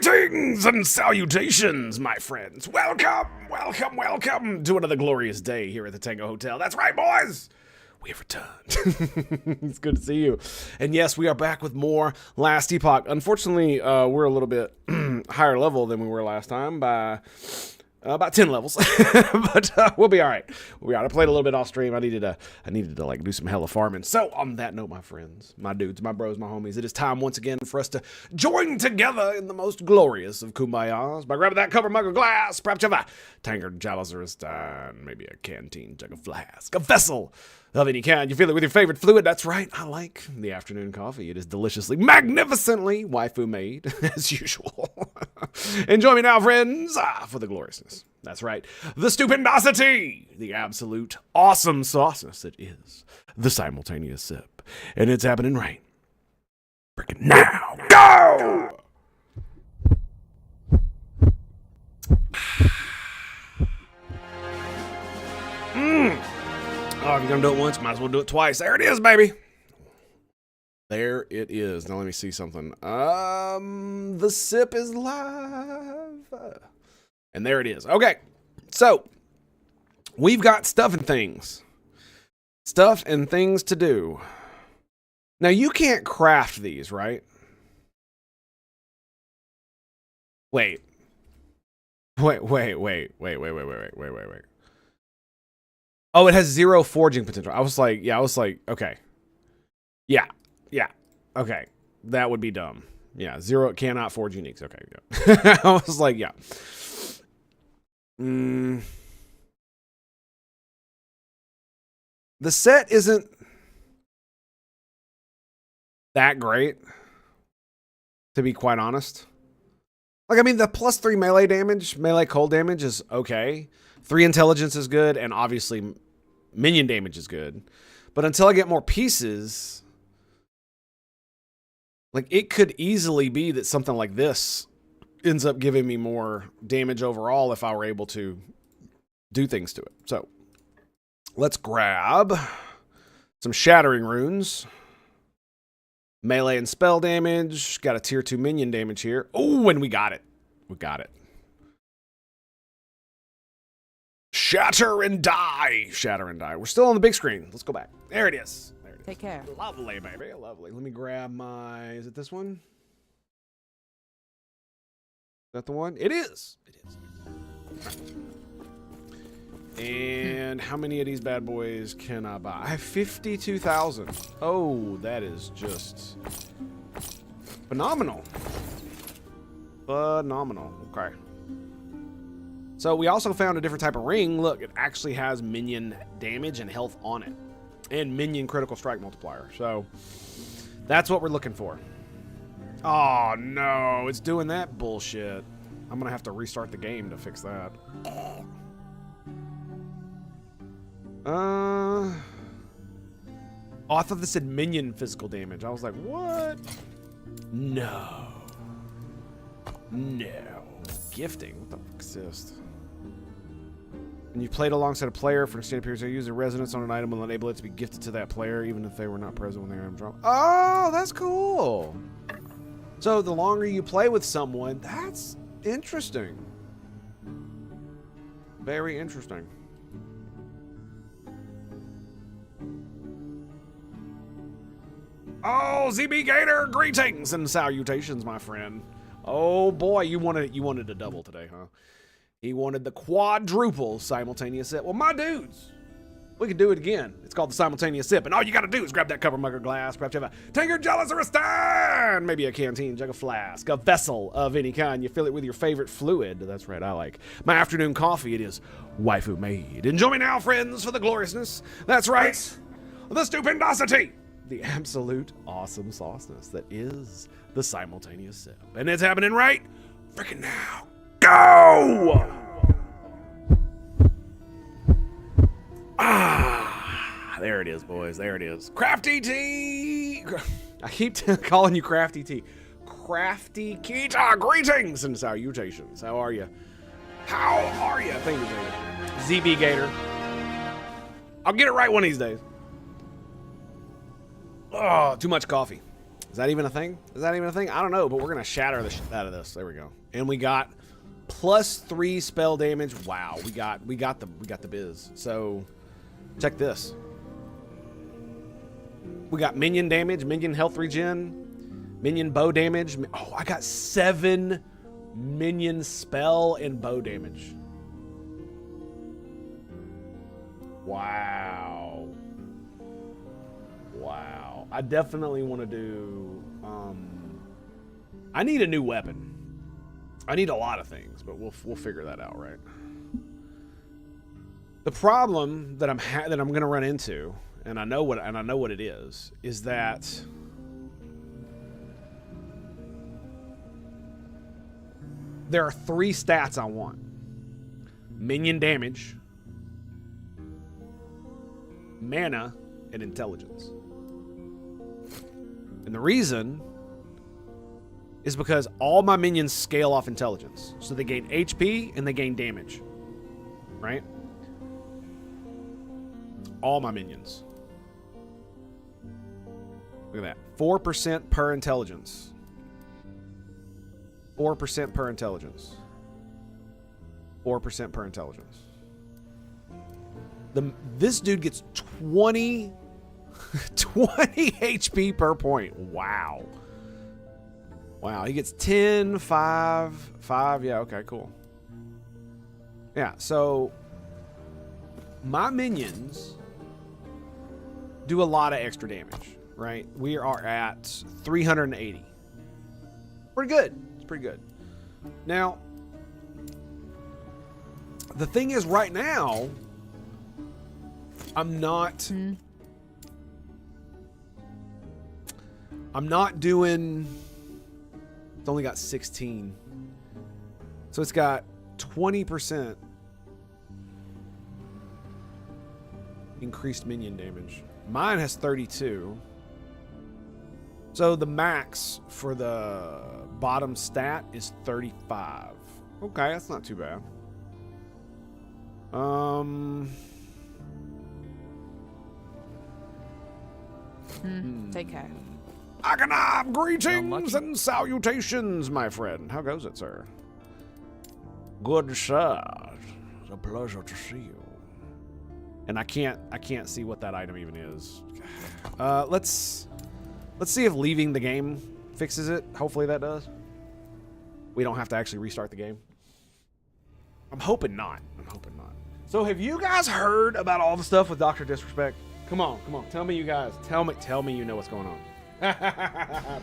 Greetings and salutations, my friends. Welcome, welcome, welcome to another glorious day here at the Tango Hotel. That's right, boys. We have returned. It's good to see you. And yes, we are back with more Last Epoch. Unfortunately, we're a little bit higher level than we were last time by about 10 levels, but we'll be all right. We'll be all right. I played a little bit off stream. I needed to like do some hella farming. So on that note, my friends, my dudes, my bros, my homies, it is time once again for us to join together in the most glorious of kumbayas by grabbing that cover mug of glass, perhaps you have a tankard, chalice, or a stein, maybe a canteen, jug, a flask, a vessel of any kind. You feel it with your favorite fluid. That's right. I like the afternoon coffee. It is deliciously, magnificently waifu made, as usual. And join me now, friends, for the gloriousness. That's right. The stupendosity. The absolute awesome sauceness that is the simultaneous sip. And it's happening right freaking now. Go! Oh, if you're going to do it once, might as well do it twice. There it is, baby. There it is. Now let me see something. The sip is live. And there it is. Okay. So, we've got stuff and things. Stuff and things to do. Now, you can't craft these, right? Wait. Oh, it has 0 forging potential. I was like, okay. Yeah, okay. That would be dumb. Yeah, 0, it cannot forge uniques. Okay, yeah. I was like, yeah. The set isn't that great, to be quite honest. Like, I mean, the +3 melee damage, melee cold damage is okay. 3 intelligence is good, and obviously minion damage is good. But until I get more pieces, like, it could easily be that something like this ends up giving me more damage overall if I were able to do things to it. So, let's grab some shattering runes. Melee and spell damage. Got a tier 2 minion damage here. Oh, and we got it. We got it. Shatter and die. Shatter and die. We're still on the big screen. Let's go back. There it is. There it is. Take care. Lovely, baby. Lovely. Let me grab my... Is it this one? Is that the one? It is. It is. And how many of these bad boys can I buy? I have 52,000. Oh, that is just phenomenal. Phenomenal. Okay. So we also found a different type of ring. Look, it actually has minion damage and health on it. And minion critical strike multiplier. So that's what we're looking for. Oh, no. It's doing that bullshit. I'm going to have to restart the game to fix that. Oh, I thought this said minion physical damage. I was like, what? No. Gifting. What the fuck is this? When you played alongside a player for an extended period, so you use a resonance on an item will enable it to be gifted to that player, even if they were not present when the item dropped. Oh, that's cool. So the longer you play with someone, that's interesting. Very interesting. Oh, ZB Gator, greetings and salutations, my friend. Oh boy, you wanted a double today, huh? He wanted the quadruple simultaneous sip. Well, my dudes, we can do it again. It's called the simultaneous sip, and all you gotta do is grab that cover mug or glass. Perhaps you have a tankard, chalice, or a stein, maybe a canteen, jug, a flask, a vessel of any kind. You fill it with your favorite fluid. That's right, I like my afternoon coffee. It is waifu made. And join me now, friends, for the gloriousness. That's right, the stupendosity. The absolute awesome sauceness that is the simultaneous sip. And it's happening right freaking now. Go! Ah, there it is, boys. There it is. Crafty tea! I keep calling you Crafty tea. Crafty Kita, greetings and salutations. How are you? How are you? Thank you, ZB Gator. I'll get it right one of these days. Oh, too much coffee. Is that even a thing? Is that even a thing? I don't know, but we're gonna shatter the shit out of this. There we go. And we got +3 spell damage. Wow, we got the biz. So check this. We got minion damage, minion health regen, minion bow damage. Oh, I got 7 minion spell and bow damage. Wow. Wow. I definitely want to do... I need a new weapon. I need a lot of things, but we'll figure that out, right? The problem that I'm going to run into, and I know what it is that there are 3 stats I want. Minion damage, mana, and intelligence. And the reason is because all my minions scale off intelligence. So they gain HP and they gain damage. Right? All my minions. Look at that. 4% per intelligence. 4% per intelligence. 4% per intelligence. This dude gets 20 HP per point. Wow. Wow, he gets 10, 5. Yeah, okay, cool. Yeah, so my minions do a lot of extra damage, right? We are at 380. Pretty good. It's pretty good. Now, the thing is, right now, I'm not doing... It's only got 16. So it's got 20% increased minion damage. Mine has 32. So the max for the bottom stat is 35. Okay, that's not too bad. Take care. Akanab, greetings and salutations, my friend. How goes it, sir? Good, sir. It's a pleasure to see you. And I can't see what that item even is. Let's see if leaving the game fixes it. Hopefully that does. We don't have to actually restart the game. I'm hoping not. So have you guys heard about all the stuff with Dr. Disrespect? Come on. Tell me you guys. Tell me you know what's going on.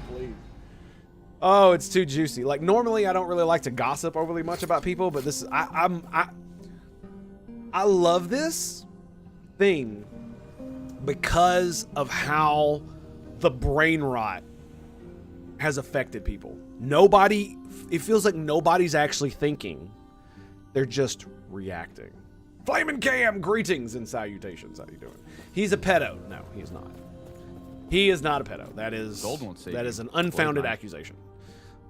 Please. Oh, it's too juicy. Like, normally I don't really like to gossip overly much about people, but this is I love this thing because of how the brain rot has affected people. It feels like nobody's actually thinking. They're just reacting. Flamin' Cam, greetings and salutations. How you doing? He's a pedo. No, he's not. He is not a pedo. That is an unfounded accusation.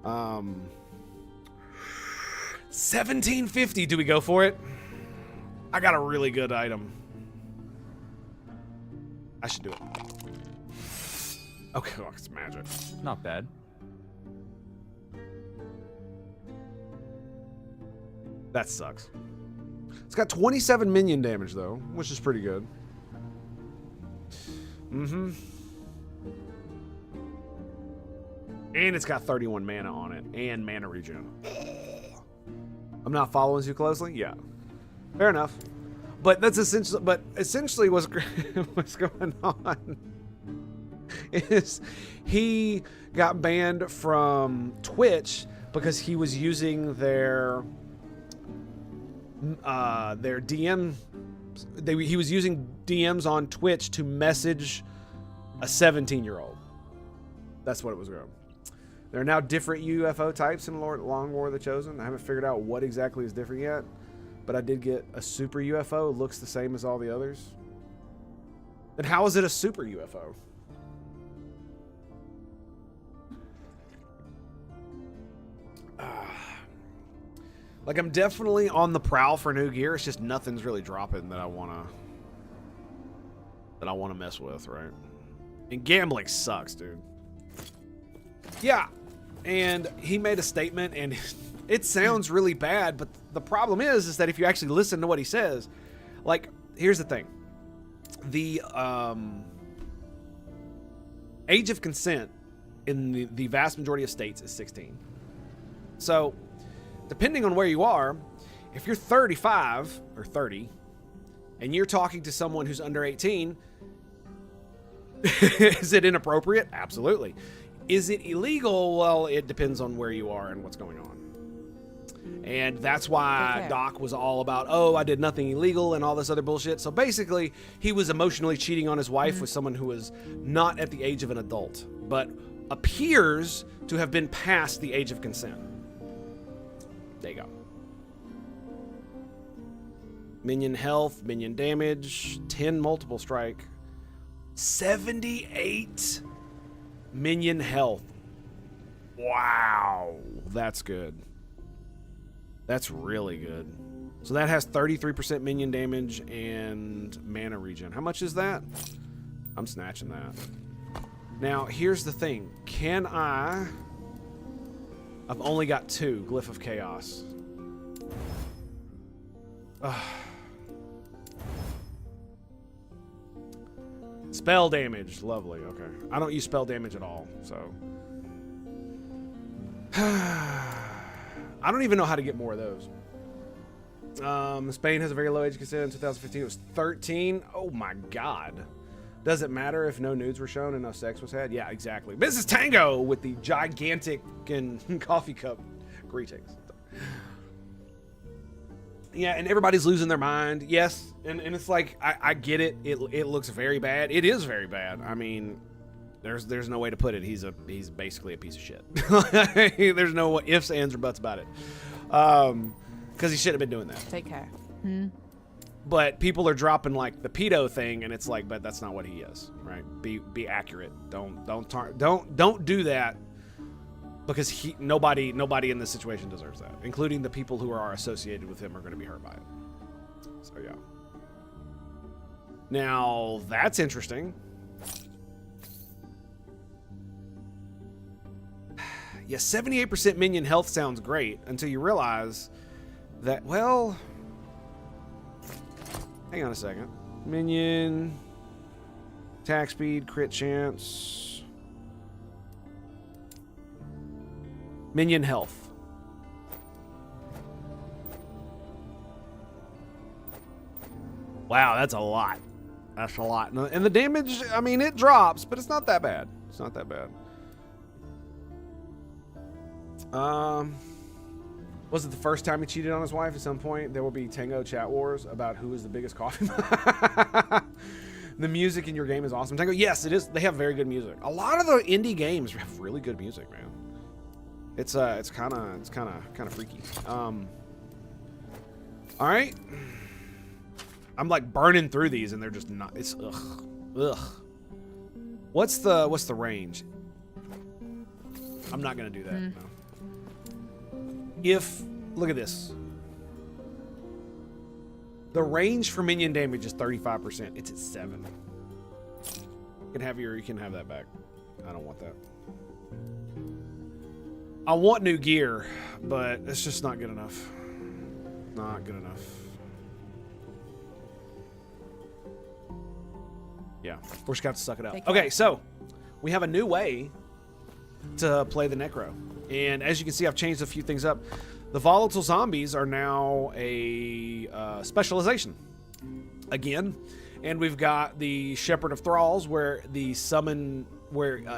1750. Do we go for it? I got a really good item. I should do it. Okay, it's magic. Not bad. That sucks. It's got 27 minion damage though, which is pretty good. And it's got 31 mana on it, and mana regen. I'm not following too closely? Yeah. Fair enough. But that's essentially what's going on is he got banned from Twitch because he was using their DM. He was using DMs on Twitch to message a 17-year-old. That's what it was going. There are now different UFO types in Long War of the Chosen. I haven't figured out what exactly is different yet, but I did get a super UFO. It looks the same as all the others. Then how is it a super UFO? Like, I'm definitely on the prowl for new gear. It's just nothing's really dropping that I wanna mess with, right? And gambling sucks, dude. Yeah, and he made a statement, and it sounds really bad, but the problem is that if you actually listen to what he says, like, here's the thing. The age of consent in the vast majority of states is 16. So, depending on where you are, if you're 35 or 30, and you're talking to someone who's under 18, is it inappropriate? Absolutely. Is it illegal? Well, it depends on where you are and what's going on. And that's why Doc was all about, oh, I did nothing illegal and all this other bullshit. So basically, he was emotionally cheating on his wife with someone who was not at the age of an adult, but appears to have been past the age of consent. There you go. Minion health, minion damage, 10 multiple strike, 78 minion health. Wow, that's good. That's really good. So that has 33% minion damage and mana regen. How much is that? I'm snatching that. Now, here's the thing. Can I... I've only got 2. Glyph of Chaos. Spell damage. Lovely. Okay. I don't use spell damage at all, so... I don't even know how to get more of those. Spain has a very low age of consent. In 2015, it was 13. Oh my God. Does it matter if no nudes were shown and no sex was had? Yeah, exactly. Mrs. Tango with the gigantic and coffee cup. Greetings. Yeah, and everybody's losing their mind. Yes, and it's like, I get it. It looks very bad. It is very bad. I mean... There's no way to put it. He's basically a piece of shit. There's no ifs, ands, or buts about it. Because he shouldn't have been doing that. Take care. But people are dropping like the pedo thing, and it's like, but that's not what he is, right? Be accurate. Don't do that, because nobody in this situation deserves that, including the people who are associated with him are going to be hurt by it. So yeah. Now that's interesting. Yeah, 78% minion health sounds great until you realize that, well, hang on a second. Minion, attack speed, crit chance, minion health. Wow, that's a lot. That's a lot. And the damage, I mean, it drops, but it's not that bad. It's not that bad. Was it the first time he cheated on his wife? At some point, there will be Tango chat wars about who is the biggest coffee. The music in your game is awesome. Tango, yes, it is. They have very good music. A lot of the indie games have really good music, man. It's kind of freaky. All right. I'm like burning through these, and they're just not. It's ugh. What's the range? I'm not gonna do that. No. Look at this. The range for minion damage is 35%. It's at 7. You can have that back. I don't want that. I want new gear, but it's just not good enough. Not good enough. Yeah, we're just gonna have to suck it out. Okay, so we have a new way to play the Necro. And as you can see, I've changed a few things up. The volatile zombies are now a specialization again, and we've got the Shepherd of Thralls, where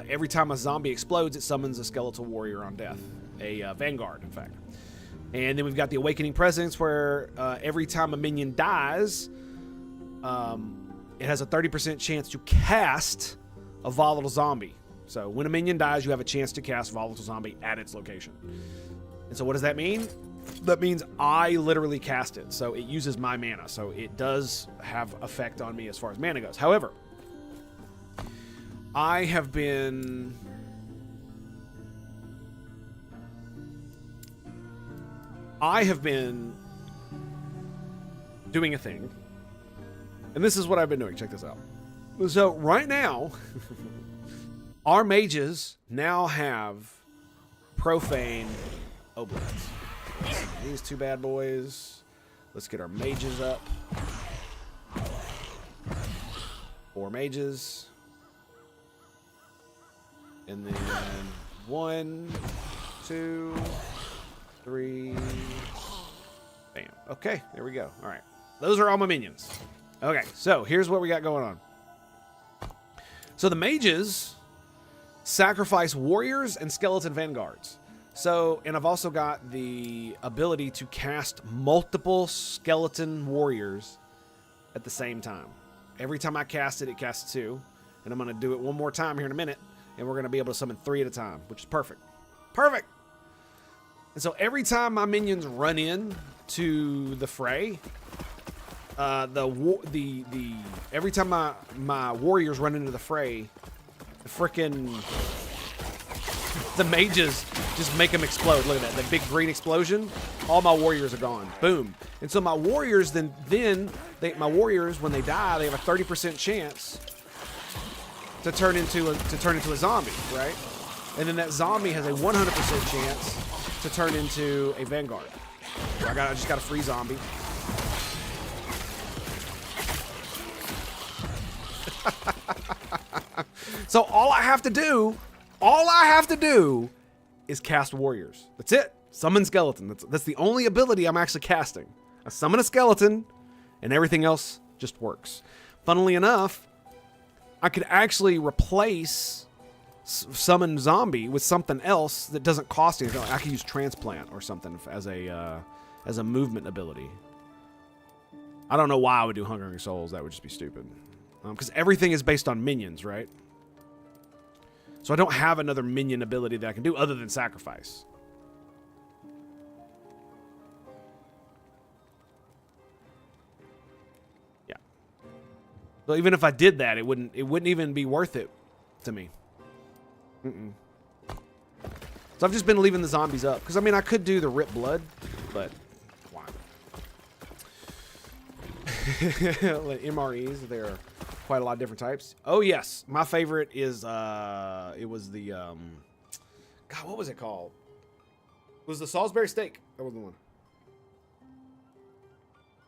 every time a zombie explodes, it summons a skeletal warrior on death, a vanguard, in fact. And then we've got the Awakening Presence, where every time a minion dies, it has a 30% chance to cast a volatile zombie. So when a minion dies, you have a chance to cast Volatile Zombie at its location. And so what does that mean? That means I literally cast it. So it uses my mana. So it does have effect on me as far as mana goes. However, I have been... doing a thing. And this is what I've been doing. Check this out. So right now... Our mages now have profane obols. These two bad boys. Let's get our mages up. 4 mages. And then 1, 2, 3. Bam. Okay, there we go. All right. Those are all my minions. Okay, so here's what we got going on. So the mages sacrifice warriors and skeleton vanguards. So, and I've also got the ability to cast multiple skeleton warriors at the same time. Every time I cast it, it casts 2. And I'm going to do it one more time here in a minute. And we're going to be able to summon 3 at a time, which is perfect. Perfect! And so every time my minions run in to the fray, every time my warriors run into the fray, the mages just make them explode. Look at that, the big green explosion. All my warriors are gone. Boom. And so my warriors my warriors, when they die, they have a 30% chance to turn into a zombie, right? And then that zombie has a 100% chance to turn into a vanguard. So I just got a free zombie. So all I have to do is cast warriors. That's it. Summon skeleton. That's the only ability I'm actually casting. I summon a skeleton, and everything else just works. Funnily enough, I could actually replace summon zombie with something else that doesn't cost anything. I could use transplant or something as a movement ability. I don't know why I would do Hungering Souls. That would just be stupid. Because everything is based on minions, right? So I don't have another minion ability that I can do other than sacrifice. Yeah. So even if I did that, it wouldn't even be worth it to me. So I've just been leaving the zombies up. Because, I mean, I could do the Rip Blood, but why? MREs, there are quite a lot of different types. Oh, yes. My favorite is, it was the, God, what was it called? It was the Salisbury steak. That was the one.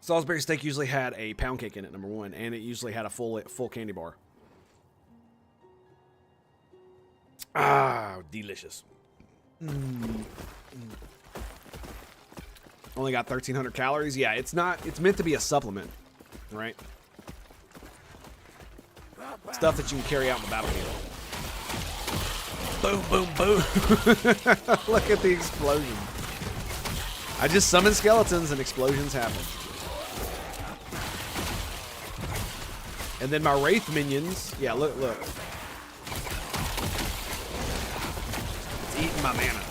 Salisbury steak usually had a pound cake in it, number 1, and it usually had a full candy bar. Ah, delicious. Only got 1,300 calories. Yeah, it's meant to be a supplement, right? Stuff that you can carry out in the battlefield. Boom, boom, boom. Look at the explosion. I just summon skeletons and explosions happen. And then my Wraith minions. Yeah, look. It's eating my mana.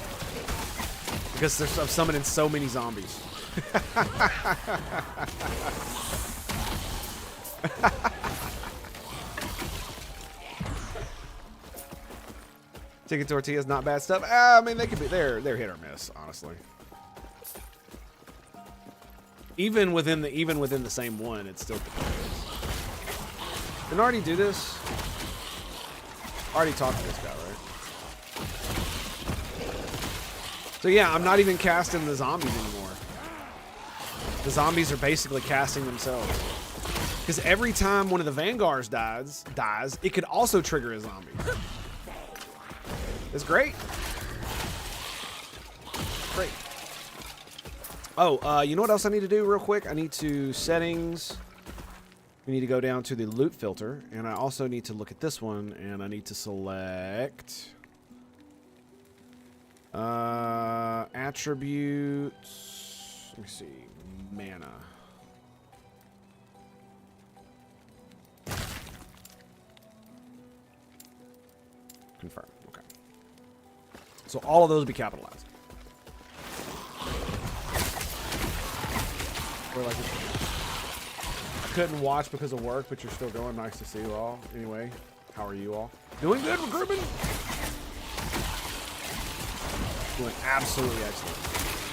Because I'm summoning so many zombies. Chicken tortillas, not bad stuff. I mean, they could be. They're hit or miss, honestly. Even within the same one, it's still. Didn't I already do this? Already talked to this guy, right? So yeah, I'm not even casting the zombies anymore. The zombies are basically casting themselves. Because every time one of the vanguards dies, it could also trigger a zombie. It's great. Great. Oh, you know what else I need to do real quick? I need to settings. We need to go down to the loot filter, and I also need to look at this one, and I need to select attributes. Let me see, mana. Confirm. Okay. So all of those will be capitalized. We're like. Couldn't watch because of work, but you're still going. Nice to see you all. Anyway, how are you all? Doing good, recruitment? Doing absolutely excellent.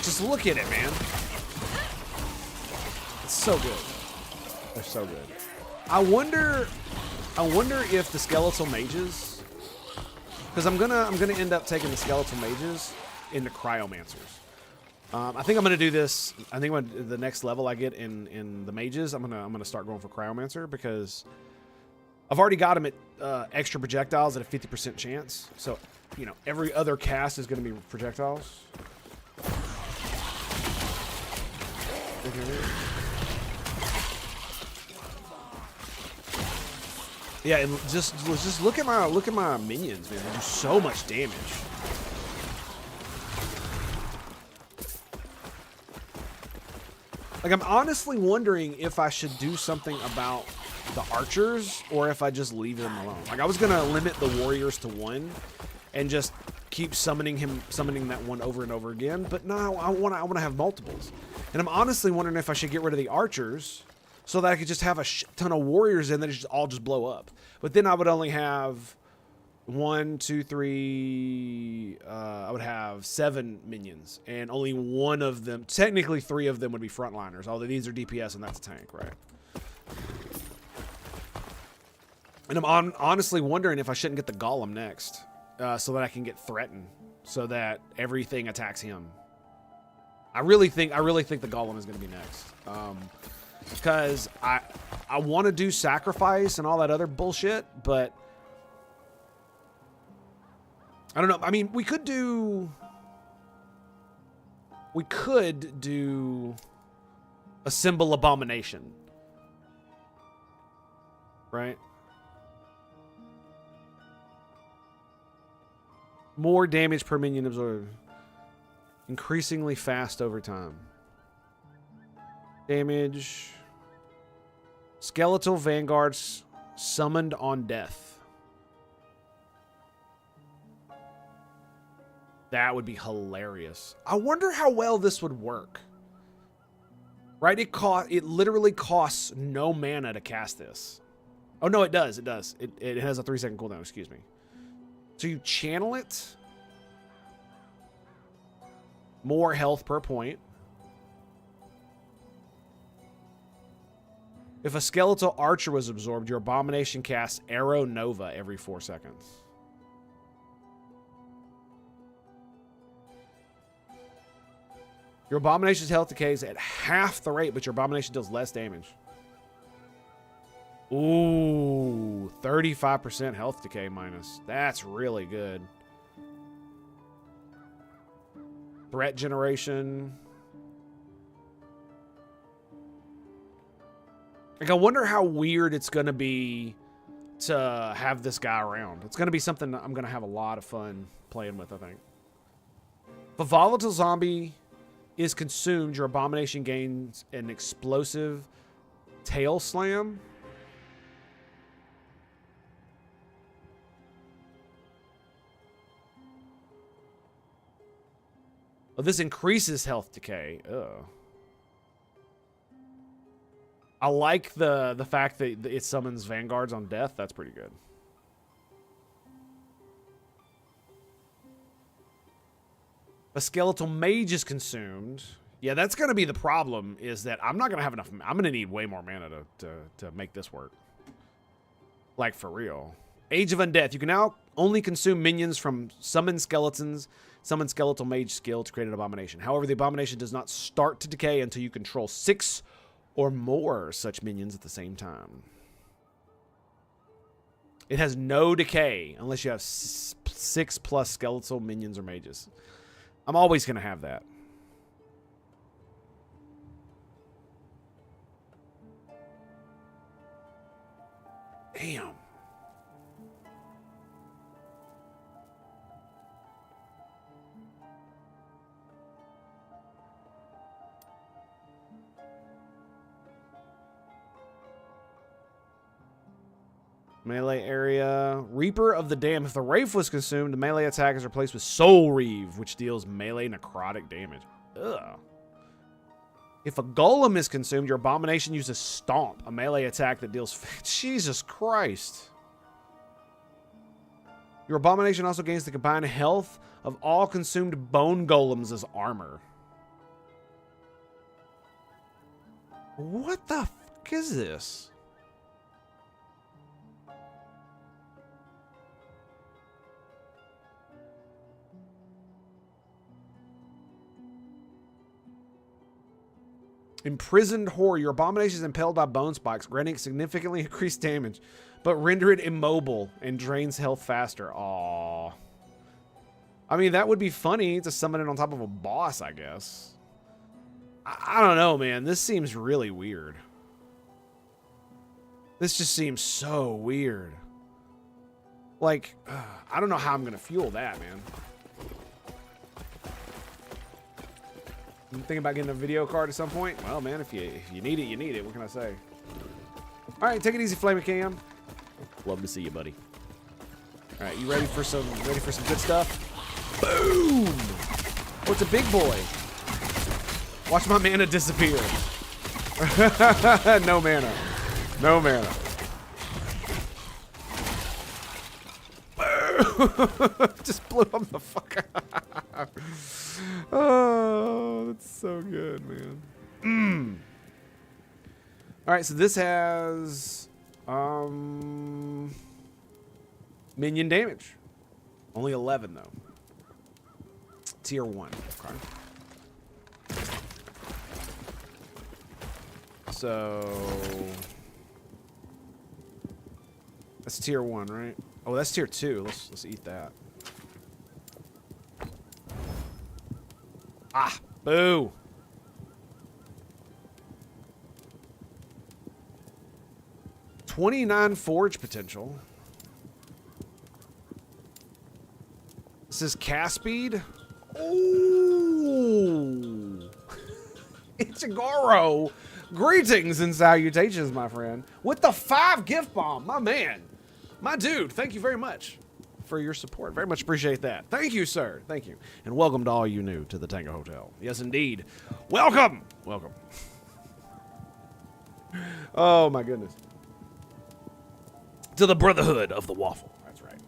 Just look at it, man. It's so good. They're so good. I wonder if the skeletal mages Because I'm gonna end up taking the skeletal mages into cryomancers. I think I'm gonna do this. I think when the next level I get in the mages, I'm gonna start going for cryomancer because I've already got him at extra projectiles at a 50% chance. So, you know, every other cast is gonna be projectiles. Yeah, and just look at my minions, man. They do so much damage. Like, I'm honestly wondering if I should do something about the archers or if I just leave them alone. Like, I was gonna limit the warriors to one and just keep summoning that one over and over again. But no, I wanna have multiples. And I'm honestly wondering if I should get rid of the archers so that I could just have a ton of warriors and then it all just blow up. But then I would only have 1, 2, 3. I would have 7 minions, and only one of them, technically 3 of them, would be frontliners. Although these are DPS and that's a tank, right? And I'm honestly wondering if I shouldn't get the golem next, so that I can get threatened, so that everything attacks him. I really think the golem is going to be next. Because I want to do sacrifice and all that other bullshit, but I don't know. I mean, we could do a symbol abomination, right? More damage per minion absorbed. Increasingly fast over time. Damage. Skeletal vanguards summoned on death. That would be hilarious. I wonder how well this would work. Right? It literally costs no mana to cast this. Oh no, it does. It does. It has a 3-second cooldown, excuse me. So you channel it. More health per point. If a skeletal archer was absorbed, your abomination casts Arrow Nova every 4 seconds. Your abomination's health decays at half the rate, but your abomination deals less damage. Ooh, 35% health decay minus. That's really good. Threat generation. Like, I wonder how weird it's going to be to have this guy around. It's going to be something that I'm going to have a lot of fun playing with, I think. If a volatile zombie is consumed, your abomination gains an explosive tail slam. Oh, this increases health decay. Ugh. I like the fact that it summons vanguards on death. That's pretty good. A skeletal mage is consumed. Yeah, that's going to be the problem, is that I'm not going to have enough. I'm going to need way more mana to make this work. Like, for real. Age of Undeath. You can now only consume minions from summoned skeletons. Summon skeletal mage skill to create an abomination. However, the abomination does not start to decay until you control 6 or more such minions at the same time. It has no decay unless you have 6 plus skeletal minions or mages. I'm always going to have that. Damn. Melee area. Reaper of the Dam. If the Wraith was consumed, the melee attack is replaced with Soul Reave, which deals melee necrotic damage. Ugh. If a Golem is consumed, your abomination uses Stomp, a melee attack that deals... Jesus Christ. Your abomination also gains the combined health of all consumed bone golems as armor. What the fuck is this? Imprisoned Whore. Your abomination is impaled by bone spikes, granting significantly increased damage, but render it immobile and drains health faster. Aww. I mean, that would be funny to summon it on top of a boss, I guess. I don't know, man. This seems really weird. This just seems so weird. Like, I don't know how I'm going to fuel that, man. You think about getting a video card at some point? Well, man, if you need it, you need it. What can I say? All right, take it easy, Flaming Cam. Love to see you, buddy. All right, you ready for some good stuff? Boom! What's a big boy? Watch my mana disappear. No mana. No mana. Just blew him the fuck out. Oh, that's so good, man. All right, so this has minion damage. Only 11 though. Tier 1. Okay. So that's tier 1, right? Oh, that's tier 2. Let's eat that. Ah, boo. $29 forge potential. This is cast speed. Ooh. Ichigoro. Greetings and salutations, my friend. With the 5 gift bomb, my man. My dude, thank you very much for your support. Very much appreciate that. Thank you, sir. Thank you. And welcome to all you new to the Tango Hotel. Yes, indeed. Welcome. Welcome. Oh, my goodness. To the Brotherhood of the Waffle. That's right.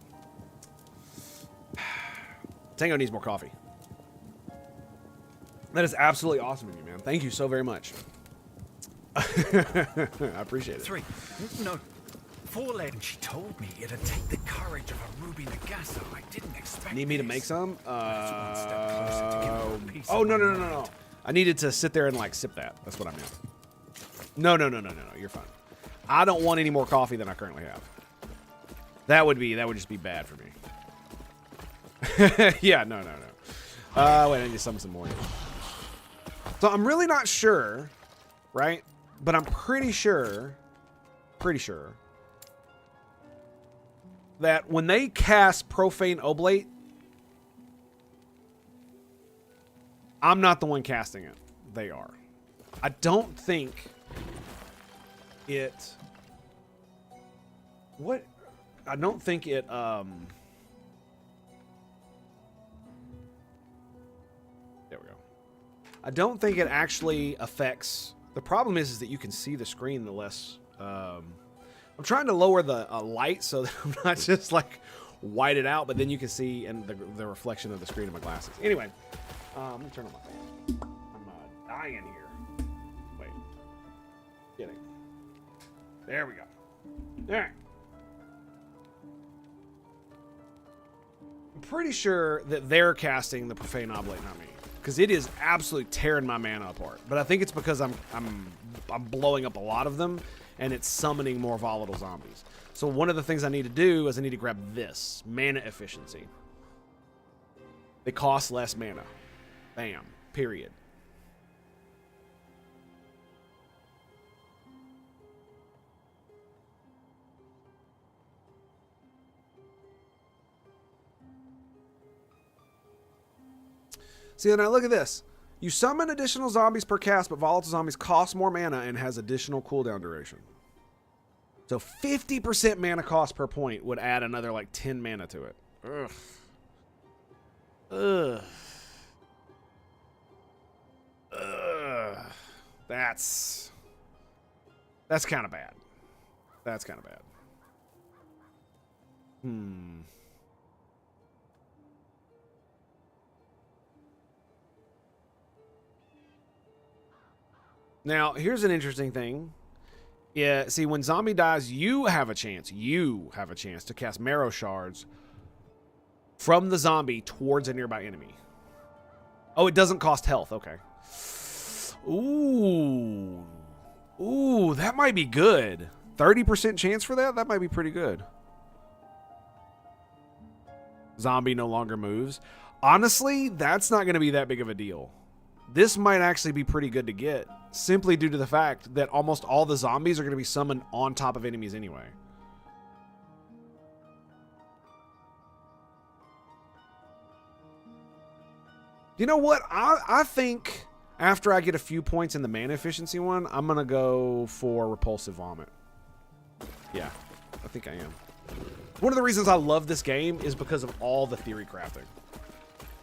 Tango needs more coffee. That is absolutely awesome of you, man. Thank you so very much. I appreciate it. 3. No. 4 led, and she told me it'd take the courage of a Ruby Nagasa. I didn't expect. Need me to this. make some? Oh, no. I needed to sit there and like sip that. That's what I meant. No. You're fine. I don't want any more coffee than I currently have. That would just be bad for me. Yeah, no. Wait, I need to summon some more. So I'm really not sure, right? But I'm pretty sure that when they cast Profane Oblate, I'm not the one casting it. They are. I don't think it... What? I don't think it... There we go. I don't think it actually affects... The problem is that you can see the screen the less... I'm trying to lower the light so that I'm not just like white out, but then you can see and the reflection of the screen of my glasses. Anyway, let me turn on my fan. I'm dying here. Wait. Kidding. There we go. All right. I'm pretty sure that they're casting the Profane Oblate, not me. Because it is absolutely tearing my mana apart. But I think it's because I'm blowing up a lot of them, and it's summoning more volatile zombies. So one of the things I need to do is I need to grab this. Mana efficiency. They cost less mana. Bam. Period. See, now look at this. You summon additional zombies per cast, but volatile zombies cost more mana and has additional cooldown duration. So 50% mana cost per point would add another like 10 mana to it. Ugh. Ugh. Ugh. That's kind of bad. That's kind of bad. Now, here's an interesting thing. Yeah, see, when zombie dies, you have a chance to cast marrow shards from the zombie towards a nearby enemy. Oh, it doesn't cost health. Okay. Ooh. Ooh, that might be good. 30% chance for that? That might be pretty good. Zombie no longer moves. Honestly, that's not going to be that big of a deal. This might actually be pretty good to get, simply due to the fact that almost all the zombies are going to be summoned on top of enemies anyway. You know what? I think after I get a few points in the mana efficiency one, I'm going to go for Repulsive Vomit. Yeah, I think I am. One of the reasons I love this game is because of all the theory crafting.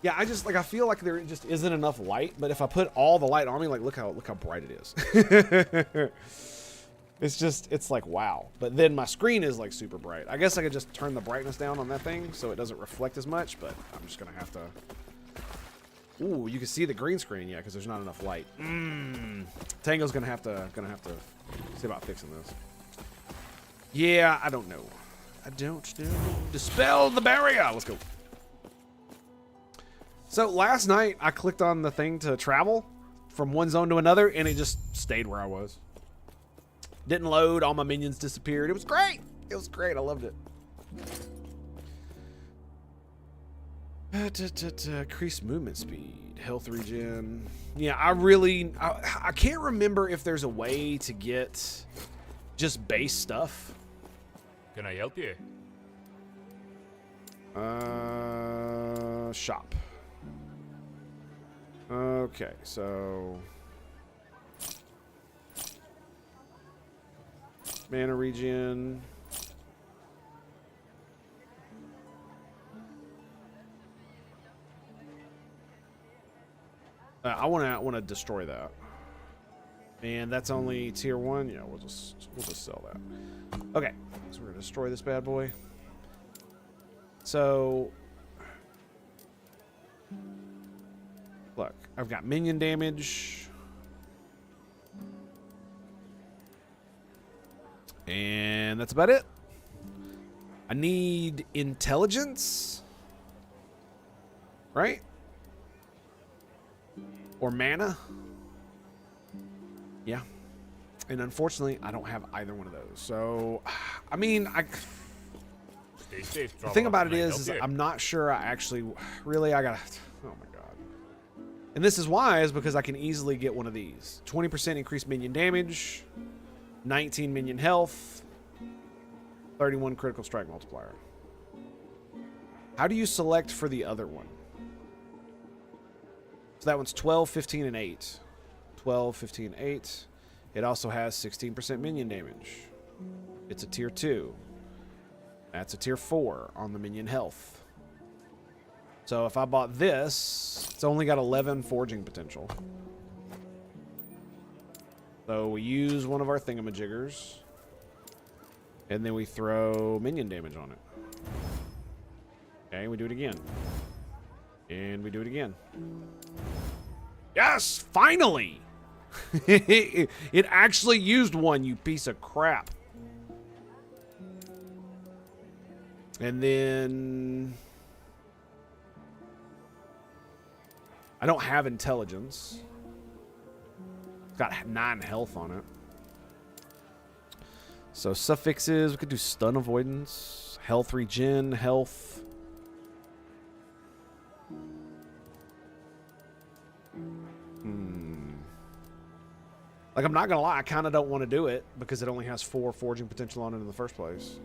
Yeah, I feel like there just isn't enough light, but if I put all the light on me, like look how bright it is. It's like wow. But then my screen is like super bright. I guess I could just turn the brightness down on that thing so it doesn't reflect as much, but I'm just gonna have to. Ooh, you can see the green screen, yeah, because there's not enough light. Tango's gonna have to see about fixing this. Yeah, I don't know. Dispel the barrier. Let's go. So last night I clicked on the thing to travel from one zone to another, and it just stayed where I was. Didn't load. All my minions disappeared. It was great. It was great. I loved it. Increased movement speed, health regen. Yeah, I can't remember if there's a way to get just base stuff. Can I help you? Shop. Okay, so mana regen. I want to destroy that. And that's only tier 1. Yeah, we'll just sell that. Okay, so we're gonna destroy this bad boy. So look, I've got minion damage. And that's about it. I need intelligence. Right? Or mana. Yeah. And unfortunately, I don't have either one of those. So, I mean, Stay safe, the thing about it is I'm not sure I actually... Really, I gotta... Oh my god. And this is why, is because I can easily get one of these. 20% increased minion damage. 19 minion health. 31 critical strike multiplier. How do you select for the other one? So that one's 12, 15, and 8. 12, 15, 8. It also has 16% minion damage. It's a tier 2. That's a tier 4 on the minion health. So if I bought this, it's only got 11 forging potential. So we use one of our thingamajiggers. And then we throw minion damage on it. Okay, we do it again. And we do it again. Yes, finally! It actually used one, you piece of crap. And then... I don't have intelligence. It's got 9 health on it. So suffixes, we could do stun avoidance, health regen, health. Like, I'm not gonna lie, I kind of don't want to do it because it only has 4 forging potential on it in the first place.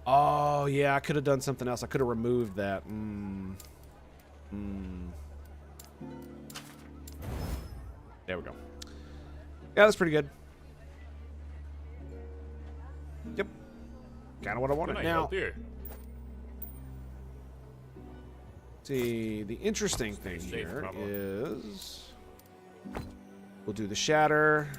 Oh, yeah, I could have done something else. I could have removed that. There we go. Yeah, that's pretty good. Yep. Kind of what I wanted. Now, see, the interesting thing here is we'll do the shatter.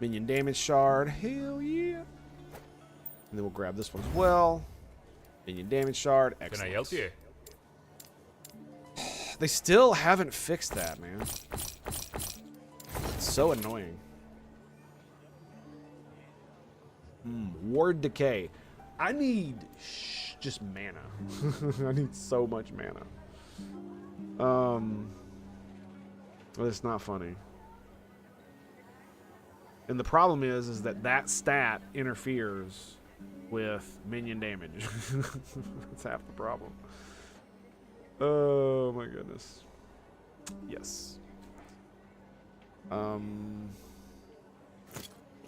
Minion damage shard. Hell yeah. And then we'll grab this one as well. Minion damage shard. Excellent. Can I help you? They still haven't fixed that, man. It's so annoying. Ward decay. I need just mana. I need so much mana. Well, it's not funny. And the problem is that stat interferes with minion damage. That's half the problem. Oh my goodness. Yes. All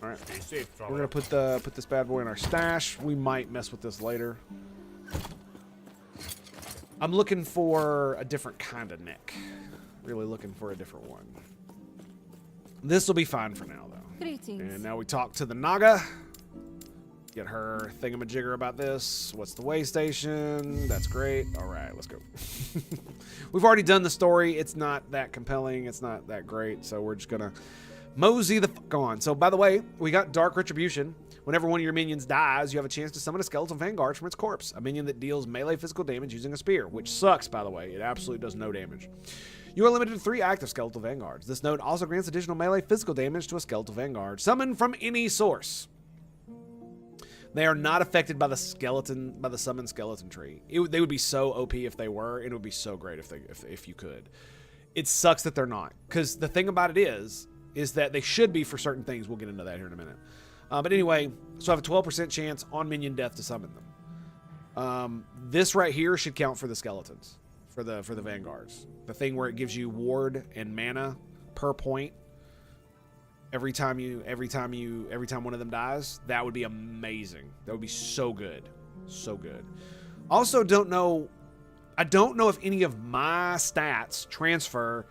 right. We're gonna put this bad boy in our stash. We might mess with this later. I'm looking for a different kind of neck. Really looking for a different one. This will be fine for now, though. Greetings. And now we talk to the Naga. Get her thingamajigger about this. What's the way station? That's great. All right, let's go. We've already done the story. It's not that compelling. It's not that great. So we're just going to mosey the fuck on. So, by the way, we got Dark Retribution. Whenever one of your minions dies, you have a chance to summon a skeletal vanguard from its corpse. A minion that deals melee physical damage using a spear, which sucks, by the way. It absolutely does no damage. You are limited to 3 active skeletal vanguards. This node also grants additional melee physical damage to a skeletal vanguard summoned from any source. They are not affected by the summoned skeleton tree. They would be so OP if they were, and it would be so great if you could. It sucks that they're not, because the thing about it is that they should be for certain things. We'll get into that here in a minute. But anyway, so I have a 12% chance on minion death to summon them. This right here should count for the skeletons, for the vanguards. The thing where it gives you ward and mana per point. Every time one of them dies, that would be amazing. That would be so good. So good. Also I don't know if any of my stats transfer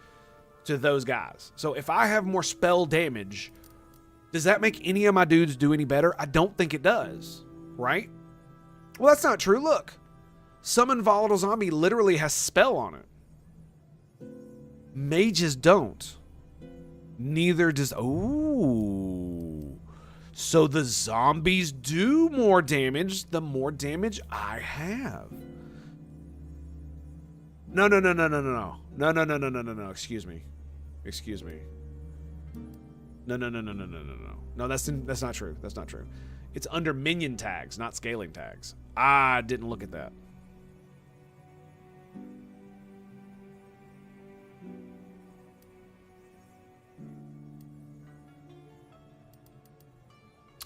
to those guys. So if I have more spell damage, does that make any of my dudes do any better? I don't think it does, right? Well, that's not true. Look. Summon Volatile Zombie literally has spell on it. Mages don't. Neither does... Ooh. So the zombies do more damage the more damage I have. No. No. Excuse me. No. No, that's not true. That's not true. It's under minion tags, not scaling tags. I didn't look at that.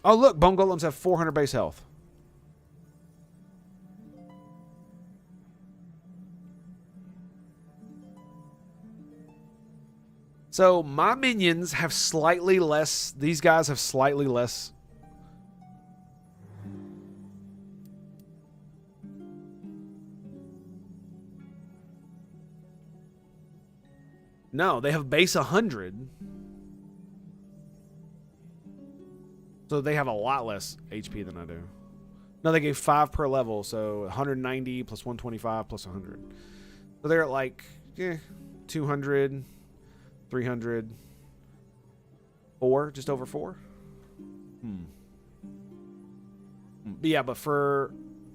Oh, look, Bone Golems have 400 base health. So my minions have slightly less. These guys have slightly less. No, they have base 100. So they have a lot less HP than I do. No, they gave 5 per level, so 190 plus 125 plus 100. So they're at like 200, 300, 4, just over 4. But yeah, but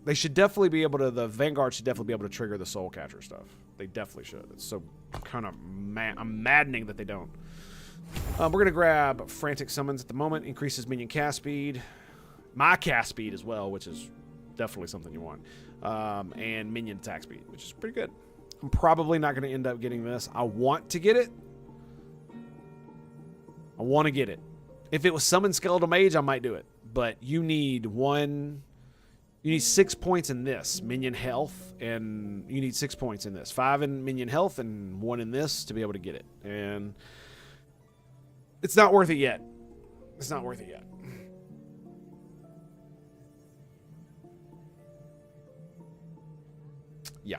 they should definitely be able to, the Vanguard should definitely be able to trigger the Soul Catcher stuff. They definitely should. It's so kind of maddening that they don't. We're going to grab Frantic Summons at the moment. Increases minion cast speed. My cast speed as well, which is definitely something you want. And minion attack speed, which is pretty good. I'm probably not going to end up getting this. I want to get it. I want to get it. If it was Summon Skeletal Mage, I might do it. But you need 6 points in this. Minion health. And you need 6 points in this. 5 in minion health and 1 in this to be able to get it. And... it's not worth it yet. It's not worth it yet. Yeah.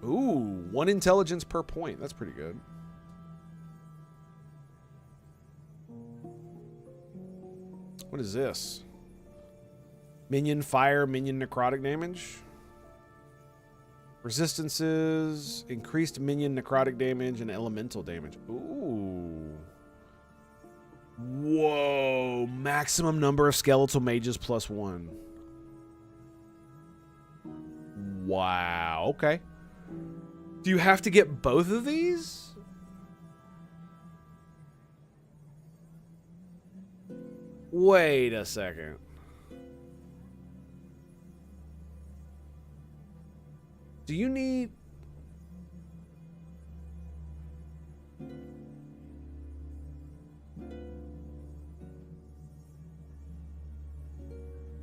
Ooh, 1 intelligence per point. That's pretty good. What is this? Minion fire, minion necrotic damage. Resistances, increased minion necrotic damage, and elemental damage. Ooh. Whoa. Maximum number of skeletal mages plus 1. Wow. Okay. Do you have to get both of these? Wait a second. Do you need...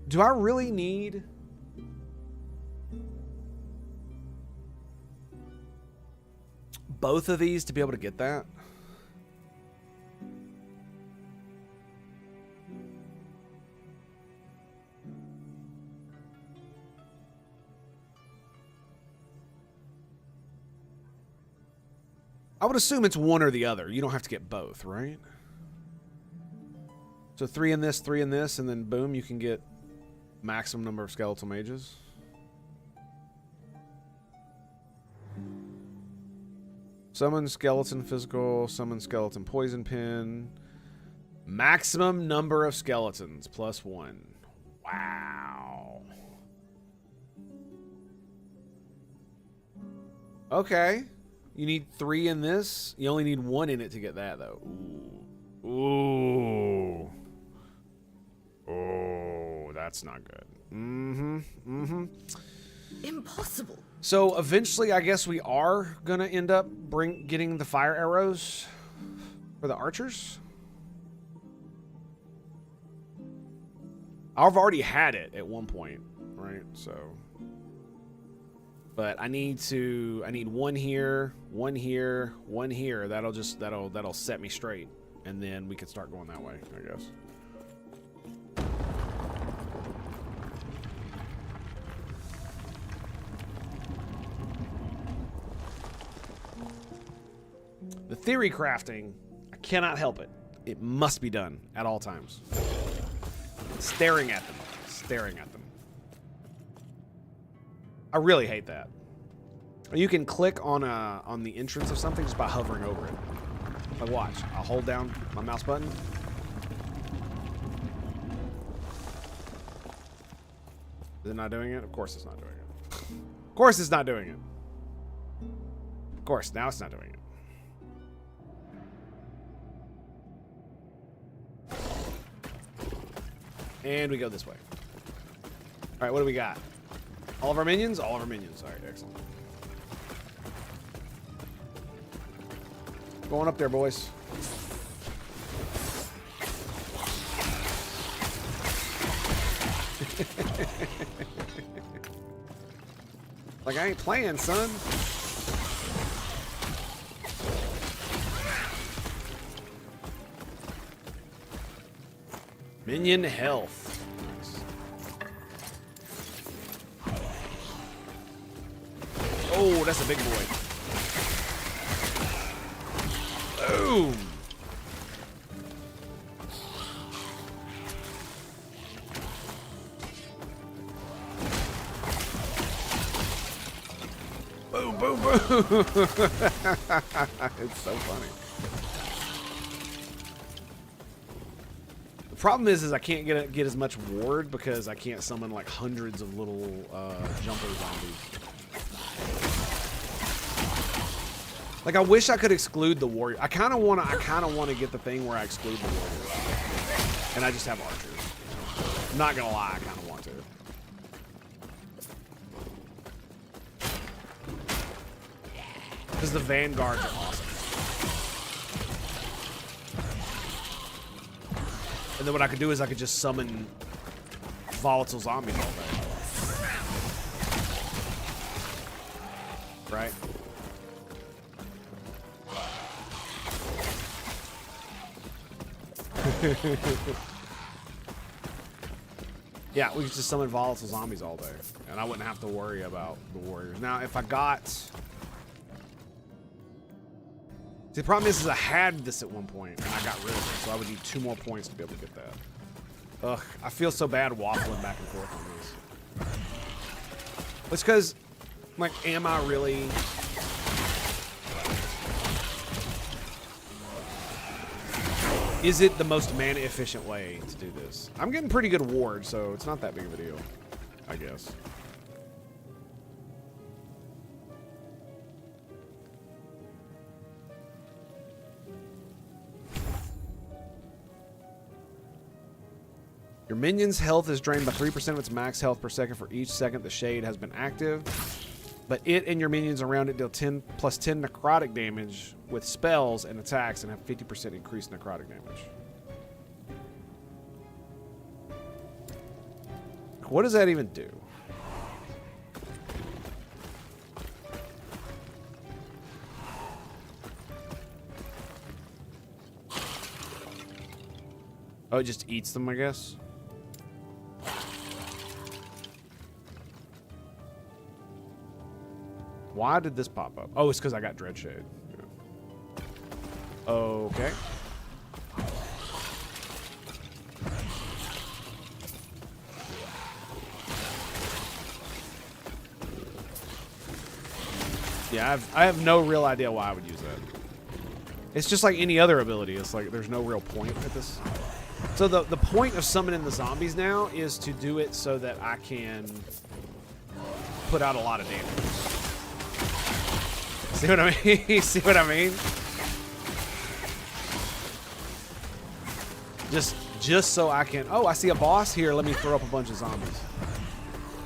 Do I really need... both of these to be able to get that? I would assume it's one or the other. You don't have to get both, right? So 3 in this, and then boom, you can get maximum number of skeletal mages. Summon skeleton physical, summon skeleton poison pin. Maximum number of skeletons, +1. Wow. Okay. You need 3 in this. You only need 1 in it to get that, though. Ooh. Ooh. Oh, that's not good. Impossible. So eventually, I guess we are gonna end up getting the fire arrows for the archers. I've already had it at one point, right? So, but I need 1 here, 1 here, 1 here. That'll set me straight, and then we can start going that way, I guess. The theory crafting, I cannot help it. It must be done at all times. Staring at them. Staring at them. I really hate that. You can click on the entrance of something just by hovering over it. Like watch, I'll hold down my mouse button. Is it not doing it? Of course it's not doing it. Of course it's not doing it. Of course, now it's not doing it. And we go this way. All right, what do we got? All of our minions? All of our minions. All right, excellent. Going up there, boys. Like, I ain't playing, son. Minion health. Nice. Oh, that's a big boy. Boom. Boom, boom, boom. It's so funny. The problem is I can't get as much ward because I can't summon like hundreds of little jumper zombies. Like I wish I could exclude the warrior. I kind of want to get the thing where I exclude the warriors, and I just have archers. I'm not gonna lie, I kind of want to. Because the vanguards are awesome. And then what I could do is I could just summon volatile zombies all day. Right? Yeah, we could just summon volatile zombies all day. And I wouldn't have to worry about the warriors. Now, if I got... See, the problem is I had this at one point, and I got rid of it, so I would need 2 more points to be able to get that. Ugh, I feel so bad waffling back and forth on this. It's because, like, am I really... Is it the most mana-efficient way to do this? I'm getting pretty good ward, so it's not that big of a deal, I guess. Your minion's health is drained by 3% of its max health per second for each second the shade has been active. But it and your minions around it deal 10 plus 10 necrotic damage with spells and attacks and have 50% increased necrotic damage. What does that even do? Oh, it just eats them, I guess. Why did this pop up? Oh, it's because I got Dreadshade. Yeah. Okay. Yeah, I have no real idea why I would use that. It's just like any other ability. It's like there's no real point at this. So the point of summoning the zombies now is to do it so that I can put out a lot of damage. See what I mean? See what I mean? Just so I can. Oh, I see a boss here. Let me throw up a bunch of zombies.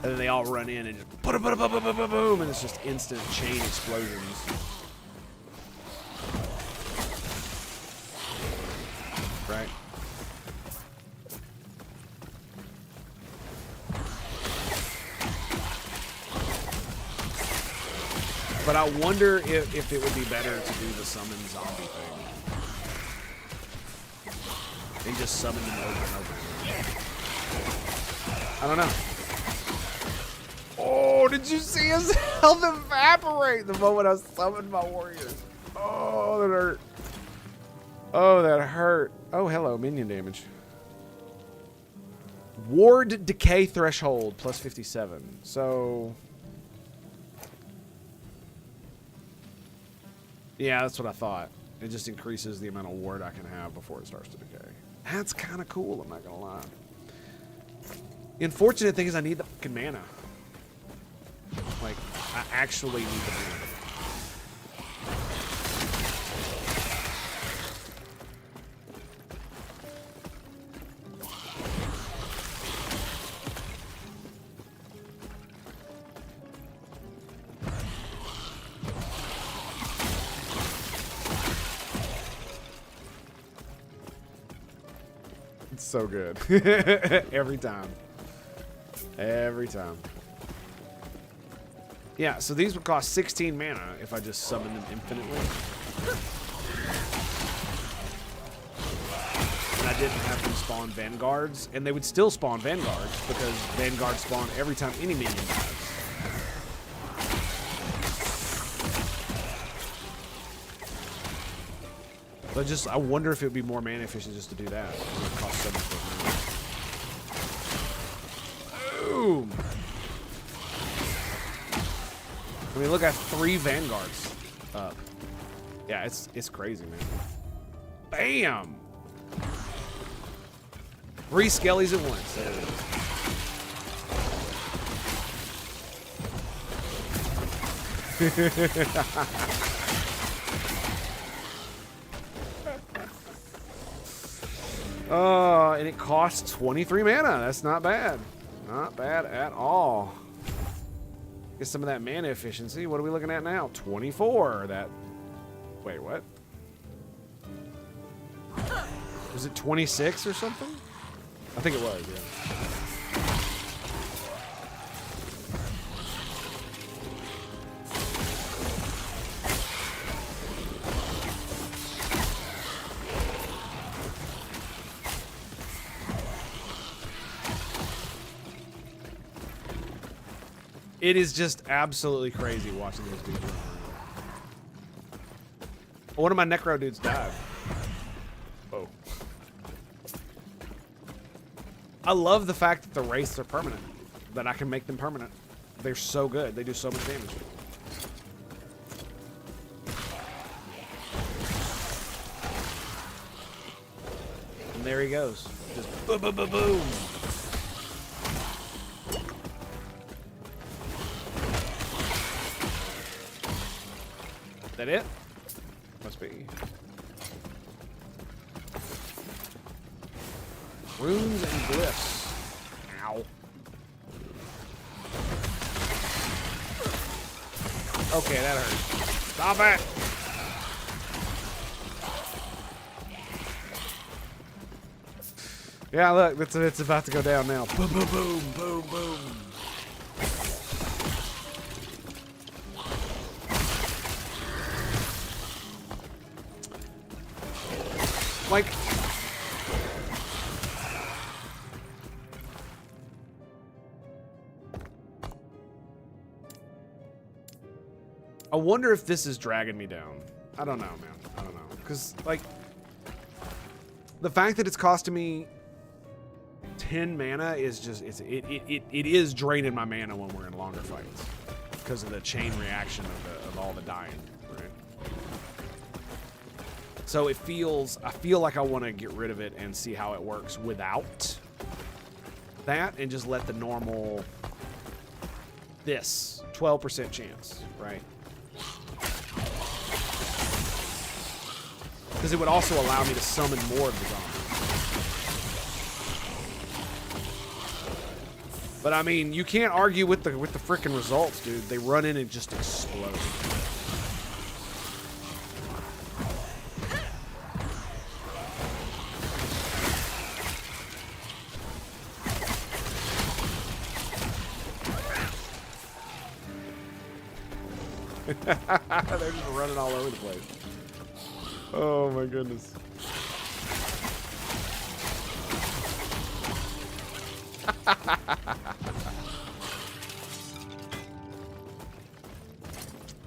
And then they all run in and just boom, and it's just instant chain explosions. Right. But I wonder if it would be better to do the summon zombie thing. And just summon them over and over again. I don't know. Oh, did you see his health evaporate the moment I summoned my warriors? Oh, that hurt. Oh, that hurt. Oh, hello, minion damage. Ward decay threshold plus 57. So... yeah, that's what I thought. It just increases the amount of ward I can have before it starts to decay. That's kind of cool, I'm not going to lie. The unfortunate thing is I need the fucking mana. Like, I actually need the mana. It's so good. Every time. Every time. Yeah, so these would cost 16 mana if I just summon them infinitely. And I didn't have them spawn Vanguards, and they would still spawn Vanguards because Vanguards spawn every time any minion dies. But just, I wonder if it would be more mana efficient just to do that. It would cost so much more mana. Boom! I mean, look, I have 3 Vanguards up. Yeah, it's crazy, man. Bam! 3 Skellies at once. There it is. And it costs 23 mana. That's not bad. Not bad at all. Get some of that mana efficiency. What are we looking at now? 24. That. Wait, what? Was it 26 or something? I think it was, yeah. It is just absolutely crazy watching those dudes run around. One of my Necro dudes died. Oh. I love the fact that the wraiths are permanent. That I can make them permanent. They're so good. They do so much damage. And there he goes. Just boom, boom, boom, boom. That it? Must be. Runes and glyphs. Ow. Okay, that hurt. Stop it! Yeah, look, it's about to go down now. Boom, boom, boom, boom, boom. Like, I wonder if this is dragging me down. I don't know, man. I don't know. Because, like, the fact that it's costing me 10 mana is just, it is draining my mana when we're in longer fights. Because of the chain reaction of all the dying, right? So it feels, I feel like I want to get rid of it and see how it works without that and just let the normal, this, 12% chance, right? Because it would also allow me to summon more of the zombies. But I mean, you can't argue with the frickin' results, dude. They run in and just explode. They're just running all over the place. Oh my goodness.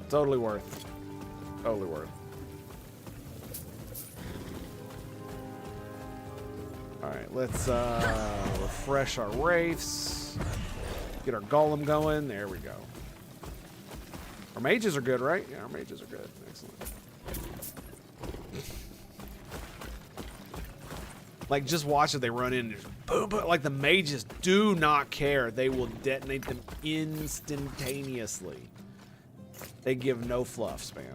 Totally worth. Totally worth. Alright, let's refresh our wraiths. Get our golem going. There we go. Our mages are good, right? Yeah, our mages are good. Excellent. Like, just watch it. They run in and just boom, boom. Like, the mages do not care. They will detonate them instantaneously. They give no fluffs, man.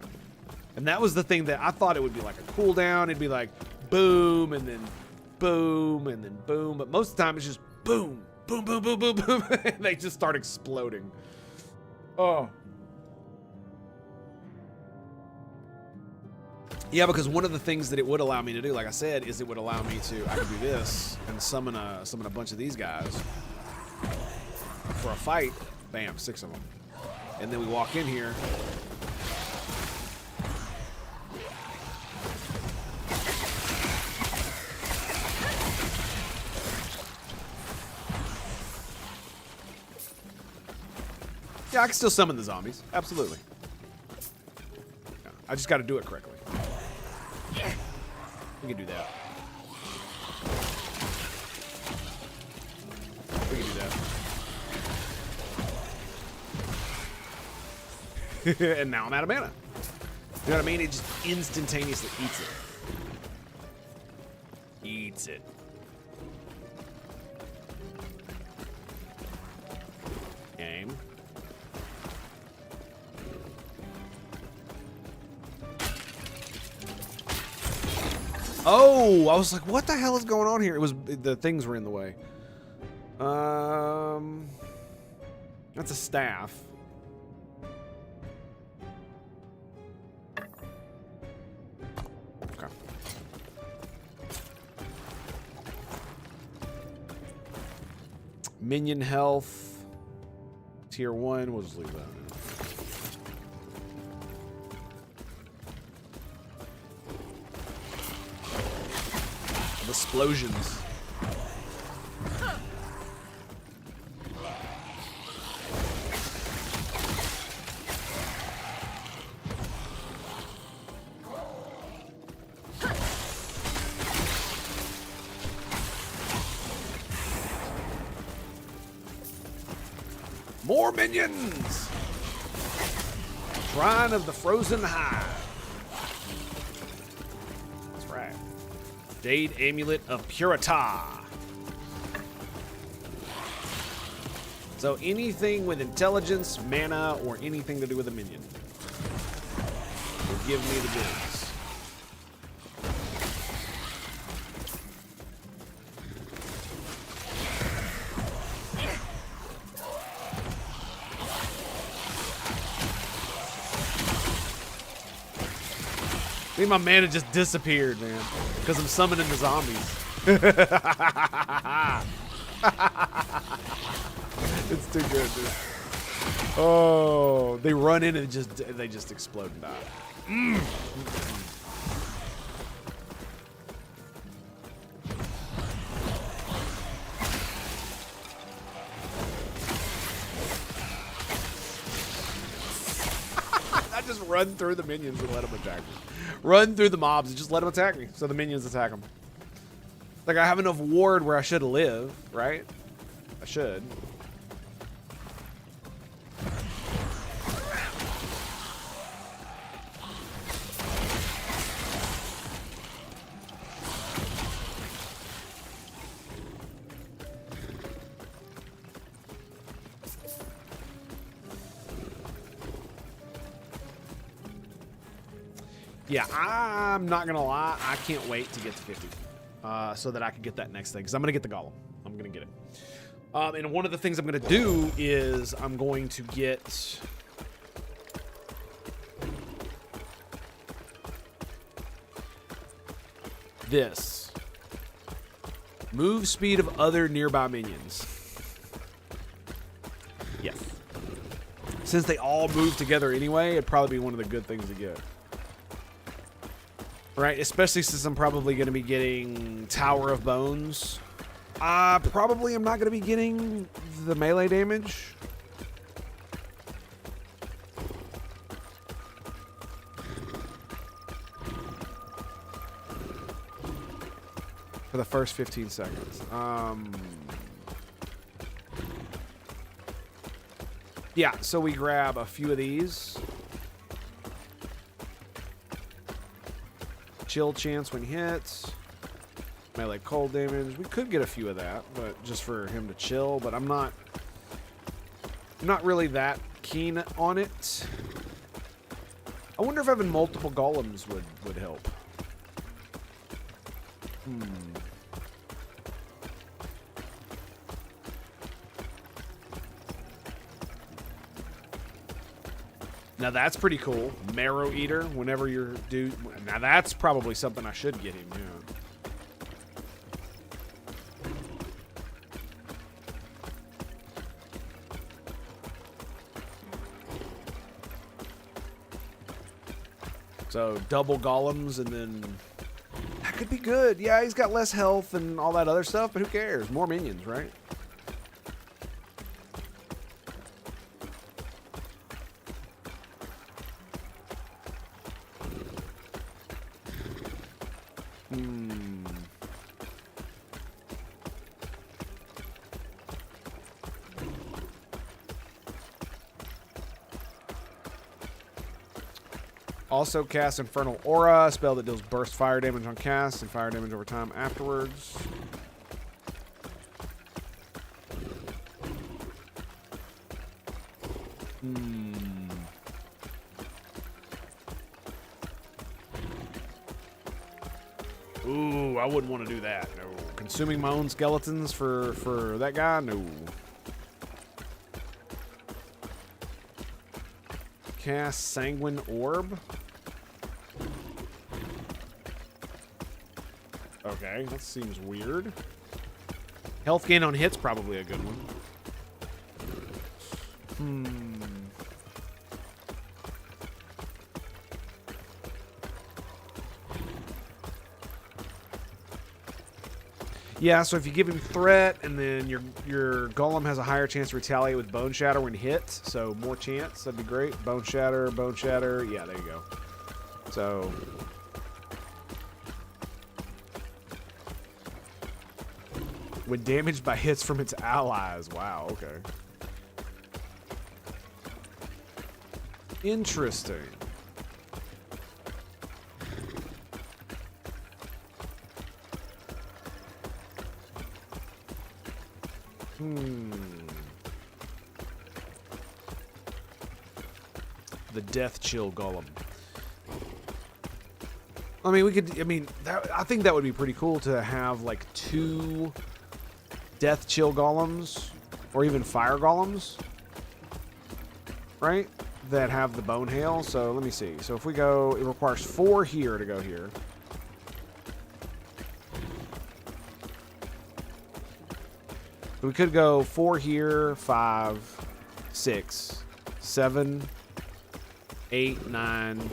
And that was the thing that I thought it would be like a cooldown. It'd be like boom, and then boom, and then boom. But most of the time, it's just boom, boom, boom, boom, boom, boom. And they just start exploding. Oh. Yeah, because one of the things that it would allow me to do, like I said, is it would allow me to, I could do this and summon a bunch of these guys for a fight. Bam, 6 of them. And then we walk in here. Yeah, I can still summon the zombies. Absolutely. Yeah, I just got to do it correctly. We can do that. We can do that. And now I'm out of mana. You know what I mean? It just instantaneously eats it. Eats it. Game. Oh, I was like, what the hell is going on here? It was, the things were in the way. That's a staff. Okay. Minion health. Tier 1, we'll just leave that. Explosions. More minions! Shrine of the Frozen Hive. That's right. Jade Amulet of Purita. So anything with intelligence, mana, or anything to do with a minion will give me the goods. I think my mana just disappeared, man, because I'm summoning the zombies. It's too good, dude. Oh, they run in and they just explode and die. I just run through the minions and let them attack me. Run through the mobs and just let them attack me, so the minions attack them. Like, I have enough ward where I should live, right? I should. Yeah, I'm not gonna lie. I can't wait to get to 50, so that I can get that next thing. Because I'm gonna get the golem. I'm gonna get it. And one of the things I'm gonna do is I'm going to get this. Move speed of other nearby minions. Yes. Since they all move together anyway, it'd probably be one of the good things to get. Right, especially since I'm probably going to be getting Tower of Bones. Probably I'm not going to be getting the melee damage. For the first 15 seconds. Yeah, so we grab a few of these. Chill chance when hits. Melee cold damage. We could get a few of that, but just for him to chill. But I'm not really that keen on it. I wonder if having multiple golems would help. Now that's pretty cool. Marrow Eater, whenever you're due. Now that's probably something I should get him, yeah. So double golems and then that could be good. Yeah, he's got less health and all that other stuff, but who cares? More minions, right? Also cast Infernal Aura, a spell that deals burst fire damage on cast and fire damage over time afterwards. Ooh, I wouldn't want to do that. No. Consuming my own skeletons for that guy? No. Cast Sanguine Orb. Okay, that seems weird. Health gain on hits, probably a good one. Yeah, so if you give him threat, and then your golem has a higher chance to retaliate with Bone Shatter when hit, so more chance, that'd be great. Bone Shatter, yeah, there you go. So when damaged by hits from its allies, wow, okay. Interesting. The Death Chill Golem. I mean, I think that would be pretty cool to have like 2 Death Chill Golems or even Fire Golems, right? that have the bone hail. So let me see. So if we go, it requires 4 here to go here. We could go 4 here, 5, 6, 7, 8, 9,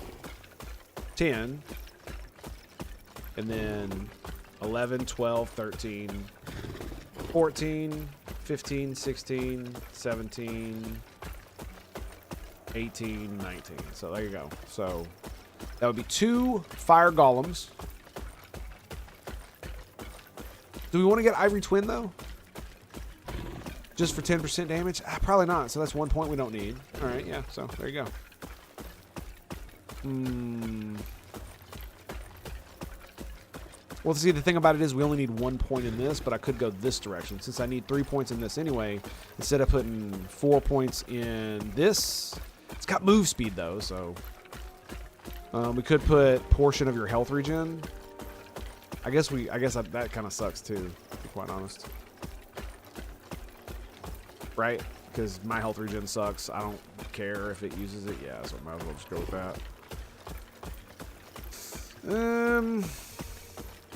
10, and then 11, 12, 13, 14, 15, 16, 17, 18, 19. So there you go. So that would be 2 fire golems. Do we want to get Ivory Twin though? Just for 10% damage? Probably not. So that's 1 point we don't need. All right, yeah. So there you go. Well, see, the thing about it is we only need 1 point in this, but I could go this direction. Since I need 3 points in this anyway, instead of putting 4 points in this, it's got move speed though, so we could put portion of your health regen. I guess that kind of sucks too, to be quite honest. Right? Because my health regen sucks. I don't care if it uses it. Yeah, so I might as well just go with that.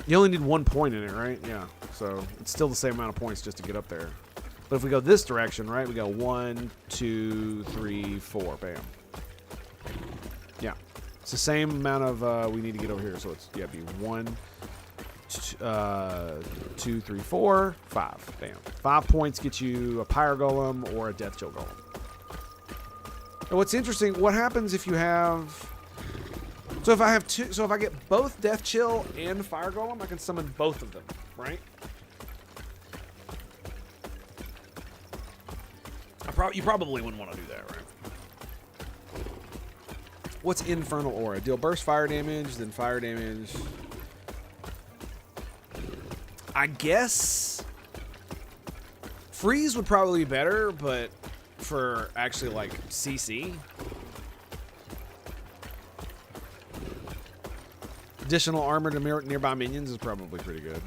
You only need 1 point in it, right? Yeah. So it's still the same amount of points just to get up there. But if we go this direction, right, we go 1, 2, 3, 4. Bam. Yeah. It's the same amount of we need to get over here. So it's, yeah, be 1, 2, 3, 4, 5. Bam. 5 points get you a Pyre Golem or a Death Chill Golem. And what's interesting, what happens if you have... So if I have two, so if I get both Death Chill and Fire Golem, I can summon both of them, right? You probably wouldn't want to do that, right? What's Infernal Aura? Deal burst fire damage, then fire damage. I guess freeze would probably be better, but for actually like CC. Additional armor to nearby minions is probably pretty good.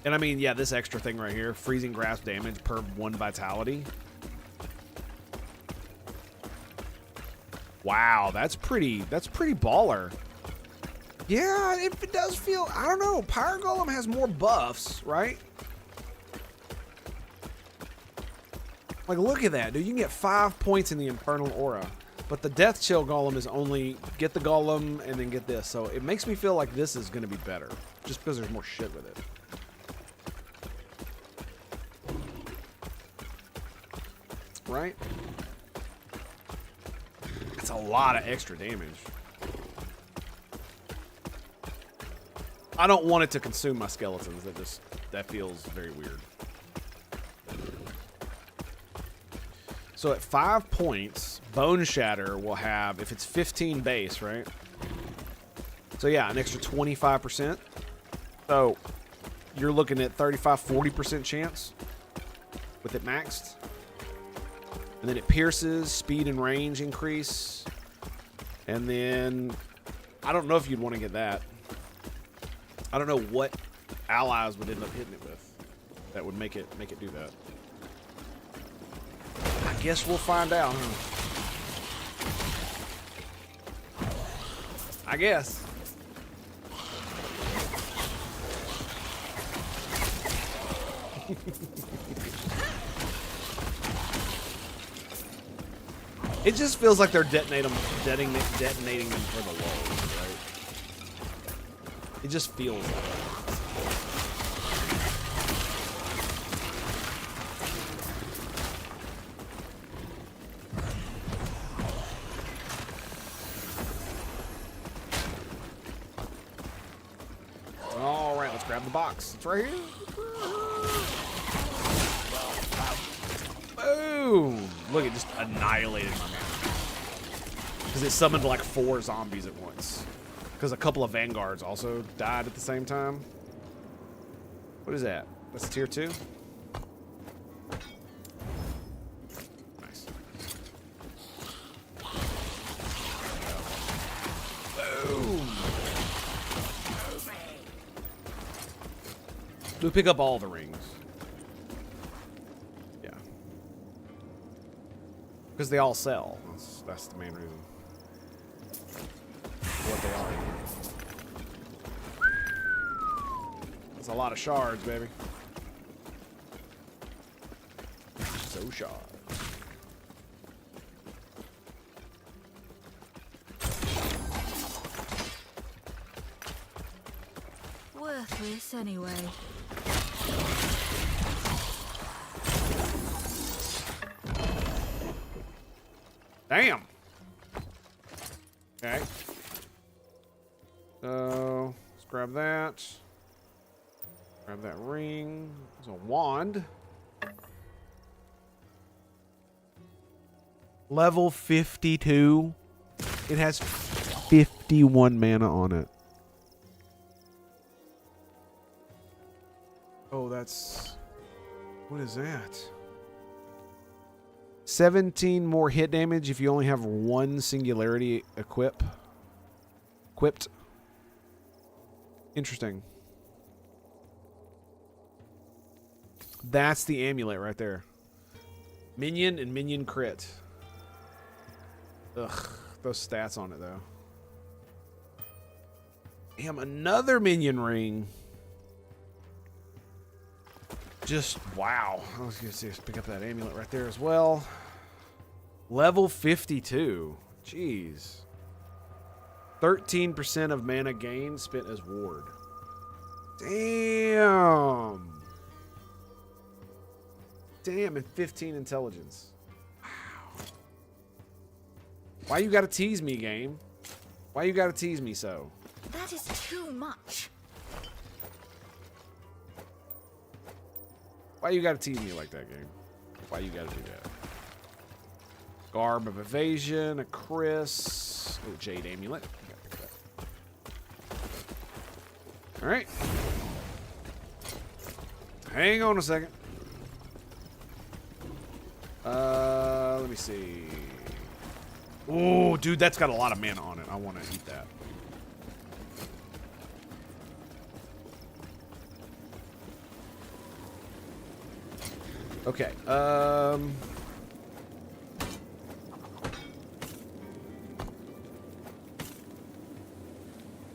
And I mean, yeah, this extra thing right here, freezing grasp damage per 1 vitality. Wow, that's pretty baller. Yeah, it does feel, I don't know, Pyre Golem has more buffs, right? Like, look at that, dude. You can get 5 points in the Infernal Aura. But the Death Chill Golem is only get the Golem and then get this. So it makes me feel like this is going to be better. Just because there's more shit with it. Right? It's a lot of extra damage. I don't want it to consume my skeletons. That feels very weird. So at 5 points, Bone Shatter will have, if it's 15 base, right? So yeah, an extra 25%. So you're looking at 35-40% chance with it maxed. And then it pierces, speed and range increase. And then, I don't know if you'd want to get that. I don't know what allies would end up hitting it with that would make it do that. I guess we'll find out, huh? I guess. It just feels like they're detonating them for the lulz, right? It just feels like that. Grab the box. It's right here. Boom! Look, it just annihilated my man. Because it summoned like 4 zombies at once. Because a couple of vanguards also died at the same time. What is that? That's tier 2? Nice. Boom! We pick up all the rings. Yeah. Because they all sell. That's the main reason. What they are. That's a lot of shards, baby. So shards. Worthless anyway. Damn. Okay. So let's grab that. Grab that ring. There's a wand. Level 52. It has 51 mana on it. Oh, that's... What is that? 17 more hit damage if you only have one singularity equipped. Interesting. That's the amulet right there. Minion and minion crit. Ugh, those stats on it though. Damn, another minion ring. Just wow. I was gonna say, pick up that amulet right there as well. Level 52. Jeez. 13% of mana gain spent as ward. Damn. Damn, and 15 intelligence. Wow. Why you gotta tease me, game? Why you gotta tease me so? That is too much. Why you gotta tease me like that, game? Why you gotta do that? Garb of Evasion, a Chris. Oh, Jade Amulet. Alright. Hang on a second. Let me see. Oh, dude, that's got a lot of mana on it. I want to eat that. Okay.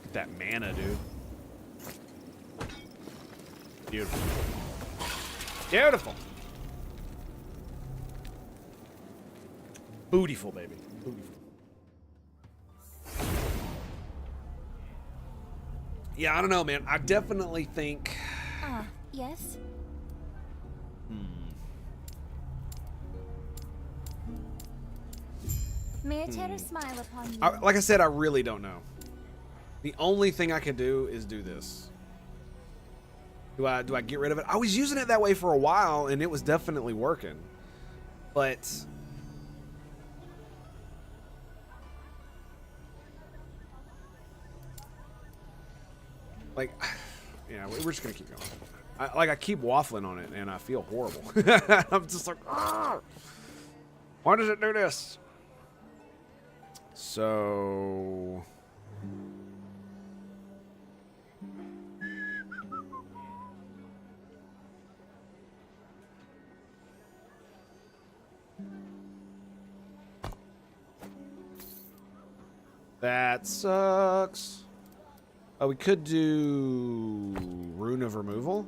Get that mana, dude. Beautiful. Beautiful. Bootyful, baby. Bootyful. Yeah, I don't know, man. I definitely think... Ah, yes? May I tear a smile upon you? Like I said, I really don't know. The only thing I can do is do this. Do I get rid of it? I was using it that way for a while, and it was definitely working. But... like, yeah, we're just gonna keep going. I keep waffling on it, and I feel horrible. I'm just like, argh! Why does it do this? So... that sucks. Oh, we could do Rune of Removal.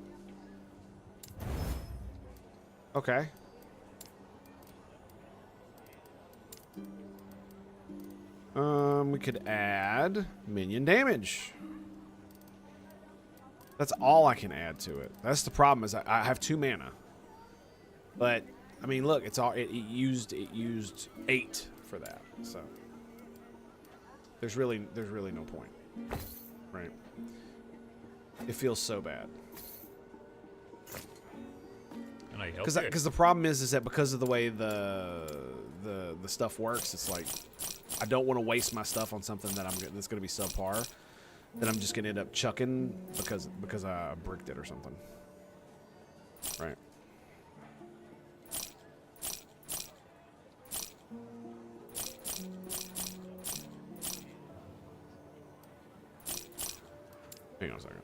Okay. We could add minion damage. That's all I can add to it. That's the problem, is I have 2 mana. But I mean, look, it's all it used 8 for that. So there's really no point. Right. It feels so bad. Because the problem is that because of the way the stuff works, it's like I don't want to waste my stuff on something that that's going to be subpar, that I'm just going to end up chucking because I bricked it or something. Right. Hang on a second.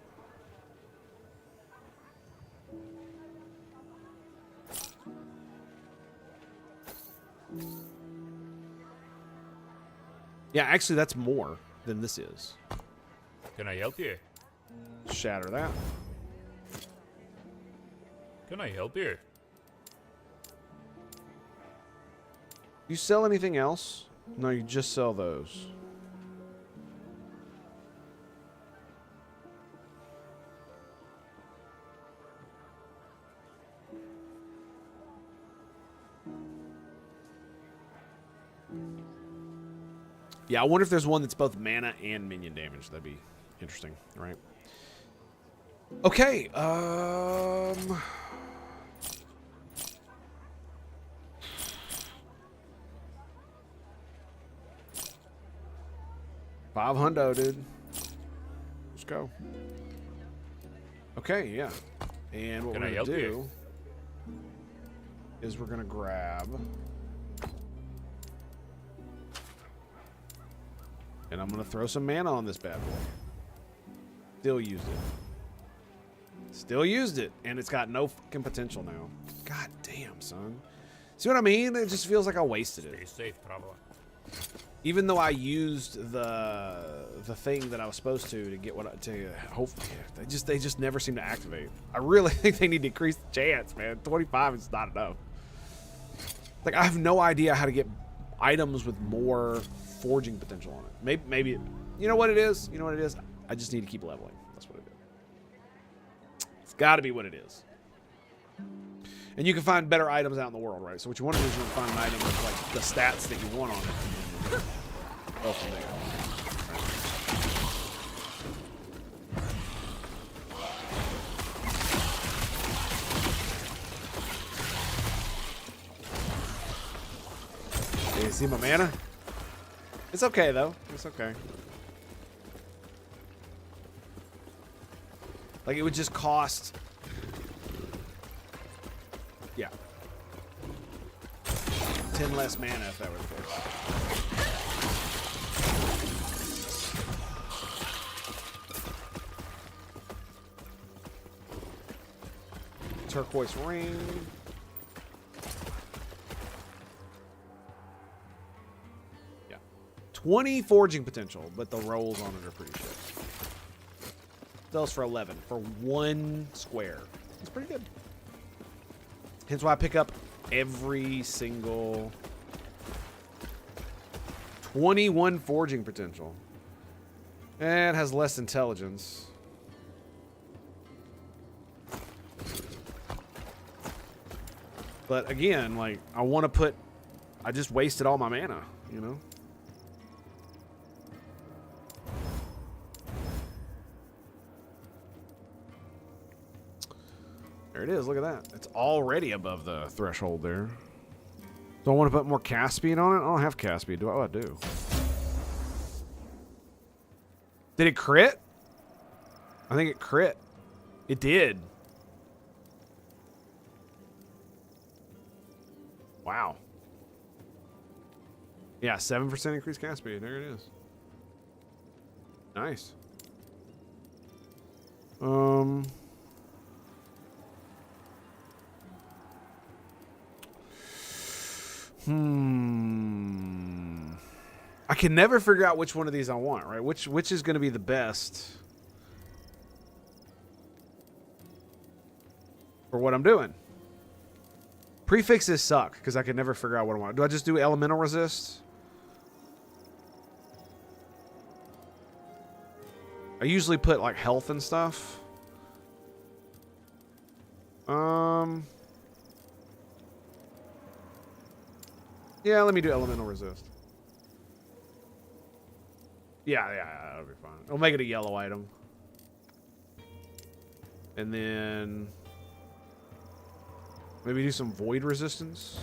Yeah, actually, that's more than this is. Can I help you? Shatter that. Can I help you? You sell anything else? No, you just sell those. Yeah, I wonder if there's one that's both mana and minion damage. That'd be interesting, right? Okay, $500, dude. Let's go. Okay, yeah. And what Can we're I gonna help do you? is we're gonna grab, and I'm gonna throw some mana on this bad boy. Still used it. Still used it, and it's got no fucking potential now. God damn, son. See what I mean? It just feels like I wasted Stay it. safe, traveler. Even though I used the thing that I was supposed to get what to hopefully they just never seem to activate. I really think they need to increase the chance, man. 25 is not enough. Like, I have no idea how to get items with more forging potential on it. Maybe you know what it is? You know what it is? I just need to keep leveling. That's what it is. It's got to be what it is. And you can find better items out in the world, right? So what you want to do is you want to find an item with like the stats that you want on it. And then go from there. Right. You see my mana? It's okay though. It's okay. Like it would just cost. Yeah. 10 less mana if that were the case. Turquoise ring. Yeah. 20 forging potential, but the rolls on it are pretty shit. Sells for 11 for 1 square. That's pretty good. Hence why I pick up every single 21 forging potential. And it has less intelligence. But again, like, I want to put... I just wasted all my mana, you know? There it is. Look at that. It's already above the threshold there. Do I want to put more cast speed on it? I don't have cast speed. Oh, I do. Did it crit? I think it crit. It did. Wow. Yeah, 7% increased cast speed. There it is. Nice. I can never figure out which one of these I want, right? Which is going to be the best for what I'm doing. Prefixes suck because I can never figure out what I want. Do I just do elemental resist? I usually put like health and stuff. Yeah, let me do elemental resist. Yeah, that'll be fine. I'll make it a yellow item. And then maybe do some void resistance.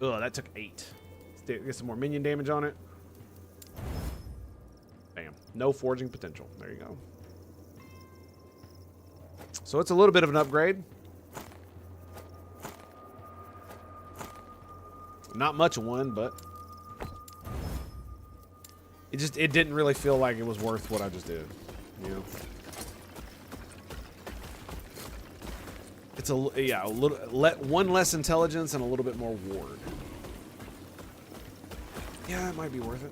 Ugh, that took 8. Let's get some more minion damage on it. Bam. No forging potential. There you go. So it's a little bit of an upgrade. Not much of one, but it didn't really feel like it was worth what I just did, you know. It's a little one less intelligence and a little bit more ward. Yeah, it might be worth it.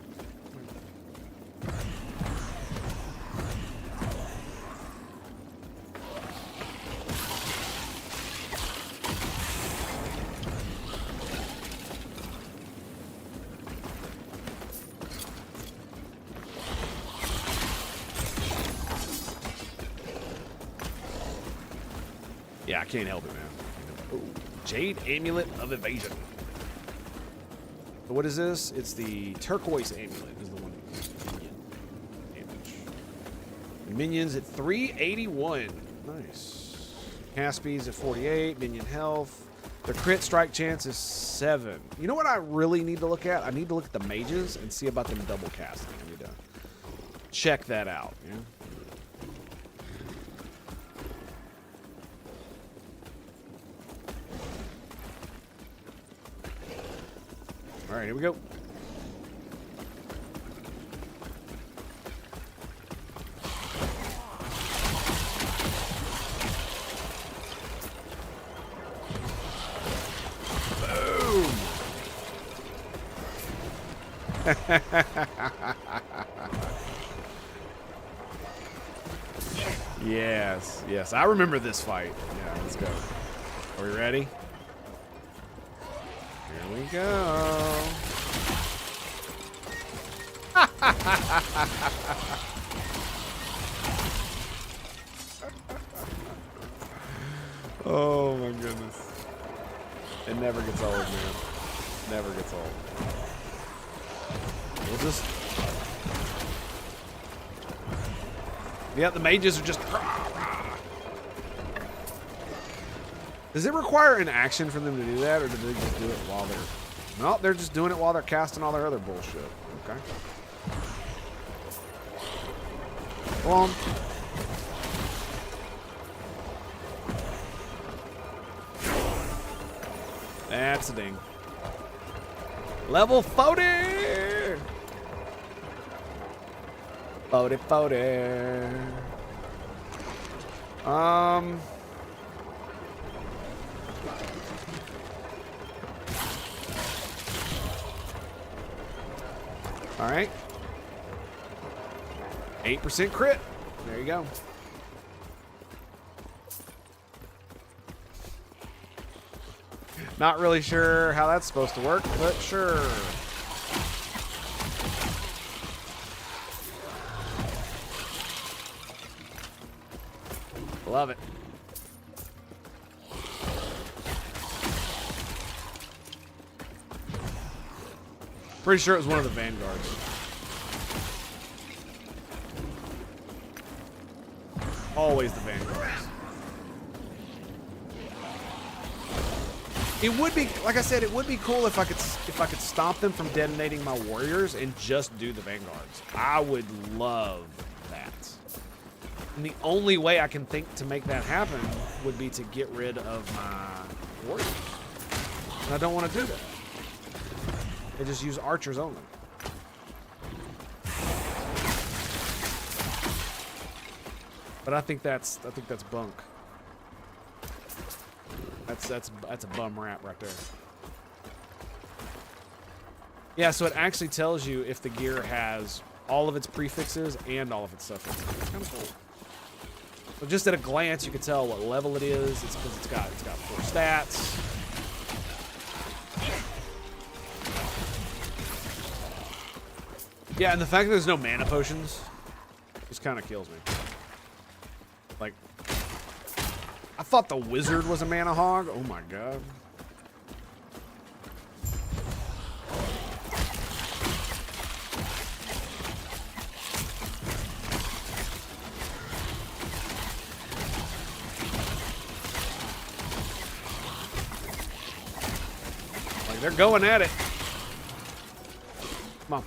Yeah, I can't help it, man. Ooh, Jade Amulet of Evasion. So what is this? It's the turquoise amulet is the one. Minion damage. And minions at 381. Nice. Caspies at 48. Minion health. The crit strike chance is 7. You know what I really need to look at? I need to look at the mages and see about them double casting. I need to check that out. Yeah. All right, here we go. Boom. Yes, yes. I remember this fight. Yeah, let's go. Are we ready? Here we go. Oh my goodness. It never gets old, man. Never gets old. We'll just... Yeah, the mages are just... Does it require an action for them to do that, or do they just do it while they're... No, they're just doing it while they're casting all their other bullshit. Okay. Go on. That's a ding. Level 40! 40, 40. All right. 8% crit. There you go. Not really sure how that's supposed to work, but sure. Love it. Pretty sure it was one of the vanguards. Always the vanguards. It would be, like I said, it would be cool if I could stop them from detonating my warriors and just do the vanguards. I would love that. And the only way I can think to make that happen would be to get rid of my warriors. And I don't want to do that. They just use archers only. But I think that's bunk. That's a bum rap right there. Yeah, so it actually tells you if the gear has all of its prefixes and all of its suffixes. It's kind of cool. So just at a glance, you can tell what level it is. It's because it's got 4 stats. Yeah, and the fact that there's no mana potions just kind of kills me. Like, I thought the wizard was a mana hog. Oh my god. Like, they're going at it. Come on.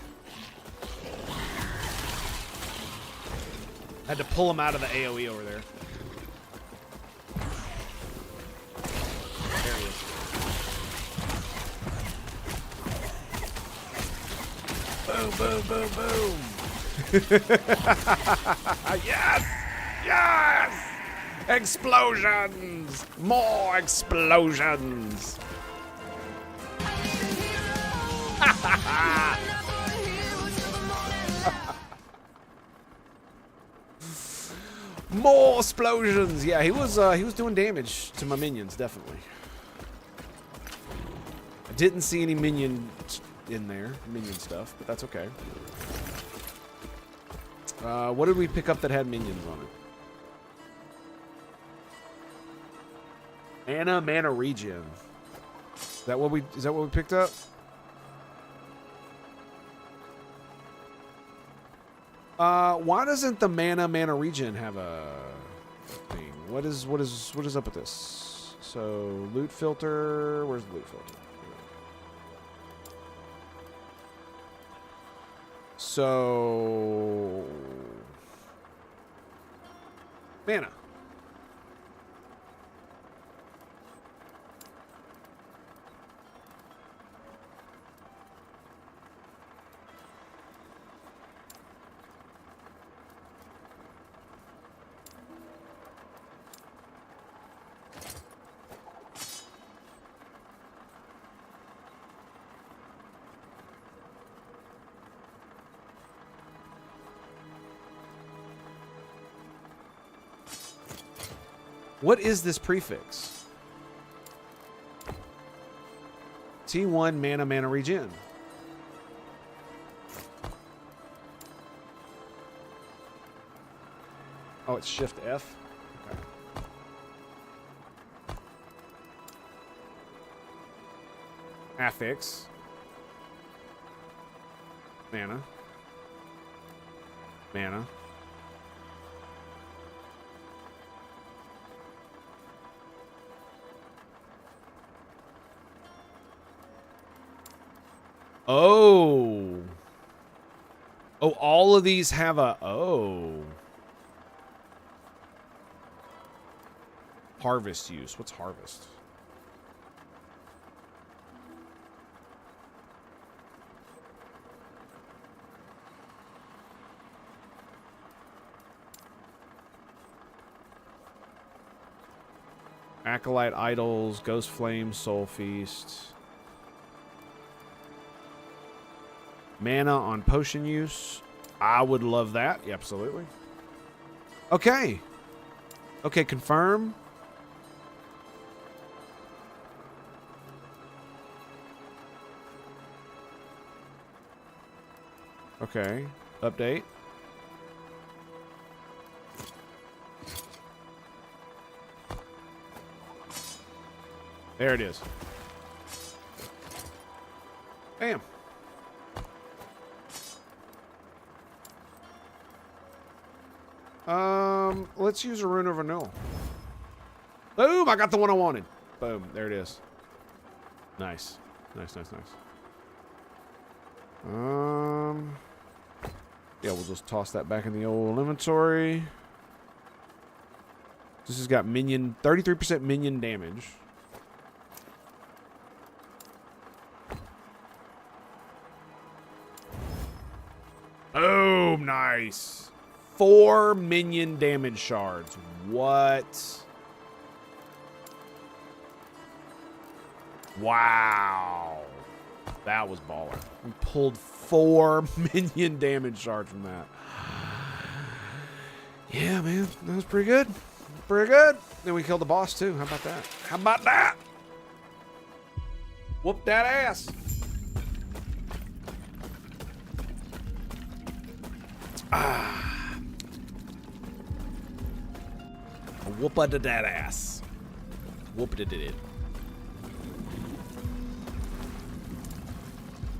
Had to pull him out of the AoE over there. There he is. Boom, boom, boom, boom. Yes! Yes! Explosions! More explosions! Ha ha ha! More explosions. Yeah, he was doing damage to my minions, definitely. I didn't see any minion in there, minion stuff, but that's okay. What did we pick up that had minions on it? Mana regen. Is that what we picked up? Why doesn't the mana regen have a thing? What is up with this? So loot filter, where's the loot filter? So mana. What is this prefix? T1 mana regen. Oh, it's Shift F. Okay. Affix. Mana. Mana. Oh. Oh, all of these have a... Oh. Harvest use. What's harvest? Acolyte Idols, Ghost Flame, Soul Feast. Mana on potion use. I would love that. Yeah, absolutely. Okay. Okay, confirm. Okay. Update. There it is. Bam. Let's use a Rune of Renewal. Boom! I got the one I wanted. Boom. There it is. Nice. Nice, nice, nice. Yeah, we'll just toss that back in the old inventory. This has got minion, 33% minion damage. Oh, nice. 4 minion damage shards. What? Wow. That was baller. We pulled 4 minion damage shards from that. Yeah, man. That was pretty good. Pretty good. Then we killed the boss, too. How about that? How about that? Whoop that ass. Ah. Whoop-a-da that ass. Whoop-a-da-did.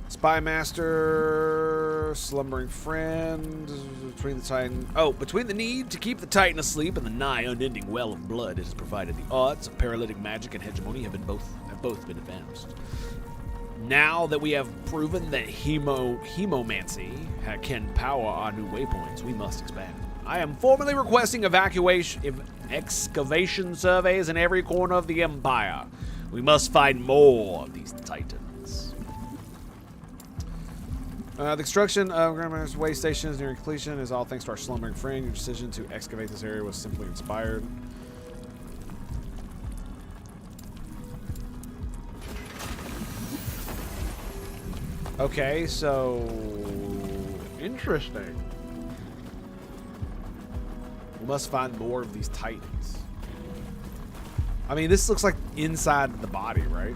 Spy Master, Slumbering Friend, between the Titan. Oh, between the need to keep the Titan asleep and the nigh unending well of blood it has provided, the odds of paralytic magic and hegemony have both been advanced. Now that we have proven that Hemomancy can power our new waypoints, we must expand. I am formally requesting excavation surveys in every corner of the Empire. We must find more of these Titans. The construction of Grandmaster's way station is nearing completion. Is all thanks to our slumbering friend. Your decision to excavate this area was simply inspired. Okay, so interesting. We must find more of these titans. I mean, this looks like inside the body, right?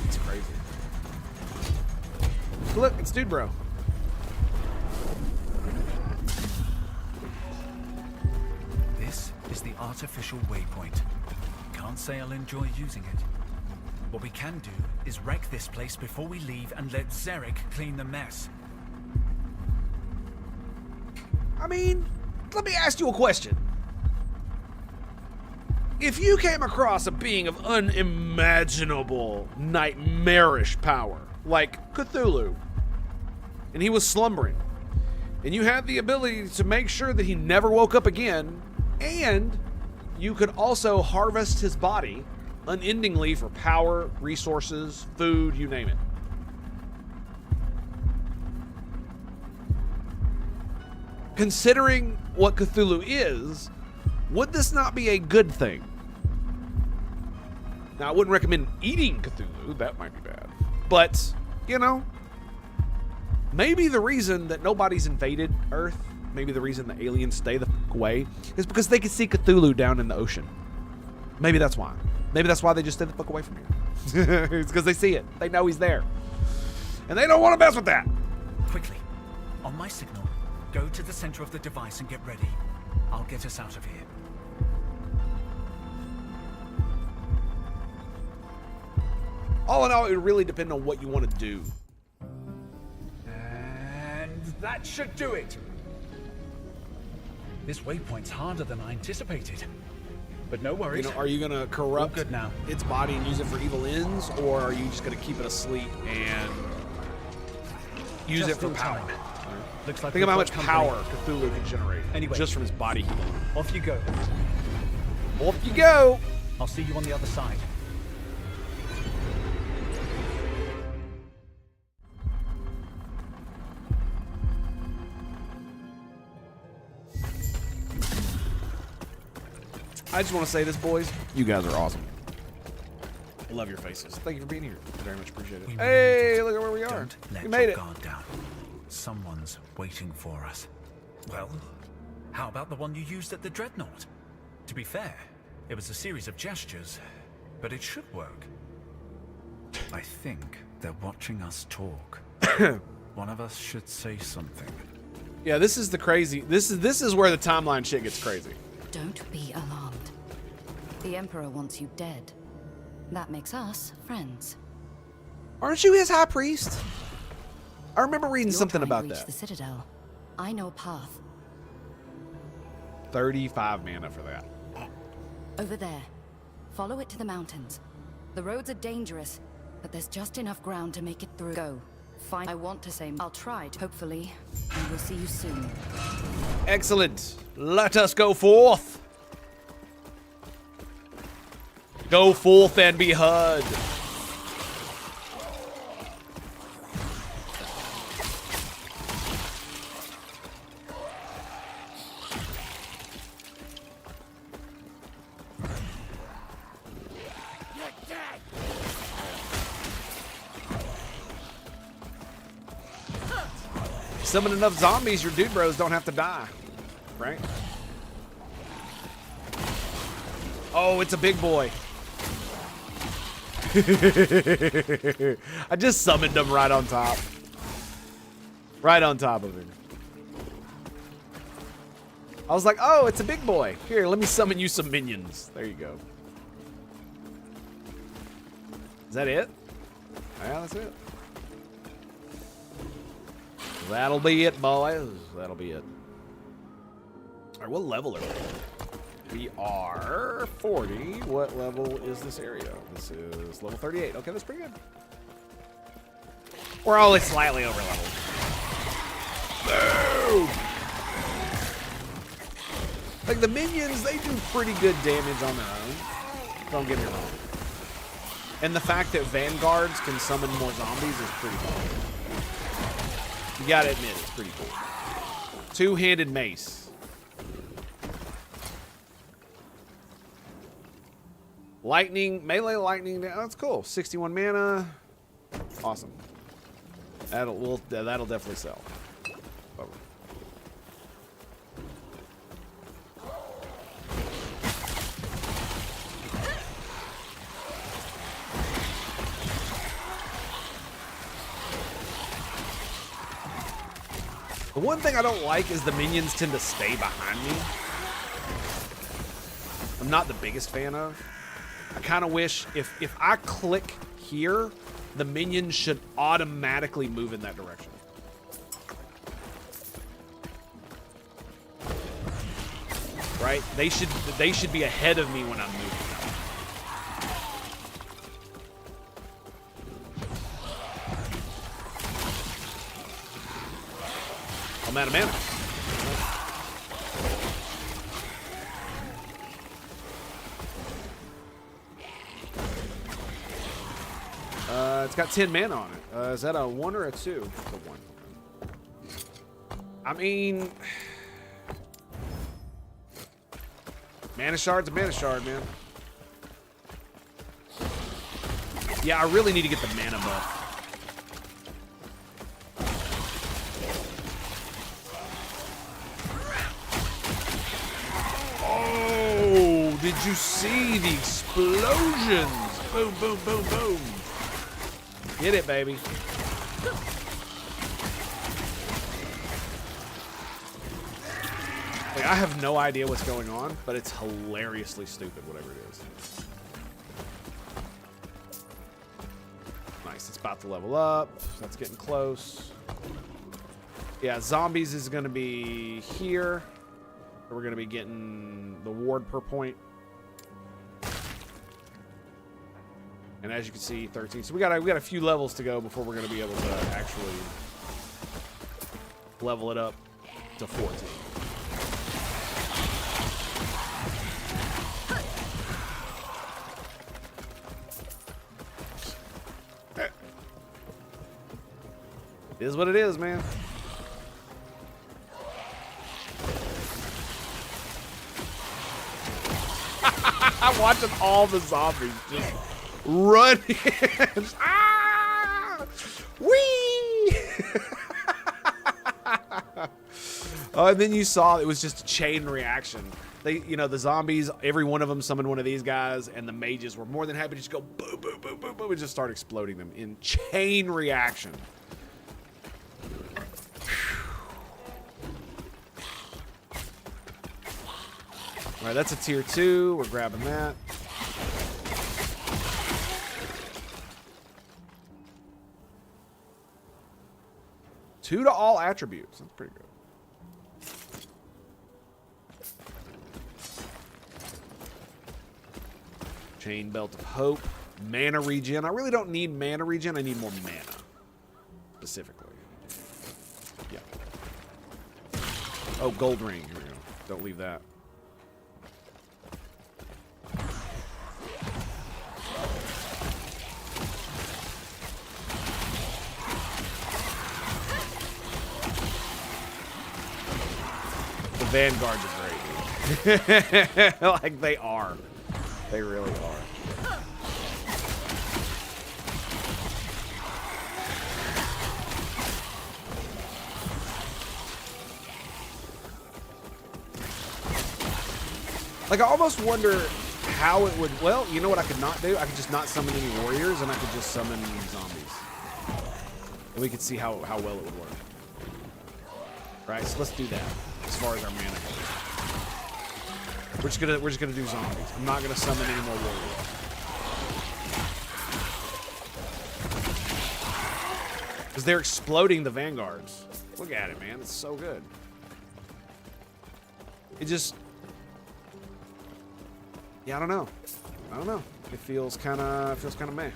It's crazy. Look, it's Dude Bro. This is the artificial waypoint. Can't say I'll enjoy using it. What we can do is wreck this place before we leave and let Zarek clean the mess. I mean, let me ask you a question. If you came across a being of unimaginable, nightmarish power, like Cthulhu, and he was slumbering, and you had the ability to make sure that he never woke up again, and you could also harvest his body unendingly for power, resources, food, you name it. Considering what Cthulhu is, would this not be a good thing? Now, I wouldn't recommend eating Cthulhu. That might be bad. But, you know, maybe the reason that nobody's invaded Earth, maybe the reason the aliens stay the fuck away, is because they can see Cthulhu down in the ocean. Maybe that's why. Maybe that's why they just stay the fuck away from here. It's because they see it. They know he's there. And they don't want to mess with that. Quickly, on my signal, go to the center of the device and get ready. I'll get us out of here. All in all, it would really depend on what you want to do. And that should do it. This waypoint's harder than I anticipated. But no worries. You know, are you going to corrupt good now. its body and use it for evil ends, or are you just going to keep it asleep and use Just it for in power? time. Looks like Think of how much we've got company. power Cthulhu can generate Anyway. just from his body heat alone. Off you go. Off you go. I'll see you on the other side. I just want to say this, boys. You guys are awesome. I love your faces. Thank you for being here. I very much appreciate it. We Hey, made it. look at where we are. Don't let We made your it. guard down. Someone's waiting for us. Well, how about the one you used at the Dreadnought? To be fair, it was a series of gestures, but it should work. I think they're watching us talk. One of us should say something. Yeah, this is the crazy. This is where the timeline shit gets crazy. Don't be alarmed. The Emperor wants you dead. That makes us friends. Aren't you his high priest? I remember reading You're something trying to about reach that. the Citadel. I know a path. 35 mana for that. Over there. Follow it to the mountains. The roads are dangerous, but there's just enough ground to make it through. Go. I want to say I'll try to. Hopefully, and we'll see you soon. Excellent. Let us go forth. Go forth and be heard. Summon enough zombies, your dude bros don't have to die. Right? Oh, it's a big boy. I just summoned him right on top. Right on top of him. I was like, oh, it's a big boy. Here, let me summon you some minions. There you go. Is that it? Yeah, that's it. That'll be it, boys. That'll be it. All right, what level are we? We are 40. What level is this area? This is level 38. Okay, that's pretty good. We're only slightly over level. Boom! Like the minions, they do pretty good damage on their own. Don't get me wrong. And the fact that vanguards can summon more zombies is pretty cool. You gotta admit, it's pretty cool. Two-handed mace. Lightning, melee lightning, that's cool. 61 mana. Awesome. That'll definitely sell. The one thing I don't like is the minions tend to stay behind me. I'm not the biggest fan of. I kind of wish if I click here, the minions should automatically move in that direction. Right? They should be ahead of me when I'm moving. I'm out of mana. It's got 10 mana on it. Is that a 1 or a 2? It's a 1. I mean, mana shard's a mana shard, man. Yeah, I really need to get the mana buff. Oh, did you see the explosions? Boom, boom, boom, boom. Get it, baby. Like, I have no idea what's going on, but it's hilariously stupid, whatever it is. Nice, it's about to level up. That's getting close. Yeah, zombies is going to be here. We're going to be getting the ward per point. And as you can see, 13. So we got a few levels to go before we're going to be able to actually level it up to 14. It is what it is, man. I'm watching all the zombies just run in. Ah! Whee! Oh, and then you saw it was just a chain reaction. They, you know, the zombies, every one of them summoned one of these guys, and the mages were more than happy to just go boom, boom, boom, boom, boom, and just start exploding them in chain reaction. All right, that's a tier 2. We're grabbing that. Two to all attributes. That's pretty good. Chain Belt of Hope. Mana regen. I really don't need mana regen. I need more mana. Specifically. Yeah. Oh, gold ring. Here we go. Don't leave that. The Vanguards are great. Like, they are. They really are. Like, I almost wonder how it would... Well, you know what I could not do? I could just not summon any warriors, and I could just summon zombies. And we could see how well it would work. Right, so let's do that. As far as our mana goes. We're just gonna do zombies. I'm not gonna summon any more warriors. Because they're exploding the vanguards. Look at it, man. It's so good. It just... Yeah, I don't know. I don't know. It feels kind of meh.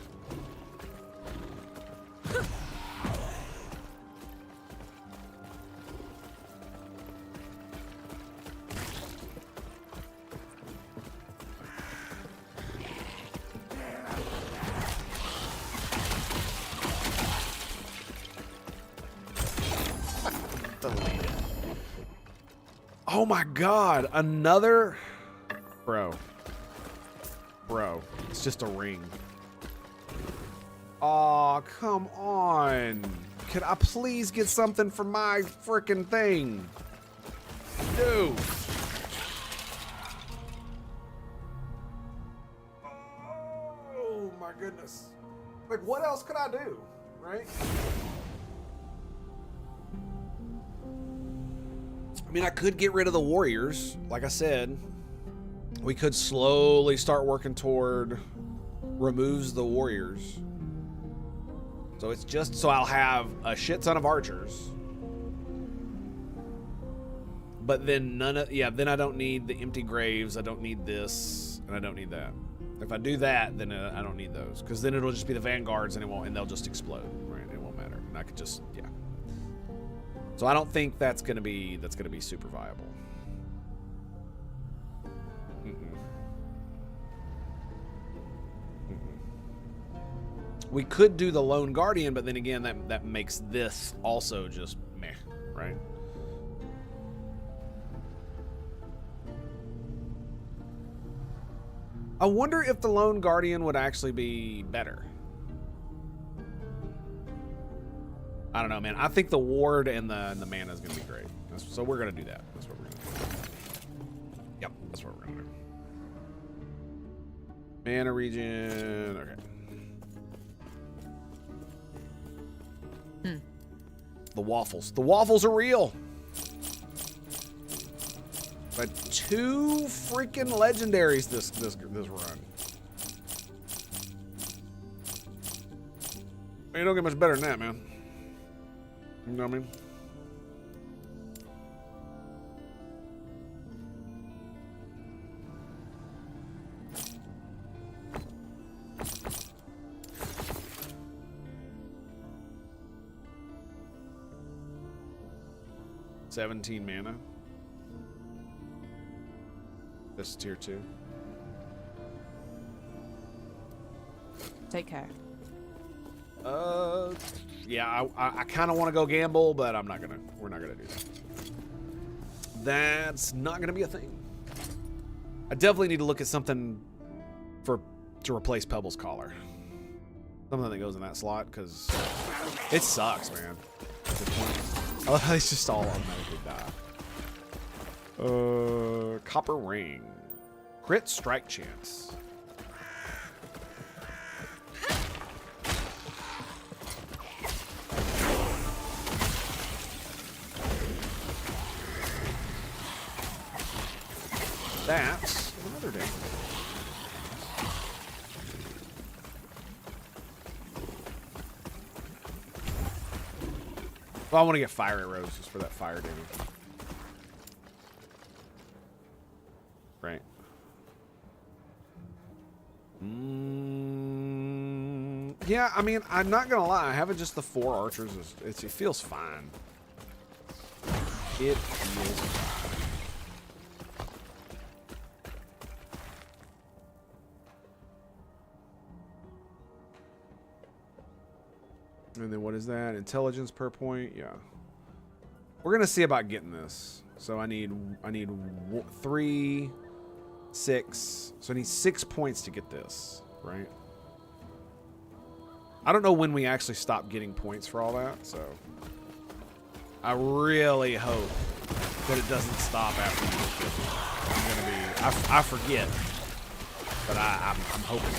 Oh my god, another... Bro, it's just a ring. Aw, come on. Could I please get something for my frickin' thing? Dude. Oh my goodness. Like, what else could I do, right? I mean, I could get rid of the warriors. Like I said, we could slowly start working toward removes the warriors. So it's just so I'll have a shit ton of archers. But then then I don't need the empty graves. I don't need this, and I don't need that. If I do that, then I don't need those, because then it'll just be the vanguards, and they'll just explode. Right? It won't matter. And I could just So I don't think that's gonna be super viable. We could do the Lone Guardian, but then again, that makes this also just meh, right? I wonder if the Lone Guardian would actually be better. I don't know, man. I think the ward and the mana is going to be great. So we're going to do that. That's what we're going to do. Yep, that's what we're going to do. Mana regen. Okay. The waffles. The waffles are real. But 2 freaking legendaries this run. You don't get much better than that, man. You know what I mean? $17 mana. This is tier 2. Take care. Yeah, I kind of want to go gamble, but we're not gonna do that. That's not gonna be a thing. I definitely need to look at something to replace Pebble's collar. Something that goes in that slot, because it sucks, man. I love how these just all automatically die. Copper ring. Crit strike chance. That's another damage. Well, I want to get fire arrows just for that fire damage. Right. Yeah, I mean, I'm not gonna lie. Having just the 4 archers it feels fine. It feels fine. And then what is that? Intelligence per point. Yeah. We're gonna see about getting this. So I need 3, 6. So I need 6 points to get this, right? I don't know when we actually stop getting points for all that, so I really hope that it doesn't stop after you get 50. I'm gonna be I forget. But I'm hoping.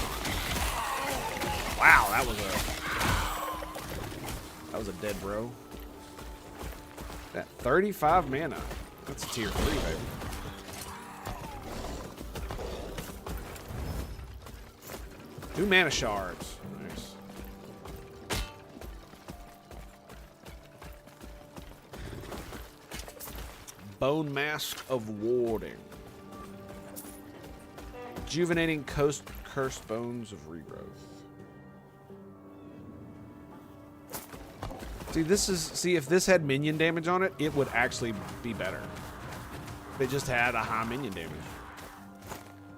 Wow, that was a dead bro. That 35 mana. That's a tier 3, baby. Two mana shards. Nice. Bone Mask of Warding. Rejuvenating cursed bones of regrowth. See, if this had minion damage on it, it would actually be better. If it just had a high minion damage.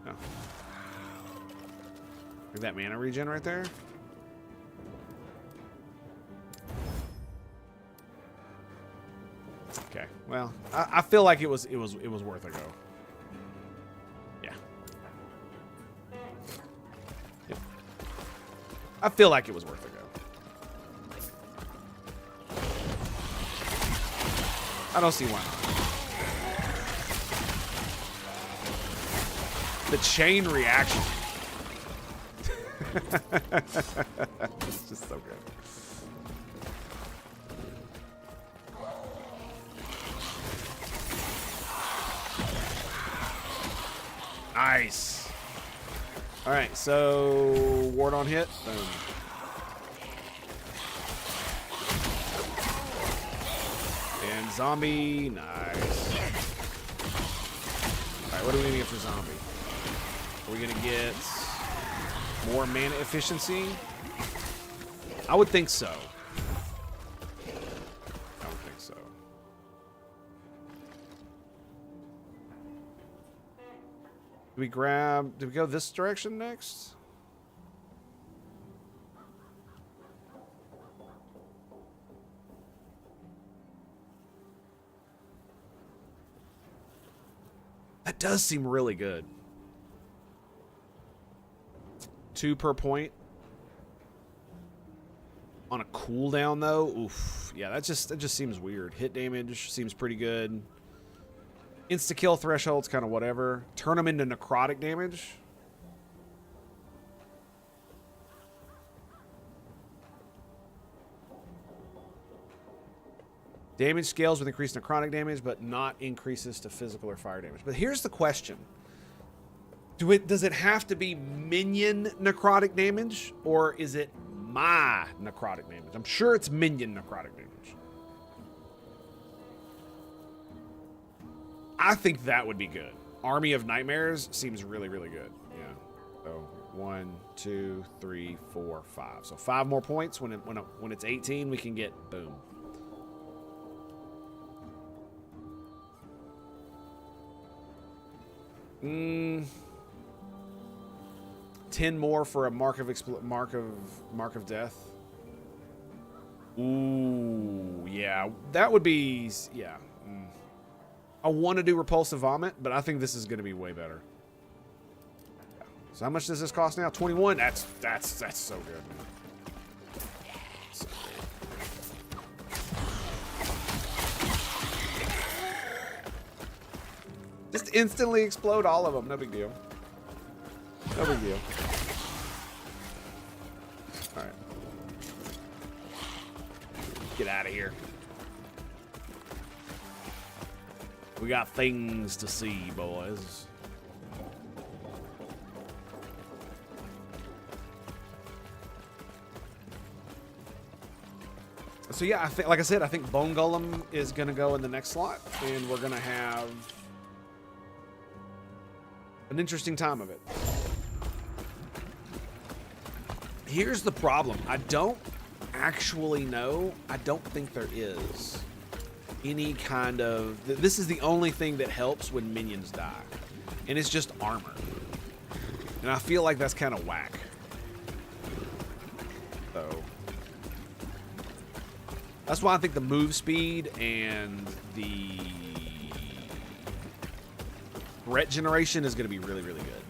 No. Look at that mana regen right there. Okay. Well, I feel like it was worth a go. Yeah. Yep. I feel like it was worth a go. I don't see why not. The chain reaction. It's just so good. Nice. All right, so ward on hit. Boom. And zombie. Nice. All right, what are we gonna get for zombie? Are we gonna get more mana efficiency? I would think so. I would think so. Did we go this direction next? That does seem really good. 2 per point. On a cooldown though, oof. Yeah, that just seems weird. Hit damage seems pretty good. Insta-kill threshold's kind of whatever. Turn them into necrotic damage. Damage scales with increased necrotic damage, but not increases to physical or fire damage. But here's the question. Does it have to be minion necrotic damage, or is it my necrotic damage? I'm sure it's minion necrotic damage. I think that would be good. Army of Nightmares seems really, really good. Yeah. So 1, 2, 3, 4, 5. So 5 more points. When it's 18, we can get boom. Mm. 10 more for a mark of death. Ooh, yeah, that would be, yeah. I want to do repulsive vomit, but I think this is going to be way better. Yeah. So how much does this cost now? 21. That's so good, man. So good. Just instantly explode all of them. No big deal. No big deal. All right. Get out of here. We got things to see, boys. So yeah, I think, like I said, I think Bone Golem is gonna go in the next slot, and we're gonna have an interesting time of it. Here's the problem. I don't actually know. I don't think there is any kind of... This is the only thing that helps when minions die. And it's just armor. And I feel like that's kind of whack. So... That's why I think the move speed and the threat generation is going to be really, really good.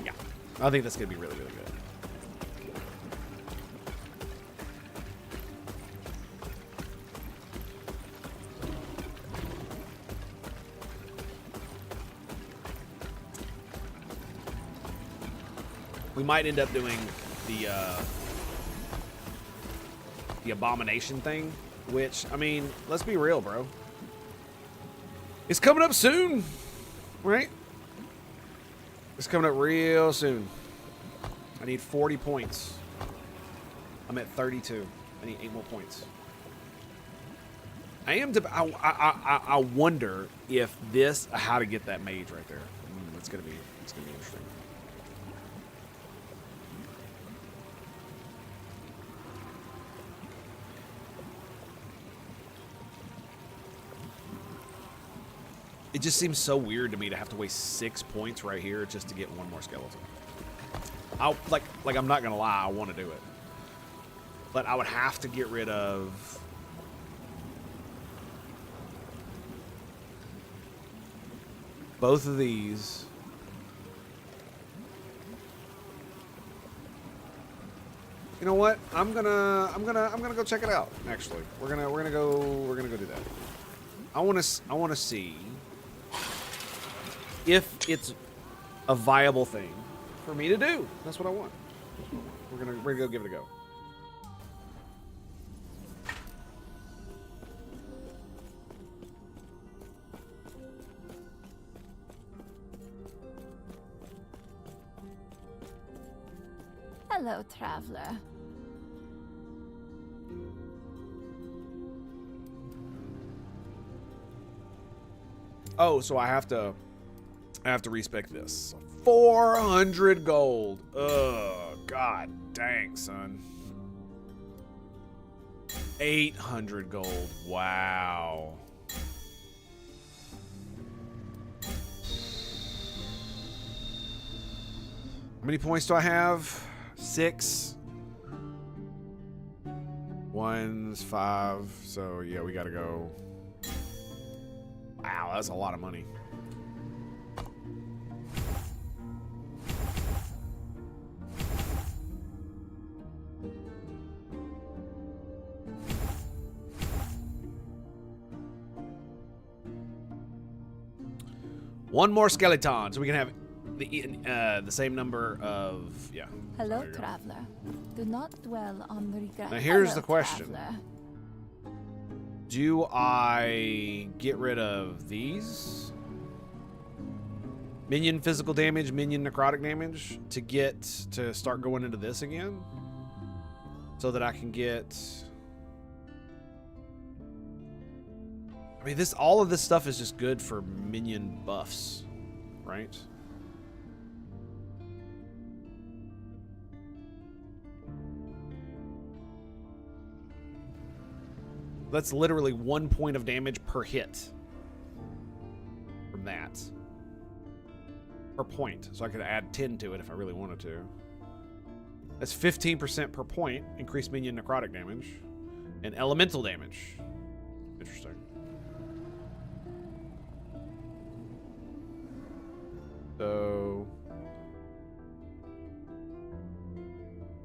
Yeah. I think that's going to be really, really good. We might end up doing the abomination thing, which, I mean, let's be real, bro. It's coming up soon, right? It's coming up real soon. I need 40 points. I'm at 32. I need 8 more points. I wonder if this, how to get that mage right there. It's gonna be interesting. It just seems so weird to me to have to waste 6 points right here just to get one more skeleton. Like I'm not gonna lie, I want to do it, but I would have to get rid of both of these. You know what? I'm gonna go check it out. Actually, we're gonna go do that. I want to see if it's a viable thing for me to do. That's what I want. We're gonna go give it a go. traveler. Oh, so I have to respec this. 400 gold. Ugh, god dang, son. 800 gold. Wow. How many points do I have? 6. 1's 5. So yeah, we gotta go. Wow, that's a lot of money. One more skeleton, so we can have the same number of Hello, traveler. Do not dwell on the regret. Now here's Hello, the question. traveler. Do I get rid of these? Minion physical damage, minion necrotic damage to start going into this again? So that I can get... I mean, all of this stuff is just good for minion buffs, right? That's literally 1 point of damage per hit from that. Per point. So I could add 10 to it if I really wanted to. That's 15% per point. Increased minion necrotic damage. And elemental damage. Interesting. So...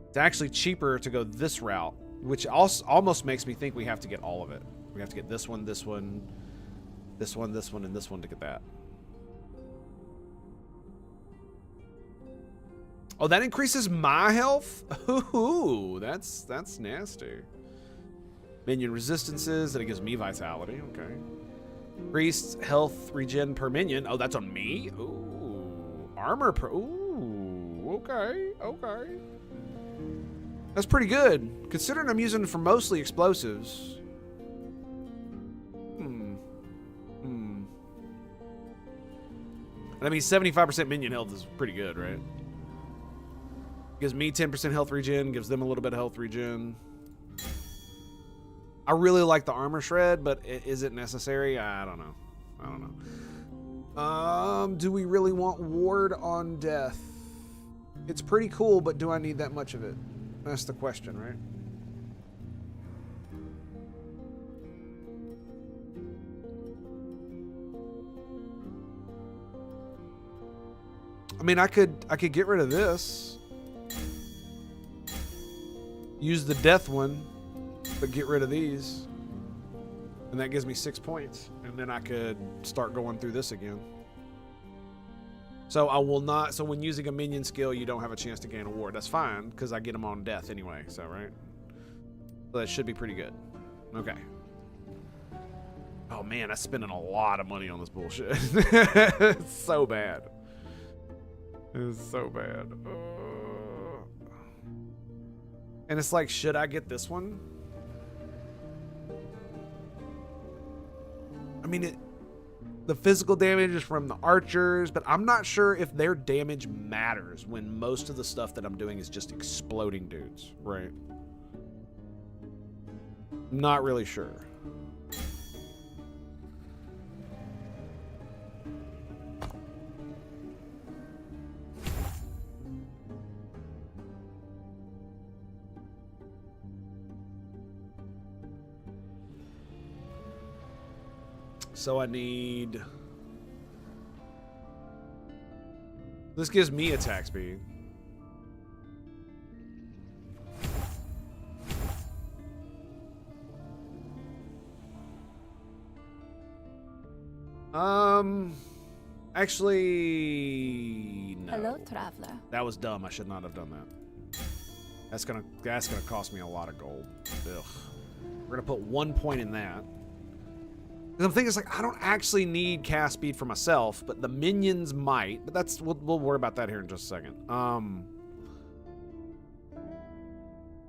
it's actually cheaper to go this route. Which also almost makes me think we have to get all of it. We have to get this one, this one, this one, this one, and this one to get that. Oh, that increases my health? Ooh, that's nasty. Minion resistances, and it gives me vitality. Okay. Increased health regen per minion. Oh, that's on me? Ooh. Armor per... Ooh, okay, okay. That's pretty good, considering I'm using it for mostly explosives. And I mean, 75% minion health is pretty good, right? Gives me 10% health regen, gives them a little bit of health regen. I really like the armor shred, but is it necessary? I don't know. I don't know. Do we really want ward on death? It's pretty cool, but do I need that much of it? That's the question, right? I mean, I could get rid of this. Use the death one, but get rid of these. And that gives me 6 points. And then I could start going through this again. So I will not. So when using a minion skill, you don't have a chance to gain a ward. That's fine because I get them on death anyway. So right. So that should be pretty good. Okay. Oh man, I'm spending a lot of money on this bullshit. It's so bad. It's so bad. And it's like, should I get this one? I mean, the physical damage is from the archers, but I'm not sure if their damage matters when most of the stuff that I'm doing is just exploding dudes, right? Not really sure. So I need... This gives me attack speed. Actually, no. Hello, traveler. That was dumb. I should not have done that. That's gonna cost me a lot of gold. Ugh. We're gonna put 1 point in that. Because I'm thinking it's like I don't actually need cast speed for myself, but the minions might. But that's we'll worry about that here in just a second.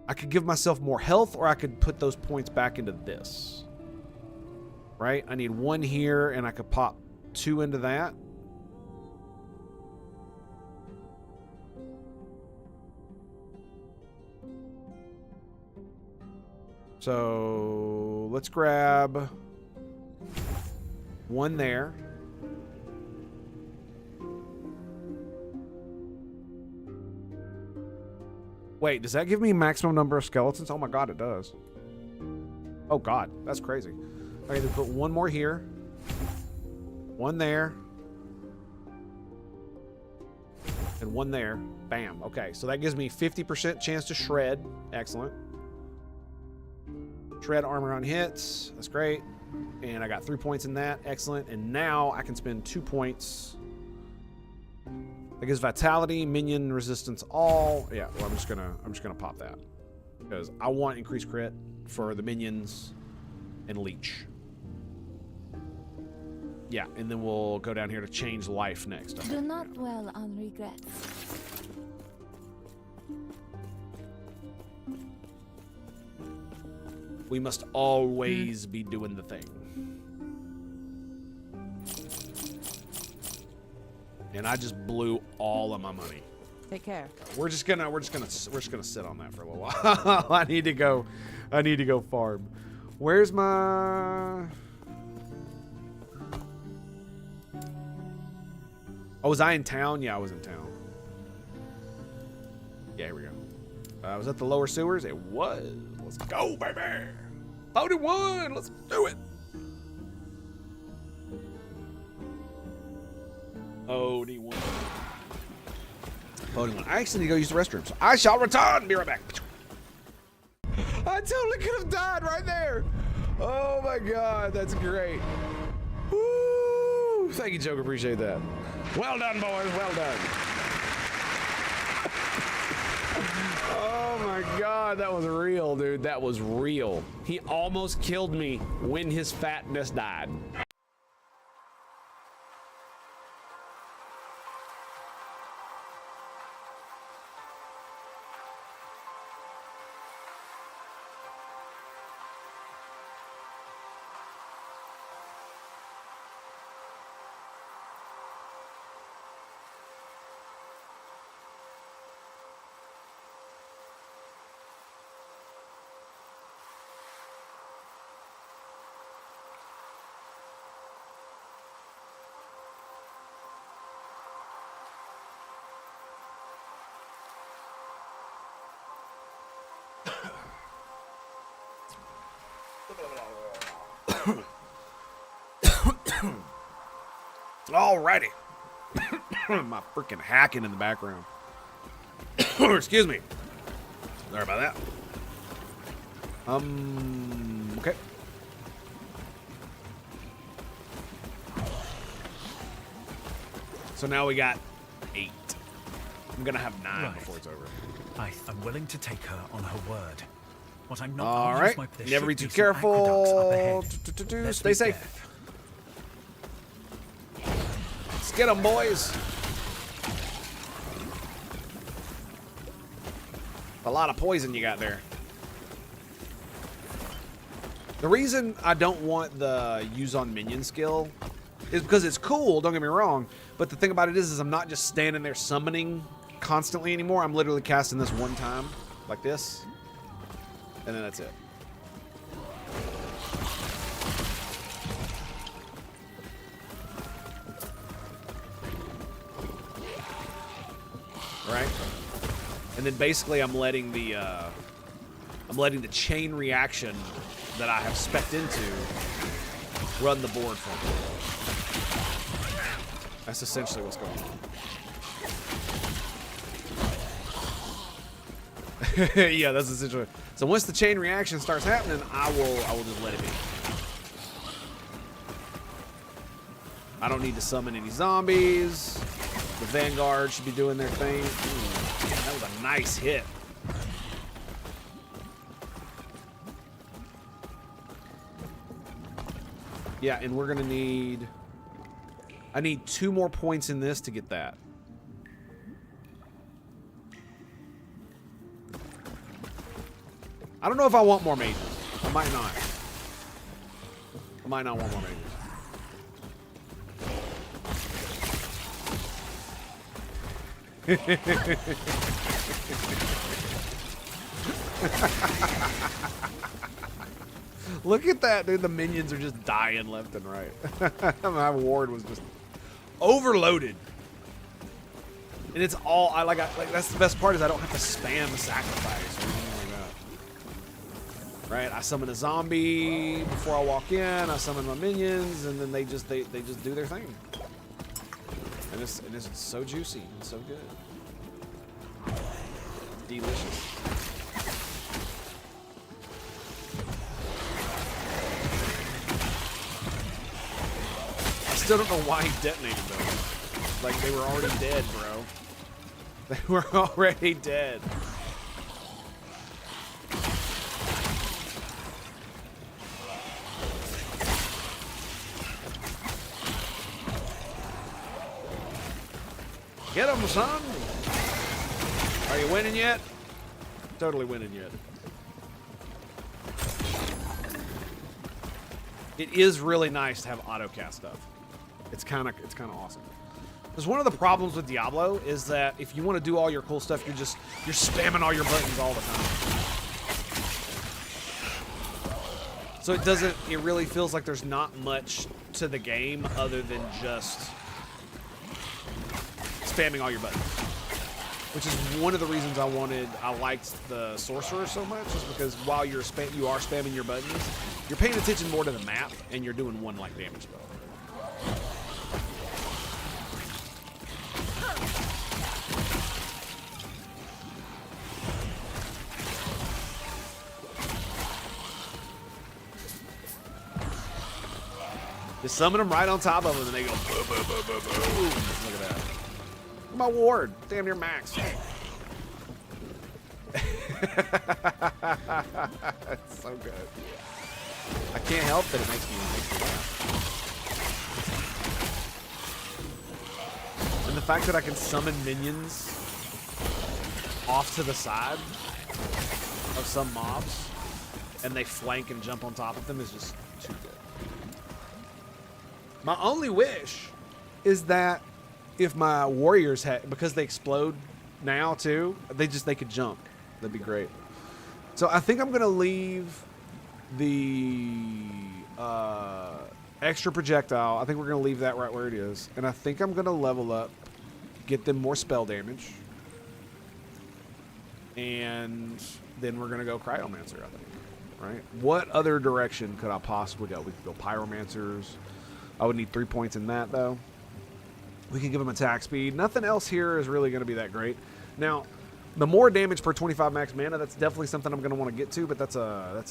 I could give myself more health, or I could put those points back into this. Right? I need 1 here, and I could pop 2 into that. So let's grab 1 there. Wait, does that give me maximum number of skeletons? Oh my god, it does. Oh god, that's crazy. Okay, let's put 1 more here. 1 there. And 1 there. Bam. Okay, so that gives me 50% chance to shred. Excellent. Shred armor on hits. That's great. And I got 3 points in that. Excellent. And now I can spend 2 points. That gives vitality, minion resistance, all. Yeah, well, I'm just gonna pop that because I want increased crit for the minions and leech. Yeah, and then we'll go down here to change life next. Do not dwell on regrets. We must always be doing the thing. And I just blew all of my money. Take care. We're just gonna sit on that for a little while. I need to go farm. Where's my? Oh, was I in town? Yeah, I was in town. Yeah, here we go. Was that the lower sewers? It was. Let's go, baby. 41. Let's do it. OD1. OD1. I actually need to go use the restroom, so I shall return. Be right back. I totally could have died right there. Oh my god, that's great. Woo! Thank you, Joker. Appreciate that. Well done, boys. Well done. Oh my god, that was real, dude. That was real. He almost killed me when his fatness died. Alrighty. My freaking hacking in the background. Excuse me. Sorry about that. Okay. So now we got 8. I'm gonna have 9 Right. before it's over. I'm willing to take her on her word. What I'm not. All I'll right. use my- there Never be should too some aqueducts up careful. ahead. Let's Stay meet safe. there. Let's get them, boys. A lot of poison you got there. The reason I don't want the use on minion skill is because it's cool, don't get me wrong, but the thing about it is I'm not just standing there summoning constantly anymore. I'm literally casting this one time, like this, and then that's it. Right? And then basically I'm letting the chain reaction that I have spec'd into run the board for me. That's essentially what's going on. Yeah, that's essentially. So once the chain reaction starts happening, I will just let it be. I don't need to summon any zombies. The Vanguard should be doing their thing. Ooh, yeah, that was a nice hit. Yeah, and we're gonna need. I need 2 more points in this to get that. I don't know if I want more mages. I might not. I might not want more mages. Look at that, dude. The minions are just dying left and right. My ward was just overloaded. And it's all that's the best part is I don't have to spam the sacrifice or anything like that. Right? I summon a zombie before I walk in, I summon my minions, and then they just do their thing. And it's so juicy and so good. Delicious. I still don't know why he detonated those. Like, they were already dead, bro. They were already dead. Get him, son! Are you winning yet? Totally winning yet. It is really nice to have auto cast stuff. It's kind of awesome. Because one of the problems with Diablo is that if you want to do all your cool stuff, you're spamming all your buttons all the time. So it really feels like there's not much to the game other than just spamming all your buttons. Which is one of the reasons I liked the Sorcerer so much, is because while you are spamming your buttons, you're paying attention more to the map, and you're doing one like damage spell. Just summon them right on top of them, and they go boom, boom, boom, boom, boom. Look at that. Look at my ward. Damn near max. It's so good. I can't help that it makes me laugh. And the fact that I can summon minions off to the side of some mobs, and they flank and jump on top of them is just too good. My only wish is that if my warriors had, because they explode now too, they could jump. That'd be great. So I think I'm gonna leave the extra projectile. I think we're gonna leave that right where it is, and I think I'm gonna level up, get them more spell damage, and then we're gonna go Cryomancer. I think. Right? What other direction could I possibly go? We could go Pyromancers. I would need 3 points in that, though. We can give them attack speed. Nothing else here is really going to be that great. Now, the more damage per 25 max mana, that's definitely something I'm going to want to get to, but that's a,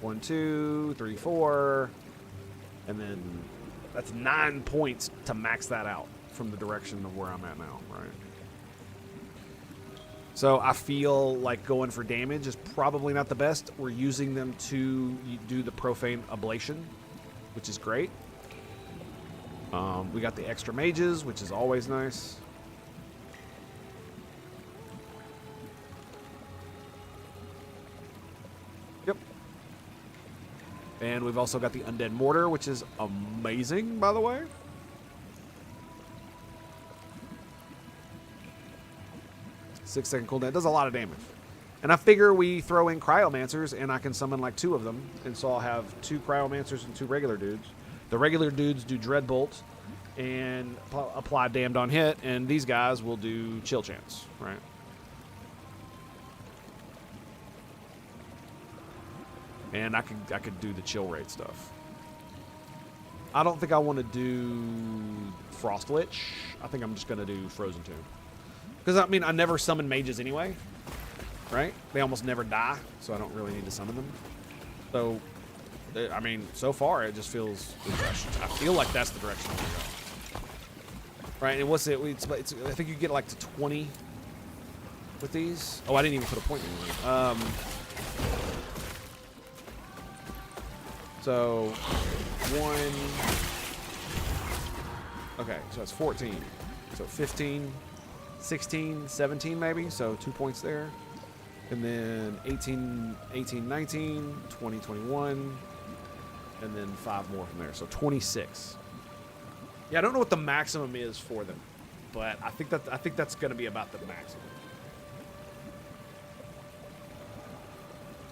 1, 2, 3, 4, and then that's 9 points to max that out from the direction of where I'm at now, right? So I feel like going for damage is probably not the best. We're using them to do the Profane Ablation, which is great. We got the extra mages, which is always nice. Yep. And we've also got the Undead Mortar, which is amazing, by the way. Six-second cooldown. It does a lot of damage. And I figure we throw in Cryomancers, and I can summon like 2 of them. And so I'll have 2 Cryomancers and 2 regular dudes. The regular dudes do Dreadbolt and apply Damned on hit, and these guys will do Chill Chance, right? And I could do the Chill Rate stuff. I don't think I want to do Frost Lich. I think I'm just going to do Frozen Tomb. Because, I mean, I never summon mages anyway, right? They almost never die, so I don't really need to summon them. So, I mean, so far, it just feels... I feel like that's the direction I'm going to go. Right, and what's it? I think you get like to 20 with these. Oh, I didn't even put a point in there. So, 1... Okay, so it's 14. So 15... 16, 17 maybe, so 2 points there. And then 18, 19, 20, 21. And then 5 more from there. So 26. Yeah, I don't know what the maximum is for them. But I think that's going to be about the maximum.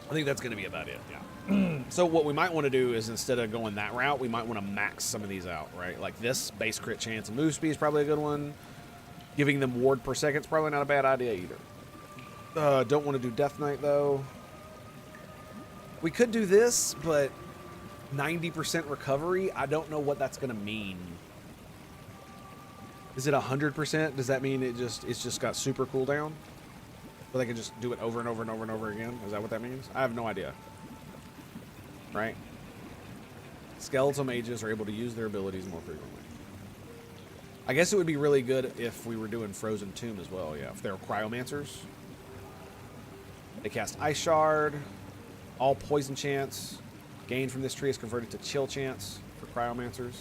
I think that's going to be about it, yeah. So what we might want to do is, instead of going that route, we might want to max some of these out, right? Like this, base crit chance and move speed is probably a good one. Giving them ward per second is probably not a bad idea either. Don't want to do Death Knight, though. We could do this, but 90% recovery, I don't know what that's going to mean. Is it 100%? Does that mean it's just got super cooldown? So they can just do it over and over and over and over again? Is that what that means? I have no idea. Right? Skeletal mages are able to use their abilities more frequently. I guess it would be really good if we were doing Frozen Tomb as well, yeah. If they're cryomancers. They cast Ice Shard. All poison chance gained from this tree is converted to chill chance for cryomancers.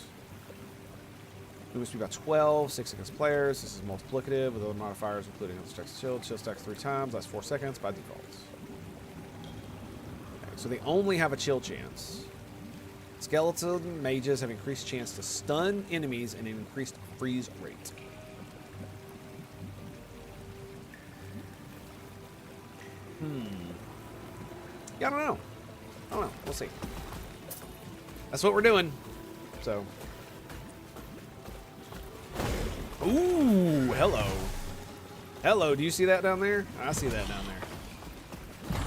Movement speed about 12, 6 against players. This is multiplicative with other modifiers, including other stacks of chill. Chill stacks 3 times, lasts 4 seconds by default. Okay, so they only have a chill chance. Skeleton mages have increased chance to stun enemies and an increased freeze rate. Yeah, I don't know. We'll see. That's what we're doing. So. Ooh, hello. Hello, do you see that down there? I see that down there.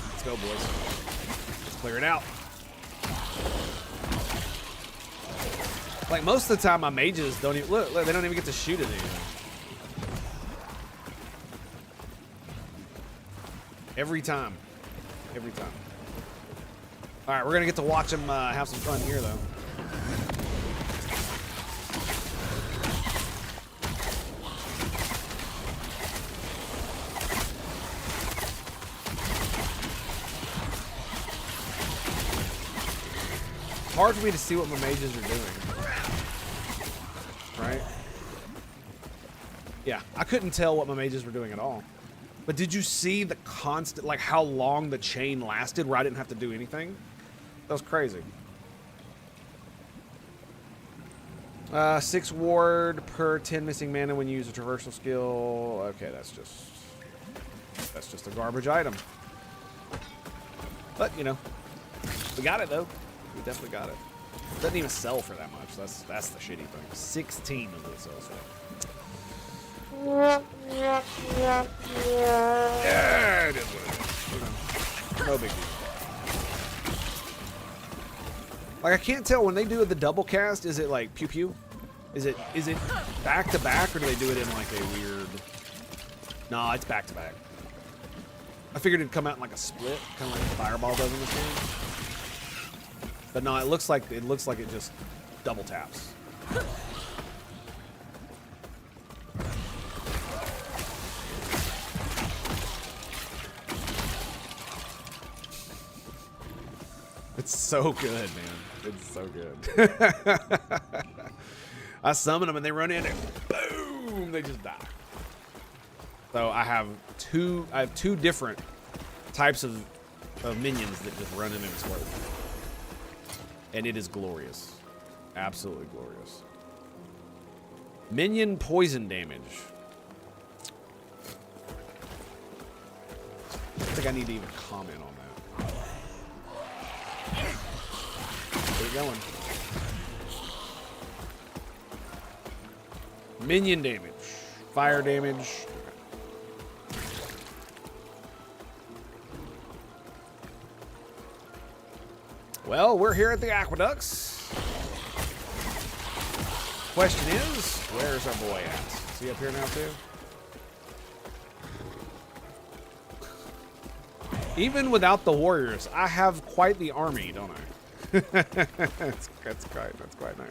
Let's go, boys. Let's clear it out. Like, most of the time, my mages don't even... Look, they don't even get to shoot at anything. Every time. Every time. All right, we're going to get to watch them have some fun here, though. Hard for me to see what my mages are doing. Right? Yeah, I couldn't tell what my mages were doing at all. But did you see the constant, like how long the chain lasted where I didn't have to do anything? That was crazy. 6 ward per 10 missing mana when you use a traversal skill. Okay, that's just a garbage item. But, you know, we got it though. We definitely got it. Doesn't even sell for that much. That's the shitty thing. 16 of this sells for. Yeah, it is what it is. No big deal. Like, I can't tell when they do the double cast. Is it like pew pew? Is it back to back, or do they do it in like a weird? No, it's back to back. I figured it'd come out in like a split, kind of like Fireball does in this game. But no, it looks like it just double taps. It's so good, man. It's so good. I summon them and they run in and boom, they just die. So I have two different types of minions that just run in and explode. And it is glorious. Absolutely glorious. Minion poison damage. I think I need to even comment on that. Where you going? Minion damage. Fire damage. Well, we're here at the aqueducts. Question is, where's our boy at? Is he up here now too? Even without the warriors, I have quite the army, don't I? that's quite nice.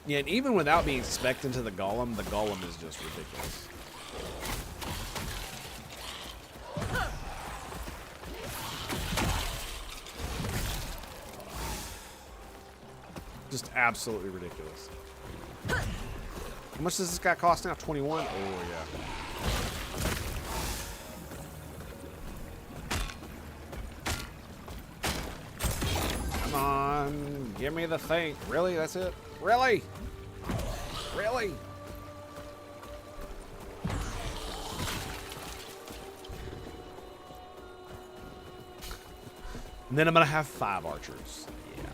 Yeah, and even without being spec'd into the golem is just ridiculous. Just absolutely ridiculous. How much does this guy cost now? 21? Oh, yeah. Come on. Give me the thing. Really? That's it? Really? Really? And then I'm going to have 5 archers. Yeah.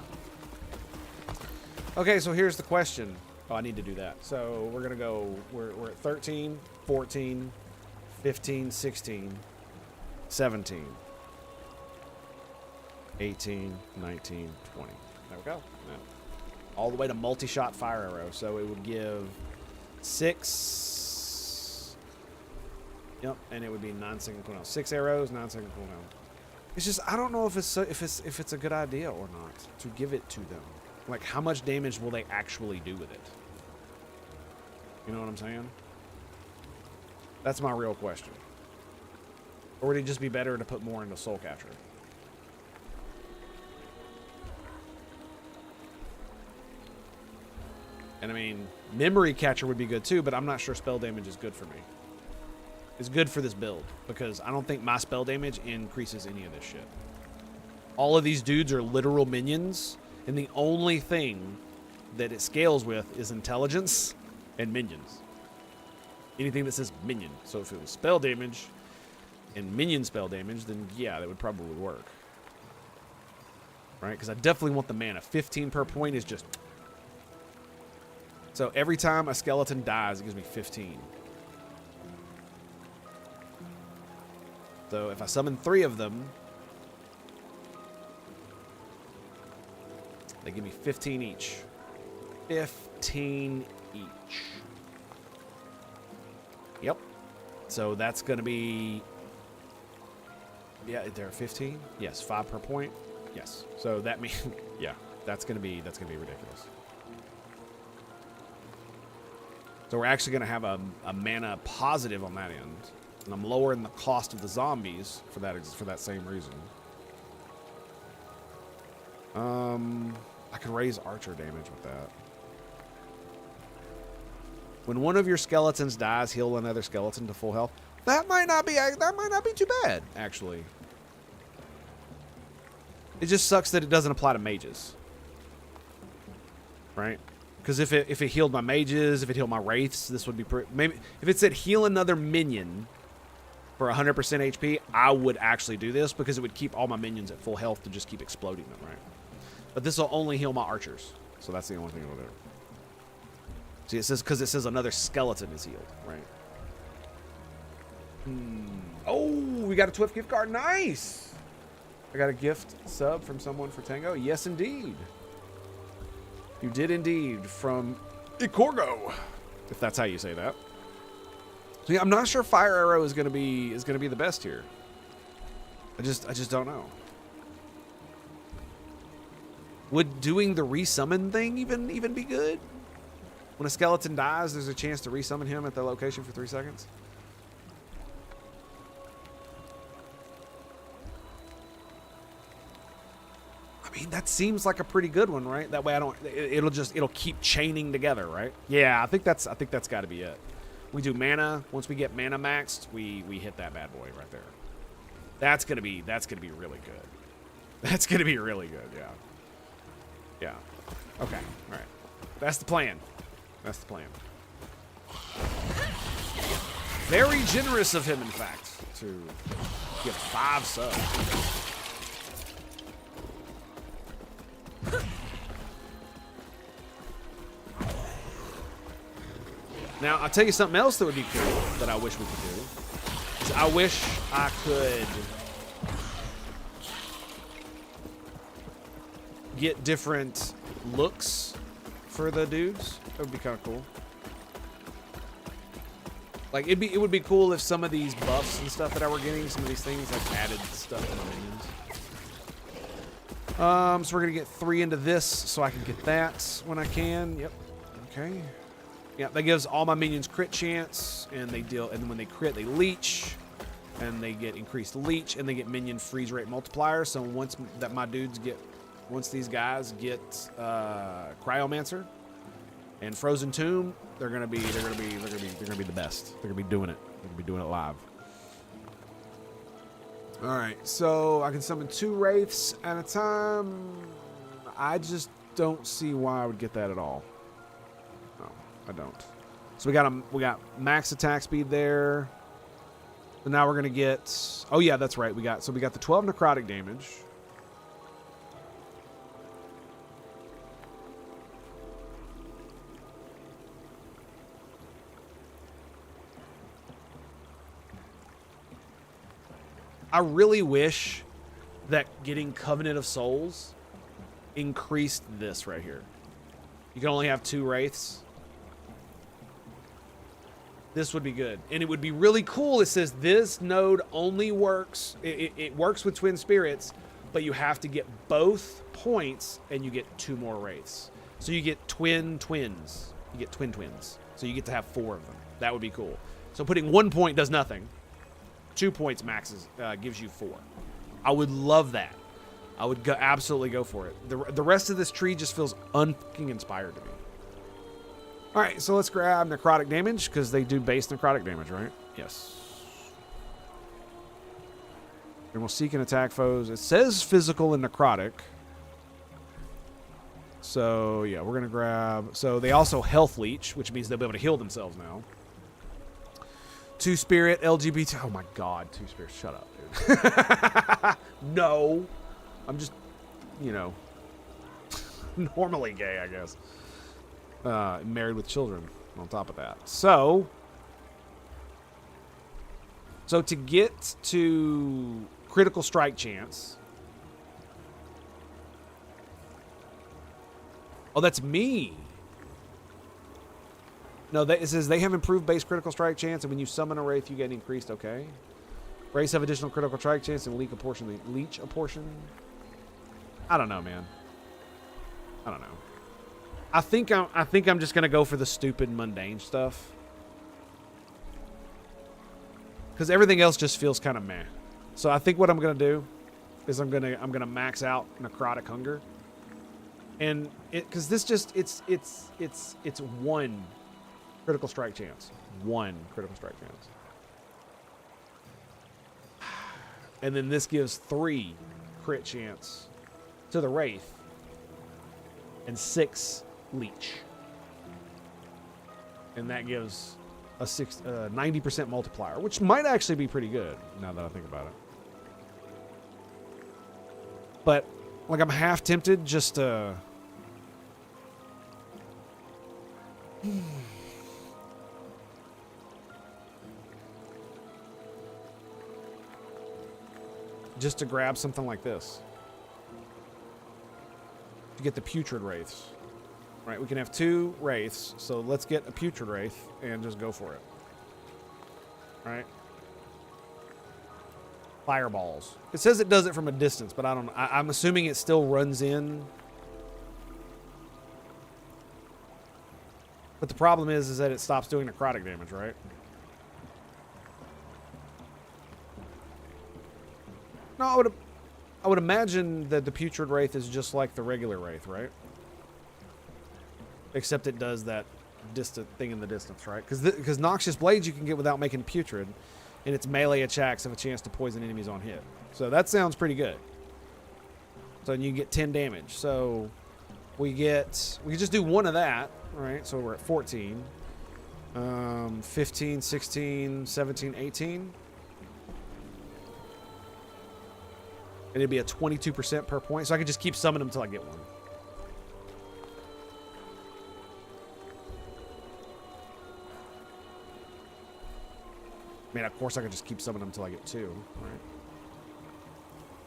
Okay, so here's the question. Oh, I need to do that. So we're going to go, we're at 13, 14, 15, 16, 17, 18, 19, 20. There we go. Yeah. All the way to multi-shot fire arrow. So it would give 6. Yep, and it would be 9-second cooldown. 6 arrows, 9-second cooldown. It's just, I don't know if it's a good idea or not to give it to them. Like, how much damage will they actually do with it? You know what I'm saying? That's my real question. Or would it just be better to put more into Soul Catcher? And I mean, Memory Catcher would be good too, but I'm not sure spell damage is good for me. It's good for this build, because I don't think my spell damage increases any of this shit. All of these dudes are literal minions, and the only thing that it scales with is intelligence and minions. Anything that says minion. So if it was spell damage and minion spell damage, then yeah, that would probably work. Right? Because I definitely want the mana. 15 per point is just... So every time a skeleton dies, it gives me 15. So if I summon 3 of them, they give me 15 each. 15 each. Yep. So that's going to be... Yeah, there are 15? Yes, 5 per point. Yes. So that means... Yeah, that's going to be ridiculous. So we're actually going to have a mana positive on that end. And I'm lowering the cost of the zombies for that same reason. I could raise archer damage with that. When one of your skeletons dies, heal another skeleton to full health. That might not be too bad, actually. It just sucks that it doesn't apply to mages. Right? Because if it healed my mages, if it healed my wraiths, this would be maybe if it said heal another minion for 100% HP, I would actually do this because it would keep all my minions at full health to just keep exploding them, right? But this will only heal my archers, so that's the only thing it'll do. See, it says another skeleton is healed, right? Oh, we got a 12 gift card. Nice. I got a gift sub from someone for Tango. Yes, indeed. You did indeed, from Ikorgo, if that's how you say that. So yeah, I'm not sure Fire Arrow is gonna be the best here. I just don't know. Would doing the resummon thing even be good? When a skeleton dies, there's a chance to resummon him at the location for 3 seconds. I mean, that seems like a pretty good one, right? That way it'll keep chaining together, right? Yeah, I think that's got to be it. We do mana. Once we get mana maxed, we hit that bad boy right there. That's gonna be really good. That's gonna be really good. Yeah. Yeah. Okay. All right. That's the plan. That's the plan. Very generous of him, in fact, to give 5 subs. Now, I'll tell you something else that would be cool that I wish we could do. Is I wish I could get different looks for the dudes. That would be kind of cool. Like, it would be cool if some of these buffs and stuff that I were getting, some of these things, like, added stuff to my minions. So we're gonna get 3 into this, so I can get that when I can. Yep. Okay. Yeah, that gives all my minions crit chance, and and when they crit, they leech, and they get increased leech, and they get minion freeze rate multiplier. So once these guys get Cryomancer, And Frozen Tomb, they're gonna be the best. They're gonna be doing it. They're gonna be doing it live. All right, so I can summon 2 wraiths at a time. I just don't see why I would get that at all. No, I don't. So we got max attack speed there. So now we're gonna get. Oh yeah, that's right. We got the 12 necrotic damage. I really wish that getting Covenant of Souls increased this right here. You can only have 2 wraiths. This would be good. And it would be really cool. It says this node only works. It works with twin spirits, but you have to get both points and you get 2 more wraiths. So you get twins. You get twins. So you get to have 4 of them. That would be cool. So putting 1 point does nothing. 2 points maxes gives you 4. I would love that. I would absolutely go for it. The rest of this tree just feels unfucking inspired to me. All right, so let's grab necrotic damage because they do base necrotic damage, right? Yes. And we'll seek and attack foes. It says physical and necrotic. So yeah, we're gonna grab. So they also health leech, which means they'll be able to heal themselves now. 2 spirit, LGBT. Oh my god, 2 spirit. Shut up, dude. No. I'm just, normally gay, I guess. Married with children on top of that. So to get to critical strike chance. Oh, that's me. No, it says they have improved base critical strike chance, and when you summon a wraith, you get increased. Okay. Wraiths have additional critical strike chance and leech a portion. I don't know, man. I don't know. I think I'm just gonna go for the stupid mundane stuff because everything else just feels kind of meh. So I think what I'm gonna do is I'm gonna max out necrotic hunger, and because this just it's 1 critical strike chance, 1 critical strike chance, and then this gives 3 crit chance to the wraith and 6 leech, and that gives a 90% multiplier, which might actually be pretty good now that I think about it. But like, I'm half tempted just to grab something like this to get the putrid wraiths. Right, we can have 2 wraiths, so let's get a putrid wraith and just go for it. All right. Fireballs. It says it does it from a distance, but I don't know. I'm assuming it still runs in. But the problem is that it stops doing necrotic damage, right? No, I would imagine that the putrid wraith is just like the regular wraith, right? Except it does that distant thing in the distance, right? Because noxious blades you can get without making putrid, and its melee attacks have a chance to poison enemies on hit. So that sounds pretty good. So you get 10 damage. So we can just do 1 of that, right? So we're at 14, 15, 16, 17, 18. And it'd be a 22% per point. So I can just keep summoning them until I get 1. I mean, of course, I could just keep summoning them until I get 2, right?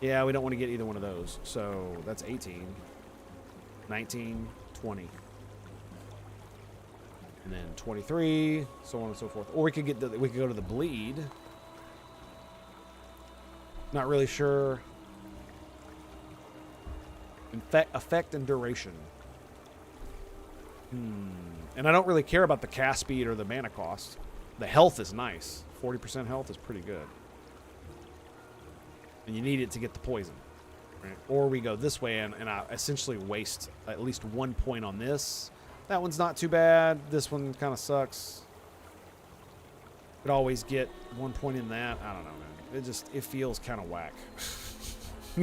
Yeah, we don't want to get either one of those. So that's 18, 19, 20. And then 23, so on and so forth. Or we could go to the bleed. Not really sure. Effect and duration. And I don't really care about the cast speed or the mana cost. The health is nice. 40% health is pretty good. And you need it to get the poison. Right? Or we go this way and I essentially waste at least 1 point on this That one's not too bad. This one kind of sucks. Could always get 1 point in that. I don't know, man. It feels kind of whack.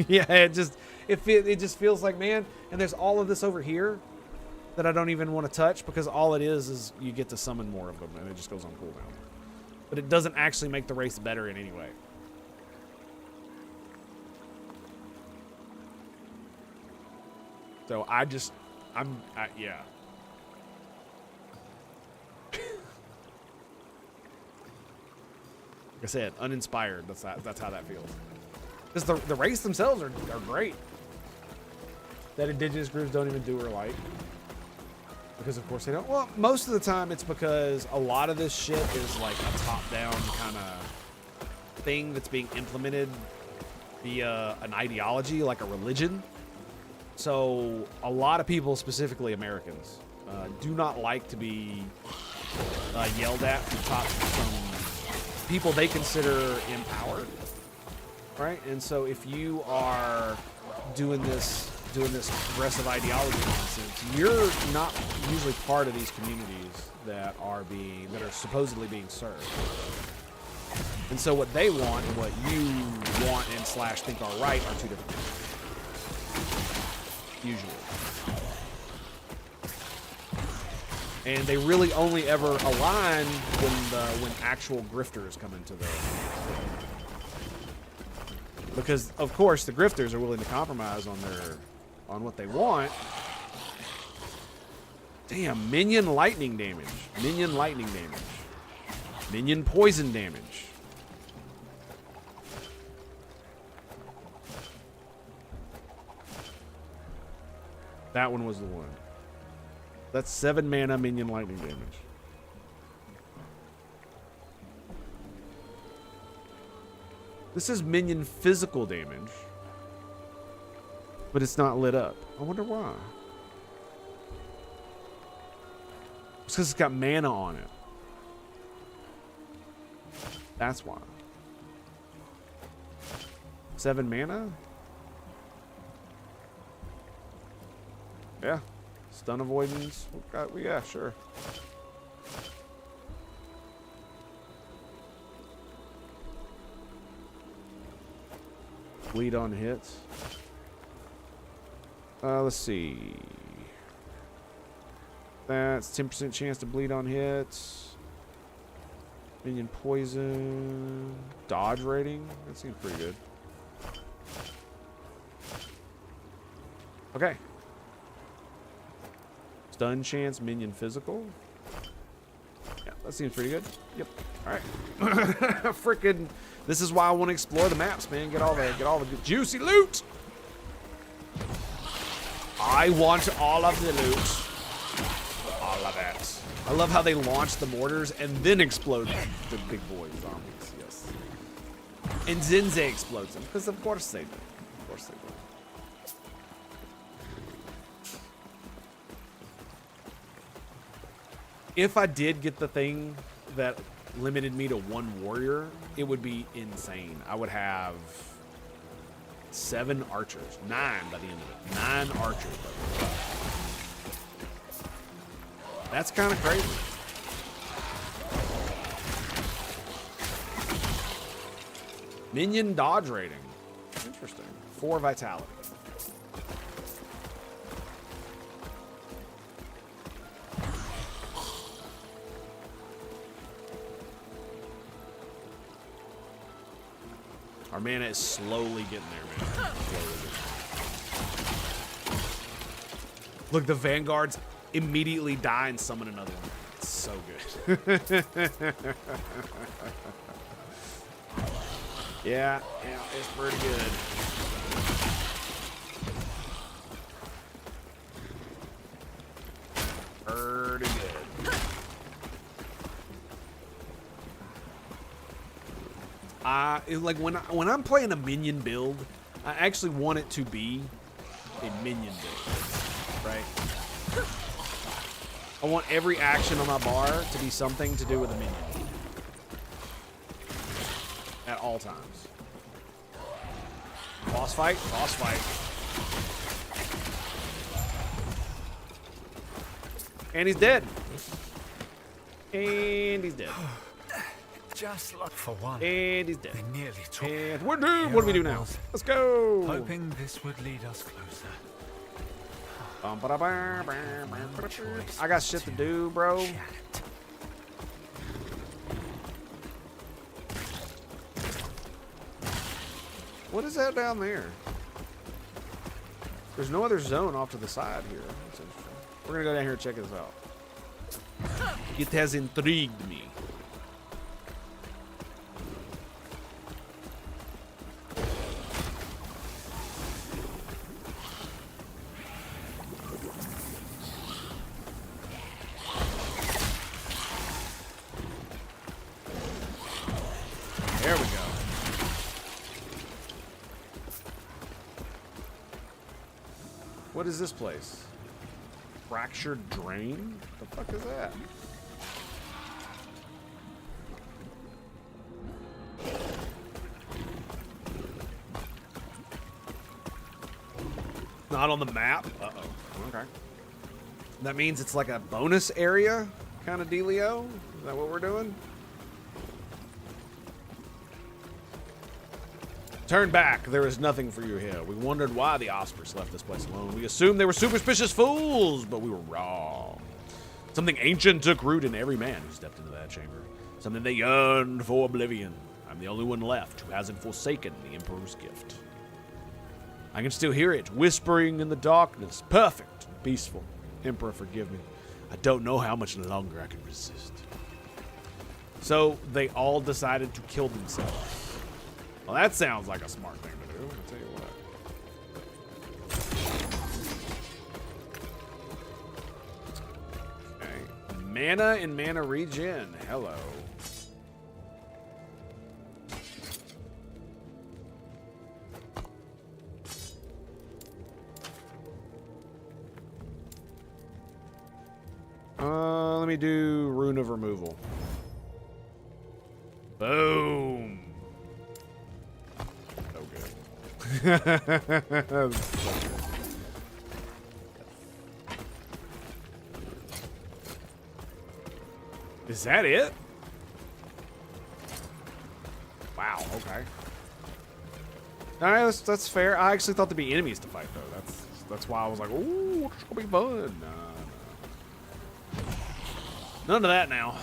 Yeah, it just feels like, man. And there's all of this over here that I don't even want to touch because all it is you get to summon more of them and it just goes on cooldown. But it doesn't actually make the race better in any way. So yeah. Like I said, uninspired. That's how that feels. Because the race themselves are great. That indigenous groups don't even do or like. Because of course they don't. Well, most of the time it's because a lot of this shit is like a top-down kind of thing that's being implemented via an ideology, like a religion. So a lot of people, specifically Americans, do not like to be yelled at from people they consider empowered, right? And so if you are doing this progressive ideology nonsense, you're not usually part of these communities that are supposedly being served. And so what they want and what you want and / think are right are two different things. Usually. And they really only ever align when actual grifters come into the... Because, of course, the grifters are willing to compromise on what they want. Damn, minion lightning damage. Minion lightning damage. Minion poison damage. That one was the one. That's 7 mana minion lightning damage. This is minion physical damage. But it's not lit up. I wonder why. It's because it's got mana on it. That's why. 7 mana? Yeah. Stun avoidance. Yeah, sure. Bleed on hits. Let's see. That's 10% chance to bleed on hits. Minion poison. Dodge rating. That seems pretty good. Okay. Stun chance, minion physical. Yeah, that seems pretty good. Yep. All right. Frickin'. This is why I want to explore the maps, man. Get all the juicy loot. I want all of the loot. All of it. I love how they launch the mortars and then explode the big boy zombies. Yes. And then they explode them because of course they do. Of course they do. If I did get the thing that limited me to 1 warrior, it would be insane. I would have 7 archers. 9 by the end of it. 9 archers. That's kind of crazy. Minion dodge rating. Interesting. 4 vitality. Our mana is slowly getting there, man. Look, the vanguards immediately die and summon another one. It's so good. Yeah, it's pretty good. Pretty good. Like when I'm playing a minion build, I actually want it to be a minion build, right? I want every action on my bar to be something to do with a minion at all times. Boss fight, boss fight. And he's dead. And he's dead. Just like for one. And he's dead. They nearly took. And we're doomed. What do we do now? Let's go. Hoping this would lead us closer. I got shit to do, bro. What is that down there? There's no other zone off to the side here. That's interesting. We're gonna go down here and check this out. It has intrigued me. There we go. What is this place? Fractured drain? What the fuck is that? Not on the map? Uh-oh. Okay. That means it's like a bonus area kind of dealio? Is that what we're doing? Turn back. There is nothing for you here. We wondered why the Ospreys left this place alone. We assumed they were superstitious fools, but we were wrong. Something ancient took root in every man who stepped into that chamber. Something they yearned for oblivion. I'm the only one left who hasn't forsaken the Emperor's gift. I can still hear it, whispering in the darkness. Perfect, peaceful. Emperor, forgive me. I don't know how much longer I can resist. So they all decided to kill themselves. Well, that sounds like a smart thing to do. I'll tell you what. Okay. Mana and mana regen. Hello. Let me do Rune of Removal. Boom. So good. Is that it? Wow, okay. Alright, that's fair. I actually thought there'd be enemies to fight, though. That's why I was like, ooh, it's gonna be fun. No. None of that now.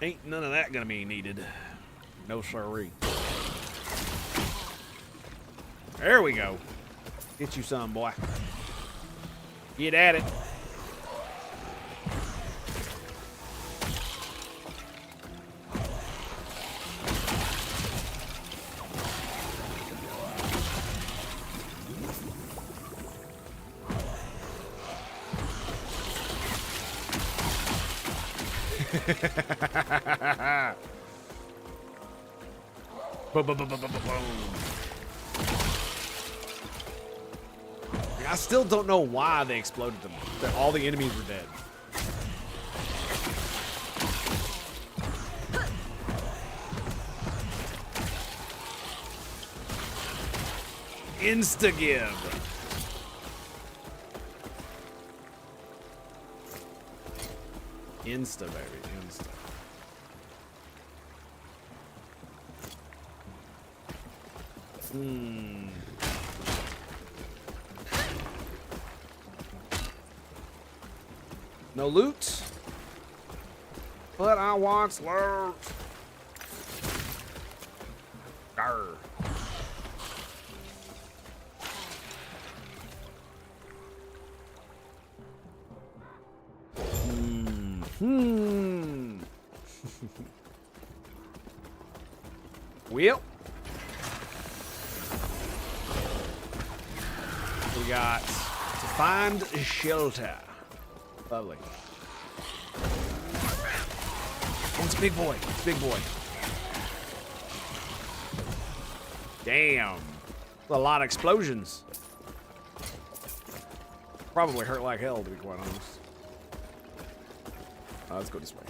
Ain't none of that gonna be needed. No siree. There we go. Get you some, boy. Get at it. I still don't know why they exploded them. That all the enemies were dead. Insta-give. Insta, baby. Insta. No loot? But I want loot. Arr. Well, we got to find a shelter. Lovely. Oh, it's big boy. It's big boy. Damn. A lot of explosions. Probably hurt like hell, to be quite honest. Let's go this way.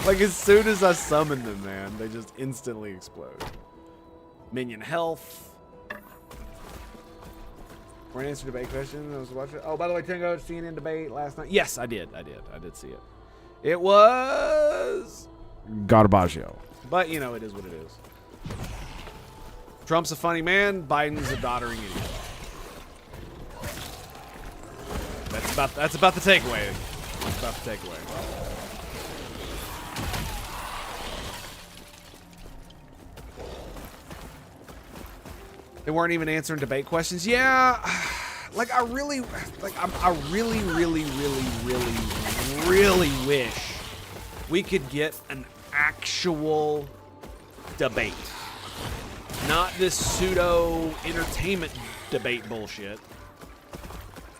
Like, as soon as I summon them, man, they just instantly explode. Minion health. Want to answer debate question? I was watching. Oh, by the way, Tango, CNN debate last night. Yes, I did. I did see it. It was Garbaggio. But, you know, it is what it is. Trump's a funny man. Biden's a doddering idiot. That's about the takeaway. That's about the takeaway. They weren't even answering debate questions. Yeah, like I really wish we could get an actual debate, not this pseudo entertainment debate bullshit.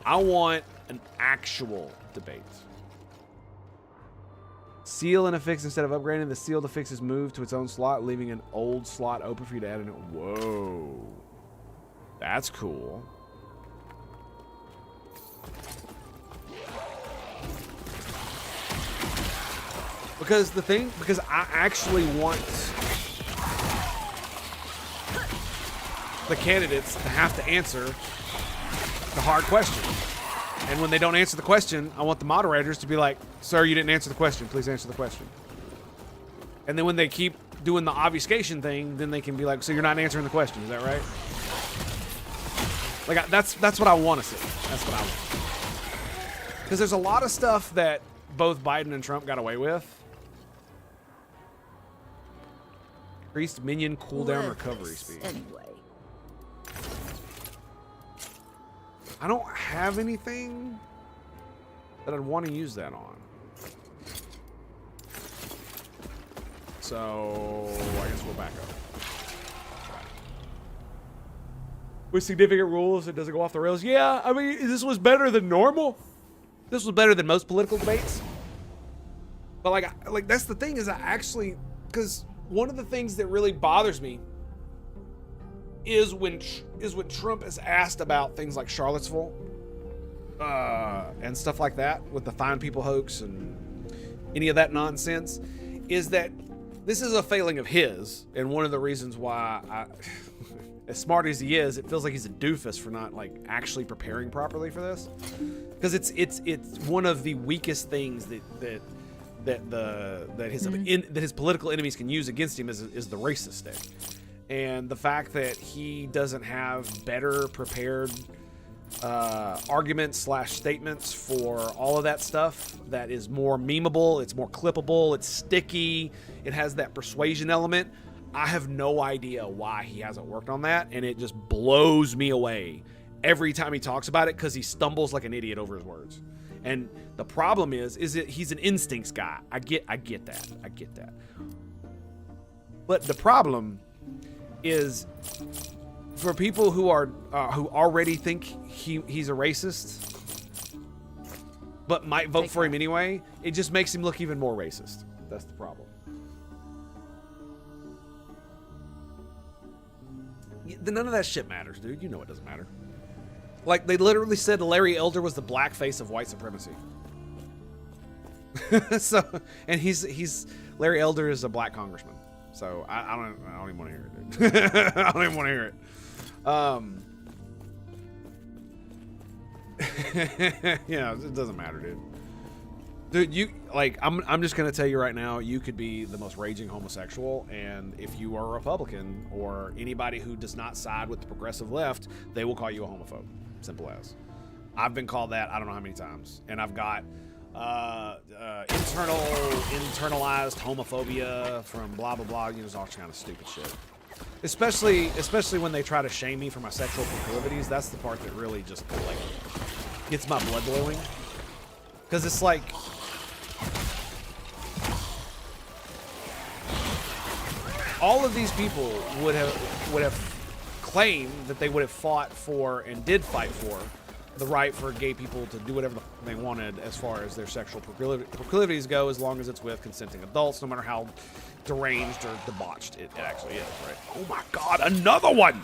I want an actual debate. Seal and affix instead of upgrading. The sealed affix is moved to its own slot, leaving an old slot open for you to add in it. Whoa. That's cool. Because I actually want the candidates to have to answer the hard question. And when they don't answer the question, I want the moderators to be like, sir, you didn't answer the question. Please answer the question. And then when they keep doing the obfuscation thing, then they can be like, so you're not answering the question. Is that right? Like, that's what I want to see. That's what I want. Because there's a lot of stuff that both Biden and Trump got away with. Increased minion cooldown recovery speed. Anyway. I don't have anything that I'd want to use that on. So, I guess we'll back up. With significant rules, it doesn't go off the rails. Yeah, I mean, this was better than normal. This was better than most political debates. But like that's the thing is I actually, because one of the things that really bothers me is when Trump is asked about things like Charlottesville and stuff like that with the Fine People hoax and any of that nonsense, is that this is a failing of his, and one of the reasons why as smart as he is, it feels like he's a doofus for not like actually preparing properly for this, because it's one of the weakest things that his political enemies can use against him is the racist stick, and the fact that he doesn't have better prepared arguments / statements for all of that stuff that is more memeable, it's more clippable, it's sticky, it has that persuasion element. I have no idea why he hasn't worked on that, and it just blows me away every time he talks about it, because he stumbles like an idiot over his words. And the problem is that he's an instincts guy. I get that. But the problem is for people who already think he's a racist, but might vote for him anyway, it just makes him look even more racist. That's the problem. None of that shit matters, dude. You know it doesn't matter. Like, they literally said Larry Elder was the black face of white supremacy. So, and he's Larry Elder is a black congressman. So I don't even want to hear it, dude. I don't even want to hear it. Yeah, it doesn't matter, dude. Dude, I'm just gonna tell you right now, you could be the most raging homosexual, and if you are a Republican or anybody who does not side with the progressive left, they will call you a homophobe. Simple as. I've been called that I don't know how many times, and I've got internalized homophobia from blah blah blah. You know, all kind of stupid shit. Especially when they try to shame me for my sexual proclivities. That's the part that really just like gets my blood boiling, because it's like, all of these people would have claimed that they would have fought for and did fight for the right for gay people to do whatever they wanted as far as their sexual proclivities go, as long as it's with consenting adults, no matter how deranged or debauched it actually is, right? Oh my God, another one!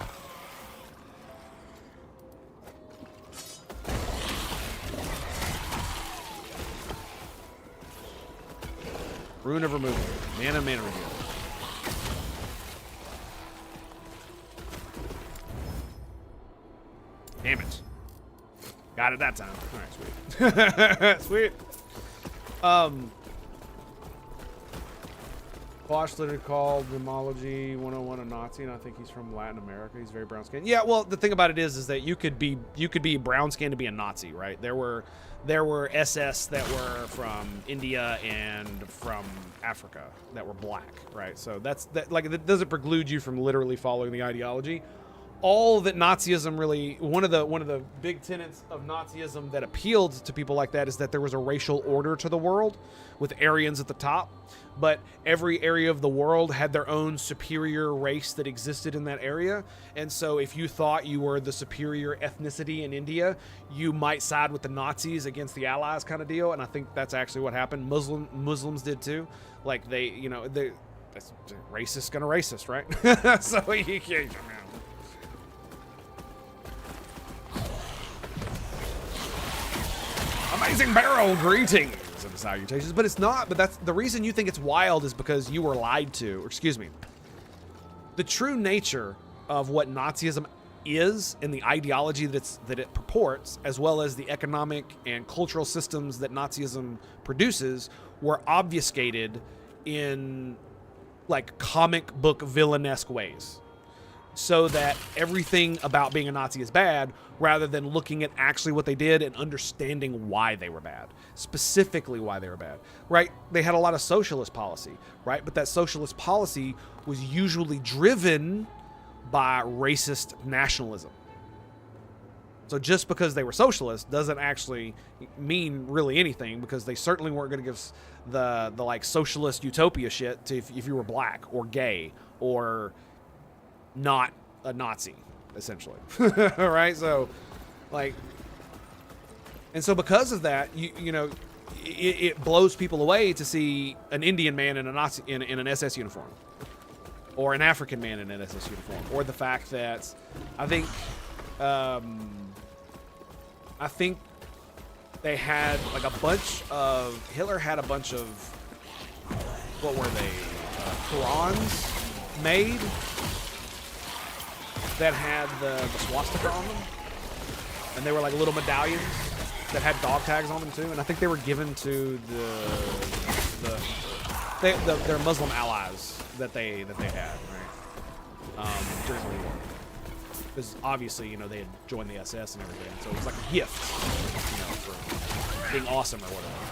Rune of removal. Mana reveal. Damn it. Got it that time. Alright, sweet. Sweet. Bosch literally called Gemology 101 a Nazi, and I think he's from Latin America. He's very brown skinned. Yeah, well, the thing about it is that you could be brown skinned to be a Nazi, right? There were SS that were from India and from Africa that were black, right? So that doesn't preclude you from literally following the ideology. All that Nazism really, one of the big tenets of Nazism that appealed to people like that is that there was a racial order to the world with Aryans at the top, but every area of the world had their own superior race that existed in that area. And so if you thought you were the superior ethnicity in India, you might side with the Nazis against the Allies kind of deal. And I think that's actually what happened. Muslims did too. Like that's racist gonna racist, right? So you can't. Amazing barrel, greetings and salutations. But it's not, but that's the reason you think it's wild is because you were lied to, or excuse me. The true nature of what Nazism is and the ideology that it purports, as well as the economic and cultural systems that Nazism produces, were obfuscated in like comic book villainesque ways. So that everything about being a Nazi is bad, rather than looking at actually what they did and understanding why they were bad, specifically why they were bad, right? They had a lot of socialist policy, right? But that socialist policy was usually driven by racist nationalism. So just because they were socialist doesn't actually mean really anything, because they certainly weren't going to give the like socialist utopia shit to if you were black or gay or not a Nazi, essentially. Right? So, like, and so because of that, you know, it blows people away to see an Indian man in a Nazi in an SS uniform, or an African man in an SS uniform, or the fact that I think they had like a bunch of Hitler had a bunch of what were they Qurans made that had the swastika on them, and they were like little medallions that had dog tags on them too, and I think they were given to their Muslim allies that they had, right, during the war, because obviously, you know, they had joined the SS and everything, so it was like a gift, you know, for being awesome or whatever.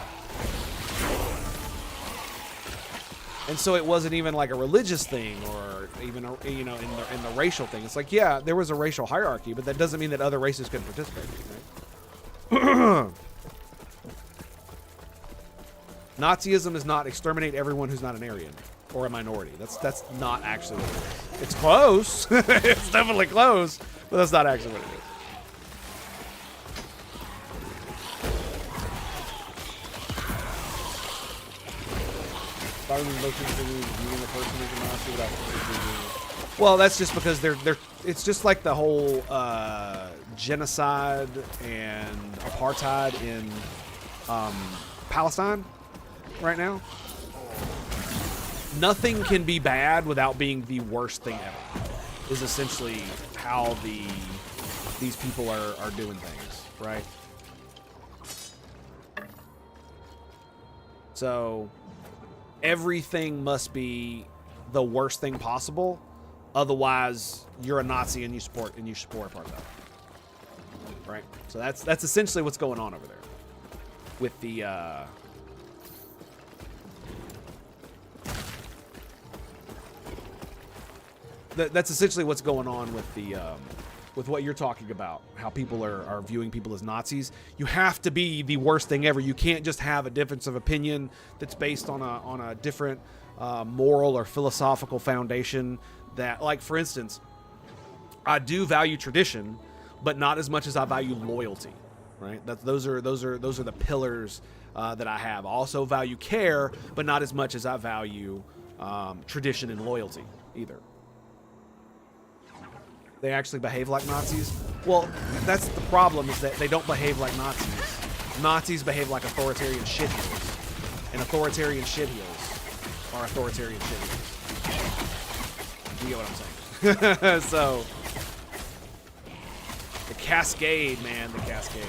And so it wasn't even like a religious thing, or even you know, in the racial thing. It's like, yeah, there was a racial hierarchy, but that doesn't mean that other races couldn't participate. Right? Nazism is not exterminate everyone who's not an Aryan or a minority. That's not actually what it is. It's close. It's definitely close, but that's not actually what it is. Well, that's just because they're it's just like the whole genocide and apartheid in Palestine right now. Nothing can be bad without being the worst thing ever, is essentially how these people are doing things, right? So everything must be the worst thing possible, otherwise you're a Nazi and you support apartheid, right? So that's essentially what's going on over there with the that's essentially what's going on with the with what you're talking about, how people are viewing people as Nazis. You have to be the worst thing ever. You can't just have a difference of opinion that's based on a different moral or philosophical foundation. That, like, for instance, I do value tradition, but not as much as I value loyalty. Right? Those are the pillars that I have. I also value care, but not as much as I value tradition and loyalty either. They actually behave like Nazis. Well, that's the problem, is that they don't behave like Nazis. Nazis behave like authoritarian shitheels. And authoritarian shitheels are authoritarian shit. You get what I'm saying? So, the Cascade, man, the Cascade.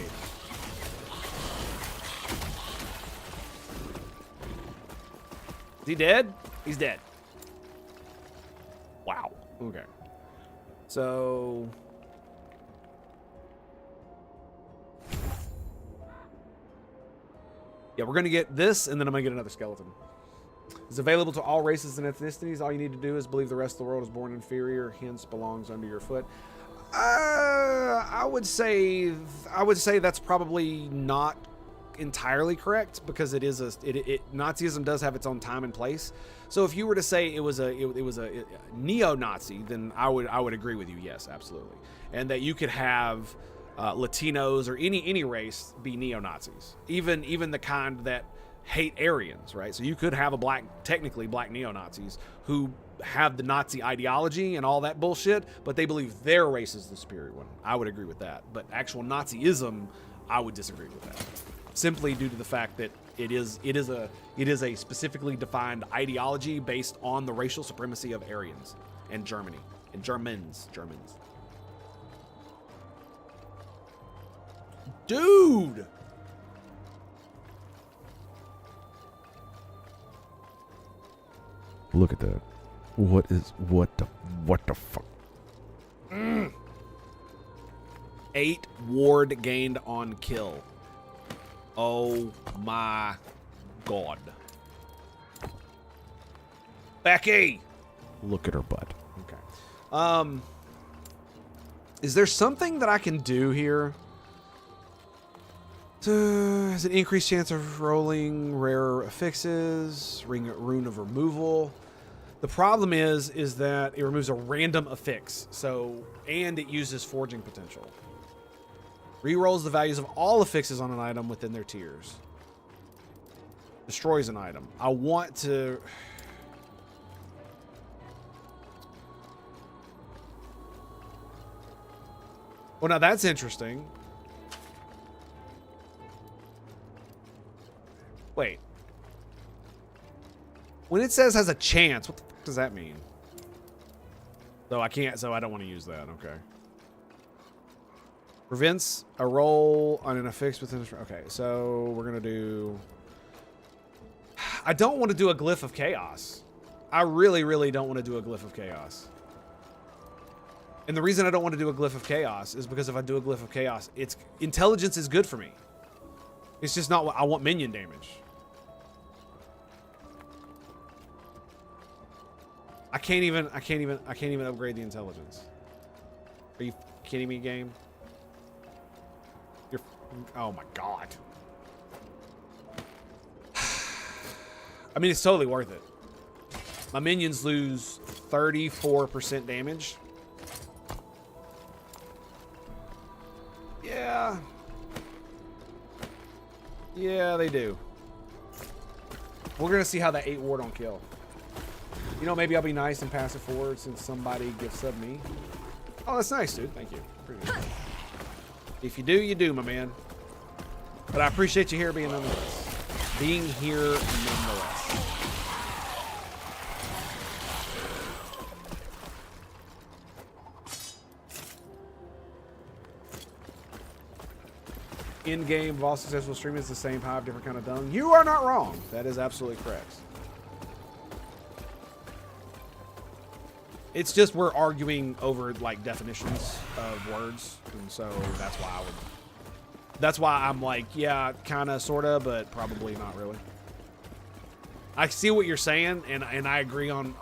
Is he dead? He's dead. Wow. Okay. So... yeah, we're going to get this, and then I'm going to get another skeleton. It's available to all races and ethnicities. All you need to do is believe the rest of the world is born inferior, hence belongs under your foot. I would say that's probably not entirely correct, because it is Nazism does have its own time and place. So if you were to say it was a neo-Nazi, then I would agree with you. Yes, absolutely. And that you could have Latinos or any race be neo-Nazis, even the kind that hate Aryans, right? So you could have technically black neo-Nazis who have the Nazi ideology and all that bullshit, but they believe their race is the superior one. I would agree with that. But actual Nazism, I would disagree with that, simply due to the fact that it is a specifically defined ideology based on the racial supremacy of Aryans and Germany and Germans. Dude! Look at that. What the fuck? 8 ward gained on kill. Oh my god. Becky! Look at her butt. Okay. Is there something that I can do here? Has an increased chance of rolling rare affixes, rune of removal. The problem is that it removes a random affix, and it uses forging potential. Rerolls the values of all affixes on an item within their tiers. Destroys an item. I want to... well, now that's interesting. Wait. When it says has a chance, what the fuck does that mean? So I don't want to use that. Okay. Prevents a roll on an affix within... okay, so we're going to do... I don't want to do a Glyph of Chaos. I really, really don't want to do a Glyph of Chaos. And the reason I don't want to do a Glyph of Chaos is because if I do a Glyph of Chaos, intelligence is good for me. It's just not what I want. Minion damage. I can't even upgrade the intelligence. Are you kidding me, game? Oh my god. I mean, it's totally worth it. My minions lose 34% damage. Yeah. Yeah, they do. We're gonna see how that 8 ward on kill. You know, maybe I'll be nice and pass it forward since somebody gift subbed me. Oh, that's nice, dude. Thank you. Appreciate it. If you do, you do, my man. But I appreciate you here being here nonetheless. In game of all successful streaming is the same hive, different kind of dung. You are not wrong. That is absolutely correct. It's just we're arguing over like definitions of words, and so that's why I'm like, yeah, kind of, sort of, but probably not really. I see what you're saying, and I agree on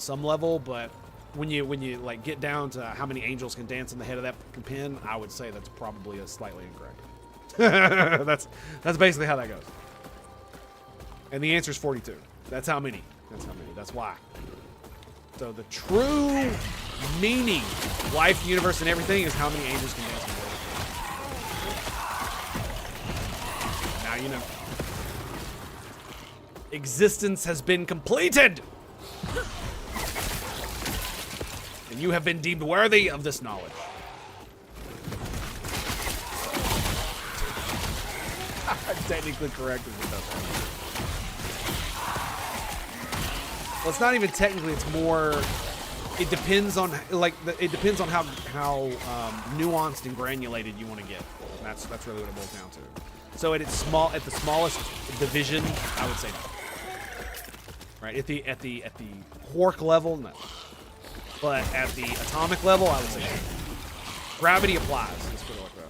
some level, but when you like get down to how many angels can dance in the head of that pin, I would say that's probably a slightly incorrect. that's basically how that goes. And the answer is 42. That's how many. That's why. So the true meaning, life, universe, and everything is how many angels can dance in the head. Now you know. Existence has been completed! And you have been deemed worthy of this knowledge. Technically correct is the best one. Well, it's not even technically. It's more. It depends on it depends on how nuanced and granulated you want to get. That's really what it boils down to. So at the smallest division, I would say no. Right at the quark level, no. But at the atomic level, I would say no. Gravity applies. Let's put it like that.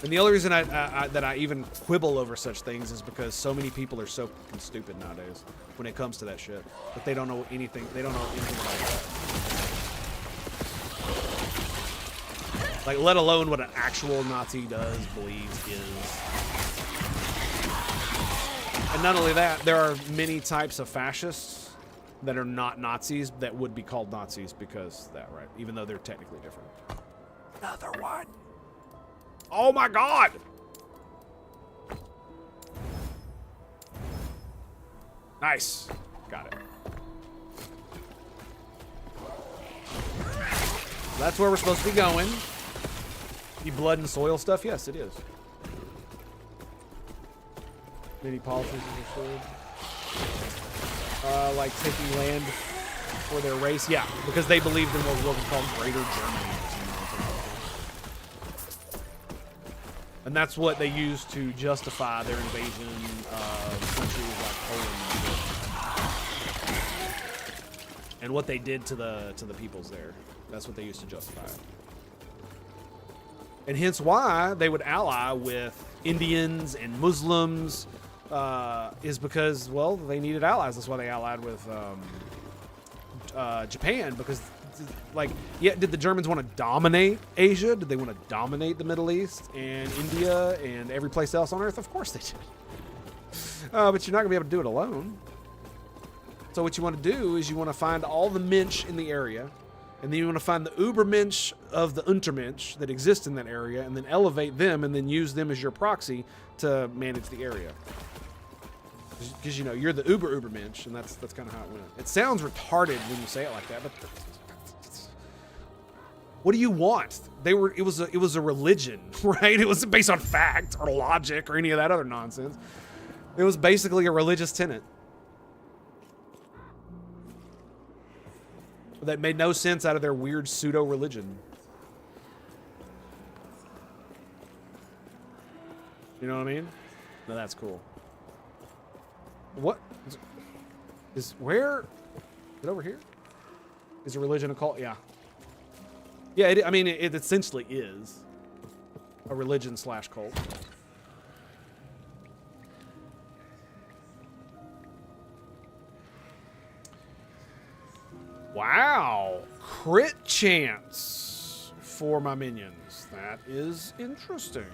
And the only reason that I even quibble over such things is because so many people are so fucking stupid nowadays when it comes to that shit. But they don't know anything. They don't know anything about it. Like, let alone what an actual Nazi does, believes, is. And not only that, there are many types of fascists that are not Nazis that would be called Nazis because of that, right? Even though they're technically different. Another one. Oh my God! Nice. Got it. That's where we're supposed to be going. The blood and soil stuff? Yes, it is. Many politicians are showed. Like taking land for their race? Yeah, because they believed in what was called Greater Germany. And that's what they used to justify their invasion of countries like Poland and what they did to the peoples there. That's what they used to justify it. And hence why they would ally with Indians and Muslims is because, well, they needed allies. That's why they allied with Japan, because like, yeah, did the Germans want to dominate Asia? Did they want to dominate the Middle East and India and every place else on Earth? Of course they did. But you're not going to be able to do it alone. So what you want to do is you want to find all the Mensch in the area, and then you want to find the Ubermensch of the Untermensch that exist in that area, and then elevate them, and then use them as your proxy to manage the area. Because, you know, you're the Ubermensch, and that's kind of how it went. It sounds retarded when you say it like that, but... What do you want? It was a religion, right? It wasn't based on fact or logic or any of that other nonsense. It was basically a religious tenet that made no sense out of their weird pseudo religion. You know what I mean? No, that's cool. What is where? Is it over here? Is a religion a cult? Yeah. Yeah, I mean, it essentially is a religion / cult. Wow. Crit chance for my minions. That is interesting.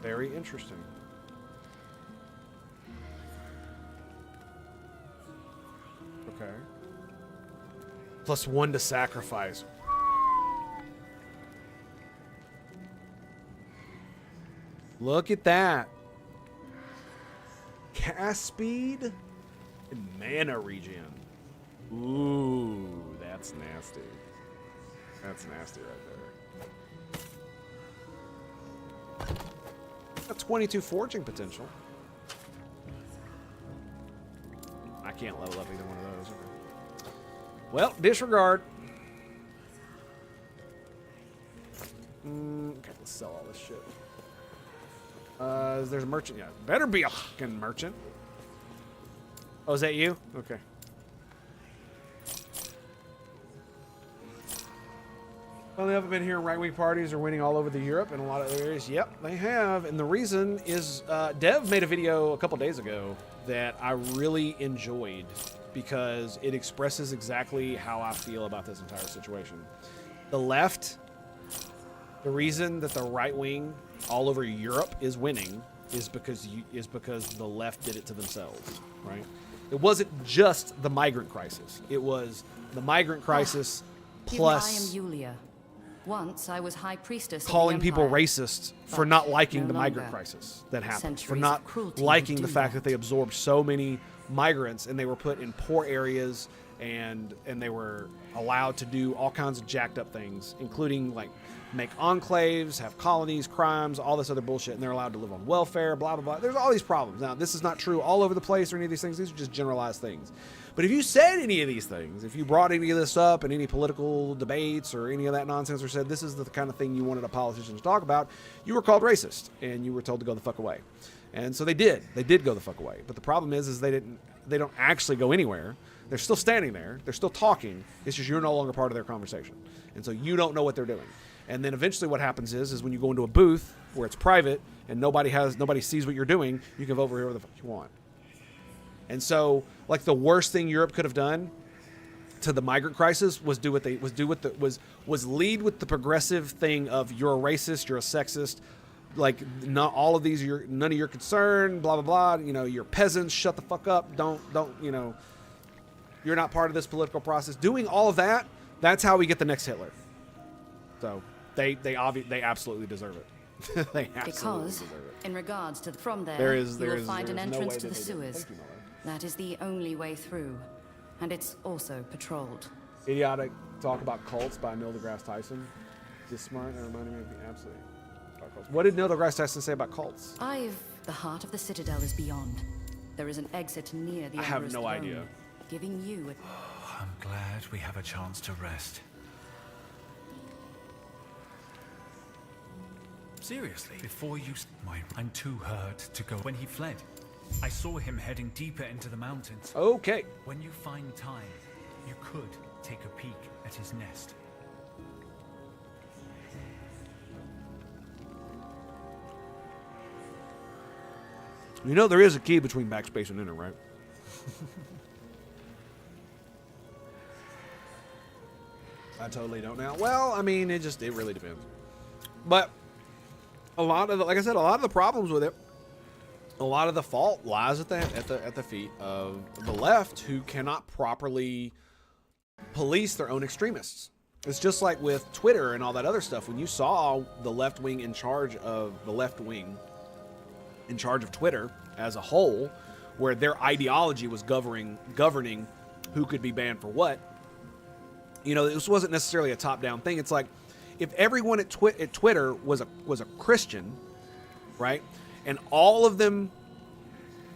Very interesting. Okay. +1 to sacrifice. Look at that. Cast speed and mana regen. Ooh, that's nasty. That's nasty right there. Got 22 forging potential. I can't level up either one of those. Okay. Well, disregard. Okay, let's sell all this shit. There's a merchant. Yeah, better be a fucking merchant. Oh, is that you? Okay. Well, they haven't been here. Right-wing parties are winning all over the Europe and a lot of other areas. Yep, they have. And the reason is Dev made a video a couple days ago that I really enjoyed because it expresses exactly how I feel about this entire situation. The left, the reason that the right wing all over Europe is winning is because the left did it to themselves, right? It wasn't just the migrant crisis. It was the migrant crisis plus I am Yulia. Once I was high priestess calling of the people Empire, racist for not liking no the migrant longer. crisis that happened, for Centuries not of cruelty liking would the do fact that. that they absorbed so many migrants and they were put in poor areas and they were allowed to do all kinds of jacked up things, including like make enclaves, have colonies, crimes, all this other bullshit, and they're allowed to live on welfare, blah, blah, blah. There's all these problems. Now, this is not true all over the place or any of these things. These are just generalized things. But if you said any of these things, if you brought any of this up in any political debates or any of that nonsense, or said this is the kind of thing you wanted a politician to talk about, you were called racist, and you were told to go the fuck away. And so they did. They did go the fuck away. But the problem is they don't actually go anywhere. They're still standing there. They're still talking. It's just you're no longer part of their conversation. And so you don't know what they're doing. And then eventually what happens is when you go into a booth where it's private and nobody sees what you're doing, you can vote for whoever the fuck you want. And so, like, the worst thing Europe could have done to the migrant crisis was lead with the progressive thing of you're a racist, you're a sexist, like not all of these, none of your concern, blah blah blah. You know, you're peasants, shut the fuck up. Don't you know? You're not part of this political process. Doing all of that, that's how we get the next Hitler. So they absolutely deserve it. They absolutely deserve it. In regards to from there you will find an entrance to the sewers. Thank you, Mother. That is the only way through, and it's also patrolled. Idiotic Talk About Cults by Neil deGrasse Tyson. Just smart. That reminded me of the absolute. What did Neil deGrasse Tyson say about cults? The heart of the Citadel is beyond. There is an exit near the I have Emperor's no throne, idea. giving you a... I'm glad we have a chance to rest. Seriously, before you... I'm too hurt to go. When he fled, I saw him heading deeper into the mountains. Okay. When you find time, you could take a peek at his nest. You know there is a key between backspace and enter, right? I totally don't now. Well, I mean, it really depends. But like I said, a lot of the problems with it, a lot of the fault lies at the feet of the left, who cannot properly police their own extremists. It's just like with Twitter and all that other stuff. When you saw the left wing in charge of Twitter as a whole, where their ideology was governing who could be banned for what, you know, this wasn't necessarily a top-down thing. It's like if everyone at Twitter was a Christian, right, and all of them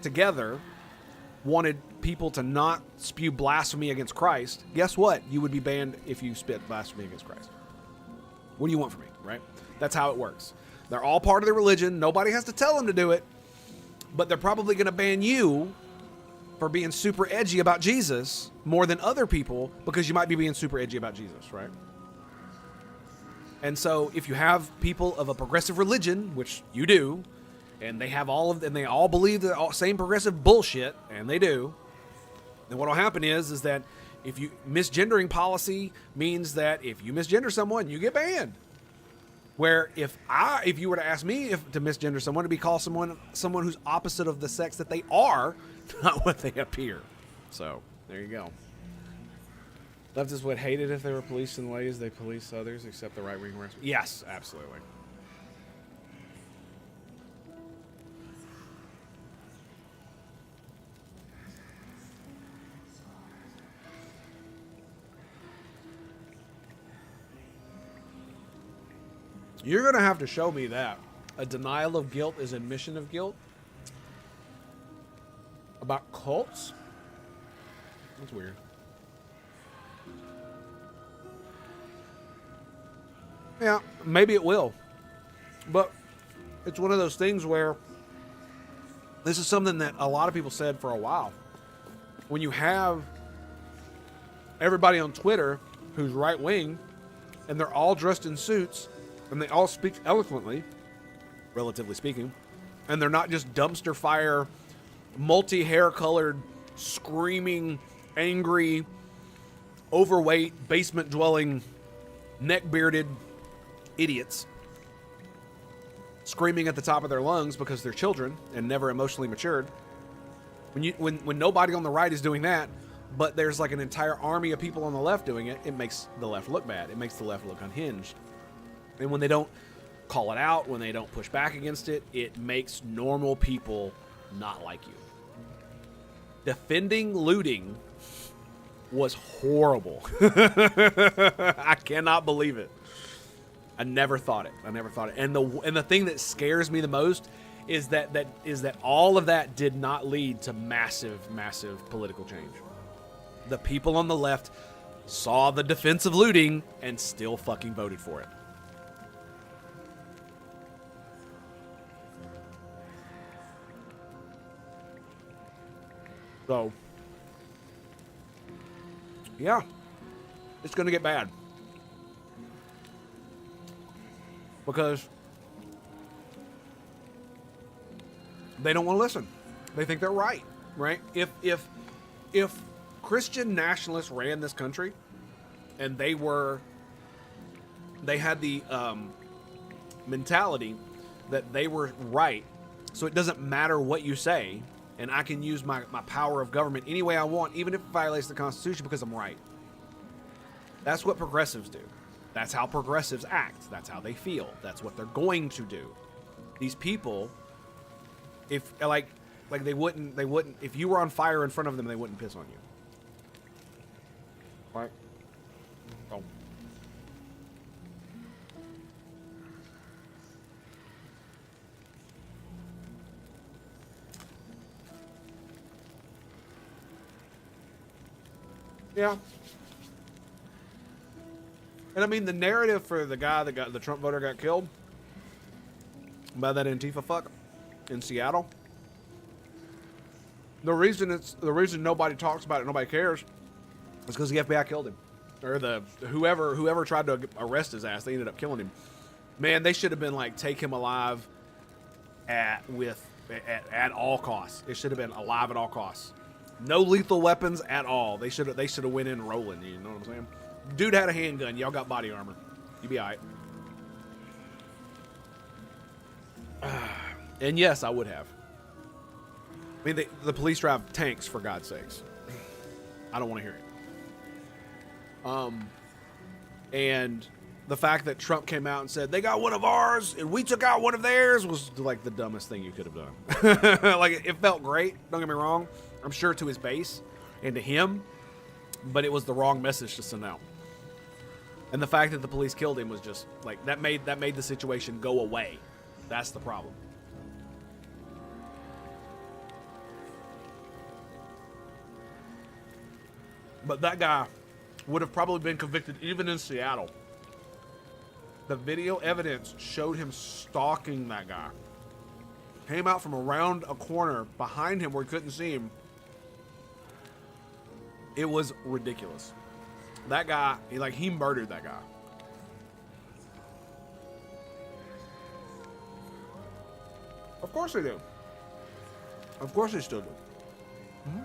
together wanted people to not spew blasphemy against Christ, guess what? You would be banned if you spit blasphemy against Christ. What do you want from me, right? That's how it works. They're all part of the religion. Nobody has to tell them to do it. But they're probably going to ban you for being super edgy about Jesus more than other people because you might be being super edgy about Jesus, right? And so if you have people of a progressive religion, which you do, and they all believe the same progressive bullshit, and they do, then what will happen is that if you misgendering policy means that if you misgender someone, you get banned. Where if you were to ask me to misgender someone, to be called someone who's opposite of the sex that they are, not what they appear. So there you go. Leftists would hate it if they were policed in ways they police others, except the right wing. Yes, absolutely. You're going to have to show me that. A denial of guilt is admission of guilt. About cults? That's weird. Yeah, maybe it will. But it's one of those things where this is something that a lot of people said for a while. When you have everybody on Twitter who's right-wing, and they're all dressed in suits, and they all speak eloquently, relatively speaking, and they're not just dumpster fire, multi-hair colored, screaming, angry, overweight, basement dwelling, neck bearded idiots screaming at the top of their lungs because they're children and never emotionally matured. When nobody on the right is doing that, but there's like an entire army of people on the left doing it, it makes the left look bad. It makes the left look unhinged. And when they don't call it out, when they don't push back against it, it makes normal people not like you. Defending looting was horrible. I cannot believe it. I never thought it. And the thing that scares me the most is that all of that did not lead to massive political change. The people on the left saw the defense of looting and still fucking voted for it. So, yeah, it's going to get bad. Because they don't want to listen. They think they're right? If Christian nationalists ran this country and they had the mentality that they were right, so it doesn't matter what you say, and I can use my power of government any way I want, even if it violates the Constitution, because I'm right. That's what progressives do. That's how progressives act. That's how they feel. That's what they're going to do. These people, if like they wouldn't, if you were on fire in front of them, they wouldn't piss on you. Right? Oh. Yeah. And I mean, the narrative for the guy that got the Trump voter got killed by that Antifa fuck in Seattle. The reason nobody talks about it, nobody cares, is because the FBI killed him, or whoever tried to arrest his ass, they ended up killing him. Man, they should have been like, take him alive at all costs. It should have been alive at all costs. No lethal weapons at all. They should have went in rolling. You know what I'm saying? Dude had a handgun. Y'all got body armor. You be alright. And yes, I would have. I mean, the police drive tanks, for God's sakes. I don't want to hear it. And the fact that Trump came out and said they got one of ours and we took out one of theirs was like the dumbest thing you could have done. Like, it felt great. Don't get me wrong. I'm sure to his base and to him, but it was the wrong message to send out. And the fact that the police killed him was just like, that made the situation go away. That's the problem. But that guy would have probably been convicted even in Seattle. The video evidence showed him stalking that guy. Came out from around a corner behind him where he couldn't see him. It was ridiculous. That guy, he murdered that guy. Of course they do. Of course they still do. Mm-hmm.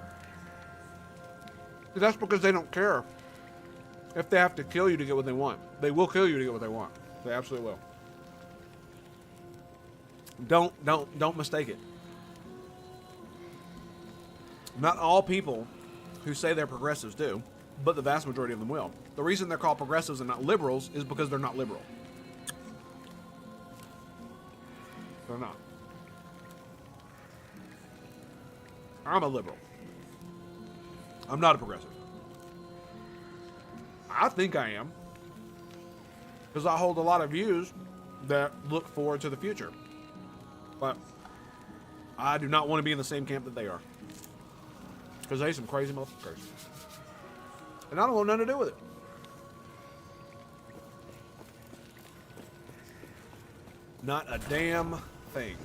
That's because they don't care if they have to kill you to get what they want. They will kill you to get what they want. They absolutely will. Don't mistake it. Not all people who say they're progressives do, but the vast majority of them will. The reason they're called progressives and not liberals is because they're not liberal. They're not. I'm a liberal. I'm not a progressive. I think I am, because I hold a lot of views that look forward to the future. But I do not want to be in the same camp that they are, because they're some crazy motherfuckers. And I don't want nothing to do with it. Not a damn thing.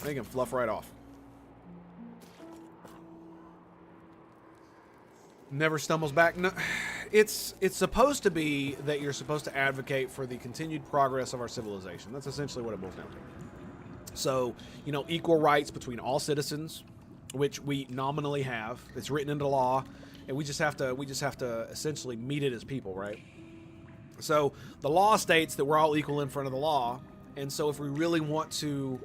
They can fluff right off. Never stumbles back. No, it's supposed to be that you're supposed to advocate for the continued progress of our civilization. That's essentially what it boils down to. So, equal rights between all citizens, which we nominally have. It's written into law, and we just have to essentially meet it as people, right? So the law states that we're all equal in front of the law, and so if we really want to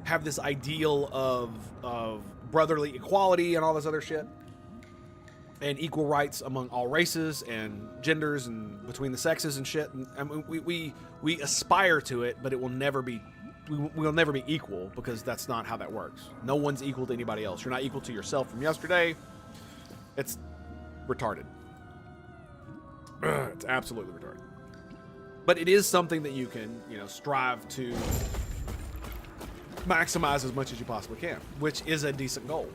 have this ideal of brotherly equality and all this other shit, and equal rights among all races and genders and between the sexes and shit, and I mean, we aspire to it, but it will never be we'll never be equal because that's not how that works. No one's equal to anybody else. You're not equal to yourself from yesterday. It's retarded. It's absolutely retarded. But it is something that you can, you know, strive to maximize as much as you possibly can, which is a decent goal.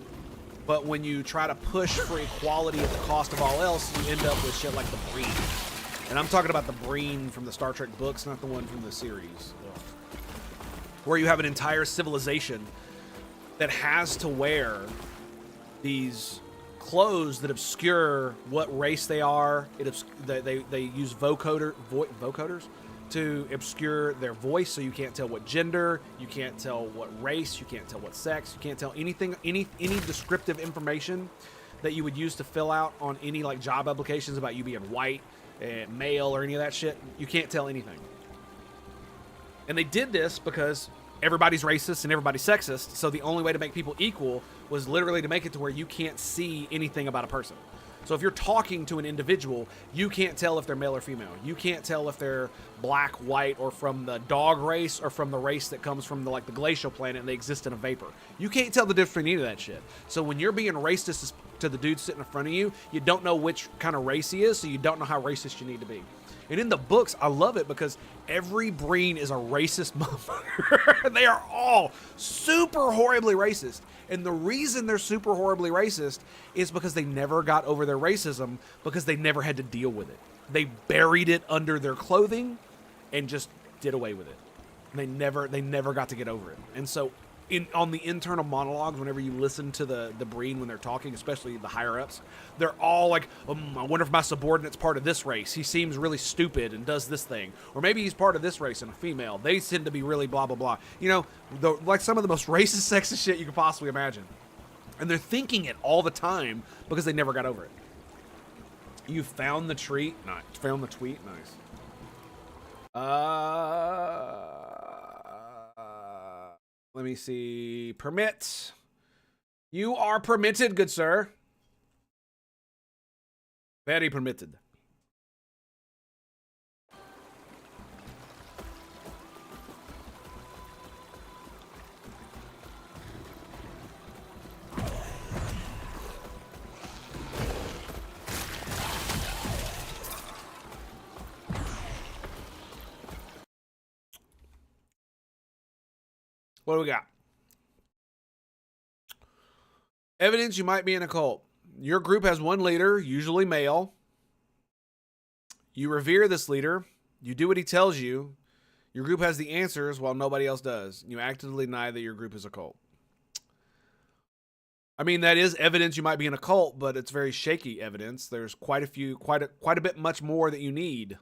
But when you try to push for equality at the cost of all else, you end up with shit like the Breen. And I'm talking about the Breen from the Star Trek books, not the one from the series. Ugh. Where you have an entire civilization that has to wear these clothes that obscure what race they are. They use vocoders to obscure their voice, so you can't tell what gender, you can't tell what race, you can't tell what sex, you can't tell anything, any descriptive information that you would use to fill out on any like job applications about you being white, male, or any of that shit. You can't tell anything. And they did this because everybody's racist and everybody's sexist, so the only way to make people equal was literally to make it to where you can't see anything about a person. So if you're talking to an individual, you can't tell if they're male or female. You can't tell if they're black, white, or from the dog race, or from the race that comes from the, like the glacial planet and they exist in a vapor. You can't tell the difference between any of that shit. So when you're being racist to the dude sitting in front of you, you don't know which kind of race he is, so you don't know how racist you need to be. And in the books, I love it because every Breen is a racist motherfucker. They are all super horribly racist. And the reason they're super horribly racist is because they never got over their racism because they never had to deal with it. They buried it under their clothing and just did away with it. They never got to get over it. And so on the internal monologues, whenever you listen to the Breen when they're talking, especially the higher ups, they're all like, I wonder if my subordinate's part of this race. He seems really stupid and does this thing. Or maybe he's part of this race and a female. They tend to be really blah, blah, blah. You know, like some of the most racist, sexist shit you could possibly imagine. And they're thinking it all the time because they never got over it. You found the treat? Nice. Found the tweet? Nice. Let me see. Permit. You are permitted, good sir. Very permitted. What do we got? Evidence you might be in a cult. Your group has one leader, usually male. You revere this leader. You do what he tells you. Your group has the answers while nobody else does. You actively deny that your group is a cult. I mean, that is evidence you might be in a cult, but it's very shaky evidence. There's quite a bit much more that you need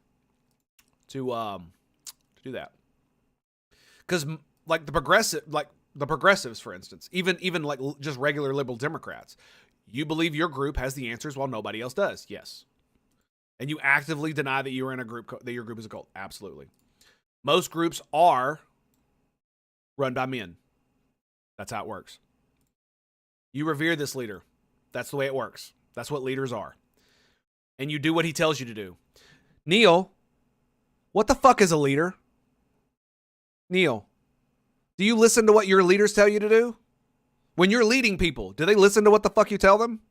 to do that. Because like the progressives, for instance, even like just regular liberal Democrats, you believe your group has the answers while nobody else does. Yes. And you actively deny that you are in a group, that your group is a cult. Absolutely. Most groups are run by men. That's how it works. You revere this leader. That's the way it works. That's what leaders are. And you do what he tells you to do. Neil, what the fuck is a leader? Neil, do you listen to what your leaders tell you to do? When you're leading people, do they listen to what the fuck you tell them?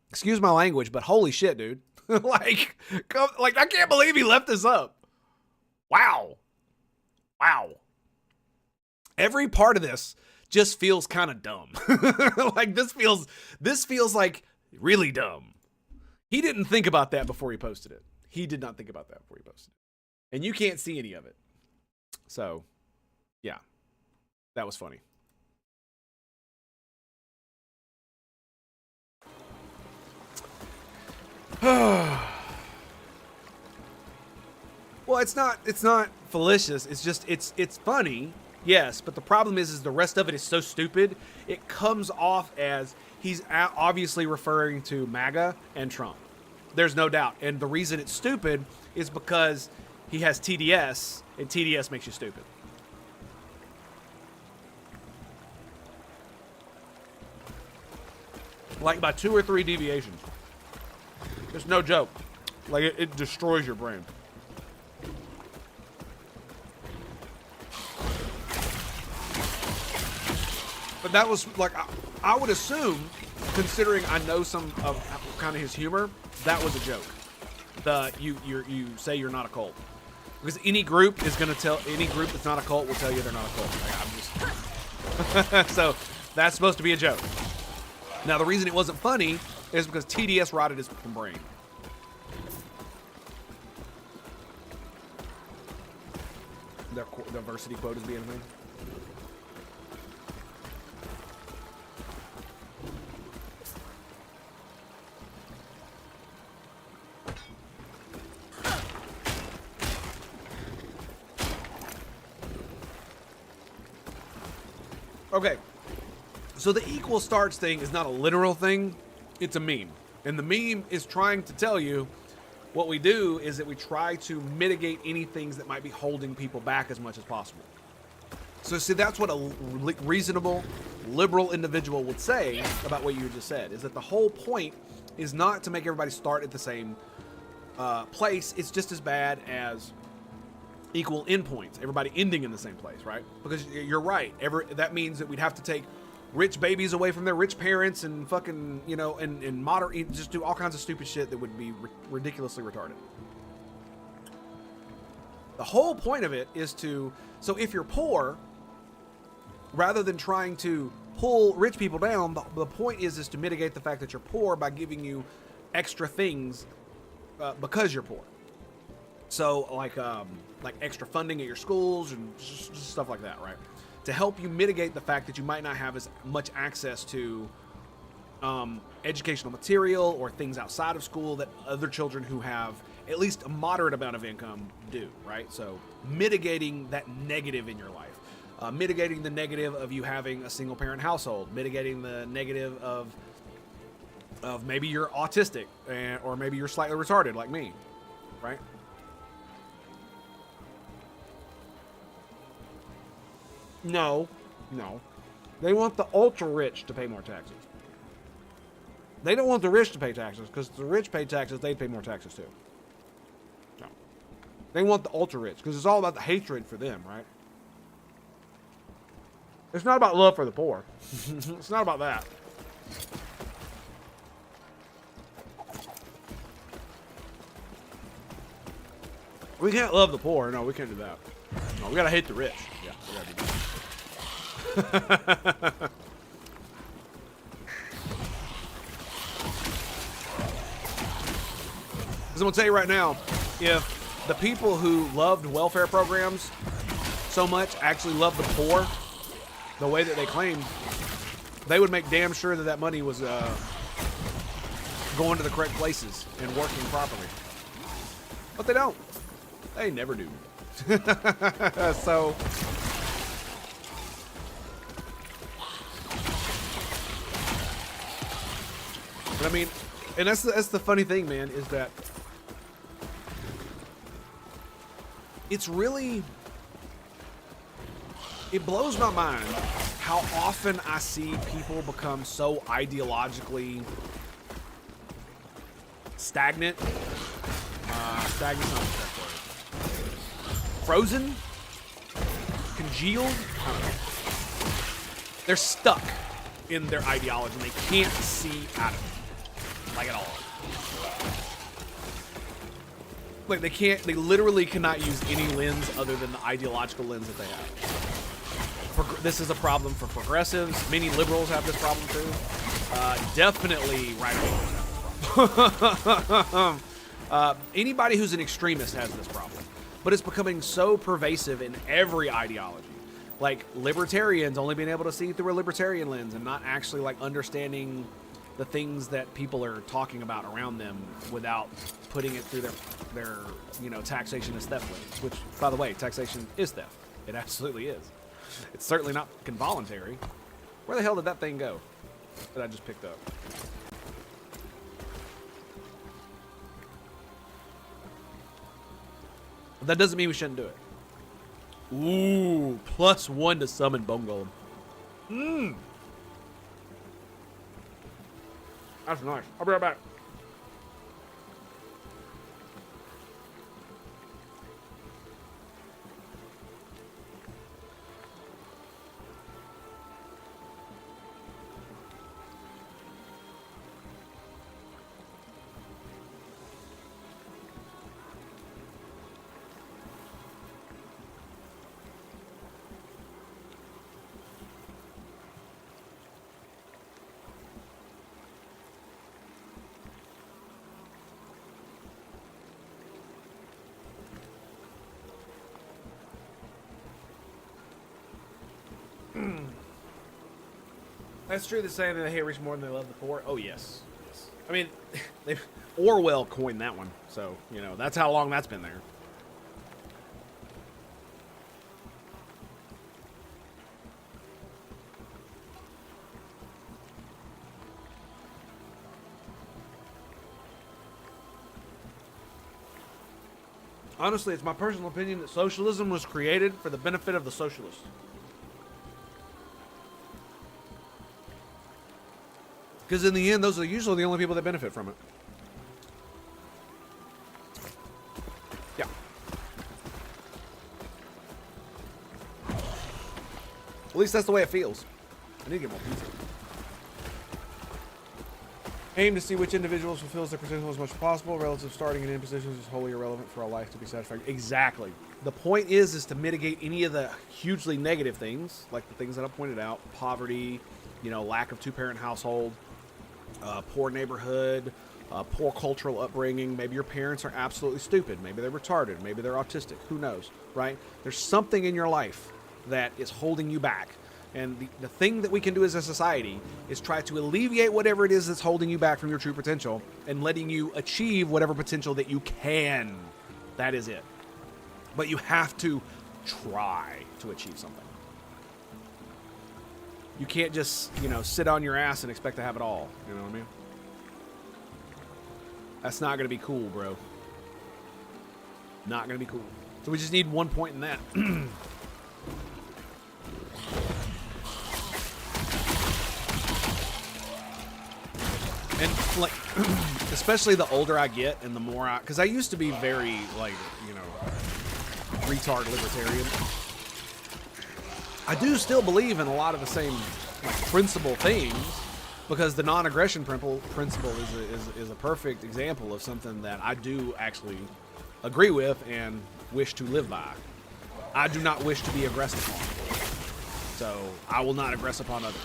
Excuse my language, but holy shit, dude. like, I can't believe he left this up. Wow. Every part of this just feels kind of dumb. Like this feels like really dumb. He didn't think about that before he posted it. He did not think about that before he posted it. And you can't see any of it. So, yeah. That was funny. Well, it's not malicious. It's just it's funny. Yes, but the problem is the rest of it is so stupid. It comes off as he's obviously referring to MAGA and Trump. There's no doubt. And the reason it's stupid is because he has TDS, and TDS makes you stupid. Like by 2 or 3 deviations. It's no joke. Like it destroys your brain. But that was like, I would assume, considering I know some of kind of his humor, that was a joke. You say you're not a cult. Because any group is going to tell, any group that's not a cult will tell you they're not a cult. Like, I'm just, so that's supposed to be a joke. Now, the reason it wasn't funny is because TDS rotted his brain. Their diversity quote is being made. Okay, so the equal starts thing is not a literal thing, it's a meme. And the meme is trying to tell you what we do is that we try to mitigate any things that might be holding people back as much as possible. So see, that's what a reasonable, liberal individual would say about what you just said, is that the whole point is not to make everybody start at the same place. It's just as bad as equal endpoints, everybody ending in the same place, right? Because you're right. That means that we'd have to take rich babies away from their rich parents and fucking, you know, and moderate, just do all kinds of stupid shit that would be ridiculously retarded. The whole point of it is to, so if you're poor, rather than trying to pull rich people down, the point is to mitigate the fact that you're poor by giving you extra things because you're poor. So like extra funding at your schools and just stuff like that, right? To help you mitigate the fact that you might not have as much access to educational material or things outside of school that other children who have at least a moderate amount of income do, right? So mitigating that negative in your life, mitigating the negative of you having a single parent household, mitigating the negative of maybe you're autistic or maybe you're slightly retarded like me, right? No. They want the ultra rich to pay more taxes. They don't want the rich to pay taxes because if the rich pay taxes, they'd pay more taxes too. No. They want the ultra rich because it's all about the hatred for them, right? It's not about love for the poor. It's not about that. We can't love the poor. No, we can't do that. No, we gotta hate the rich. Yeah, we gotta do that. Because I'm gonna tell you right now, if the people who loved welfare programs so much actually loved the poor the way that they claimed, they would make damn sure that money was going to the correct places and working properly. But they don't. They never do. So but I mean, and that's the funny thing, man, is that it's really, it blows my mind how often I see people become so ideologically stagnant. Stagnant's not the best word. Frozen? Congealed? I don't know. They're stuck in their ideology and they can't see out of it. Like at all. Like they literally cannot use any lens other than the ideological lens that they have. This is a problem for progressives. Many liberals have this problem too. Definitely right-wingers have this problem. Anybody who's an extremist has this problem. But it's becoming so pervasive in every ideology. Like libertarians only being able to see through a libertarian lens and not actually like understanding the things that people are talking about around them without putting it through their taxation is theft lens. Which, by the way, taxation is theft. It absolutely is. It's certainly not involuntary. Where the hell did that thing go that I just picked up? But that doesn't mean we shouldn't do it. Ooh, +1 to summon Bone Golem. That's nice. I'll be right back. That's true. They're saying that they hate rich more than they love the poor. Oh, yes. I mean, Orwell coined that one. So, you know, that's how long that's been there. Honestly, it's my personal opinion that socialism was created for the benefit of the socialists. Because in the end, those are usually the only people that benefit from it. Yeah. At least that's the way it feels. I need to get more pizza. Aim to see which individuals fulfills their potential as much as possible. Relative starting and end positions is wholly irrelevant for a life to be satisfactory. Exactly. The point is to mitigate any of the hugely negative things, like the things that I pointed out: poverty, you know, lack of two-parent household, poor neighborhood, poor cultural upbringing. Maybe your parents are absolutely stupid. Maybe they're retarded. Maybe they're autistic. Who knows, right? There's something in your life that is holding you back. And the thing that we can do as a society is try to alleviate whatever it is that's holding you back from your true potential and letting you achieve whatever potential that you can. That is it. But you have to try to achieve something. You can't just, you know, sit on your ass and expect to have it all. You know what I mean? That's not going to be cool, bro. Not going to be cool. So we just need 1 point in that. And, like, especially the older I get and the more because I used to be very, like, you know, retard libertarian. I do still believe in a lot of the same, like, principle things, because the non-aggression principle is a perfect example of something that I do actually agree with and wish to live by. I do not wish to be aggressed upon. So I will not aggress upon others.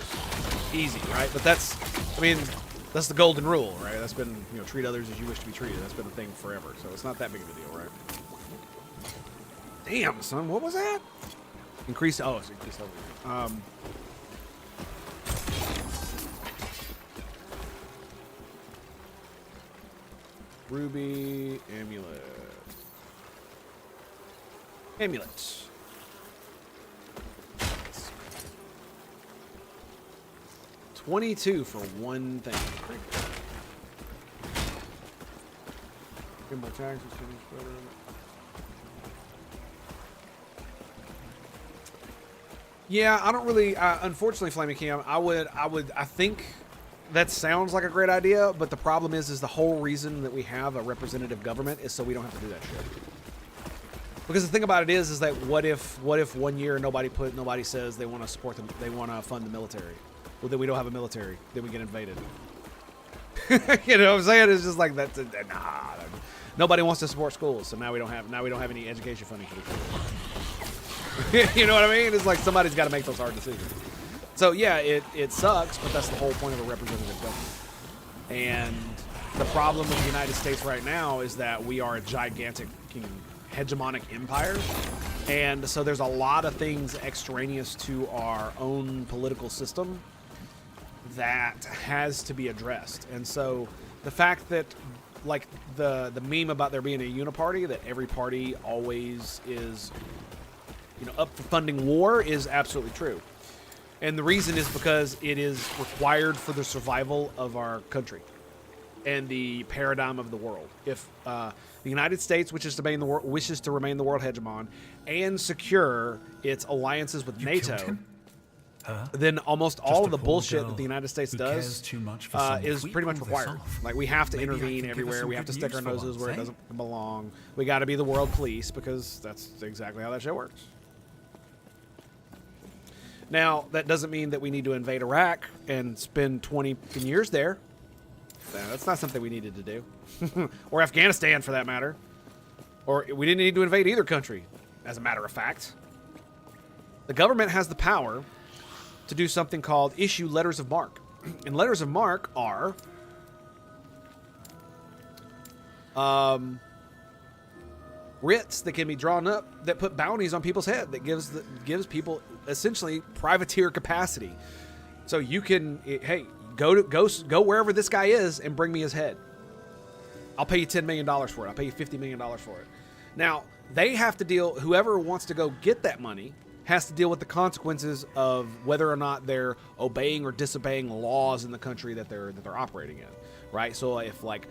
Easy, right? But that's, I mean, that's the golden rule, right? That's been, you know, treat others as you wish to be treated. That's been a thing forever. So it's not that big of a deal, right? Damn, son, what was that? Increase, oh, it's increased over. Ruby amulet. Amulet. 22 for one thing. Gimbal tags, yeah, I don't really. Unfortunately, Flaming Cam, I think that sounds like a great idea, but the problem is the whole reason that we have a representative government is so we don't have to do that shit. Because the thing about it is that what if 1 year nobody says they want to support them, they want to fund the military. Well, then we don't have a military. Then we get invaded. You know what I'm saying? It's just like that. Nah, nobody wants to support schools, so now we don't have any education funding for the schools. You know what I mean? It's like somebody's got to make those hard decisions. So yeah, it sucks, but that's the whole point of a representative government. And the problem with the United States right now is that we are a gigantic hegemonic empire. And so there's a lot of things extraneous to our own political system that has to be addressed. And so the fact that, like, the meme about there being a uniparty, that every party always is, you know, up for funding war, is absolutely true. And the reason is because it is required for the survival of our country and the paradigm of the world. If the United States wishes to remain the world hegemon and secure its alliances with NATO, then almost all of the bullshit that the United States does is pretty much required. Like, we have to intervene everywhere. We have to stick our noses where it doesn't belong. We got to be the world police, because that's exactly how that shit works. Now, that doesn't mean that we need to invade Iraq and spend 20 years there. That's not something we needed to do. Or Afghanistan, for that matter. Or we didn't need to invade either country, as a matter of fact. The government has the power to do something called issue letters of marque. And letters of marque are writs that can be drawn up that put bounties on people's head, that gives people essentially privateer capacity. So you can, hey, go wherever this guy is and bring me his head. I'll pay you $10 million for it. I'll pay you $50 million for it. Now, they have to deal, whoever wants to go get that money has to deal with the consequences of whether or not they're obeying or disobeying laws in the country that they're operating in, right? So if like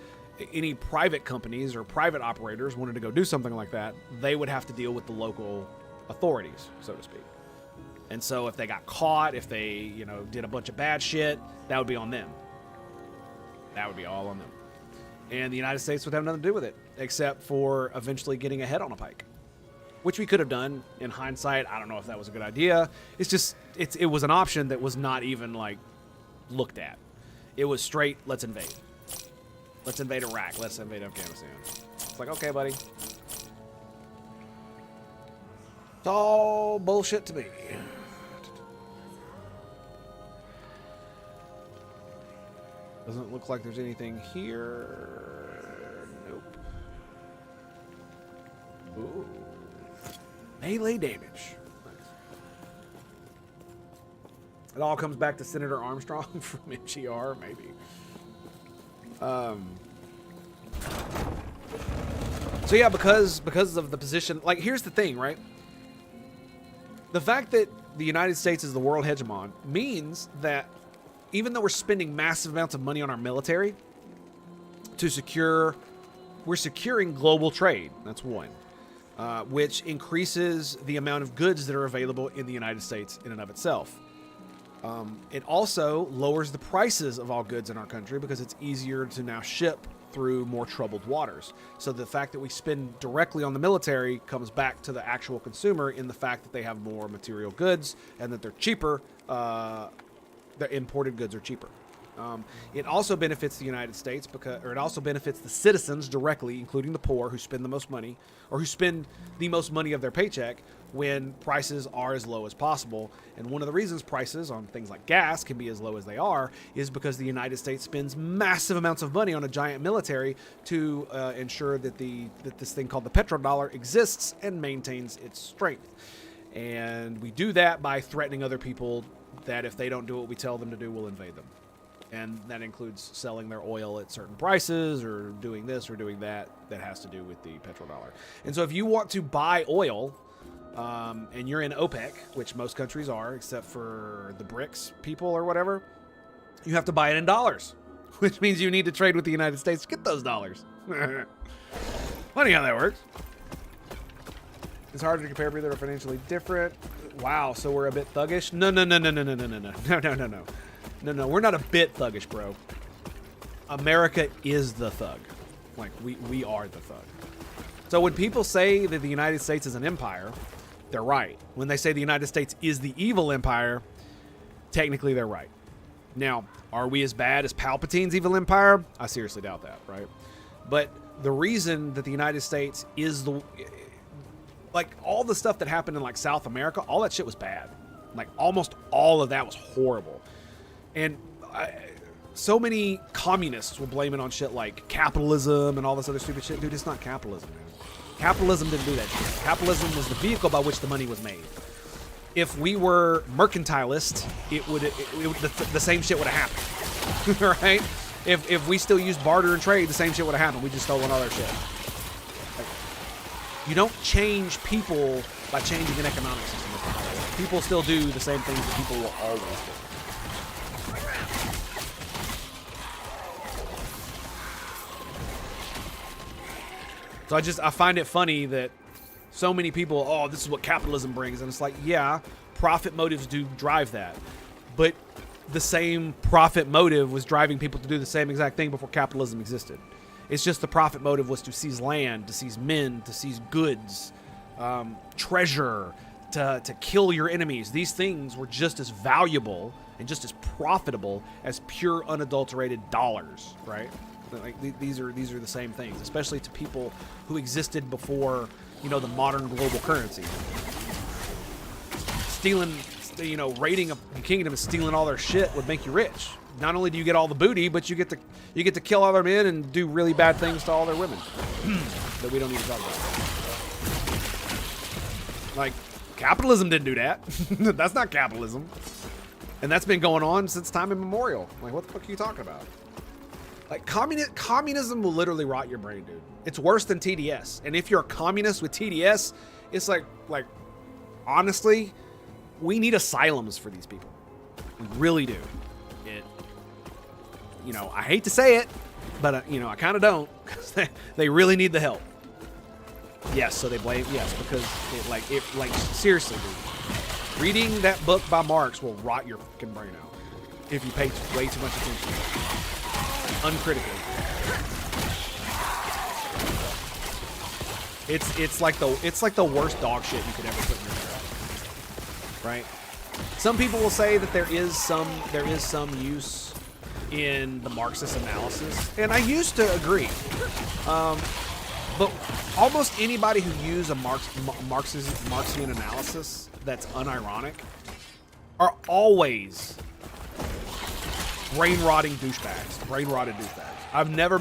any private companies or private operators wanted to go do something like that, they would have to deal with the local authorities, so to speak. And so if they got caught, if they, you know, did a bunch of bad shit, that would be on them. That would be all on them. And the United States would have nothing to do with it, except for eventually getting a head on a pike, which we could have done. In hindsight, I don't know if that was a good idea. It's just, it was an option that was not even, like, looked at. It was straight, let's invade. Let's invade Iraq. Let's invade Afghanistan. It's like, okay, buddy. It's all bullshit to me. Doesn't look like there's anything here. Nope. Ooh. Melee damage. Nice. It all comes back to Senator Armstrong from MGR, maybe. So yeah, because of the position, like, here's the thing, right? The fact that the United States is the world hegemon means that even though we're spending massive amounts of money on our military to secure, we're securing global trade. That's one, which increases the amount of goods that are available in the United States in and of itself. It also lowers the prices of all goods in our country because it's easier to now ship through more troubled waters. So the fact that we spend directly on the military comes back to the actual consumer in the fact that they have more material goods and that they're cheaper. The imported goods are cheaper. It also benefits the United States or it also benefits the citizens directly, including the poor who spend the most money or who spend the most money of their paycheck when prices are as low as possible. And one of the reasons prices on things like gas can be as low as they are is because the United States spends massive amounts of money on a giant military to ensure that this thing called the petrodollar exists and maintains its strength. And we do that by threatening other people that if they don't do what we tell them to do, we'll invade them. And that includes selling their oil at certain prices or doing this or doing that has to do with the petrodollar. And so if you want to buy oil and you're in OPEC, which most countries are except for the BRICS people or whatever, you have to buy it in dollars, which means you need to trade with the United States to get those dollars. Funny how that works. It's harder to compare, but they're financially different. Wow, so we're a bit thuggish? No. No, we're not a bit thuggish, bro. America is the thug. Like, we are the thug. So when people say that the United States is an empire, they're right. When they say the United States is the evil empire, technically they're right. Now, are we as bad as Palpatine's evil empire? I seriously doubt that, right? But the reason that the United States is like, all the stuff that happened in, like, South America, all that shit was bad. Like, almost all of that was horrible. And so many communists will blame it on shit like capitalism and all this other stupid shit. Dude, it's not capitalism, man. Capitalism didn't do that shit. Capitalism was the vehicle by which the money was made. If we were mercantilist, the same shit would have happened. Right? If we still used barter and trade, the same shit would have happened. We just stolen all their shit. Like, you don't change people by changing an economic system. People still do the same things that people will always do. So I find it funny that so many people, oh, this is what capitalism brings. And it's like, yeah, profit motives do drive that. But the same profit motive was driving people to do the same exact thing before capitalism existed. It's just the profit motive was to seize land, to seize men, to seize goods, treasure, to kill your enemies. These things were just as valuable and just as profitable as pure unadulterated dollars, right? Like, these are the same things, especially to people who existed before, you know, the modern global currency. Stealing, you know, raiding a kingdom and stealing all their shit would make you rich. Not only do you get all the booty, but you get to kill all their men and do really bad things to all their women that we don't need to talk about. Like, capitalism didn't do that. That's not capitalism. And that's been going on since time immemorial. Like, what the fuck are you talking about? Like, communism will literally rot your brain, dude. It's worse than TDS. And if you're a communist with TDS, it's like, honestly, we need asylums for these people. We really do. You know, I hate to say it, but, you know, I kind of don't. Because they really need the help. Yes, so they blame, yes, because, seriously, dude. Reading that book by Marx will rot your fucking brain out if you pay way too much attention to it. Uncritically. It's like the worst dog shit you could ever put in your mouth. Right? Some people will say that there is some use in the Marxist analysis, and I used to agree. But almost anybody who uses a Marxian analysis that's unironic are always brain-rotting douchebags. Brain-rotted douchebags. I've never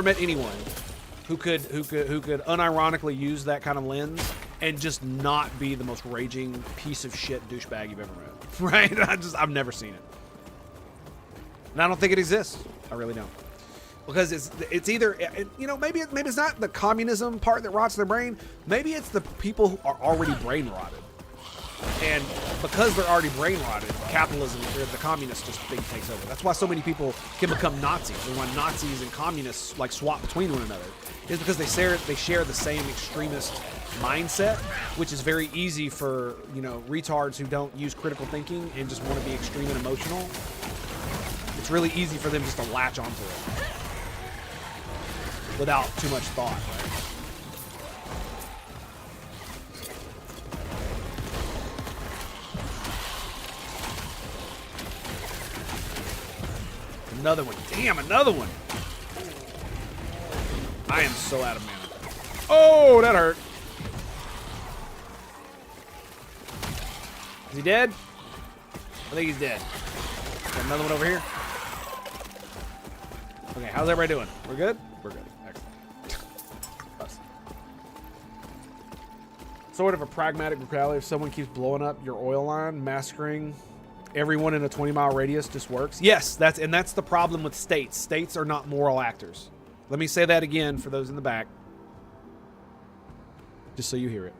met anyone who could unironically use that kind of lens and just not be the most raging piece of shit douchebag you've ever met. Right? I've never seen it. And I don't think it exists. I really don't. Because it's either, you know, maybe it's not the communism part that rots their brain. Maybe it's the people who are already brain rotted. And because they're already brain rotted, capitalism or the communist just thing takes over. That's why so many people can become Nazis. And why Nazis and communists like swap between one another is because they share the same extremist mindset, which is very easy for, you know, retards who don't use critical thinking and just want to be extreme and emotional. It's really easy for them just to latch onto it without too much thought, right? Another one. Damn, another one. I am so out of mana. Oh, that hurt. Is he dead? I think he's dead. Got another one over here. Okay, how's everybody doing? We're good? We're good. Excellent. Sort of a pragmatic brutality. If someone keeps blowing up your oil line, massacring everyone in a 20-mile radius just works. Yes, that's the problem with states. States are not moral actors. Let me say that again for those in the back. Just so you hear it.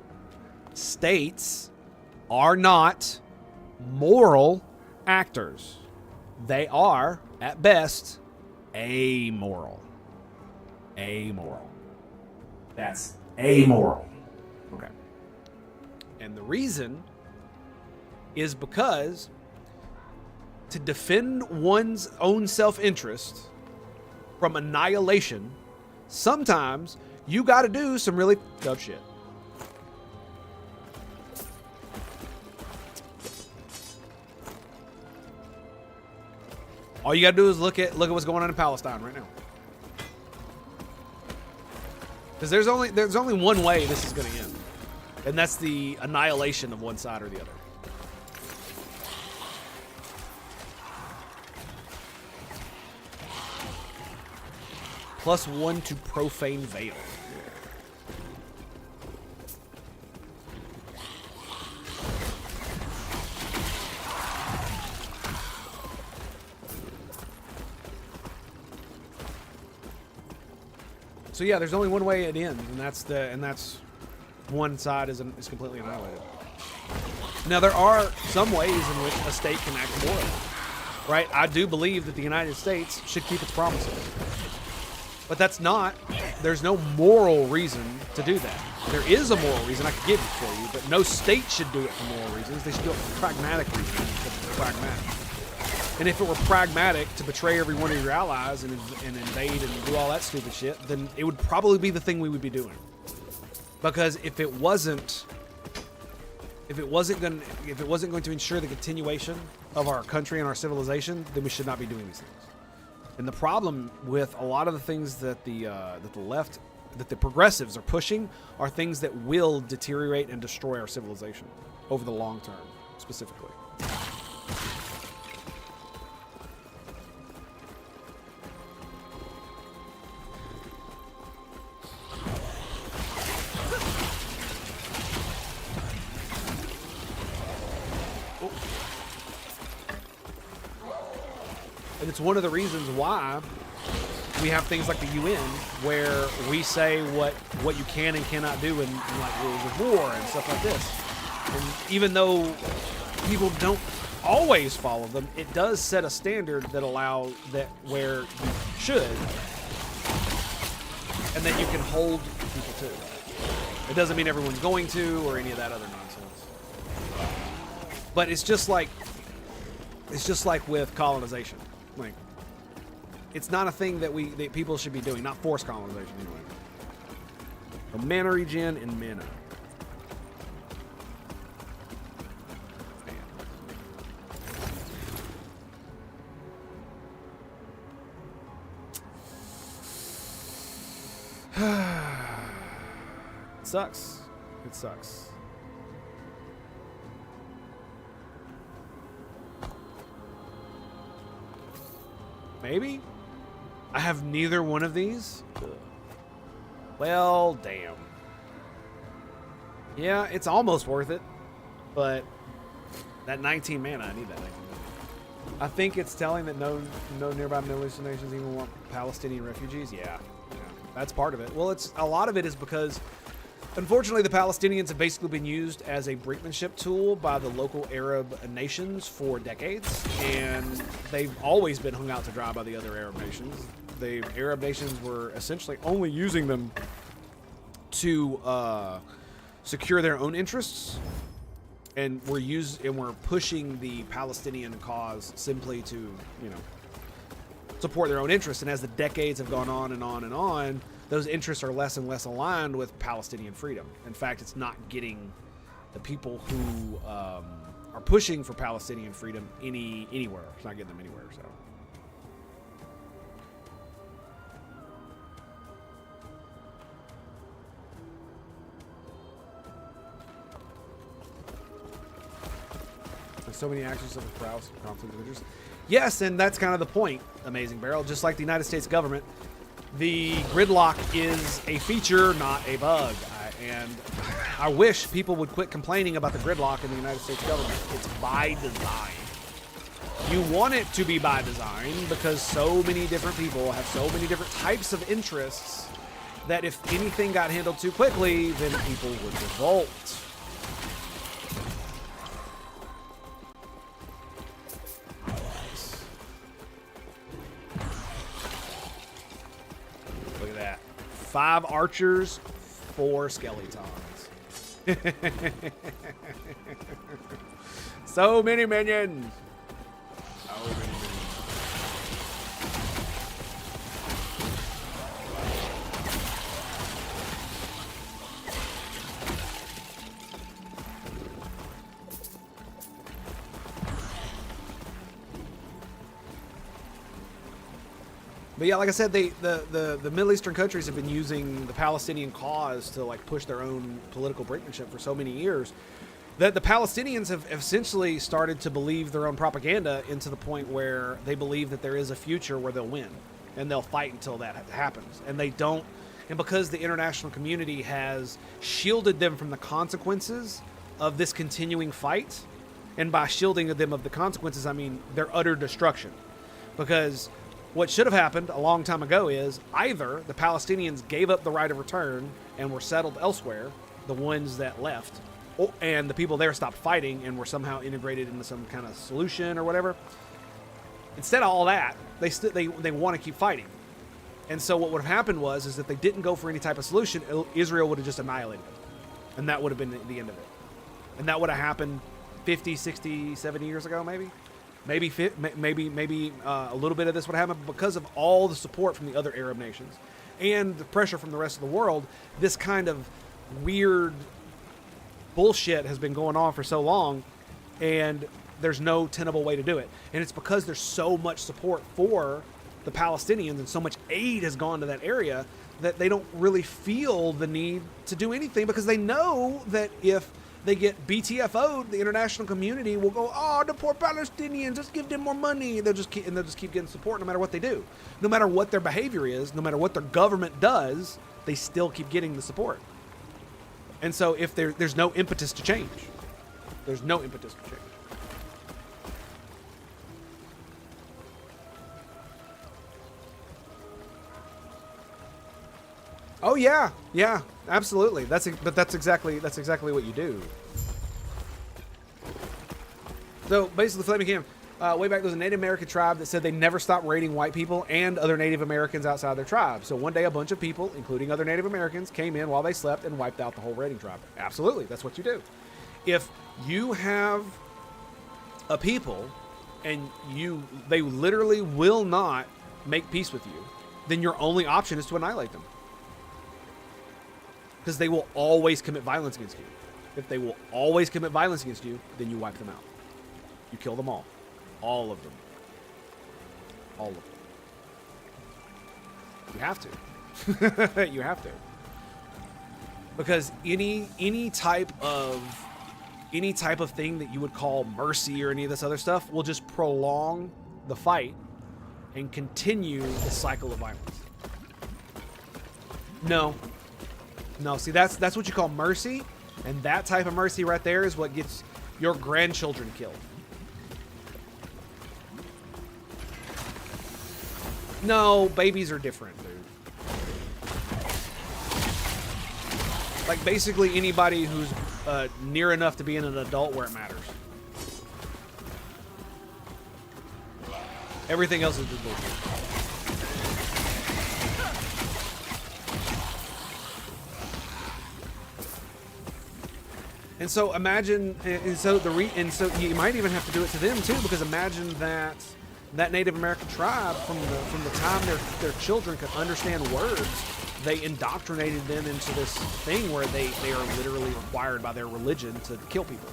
States are not moral actors. They are, at best, amoral. Amoral. That's amoral. Okay. And the reason is because to defend one's own self-interest from annihilation, sometimes you got to do some really tough shit. All you got to do is look at what's going on in Palestine right now. Because there's only one way this is going to end, and that's the annihilation of one side or the other. +1 to profane veil. So yeah, there's only one way it ends, and that's one side is completely annihilated. Now there are some ways in which a state can act morally, right? I do believe that the United States should keep its promises. But there's no moral reason to do that. There is a moral reason I could give it for you, but no state should do it for moral reasons. They should do it for pragmatic reasons. It's pragmatic. And if it were pragmatic to betray every one of your allies and invade and do all that stupid shit, then it would probably be the thing we would be doing. Because if it wasn't going to ensure the continuation of our country and our civilization, then we should not be doing these things. And the problem with a lot of the things that the left, that the progressives are pushing, are things that will deteriorate and destroy our civilization over the long term, specifically. And it's one of the reasons why we have things like the UN, where we say what you can and cannot do in like rules of war and stuff like this. And even though people don't always follow them, it does set a standard that allows that where you should, and that you can hold people to. It doesn't mean everyone's going to or any of that other nonsense. But it's just like with colonization. Like, it's not a thing that people should be doing. Not forced colonization anyway. The mana regen and mana. It sucks. It sucks. Maybe? I have neither one of these? Ugh. Well, damn. Yeah, it's almost worth it. But that 19 mana, I need that 19 mana. I think it's telling that no nearby Middle Eastern nations even want Palestinian refugees. Yeah, that's part of it. Well, a lot of it is because, unfortunately, the Palestinians have basically been used as a brinkmanship tool by the local Arab nations for decades, and they've always been hung out to dry by the other Arab nations. The Arab nations were essentially only using them to secure their own interests, and we're pushing the Palestinian cause simply to, you know, support their own interests. And as the decades have gone on and on and on, those interests are less and less aligned with Palestinian freedom. In fact, it's not getting the people who are pushing for Palestinian freedom anywhere. It's not getting them anywhere. So. There's so many actions of the prowess of conflict of interest. Yes, and that's kind of the point, Amazing Barrel. Just like the United States government, the gridlock is a feature, not a bug. And I wish people would quit complaining about the gridlock in the United States government. It's by design. You want it to be by design because so many different people have so many different types of interests that if anything got handled too quickly, then people would revolt. Look at that. 5 archers, 4 skeletons. So many minions. So many minions. But yeah, like I said, the Middle Eastern countries have been using the Palestinian cause to like push their own political brinkmanship for so many years that the Palestinians have essentially started to believe their own propaganda into the point where they believe that there is a future where they'll win and they'll fight until that happens. And they don't. And because the international community has shielded them from the consequences of this continuing fight, and by shielding them of the consequences, I mean their utter destruction. Because what should have happened a long time ago is either the Palestinians gave up the right of return and were settled elsewhere, the ones that left, and the people there stopped fighting and were somehow integrated into some kind of solution or whatever. Instead of all that, they want to keep fighting. And so what would have happened is that they didn't go for any type of solution, Israel would have just annihilated them. And that would have been the end of it. And that would have happened 50, 60, 70 years ago, maybe. Maybe a little bit of this would happen because of all the support from the other Arab nations and the pressure from the rest of the world. This kind of weird bullshit has been going on for so long, and there's no tenable way to do it. And it's because there's so much support for the Palestinians and so much aid has gone to that area that they don't really feel the need to do anything, because they know that if they get BTFO'd, the international community will go, oh, the poor Palestinians, just give them more money. They'll just keep getting support no matter what they do. No matter what their behavior is, no matter what their government does, they still keep getting the support. And so if there's no impetus to change. There's no impetus to change. Oh yeah, yeah, absolutely. But that's exactly what you do. So basically, Flaming Cam, way back there was a Native American tribe that said they never stopped raiding white people and other Native Americans outside their tribe. So one day, a bunch of people, including other Native Americans, came in while they slept and wiped out the whole raiding tribe. Absolutely, that's what you do. If you have a people and they literally will not make peace with you, then your only option is to annihilate them. Because they will always commit violence against you. If they will always commit violence against you, then you wipe them out. You kill them all. All of them. All of them. You have to. You have to. Because any type of thing that you would call mercy or any of this other stuff will just prolong the fight and continue the cycle of violence. No. No, see, that's what you call mercy, and that type of mercy right there is what gets your grandchildren killed. No, babies are different, dude. Like, basically anybody who's near enough to being an adult where it matters. Everything else is just bullshit. And so imagine, and so you might even have to do it to them too, because imagine that Native American tribe, from the time their children could understand words, they indoctrinated them into this thing where they are literally required by their religion to kill people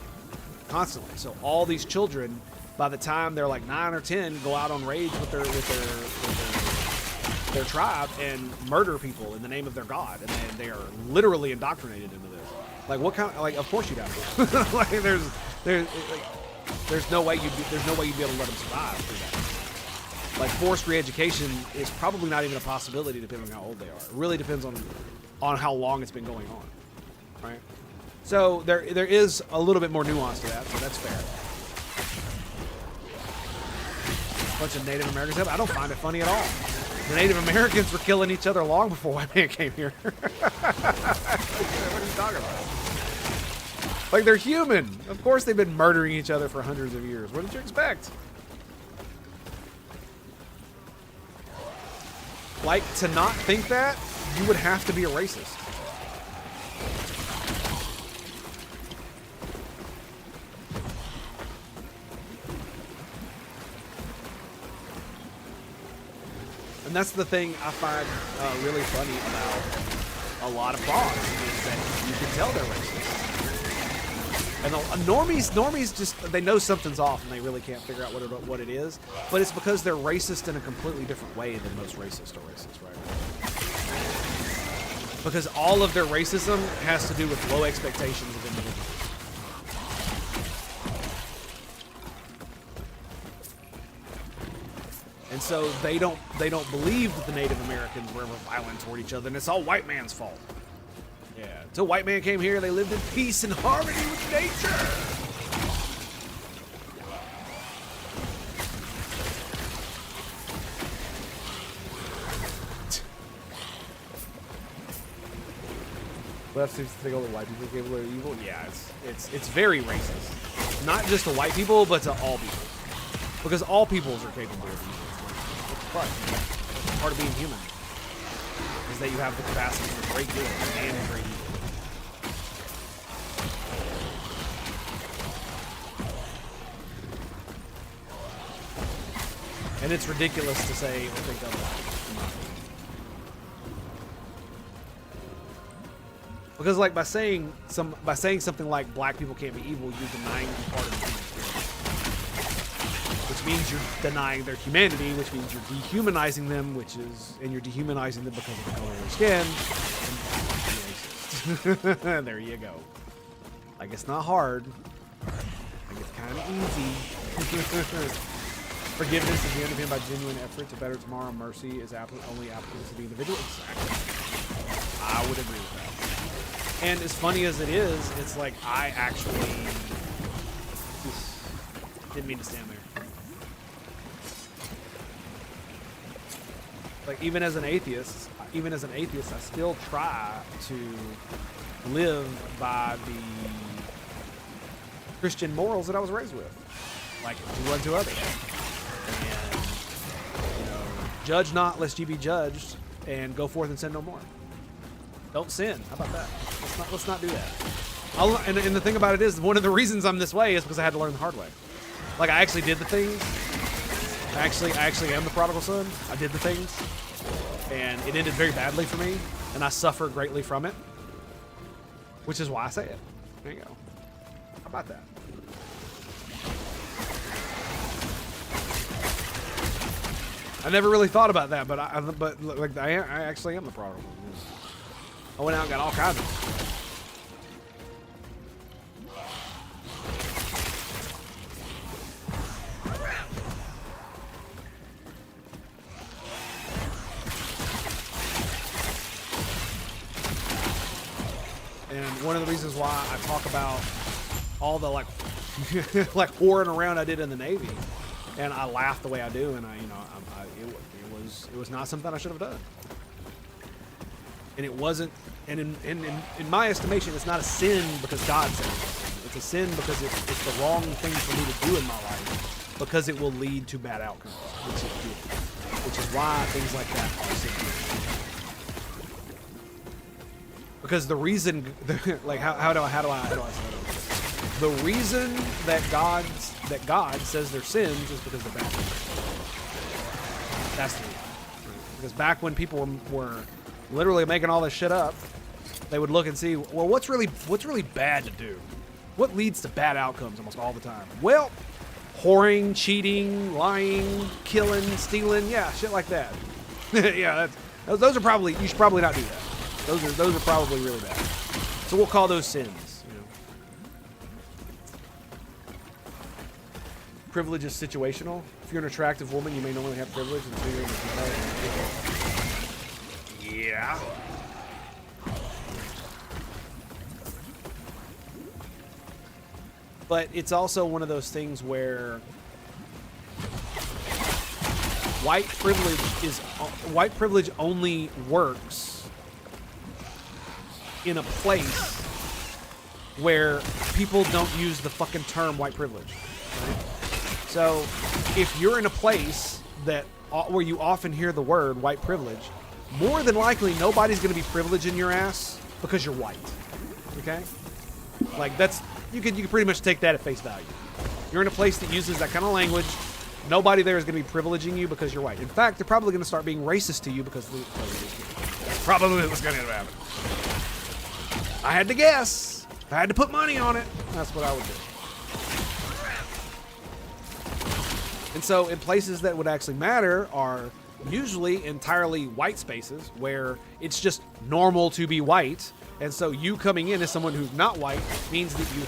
constantly. So all these children, by the time they're like 9 or 10, go out on raids with their tribe and murder people in the name of their god, and they are literally indoctrinated into this. Like, what kind of, like, of course you'd have to. Like, there's no way you'd be able to let them survive through that. Like, forced re-education is probably not even a possibility depending on how old they are. It really depends on how long it's been going on, right? So there is a little bit more nuance to that, so that's fair. A bunch of Native Americans, I don't find it funny at all. The Native Americans were killing each other long before white man came here. What are you talking about? Like, they're human. Of course they've been murdering each other for hundreds of years. What did you expect? Like, to not think that, you would have to be a racist. And that's the thing I find really funny about a lot of bots, is that you can tell they're racist. And normies just, they know something's off and they really can't figure out what it is. But it's because they're racist in a completely different way than most racists are racist, right? Because all of their racism has to do with low expectations of individuals. And so they don't believe that the Native Americans were ever violent toward each other, and it's all white man's fault. Yeah, until white man came here, they lived in peace and harmony with nature. Well, that seems to think all the white people are capable of evil. Yeah, it's very racist. Not just to white people, but to all people. Because all peoples are capable of evil. But part of being human is that you have the capacity for great good and great evil. And it's ridiculous to say or think otherwise. Because, like, by saying something like black people can't be evil, you're denying part of the human experience. Which means you're denying their humanity, which means you're dehumanizing them, and you're dehumanizing them because of the color of their skin. And there you go. Like, it's not hard. Like, it's kind of easy. Forgiveness is the underpinned by genuine effort to better tomorrow. Mercy is only applicable to the individual. Exactly. I would agree with that. And as funny as it is, it's like I actually didn't mean to stand there. Like, even as an atheist, even as an atheist, I still try to live by the Christian morals that I was raised with. Like, do unto others. And, you know, judge not lest ye be judged, and go forth and sin no more. Don't sin. How about that? Let's not do that. And the thing about it is, one of the reasons I'm this way is because I had to learn the hard way. Like, I actually did the things. I actually am the prodigal son. I did the things. And it ended very badly for me, and I suffer greatly from it. Which is why I say it. There you go. How about that? I never really thought about that, but I actually am the prodigal. I went out and got all kinds of. And one of the reasons why I talk about all the like whoring around I did in the Navy, and I laugh the way I do, and it was not something I should have done. And it wasn't, and in my estimation, it's not a sin because God said it. It's a sin because it's the wrong thing for me to do in my life, because it will lead to bad outcomes, which is why things like that are sin. Because the reason, like, how do I say that? The reason that God says they're sins is because they're bad. That's the reason. Because back when people were literally making all this shit up, they would look and see, well, what's really bad to do? What leads to bad outcomes almost all the time? Well, whoring, cheating, lying, killing, stealing, yeah, shit like that. Yeah, those are probably, you should probably not do that. Those are probably really bad. So we'll call those sins. You know. Privilege is situational. If you're an attractive woman, you may normally have privilege until you're in the competitive. Yeah. But it's also one of those things where white privilege only works in a place where people don't use the fucking term white privilege. Right? So if you're in a place where you often hear the word white privilege, more than likely nobody's going to be privileging your ass because you're white. Okay? Like, you can pretty much take that at face value. You're in a place that uses that kind of language, nobody there is going to be privileging you because you're white. In fact, they're probably going to start being racist to you because that's probably what's going to happen. I had to guess. If I had to put money on it, that's what I would do. And so in places that would actually matter are usually entirely white spaces where it's just normal to be white. And so you coming in as someone who's not white means that you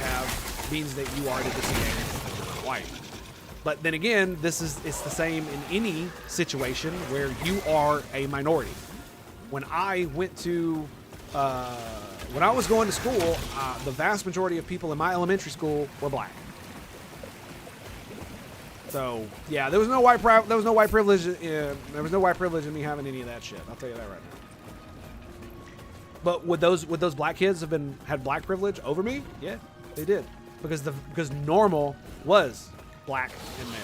are at a disadvantage because you're not white. But then again, it's the same in any situation where you are a minority. When I went to when I was going to school, the vast majority of people in my elementary school were black. So yeah, there was no white privilege. There was no white privilege in me having any of that shit. I'll tell you that right now. But would those black kids have had black privilege over me? Yeah, they did, because normal was black and male.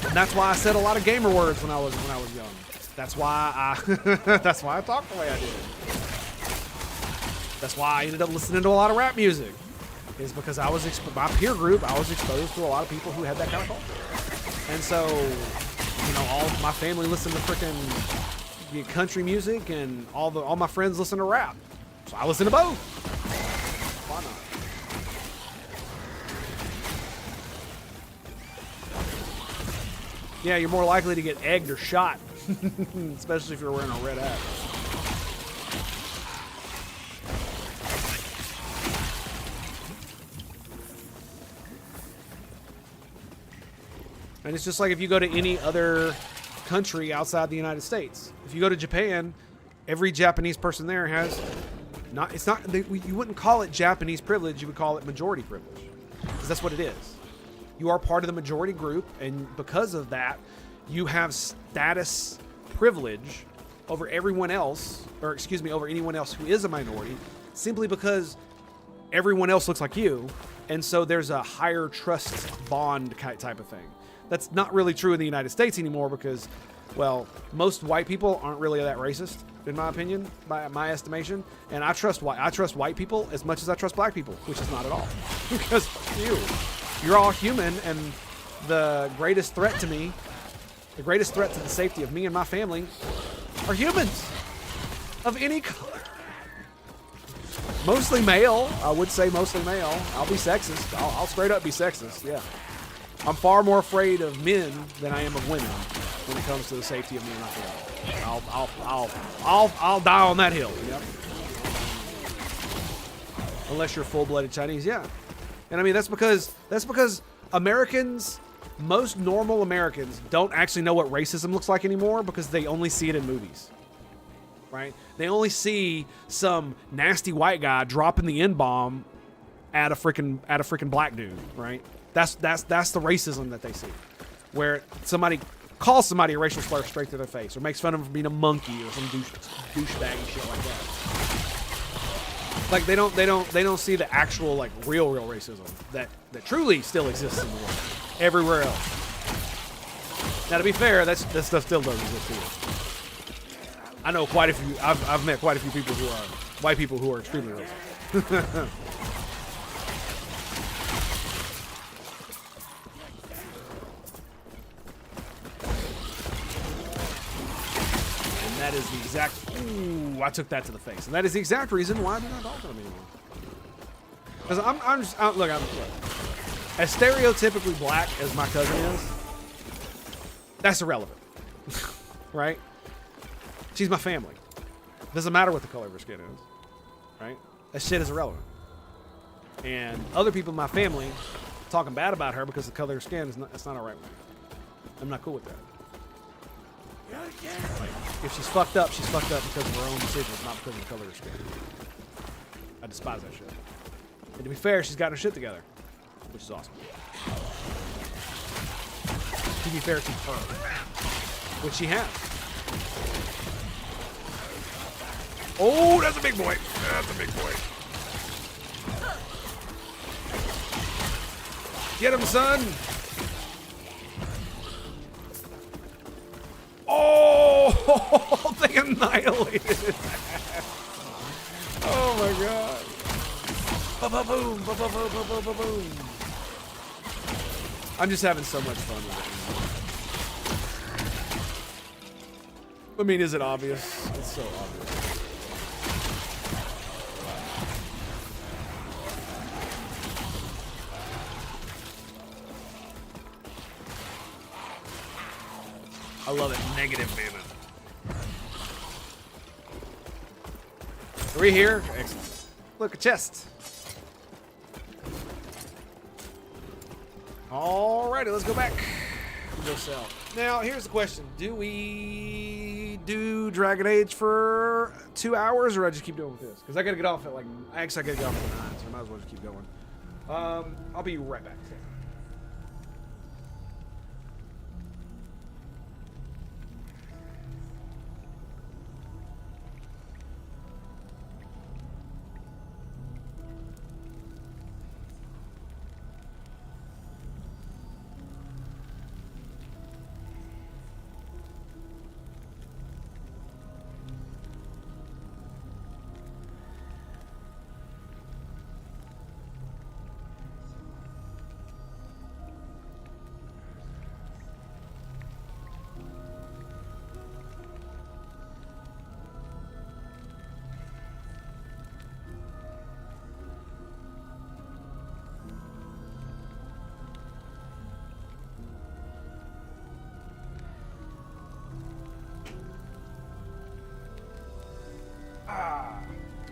And that's why I said a lot of gamer words when I was young. That's why I talked the way I did. That's why I ended up listening to a lot of rap music. Is because my peer group, I was exposed to a lot of people who had that kind of culture. And so, you know, all my family listened to freaking country music, and all my friends listen to rap. So I listen to both. Why not? Yeah, you're more likely to get egged or shot, especially if you're wearing a red hat. And it's just like if you go to any other country outside the United States. If you go to Japan, every Japanese person there has you wouldn't call it Japanese privilege, you would call it majority privilege. Because that's what it is. You are part of the majority group, and because of that, you have status privilege over everyone else, or excuse me, over anyone else who is a minority, simply because everyone else looks like you, and so there's a higher trust bond type of thing. That's not really true in the United States anymore because, well, most white people aren't really that racist, in my opinion, by my estimation. And I trust white people as much as I trust black people, which is not at all. Because you're all human, and the greatest threat to me, the greatest threat to the safety of me and my family are humans of any color. Mostly male. I would say mostly male. I'll be sexist. I'll straight up be sexist. Yeah. I'm far more afraid of men than I am of women when it comes to the safety of me and my family. I'll die on that hill. Yep. Unless you're full-blooded Chinese, yeah. And I mean that's because Americans, most normal Americans, don't actually know what racism looks like anymore because they only see it in movies. Right? They only see some nasty white guy dropping the N-bomb at a freaking black dude, right? That's the racism that they see, where somebody calls somebody a racial slur straight to their face, or makes fun of them for being a monkey or some douchebaggy shit like that. Like they don't see the actual like real racism that truly still exists in the world everywhere else. Now to be fair, that stuff still doesn't exist here. I know quite a few. I've met quite a few people who are white people who are extremely racist. That is the exact. Ooh, I took that to the face, and that is the exact reason why I do not talk to them anymore. Because look, as stereotypically black as my cousin is, that's irrelevant, right? She's my family. Doesn't matter what the color of her skin is, right? That shit is irrelevant. And other people in my family talking bad about her because the color of her skin is that's not all right with me. I'm not cool with that. Like, if she's fucked up because of her own decisions, not because of the color of her skin. I despise that shit. And to be fair, she's got her shit together, which is awesome. To be fair to her, which she has. Oh, that's a big boy. That's a big boy. Get him, son. Oh, they annihilated it. Oh my god. Ba-ba-boom, ba-ba-boom, ba-ba-boom. I'm just having so much fun with it. I mean, is it obvious? It's so obvious. I love it. Negative mana. Are we here? Excellent. Look, a chest. Alrighty, let's go back. Go sell. Now, here's the question. Do we do Dragon Age for 2 hours, or I just keep doing with this? Because I gotta get off at like, actually I gotta get off at 9, so I might as well just keep going. I'll be right back.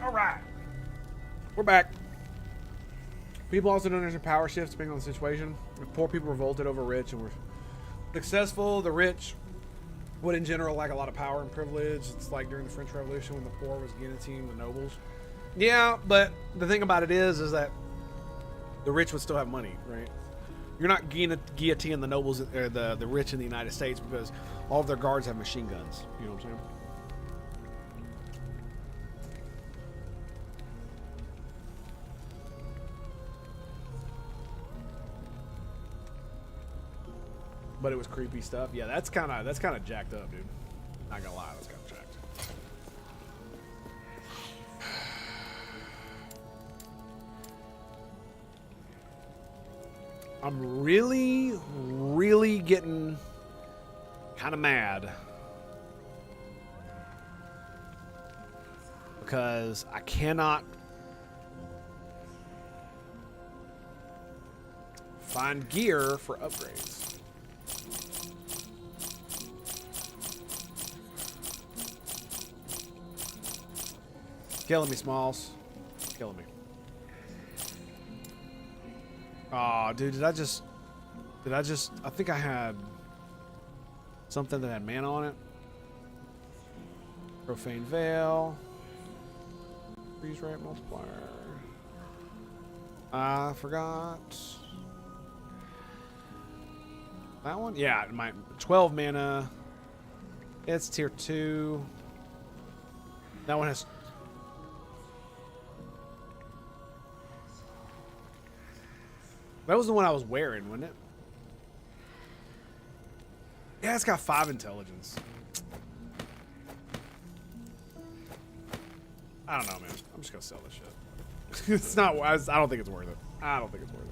Alright. We're back. People also don't understand power shifts depending on the situation. If poor people revolted over rich and were successful, the rich would in general lack a lot of power and privilege. It's like during the French Revolution when the poor was guillotined the nobles. Yeah, but the thing about it is that the rich would still have money, right? You're not guillotining the nobles or the rich in the United States because all of their guards have machine guns. You know what I'm saying? But it was creepy stuff. Yeah, that's kind of jacked up, dude. Not gonna lie, that's kind of jacked. I'm really getting kind of mad because I cannot find gear for upgrades. Killing me, Smalls. Killing me. Oh, dude, did I just, I think I had something that had mana on it. Profane Veil. Freeze rate multiplier. I forgot. That one? Yeah, my 12 mana. It's tier 2. That one has... That was the one I was wearing, wasn't it? Yeah, it's got 5 intelligence. I don't know, man. I'm just gonna sell this shit. It's not. I don't think it's worth it. I don't think it's worth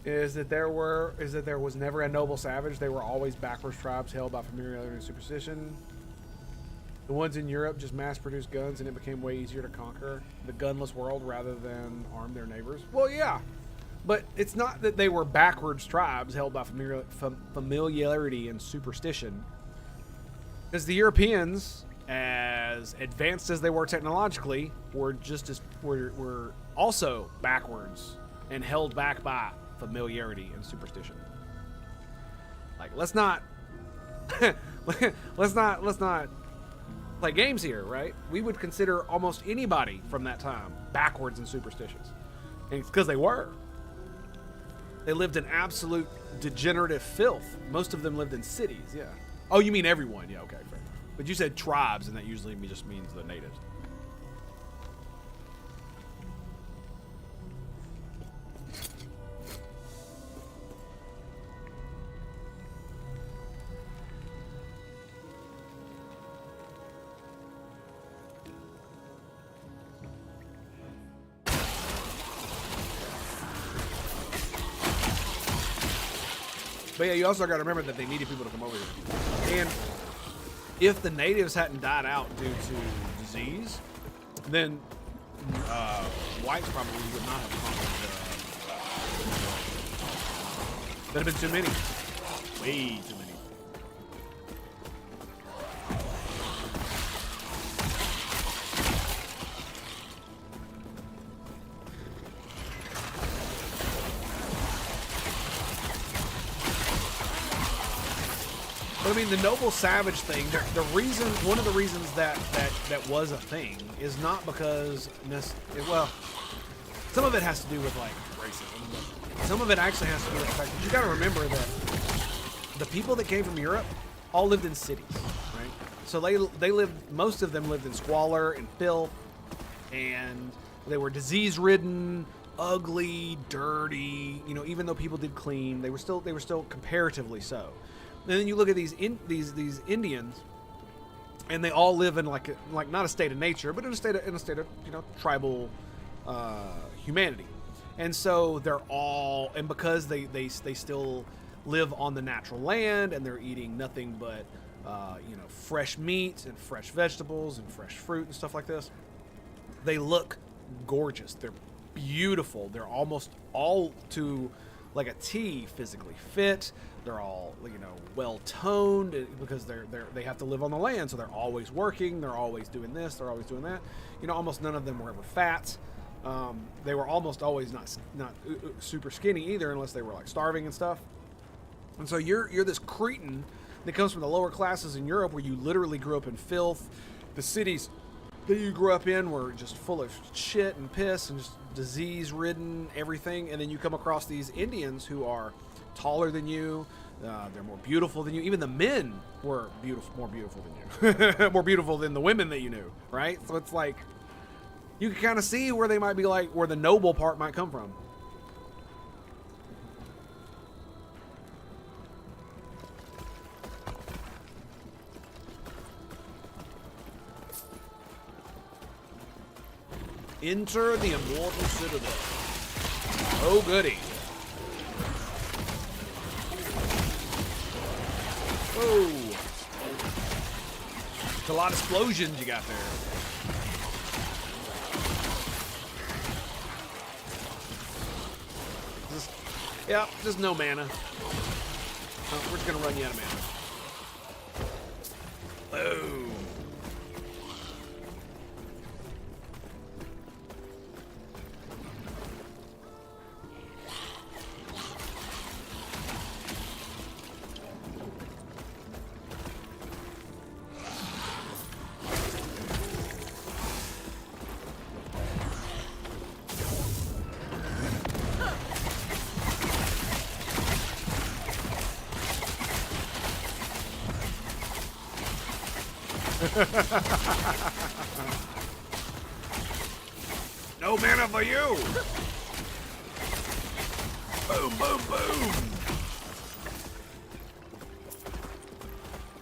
it. Is that there was never a noble savage. They were always backwards tribes held by familiarity and superstition. The ones in Europe just mass-produced guns, and it became way easier to conquer the gunless world rather than arm their neighbors. Well, yeah. But it's not that they were backwards tribes held by familiarity and superstition. Because the Europeans, as advanced as they were technologically, were were also backwards and held back by familiarity and superstition. Like, let's not play games here, right? We would consider almost anybody from that time backwards and superstitious. And it's because they were. They lived in absolute degenerative filth. Most of them lived in cities, yeah. Oh, you mean everyone? Yeah, okay, fair. But you said tribes, and that usually just means the natives. But yeah, you also got to remember that they needed people to come over here. And if the natives hadn't died out due to disease, then whites probably would not have conquered. That'd have been too many. Way too many. I mean, the noble savage thing, one of the reasons that was a thing is not because, well, some of it has to do with, like, racism, but some of it actually has to do with the fact that you gotta remember that the people that came from Europe all lived in cities, right? So most of them lived in squalor and filth, and they were disease-ridden, ugly, dirty, you know, even though people did clean, they were still comparatively so. And then you look at these Indians, and they all live in like not a state of nature, but in a state of you know, tribal humanity. And so they're all, and because they still live on the natural land, and they're eating nothing but you know, fresh meat and fresh vegetables and fresh fruit and stuff like this, they look gorgeous. They're beautiful. They're almost all to like a T physically fit. They're all, you know, well toned because they have to live on the land, so they're always working. They're always doing this. They're always doing that. You know, almost none of them were ever fat. They were almost always not super skinny either, unless they were like starving and stuff. And so you're this cretin that comes from the lower classes in Europe, where you literally grew up in filth. The cities that you grew up in were just full of shit and piss and just disease-ridden everything, and then you come across these Indians who are taller than you, they're more beautiful than you. Even the men were more beautiful than you, more beautiful than the women that you knew, right? So it's like you can kind of see where they might be, like where the noble part might come from. Enter the Immortal Citadel. Oh, goody. Oh. It's a lot of explosions you got there. Just no mana. Oh, we're just going to run you out of mana. Oh. No mana for you! Boom, boom, boom!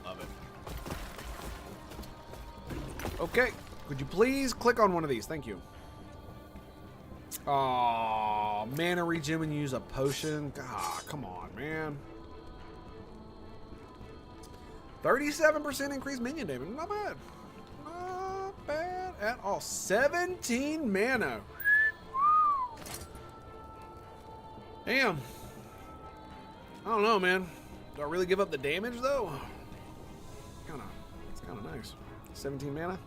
Love it. Okay, could you please click on one of these? Thank you. Aw, mana regen when you use a potion. God, come on, man. 37% increased minion damage. Not bad. Not bad at all. 17 mana. Damn. I don't know, man. Do I really give up the damage, though? It's kind of nice. 17 mana.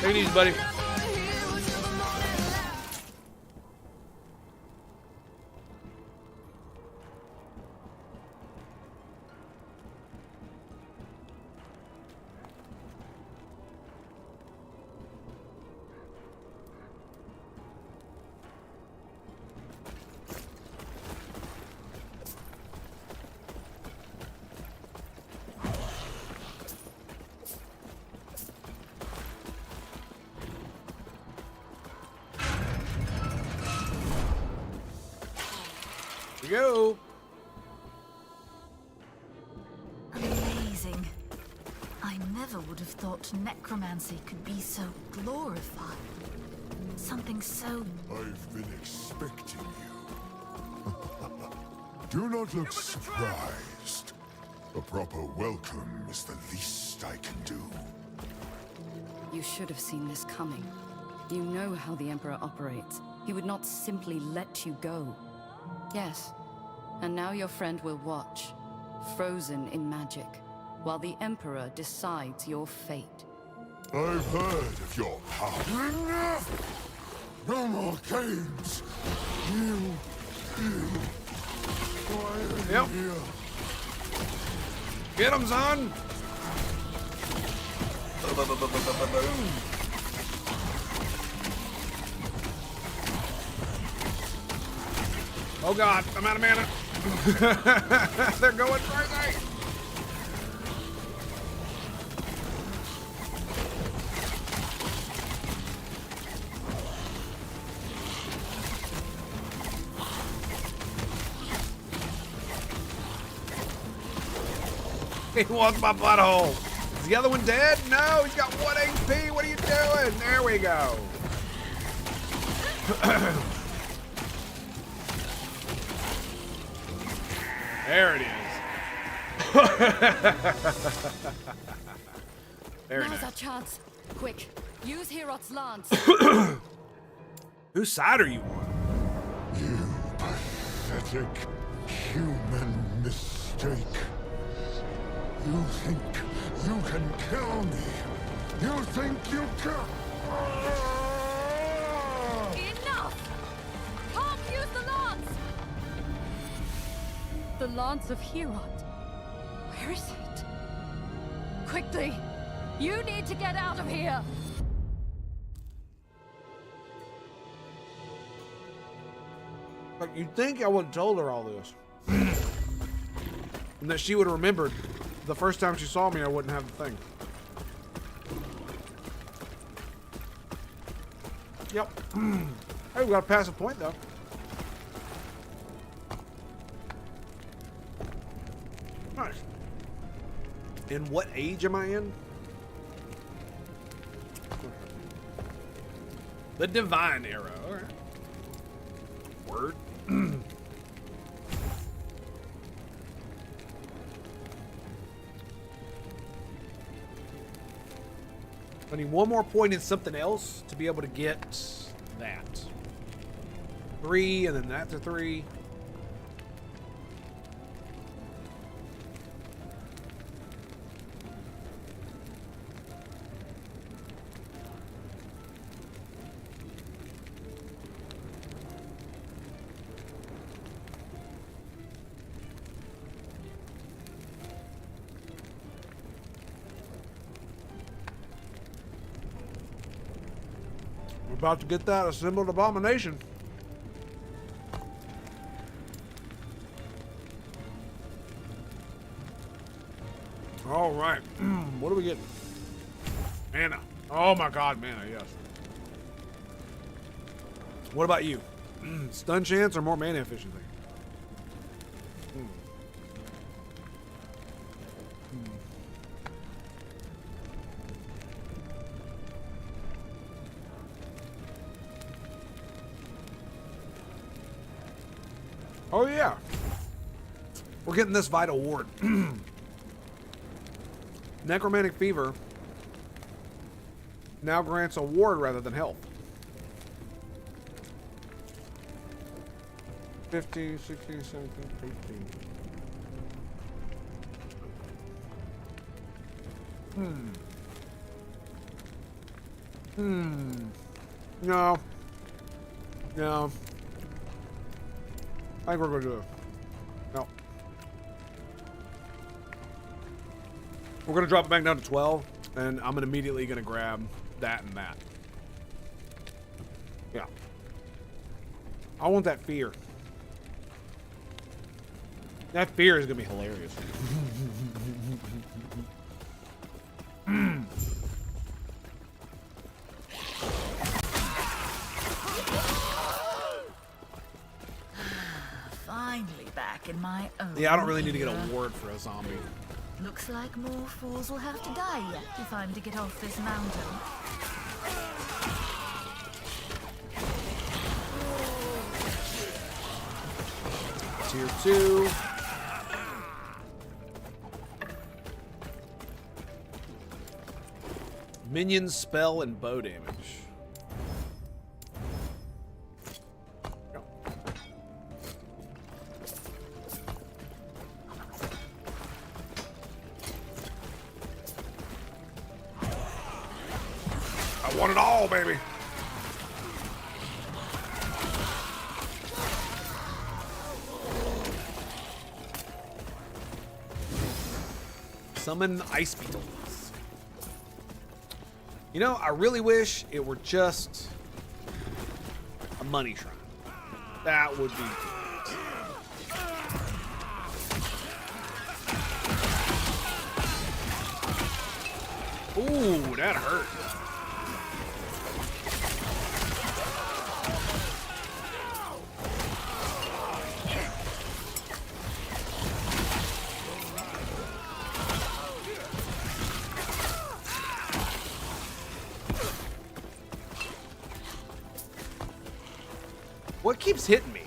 Take it easy, buddy. We go. Amazing. I never would have thought necromancy could be so glorified. Something so... I've been expecting you. Do not look surprised. A proper welcome is the least I can do. You should have seen this coming. You know how the Emperor operates. He would not simply let you go. Yes, and now your friend will watch, frozen in magic, while the Emperor decides your fate. I've heard of your power. Enough! No more games! You... Yep. Here. Get him, son! Boom. Oh god, I'm out of mana. They're going crazy. He wants my butthole. Is the other one dead? No, he's got 1 HP. What are you doing? There we go. There it is. Very Now's nice. our chance. Quick, use Herot's lance. Whose side are you on? You pathetic human mistake. You think you can kill me? You think you can? Enough! Can't use the lance! the Lance of Herod. Where is it? Quickly! You need to get out of here! Like, you'd think I would have told her all this. And that she would have remembered the first time she saw me, I wouldn't have the thing. Yep. Hey, we got to pass a point, though. Nice. In what age am I in? The Divine Era. All right. Word. I need one more point in something else to be able to get that. 3, and then that's a 3. We're about to get that assembled abomination. All right. What are we getting? Mana. Oh my god, mana, yes. What about you? Stun chance or more mana efficiency? Oh yeah. We're getting this vital ward. Necromantic Fever now grants a ward rather than health. 15, 16, 17, 18. No. No. I think we're going to do it. No. We're going to drop it back down to 12, and I'm immediately going to grab that and that. Yeah. I want that fear. That fear is going to be hilarious. Finally back in my own. Yeah, I don't really need to get a ward for a zombie. Looks like more fools will have to die yet if I'm to get off this mountain. Tier 2. Minion spell and bow damage. Go. I want it all, baby. Summon ice beetles. You know, I really wish it were just a money shrine. That would be good. Ooh, that hurt. What keeps hitting me?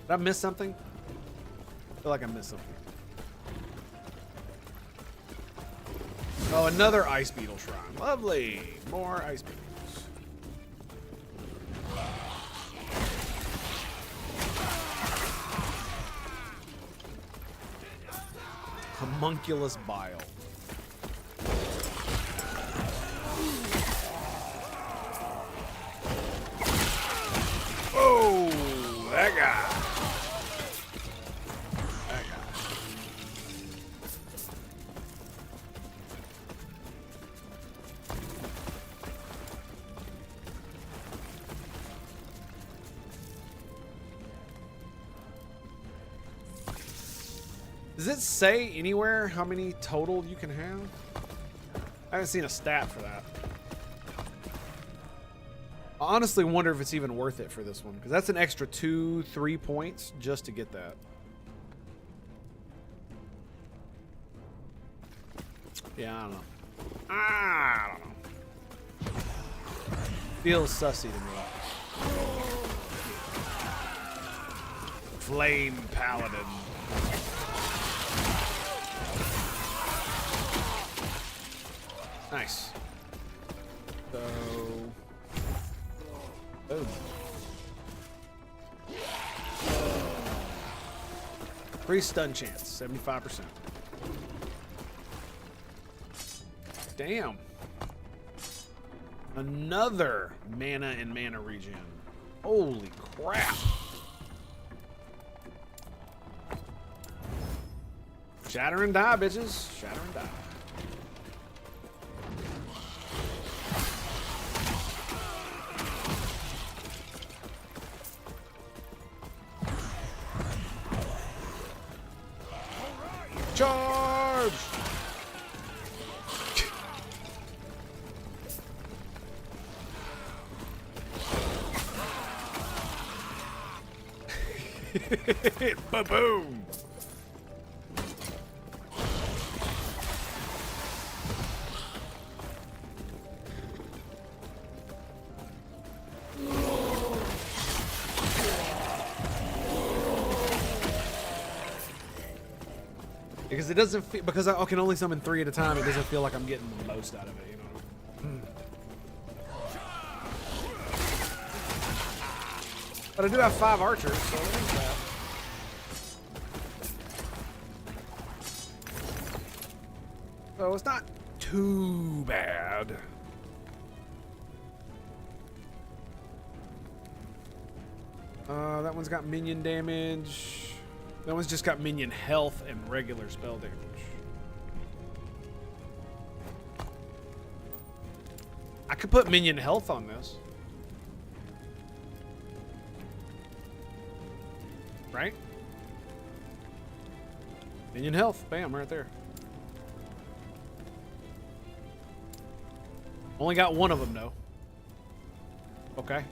Did I miss something? I feel like I missed something. Oh, another ice beetle shrine. Lovely. More ice beetles. Homunculus bile. Oh, that guy. Does it say anywhere how many total you can have? I haven't seen a stat for that. I honestly wonder if it's even worth it for this one, because that's an extra 2-3 points just to get that. Yeah, I don't know. I don't know. Feels sussy to me. Flame Paladin. Nice. So, boom. Free stun chance, 75%. Damn. Another mana and mana regen. Holy crap. Shatter and die, bitches. Shatter and die. Charge! Ba-boom! Because it doesn't feel, because I can only summon 3 at a time, it doesn't feel like I'm getting the most out of it, you know? But I do have 5 archers, so it ain't bad. So it's not too bad. That one's got minion damage. That one's just got minion health and regular spell damage. I could put minion health on this. Right? Minion health. Bam, right there. Only got one of them, though. Okay.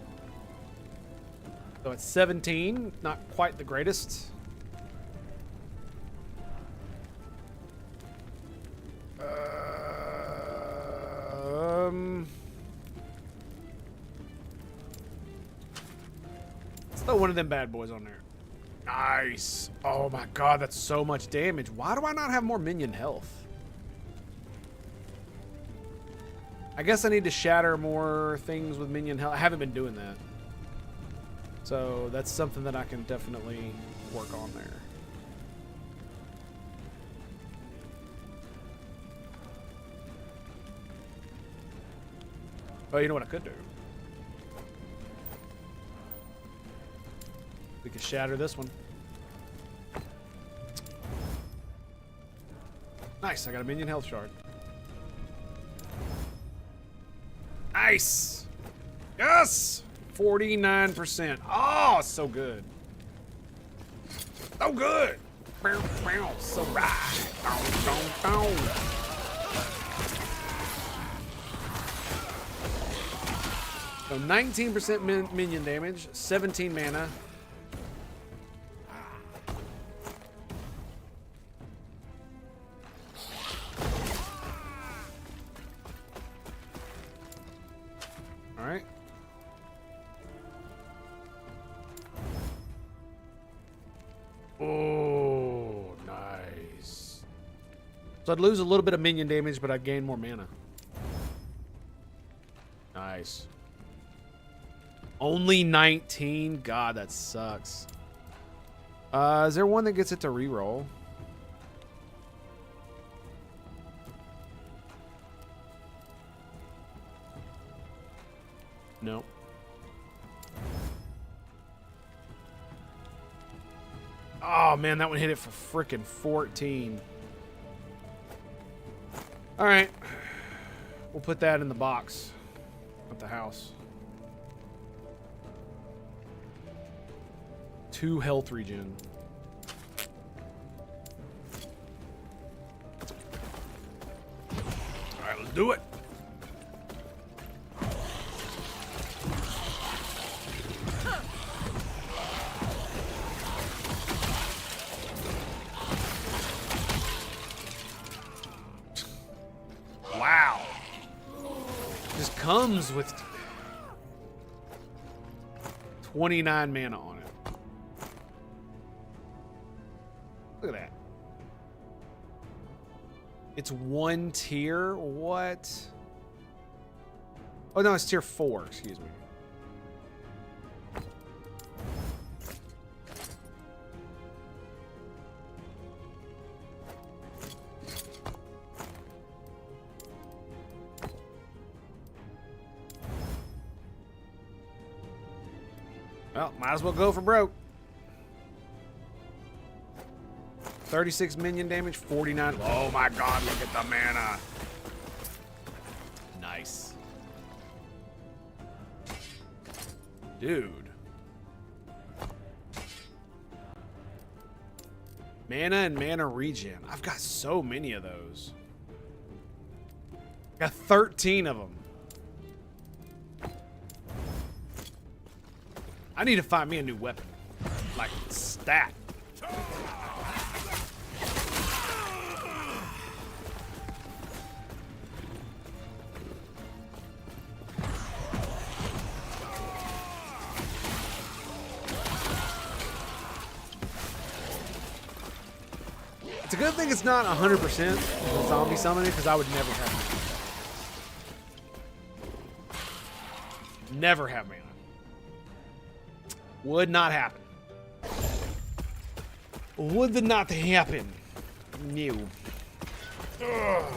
So it's 17. Not quite the greatest. Let's throw one of them bad boys on there. Nice. Oh my god, that's so much damage. Why do I not have more minion health? I guess I need to shatter more things with minion health. I haven't been doing that. So that's something that I can definitely work on there. Oh, you know what I could do? We could shatter this one. Nice, I got a minion health shard. Nice! Yes! 49%. Oh, so good. So good! Bow, bow, so right. Bow, bow, bow. So 19% minion damage, 17 mana. All right. Oh, nice. So I'd lose a little bit of minion damage, but I'd gain more mana. Nice. Only 19? God, that sucks. Is there one that gets it to reroll? Nope. Oh, man, that one hit it for frickin' 14. All right. We'll put that in the box at the house. 2 health regen. Let's do it. Wow. Just comes with 29 mana on it. Look at that. It's one tier? What? Oh no, it's tier 4, excuse me. Well, might as well go for broke. 36 minion damage, 49. Oh my god, look at the mana. Nice. Dude. Mana and mana regen. I've got so many of those. Got 13 of them. I need to find me a new weapon. Like, stat. It's a good thing it's not 100% zombie summoning, because I would never have mana. Never have mana. Would not happen. Would not happen. No. Ugh.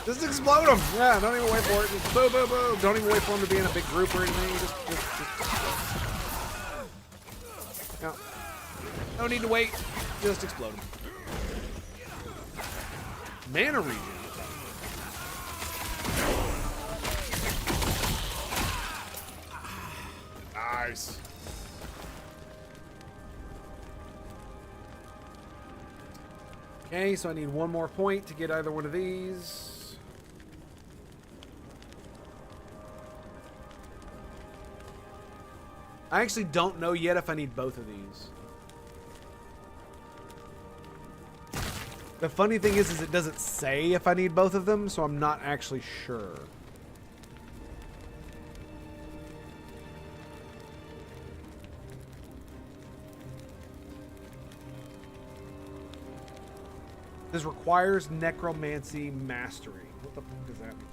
Just explode them. Yeah, don't even wait for it. Just boom, boom, boom. Don't even wait for them to be in a big group or anything. Just. No. No need to wait. Just explode them. Mana regen. Nice. Okay, so I need one more point to get either one of these. I actually don't know yet if I need both of these. The funny thing is it doesn't say if I need both of them, so I'm not actually sure. This requires NecroMaaaaancy mastery. What the fuck does that mean?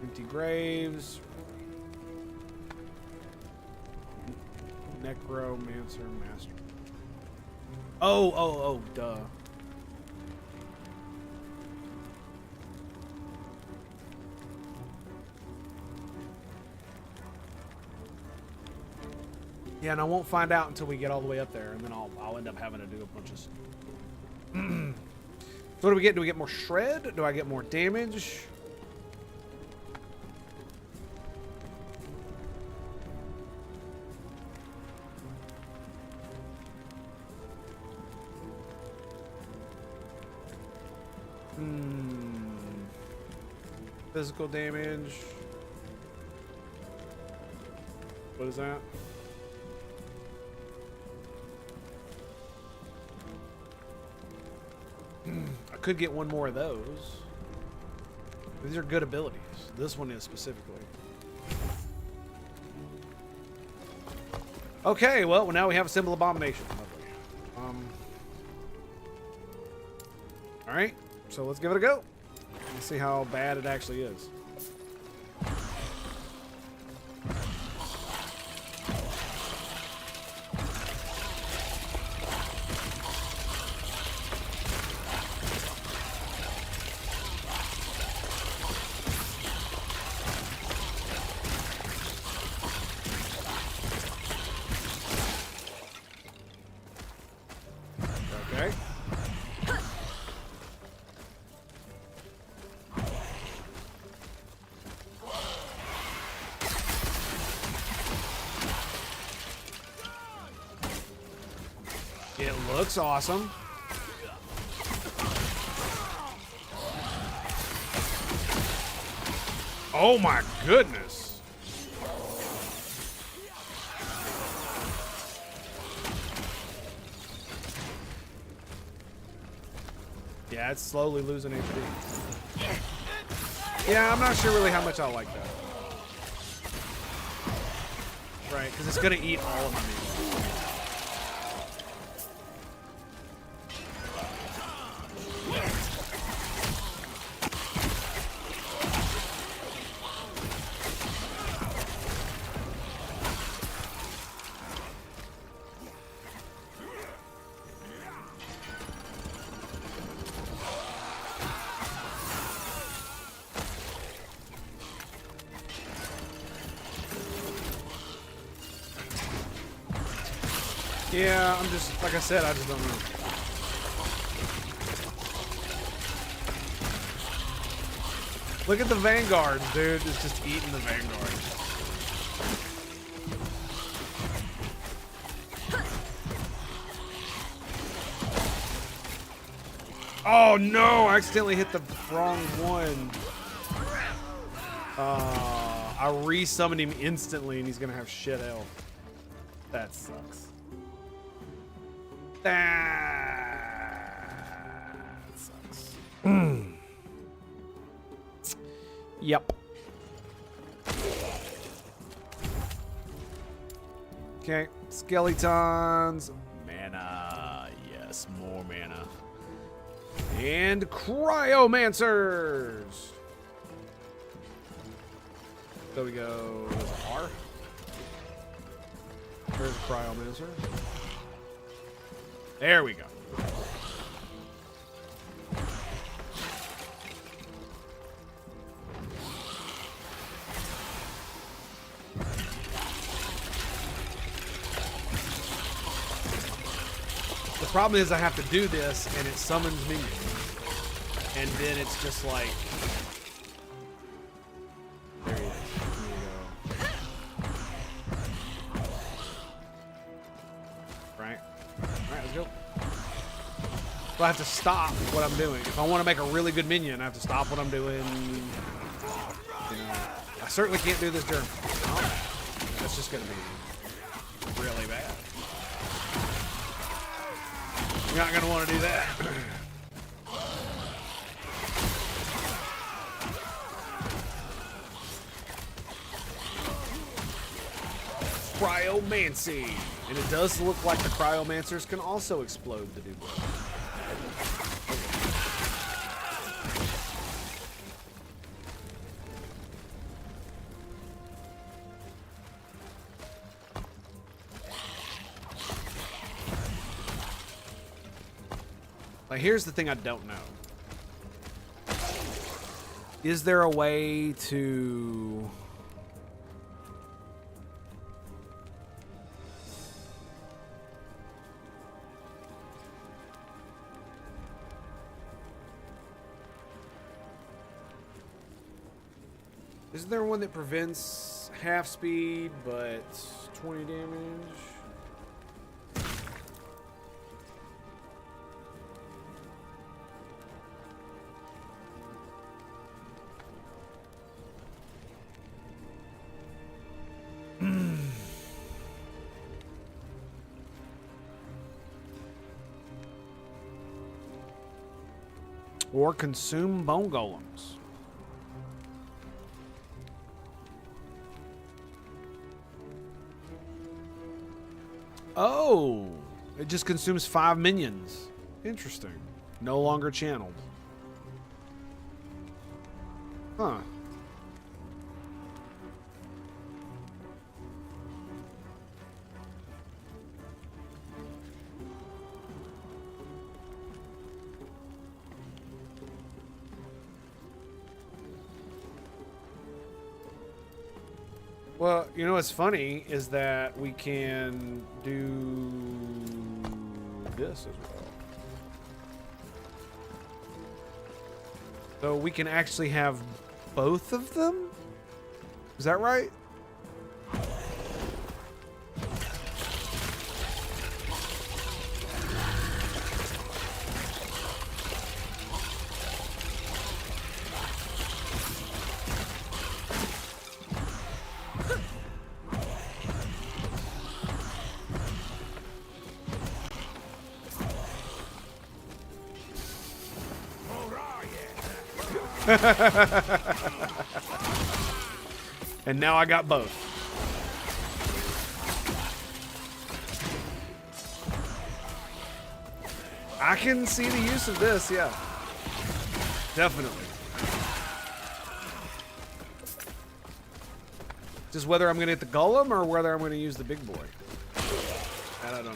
Empty graves. Necromancer mastery. Oh, duh. Yeah, and I won't find out until we get all the way up there, and then I'll end up having to do a bunch of stuff. So what do we get? Do we get more shred? Do I get more damage? Physical damage. What is that? I could get one more of those. These are good abilities. This one is specifically. Okay, well, now we have a symbol abomination. Lovely. All right, so let's give it a go. Let's see how bad it actually is. Okay. It looks awesome. Oh my goodness. Yeah, it's slowly losing HP. Yeah, I'm not sure really how much I like that. Right, because it's going to eat all of my meat. Yeah, I'm just, like I said, I just don't know. Look at the vanguards, dude. It's just eating the vanguards. Oh no, I accidentally hit the wrong one. I resummoned him instantly and he's gonna have shit health. That sucks. That sucks. Yep. Okay, skeletons. Mana. Yes, more mana. And cryomancers. There we go. There's an R. There's a cryomancer. There we go. The problem is I have to do this and it summons minions. And then it's just like... There he is. Here we go. Right? Alright, let's go. So I have to stop what I'm doing. If I want to make a really good minion, I have to stop what I'm doing. You know, I certainly can't do this during... Oh, that's just going to be really bad. You're not going to want to do that. Cryomancy. And it does look like the cryomancers can also explode to do that. Like, here's the thing I don't know. Is there a way to... Is there one that prevents half speed but 20 damage? Or consume bone golems. Oh, it just consumes 5 minions. Interesting. No longer channeled. Huh. Well, you know what's funny is that we can do this as well. So we can actually have both of them? Is that right? And now I got both. I can see the use of this, yeah. Definitely. Just whether I'm going to hit the golem or whether I'm going to use the big boy. That I don't know.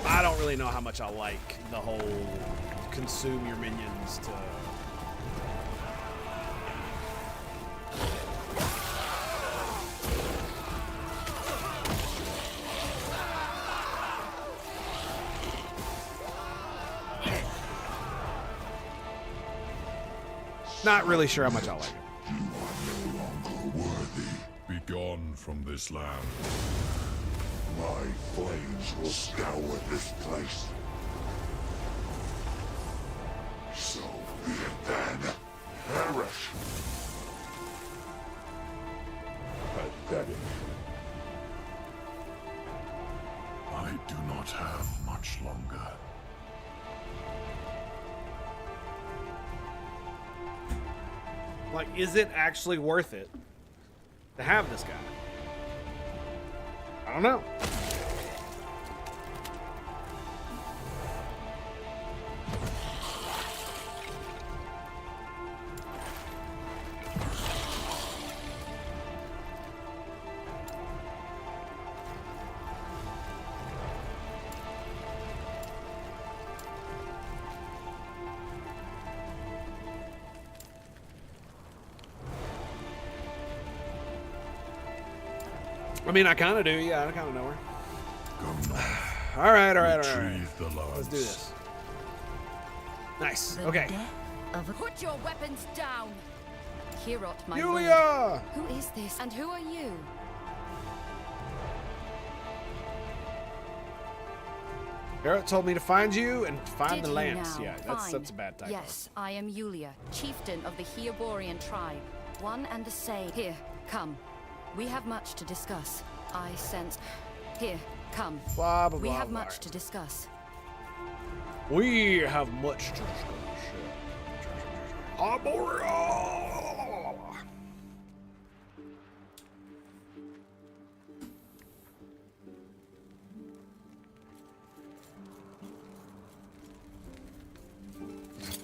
I don't really know how much I like the whole consume your minions to... Not really sure how much I like it. You are no longer worthy. Be gone from this land. My flames will scour this place. So be it then. Perish. Pathetic. I do not have much longer. Like, is it actually worth it to have this guy? I don't know. I mean, I kind of do. Yeah, I kind of know her. Go north. All right. Retrieve the Let's lads. do this. Nice. The Okay. death of a Put your weapons down! Kirot, my lord. Yulia! Who is this, and who are you? Garrett told me to find you and find Did the he lance. now? Yeah, Fine. that's a bad typo. Yes, I am Yulia, chieftain of the Heoborian tribe. One and the same. Here, come. We have much to discuss. I sense... Here, come. Blah, blah, We blah, have blah. much to discuss. We have much to discuss. Arboreal!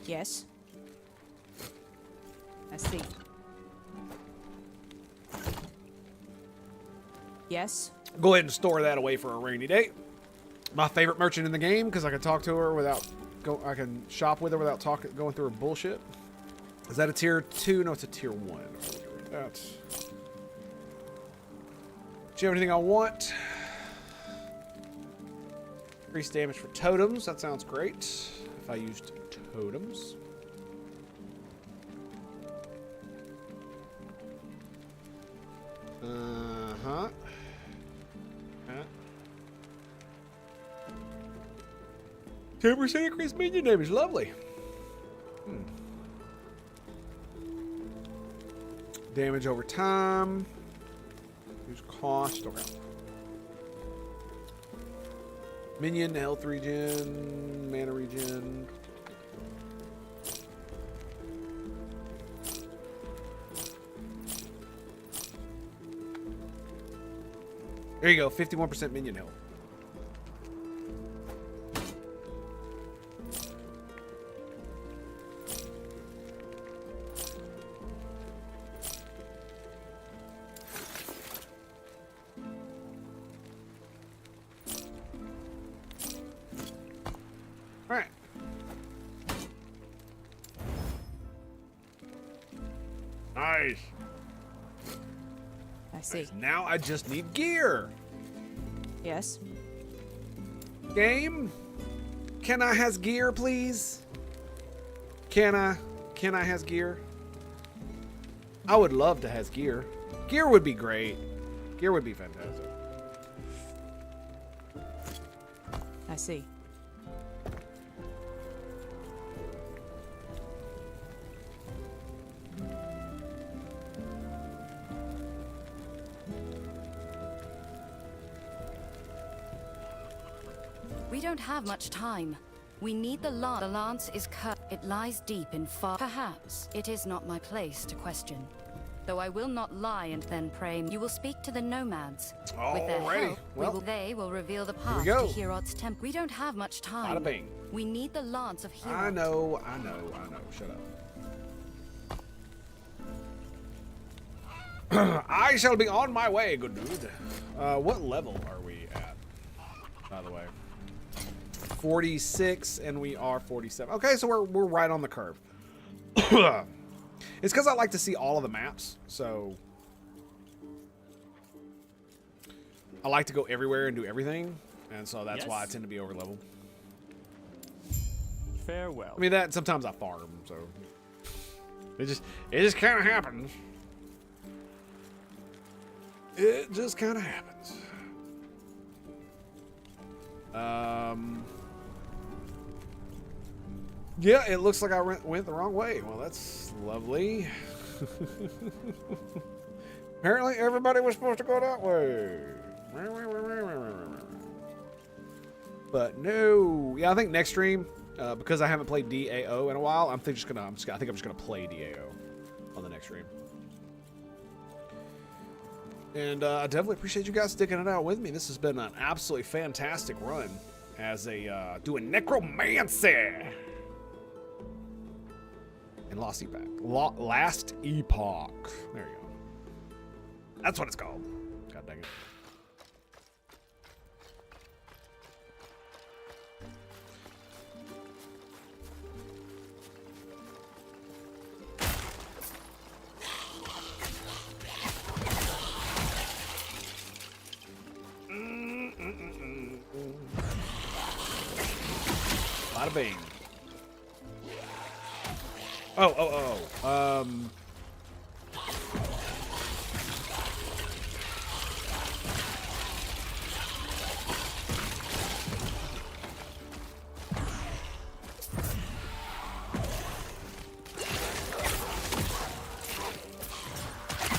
Yes. I see. Yes. Go ahead and store that away for a rainy day. My favorite merchant in the game because I can talk to her without I can shop with her without going through her bullshit. Is that a tier 2? No, it's a tier 1. That's. Do you have anything I want? Increased damage for totems. That sounds great. If I used totems. Uh-huh. 10% increased minion damage. Lovely. Damage over time. Use cost. Okay. Minion, health regen, mana regen. There you go, 51% minion health. Alright. Nice. I see. Now I just need gear. Yes. Game. Can I has gear, please? Can I has gear? I would love to has gear. Gear would be great. Gear would be fantastic. I see. We don't have much time. We need the lance. The lance is cut. It lies deep in far. Perhaps it is not my place to question. Though I will not lie and then pray. You will speak to the nomads. With their Alrighty. help, they will reveal the we path to go. Herod's temple. We don't have much time. Bada bing. We need the lance of Herod. I know. Shut up. I shall be on my way, good dude. What level are we at, by the way? 46, and we are 47. Okay, so we're right on the curve. It's because I like to see all of the maps, so I like to go everywhere and do everything, and so that's why I tend to be over level. Farewell. I mean, that sometimes I farm, so it just kind of happens. It just kind of happens. Yeah, it looks like I went the wrong way. Well, that's lovely. Apparently, everybody was supposed to go that way. But no. Yeah, I think next stream, because I haven't played DAO in a while, I think I'm just gonna play DAO on the next stream. And I definitely appreciate you guys sticking it out with me. This has been an absolutely fantastic run as a doing NecroMaaaaancy and Last Epoch. Last Epoch. There you go. That's what it's called. God dang it. Bada bing.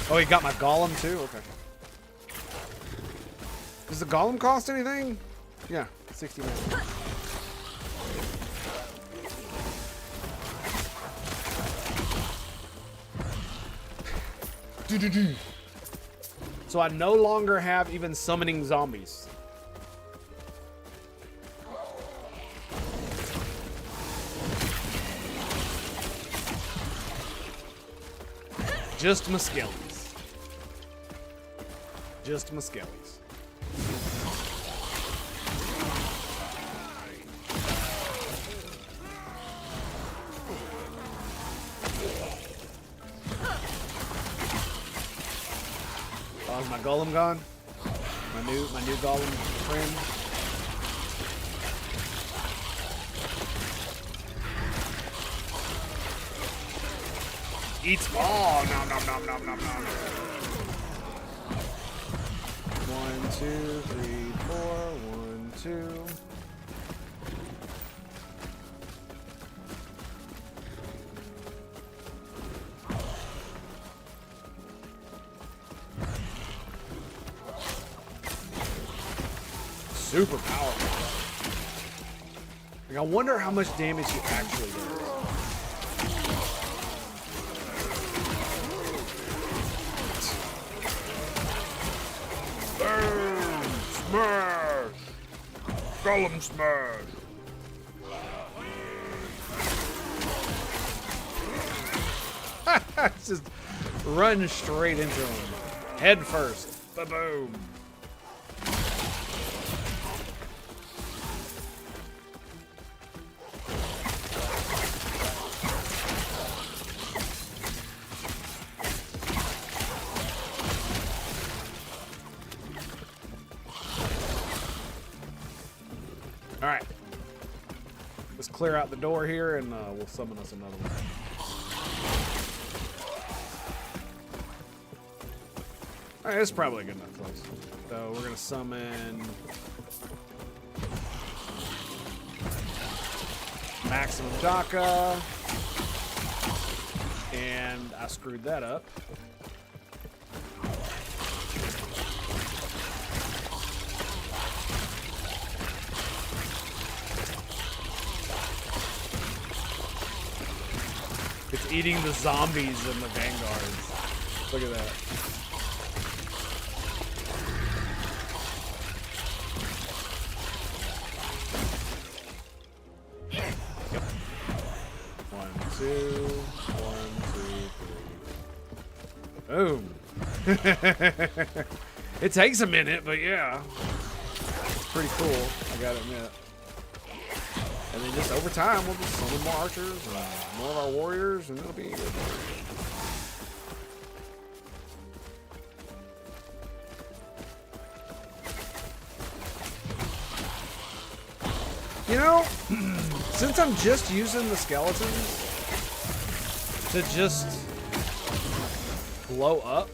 Oh, he got my golem too? Okay. Does the golem cost anything? Yeah, 60 minutes. So I no longer have even summoning zombies. Just my skellies. Just my skellies. Oh, is my golem gone? My new golem friend. Eats all. Nom nom nom nom nom nom. 1, 2, 3, 4. 1, 2. Super powerful. Like, I wonder how much damage he actually does. Boom! Smash! Golem smash! Just run straight into him. Head first. Ba-boom. Let's clear out the door here, and we'll summon us another one. All right, this is probably a good enough place. So we're gonna summon Maximum Daka, and I screwed that up. It's eating the zombies and the vanguards. Look at that. Boom. It takes a minute, but yeah. It's pretty cool, I gotta admit. And then just over time, we'll just summon more archers and more of our warriors, and it'll be good. You know, since I'm just using the skeletons to just blow up,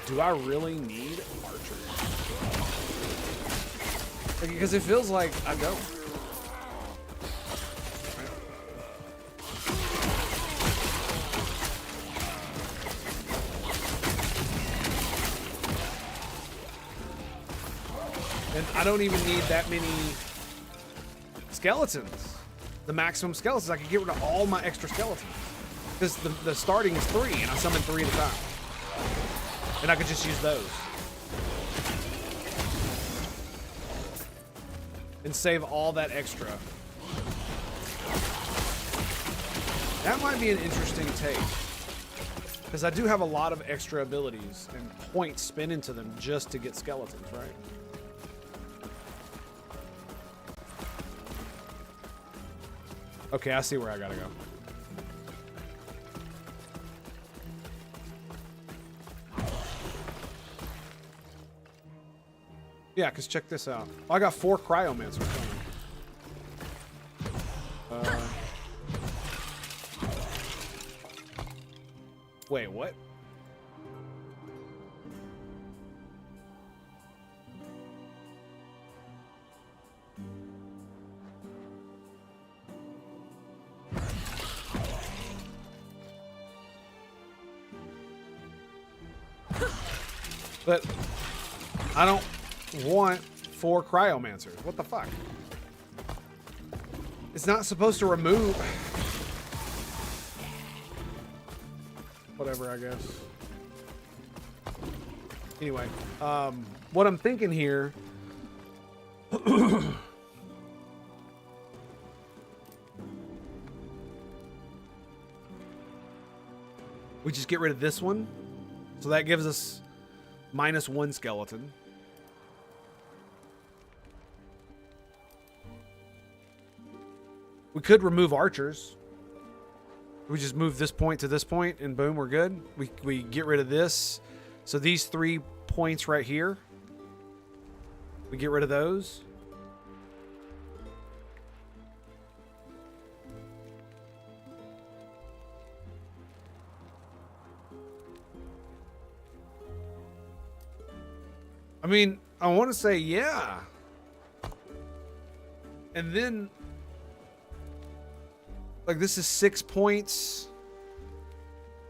do I really need archers? Because it feels like I don't. And I don't even need that many skeletons. The maximum skeletons. I could get rid of all my extra skeletons. Because the starting is 3, and I summon 3 at a time. And I could just use those. And save all that extra. That might be an interesting take. Because I do have a lot of extra abilities and points spent into them just to get skeletons, right? Okay, I see where I gotta go. Yeah, because check this out. Oh, I got 4 cryomancers coming. Wait, what? But I don't want 4 cryomancers. What the fuck? It's not supposed to remove. Whatever, I guess. Anyway, what I'm thinking here. We just get rid of this one. So that gives us -1 skeleton. We could remove archers. We just move this point to this point, and boom, we're good. We get rid of this. So these 3 points right here, we get rid of those. I mean, I want to say yeah. And then, like, this is 6 points,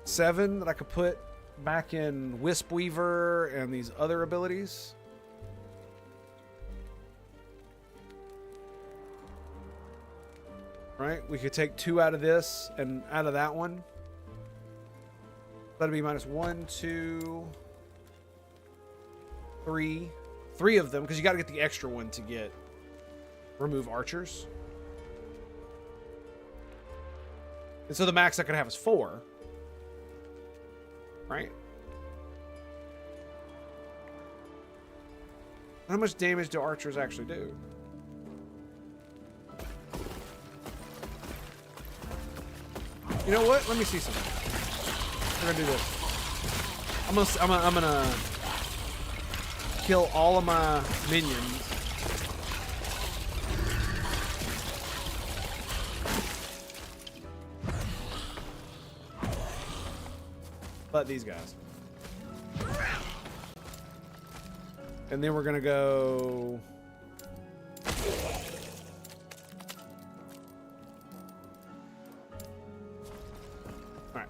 7 that I could put back in Wisp Weaver and these other abilities. Right? We could take 2 out of this and out of that one. That'd be -1, 2, 3. 3 of them, because you got to get the extra one to get remove archers. And so the max I could have is 4. Right? How much damage do archers actually do? You know what? Let me see something. We're gonna do this. I'm gonna kill all of my minions. but these guys. And then we're gonna go. All right.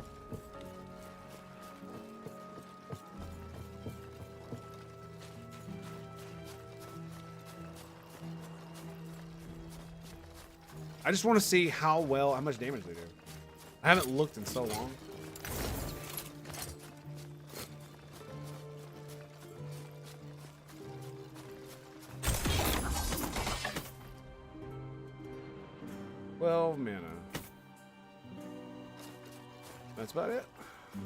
I just want to see how much damage they do. I haven't looked in so long. Well, mana. That's about it. Is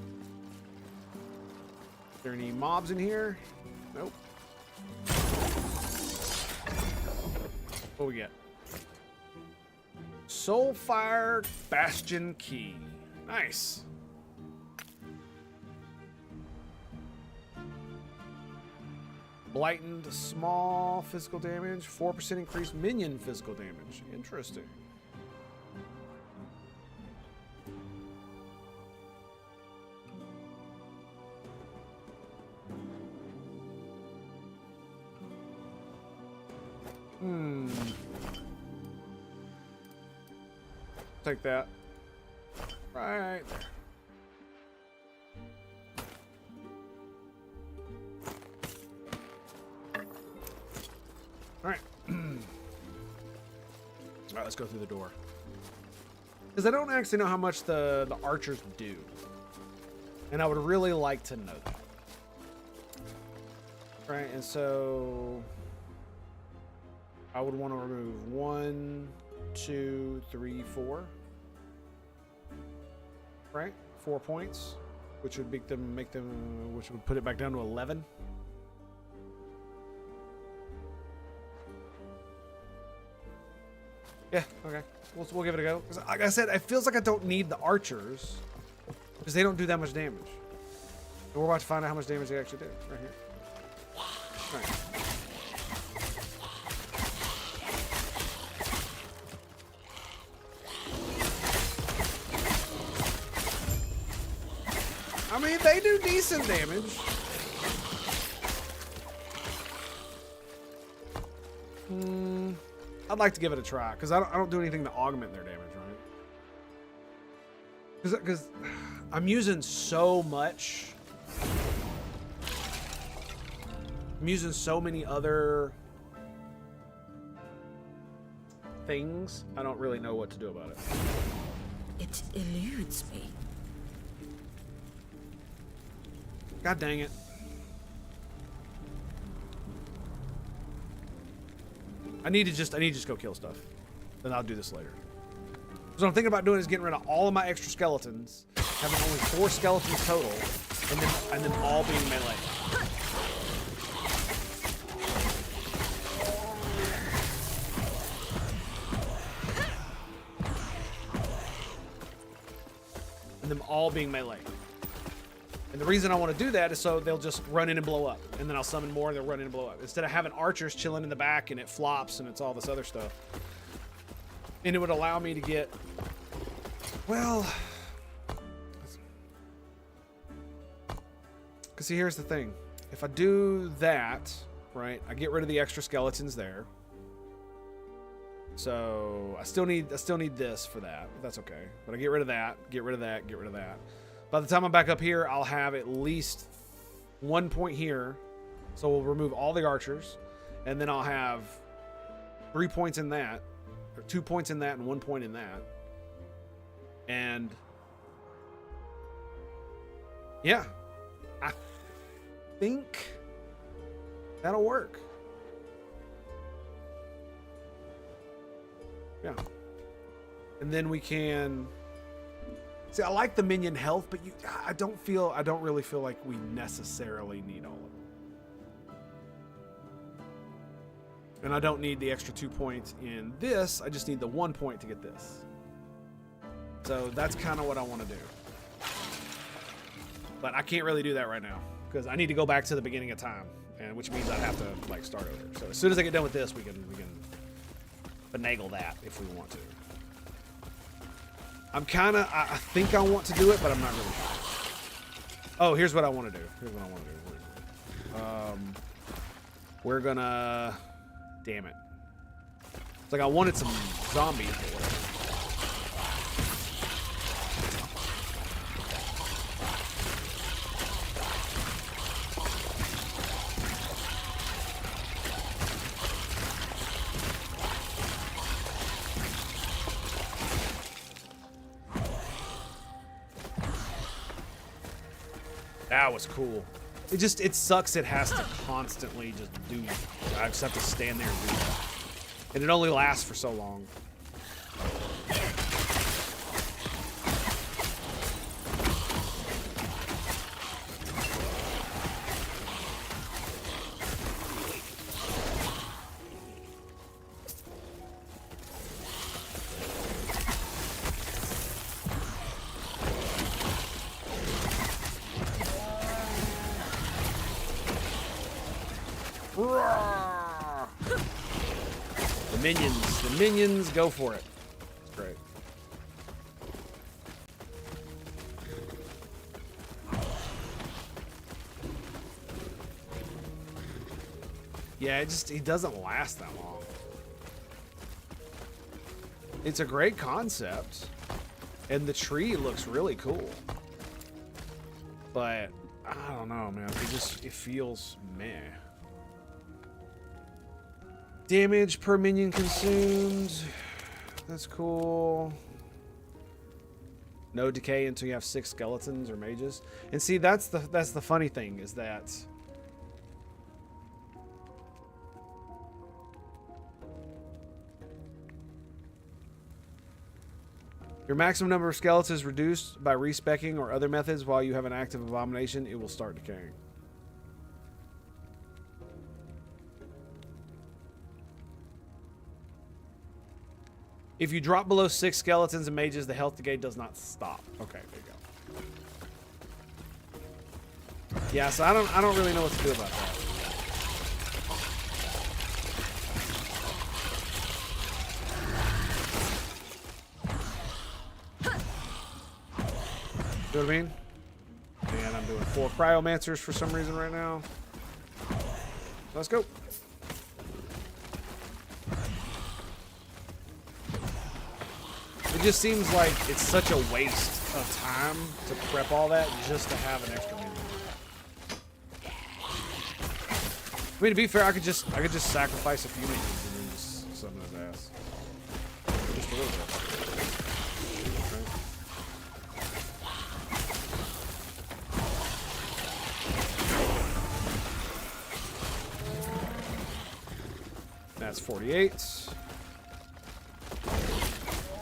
there any mobs in here? Nope. What we get? Soulfire Bastion Key. Nice. Blightened small physical damage. 4% increased minion physical damage. Interesting. Take that. Right there. All right. All right, let's go through the door. Because I don't actually know how much the archers do. And I would really like to know that. Right, and so I would want to remove 1, 2, 3, 4. Right? 4 points, which would make them, which would put it back down to 11. Yeah, okay. We'll give it a go. 'Cause like I said, it feels like I don't need the archers because they don't do that much damage. And we're about to find out how much damage they actually do right here. Right. I mean, they do decent damage. I'd like to give it a try because I don't do anything to augment their damage, right? Because I'm using so much. I'm using so many other things. I don't really know what to do about it. It eludes me. God dang it. I need to just go kill stuff. Then I'll do this later. So what I'm thinking about doing is getting rid of all of my extra skeletons, having only 4 skeletons total, and then all being melee. And them all being melee. And the reason I want to do that is so they'll just run in and blow up. And then I'll summon more and they'll run in and blow up. Instead of having archers chilling in the back and it flops and it's all this other stuff. And it would allow me to get... Well... Because see, here's the thing. If I do that, right, I get rid of the extra skeletons there. So I still need this for that. But that's okay. But I get rid of that, get rid of that, get rid of that. By the time I'm back up here, I'll have at least 1 point here. So we'll remove all the archers. And then I'll have 3 points in that. Or 2 points in that and 1 point in that. And... yeah. I think that'll work. Yeah. And then we can... See, I like the minion health, but I don't really feel like we necessarily need all of them. And I don't need the extra 2 points in this. I just need the 1 point to get this. So that's kind of what I want to do. But I can't really do that right now because I need to go back to the beginning of time, and which means I'd have to like start over. So as soon as I get done with this, we can finagle that if we want to. I think I want to do it, but I'm not really sure. Oh, here's what I want to do. We're gonna... Damn it. It's like I wanted some zombies, but whatever. That was cool. It sucks it has to constantly just do, I just have to stand there and do that. And it only lasts for so long. The minions, go for it. It's great. Yeah, it doesn't last that long. It's a great concept, and the tree looks really cool. But I don't know, man. It feels meh. Damage per minion consumed. That's cool. No decay until you have 6 skeletons or mages. And see, that's the funny thing is that your maximum number of skeletons is reduced by respecking or other methods while you have an active abomination. It will start decaying. If you drop below 6 skeletons and mages, the health decay does not stop. Okay, there you go. Yeah, so I don't really know what to do about that. You know what I mean? And I'm doing 4 cryomancers for some reason right now. Let's go. It just seems like it's such a waste of time to prep all that just to have an extra minion. I mean, to be fair, I could just sacrifice a few minions and then just summon his ass. Just a little bit. Okay. That's 48.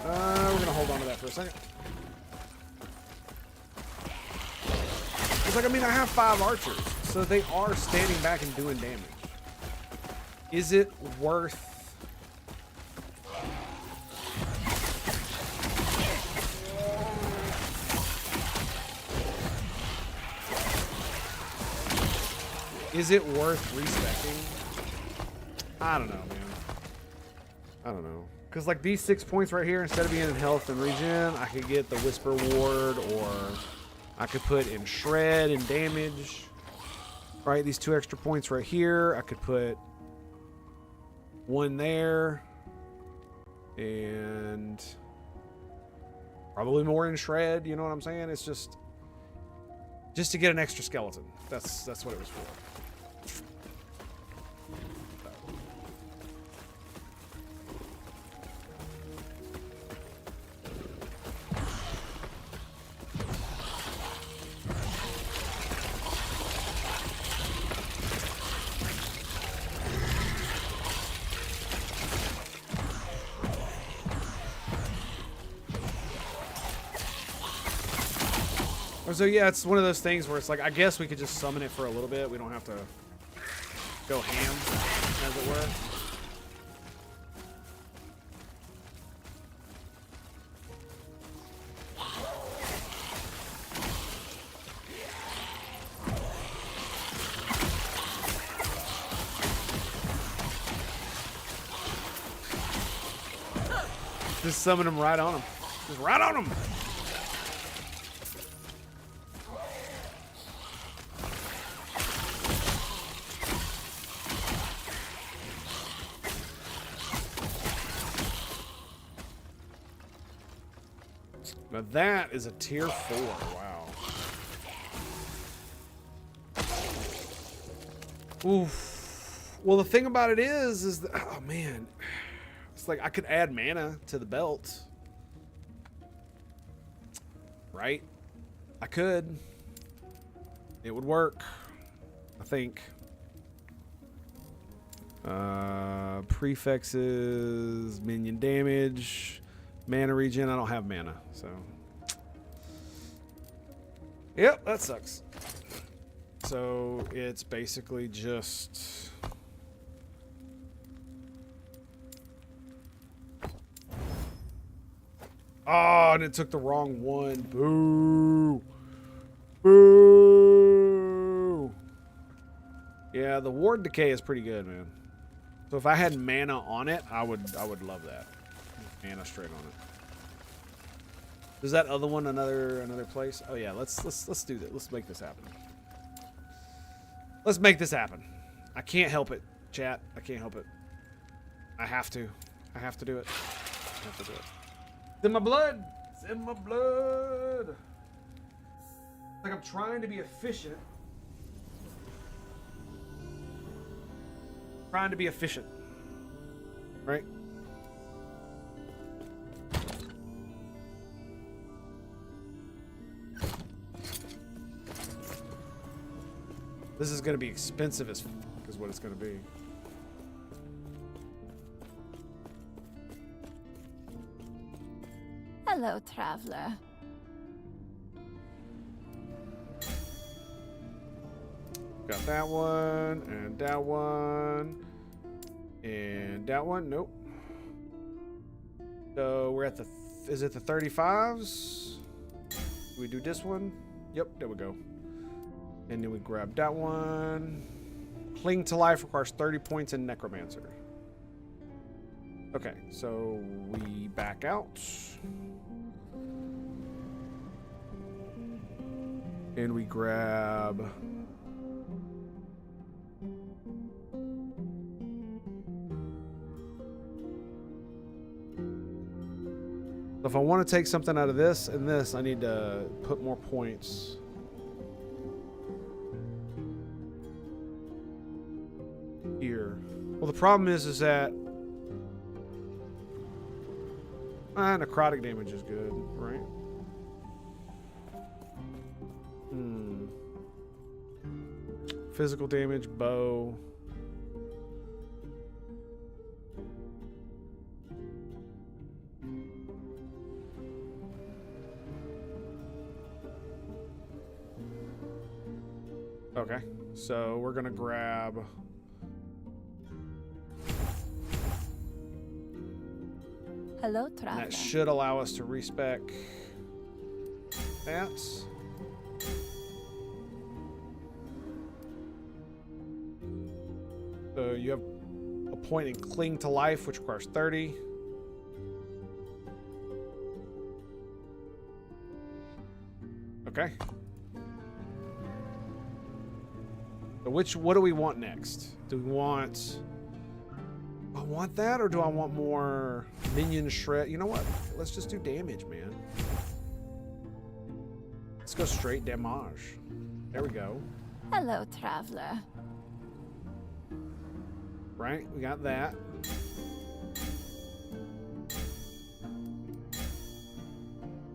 We're gonna hold on to that for a second. It's like, I mean, I have 5 archers, so they are standing back and doing damage. Is it worth... Is it worth respecting? I don't know, man. I don't know. Because, like, these 6 points right here, instead of being in health and regen, I could get the Whisper Ward, or I could put in Shred and damage. Right, these 2 extra points right here. I could put 1 there. And probably more in Shred, you know what I'm saying? It's just to get an extra skeleton. That's what it was for. So yeah, it's one of those things where it's like, I guess we could just summon it for a little bit. We don't have to go ham, as it were. Just summon him right on him. Just right on him. Now that is a tier 4. Wow. Oof. Well, the thing about it is that, oh man, it's like I could add mana to the belt, right? I could. It would work, I think. Prefixes, minion damage, mana regen. I don't have mana, so. Yep, that sucks. So it's basically just. Oh, and it took the wrong one. Boo. Boo. Yeah, the ward decay is pretty good, man. So if I had mana on it, I would love that. Mana straight on it. Is that other one another place? Oh yeah, let's do that. Let's make this happen. Let's make this happen. I can't help it, chat. I can't help it. I have to. I have to do it. I have to do it. It's in my blood. It's in my blood. Like I'm trying to be efficient. Trying to be efficient. Right? This is going to be expensive as fuck is what it's going to be. Hello, traveler. Got that one, and that one, and that one. Nope. So we're at the, is it the 35s? Do we do this one? Yep, there we go. And then we grab that one. Cling to life requires 30 points in Necromancer. Okay, so we back out. And we grab... So if I want to take something out of this and this, I need to put more points. Here. Well, the problem is that necrotic damage is good, right? Physical damage, bow. Okay, so we're gonna grab. Hello, traveler. That should allow us to respec that. So you have a point in Cling to Life, which requires 30. Okay. So what do we want next? Do we want... I want that, or do I want more minion shred? You know what? Let's just do damage, man. Let's go straight damage. There we go. Hello, traveler. Right? We got that.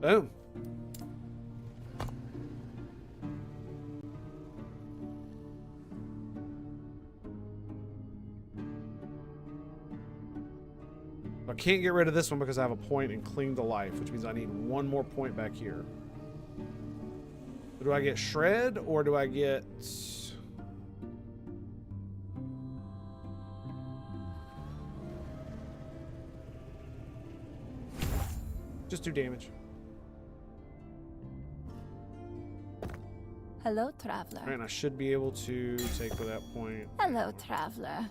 Boom. I can't get rid of this one because I have a point in Cling to Life, which means I need one more point back here. Do I get Shred, or do I get... Just do damage. Hello, traveler. All right, and I should be able to take with that point. Hello, traveler.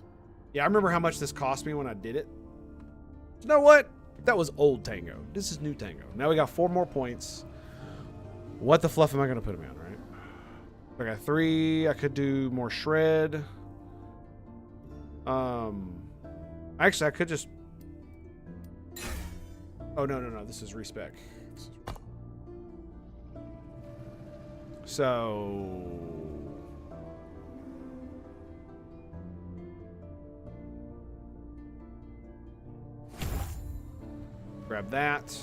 Yeah, I remember how much this cost me when I did it. You know what? That was old Tango. This is new Tango. Now we got 4 more points. What the fluff am I going to put him in, right? I got 3. I could do more shred. Actually, I could just... Oh, no. This is respec. resources. So grab that.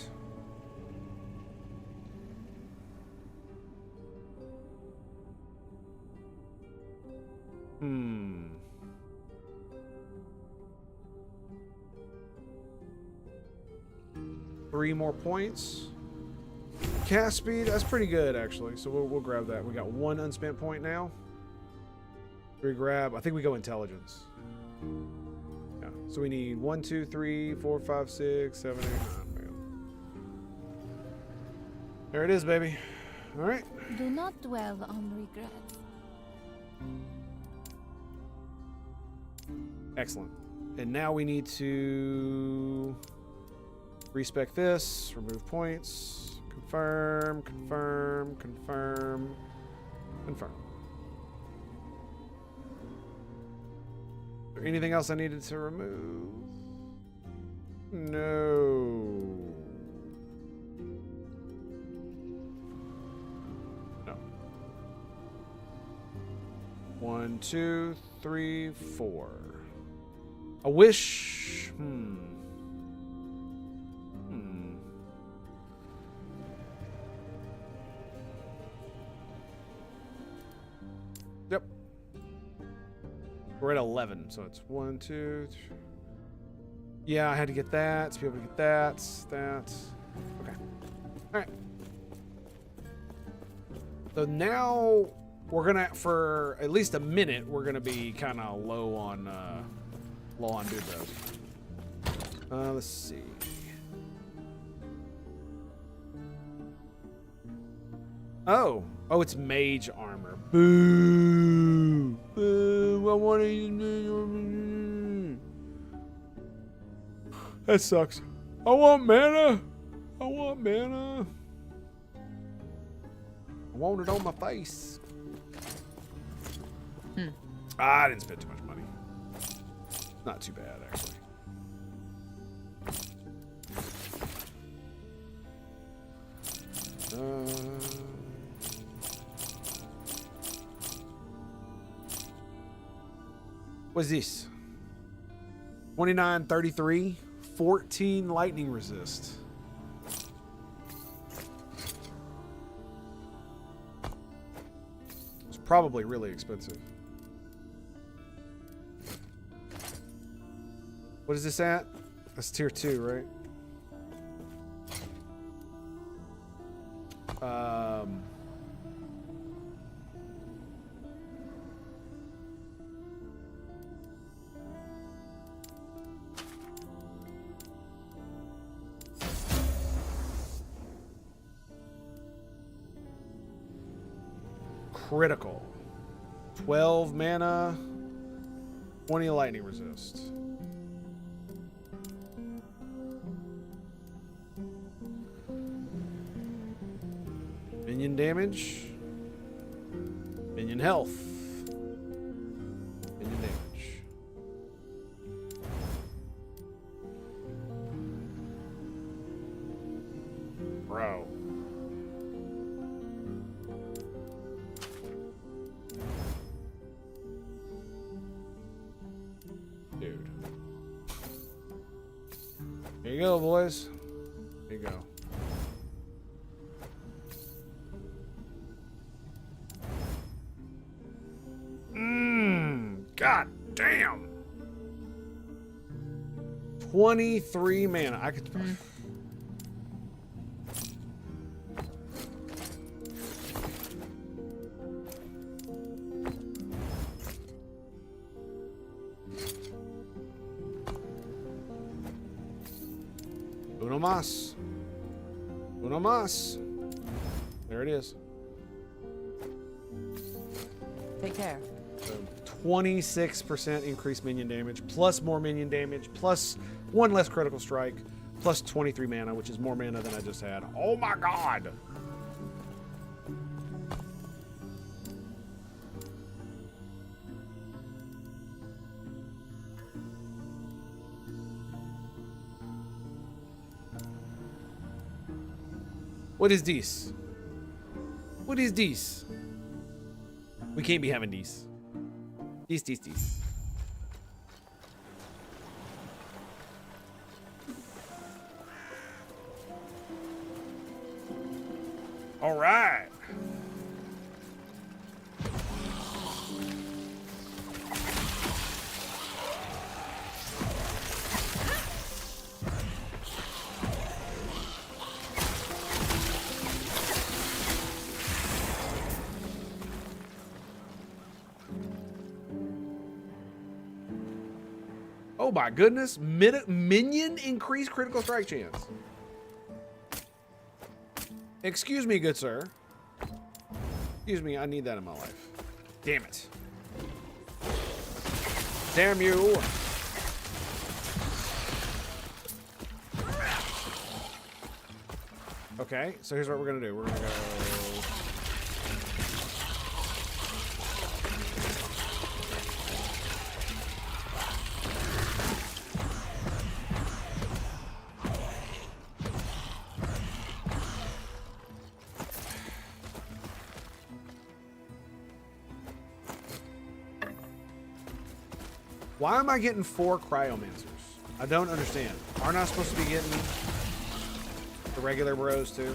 Hmm. Three more points. Cast speed, that's pretty good actually. So we'll grab that. We got one unspent point now. We grab, I think we go intelligence. Yeah. So we need 1, 2, 3, 4, 5, 6, 7, 8, 9. There it is, baby. All right. Do not dwell on regrets. Excellent. And now we need to respec this, remove points, confirm, confirm, confirm, confirm. Is there anything else I needed to remove? No. No. 1, 2, 3, 4. A wish. Yep. We're at 11, so it's 1, 2, 3. Yeah, I had to get that to be able to get that. Okay. All right. So now we're gonna, for at least a minute, we're gonna be kind of low on dude bros. Let's see. Oh, it's mage armor. Boo! Boo! I want to. That sucks. I want mana. I want mana. I want it on my face. I didn't spend too much money. Not too bad, actually. What's this? 29, 33, 14 lightning resist. It's probably really expensive. What is this at? That's tier 2, right? Critical. 12 mana, 20 lightning resist. Minion damage. Minion health. Minion damage. Bro. Dude. There you go, boys. There you go. God damn. 23 mana. I could. Uno más. Uno más. There it is. Take care. 26% increased minion damage, plus more minion damage, plus 1 less critical strike, plus 23 mana, which is more mana than I just had. Oh my god! What is this? What is this? We can't be having these. These. All right. Oh my goodness. Minion increased critical strike chance. Excuse me, good sir. Excuse me, I need that in my life. Damn it. Damn you. Okay, so here's what we're gonna do. We're gonna go... Why am I getting 4 cryomancers? I don't understand. Aren't I supposed to be getting the regular bros too?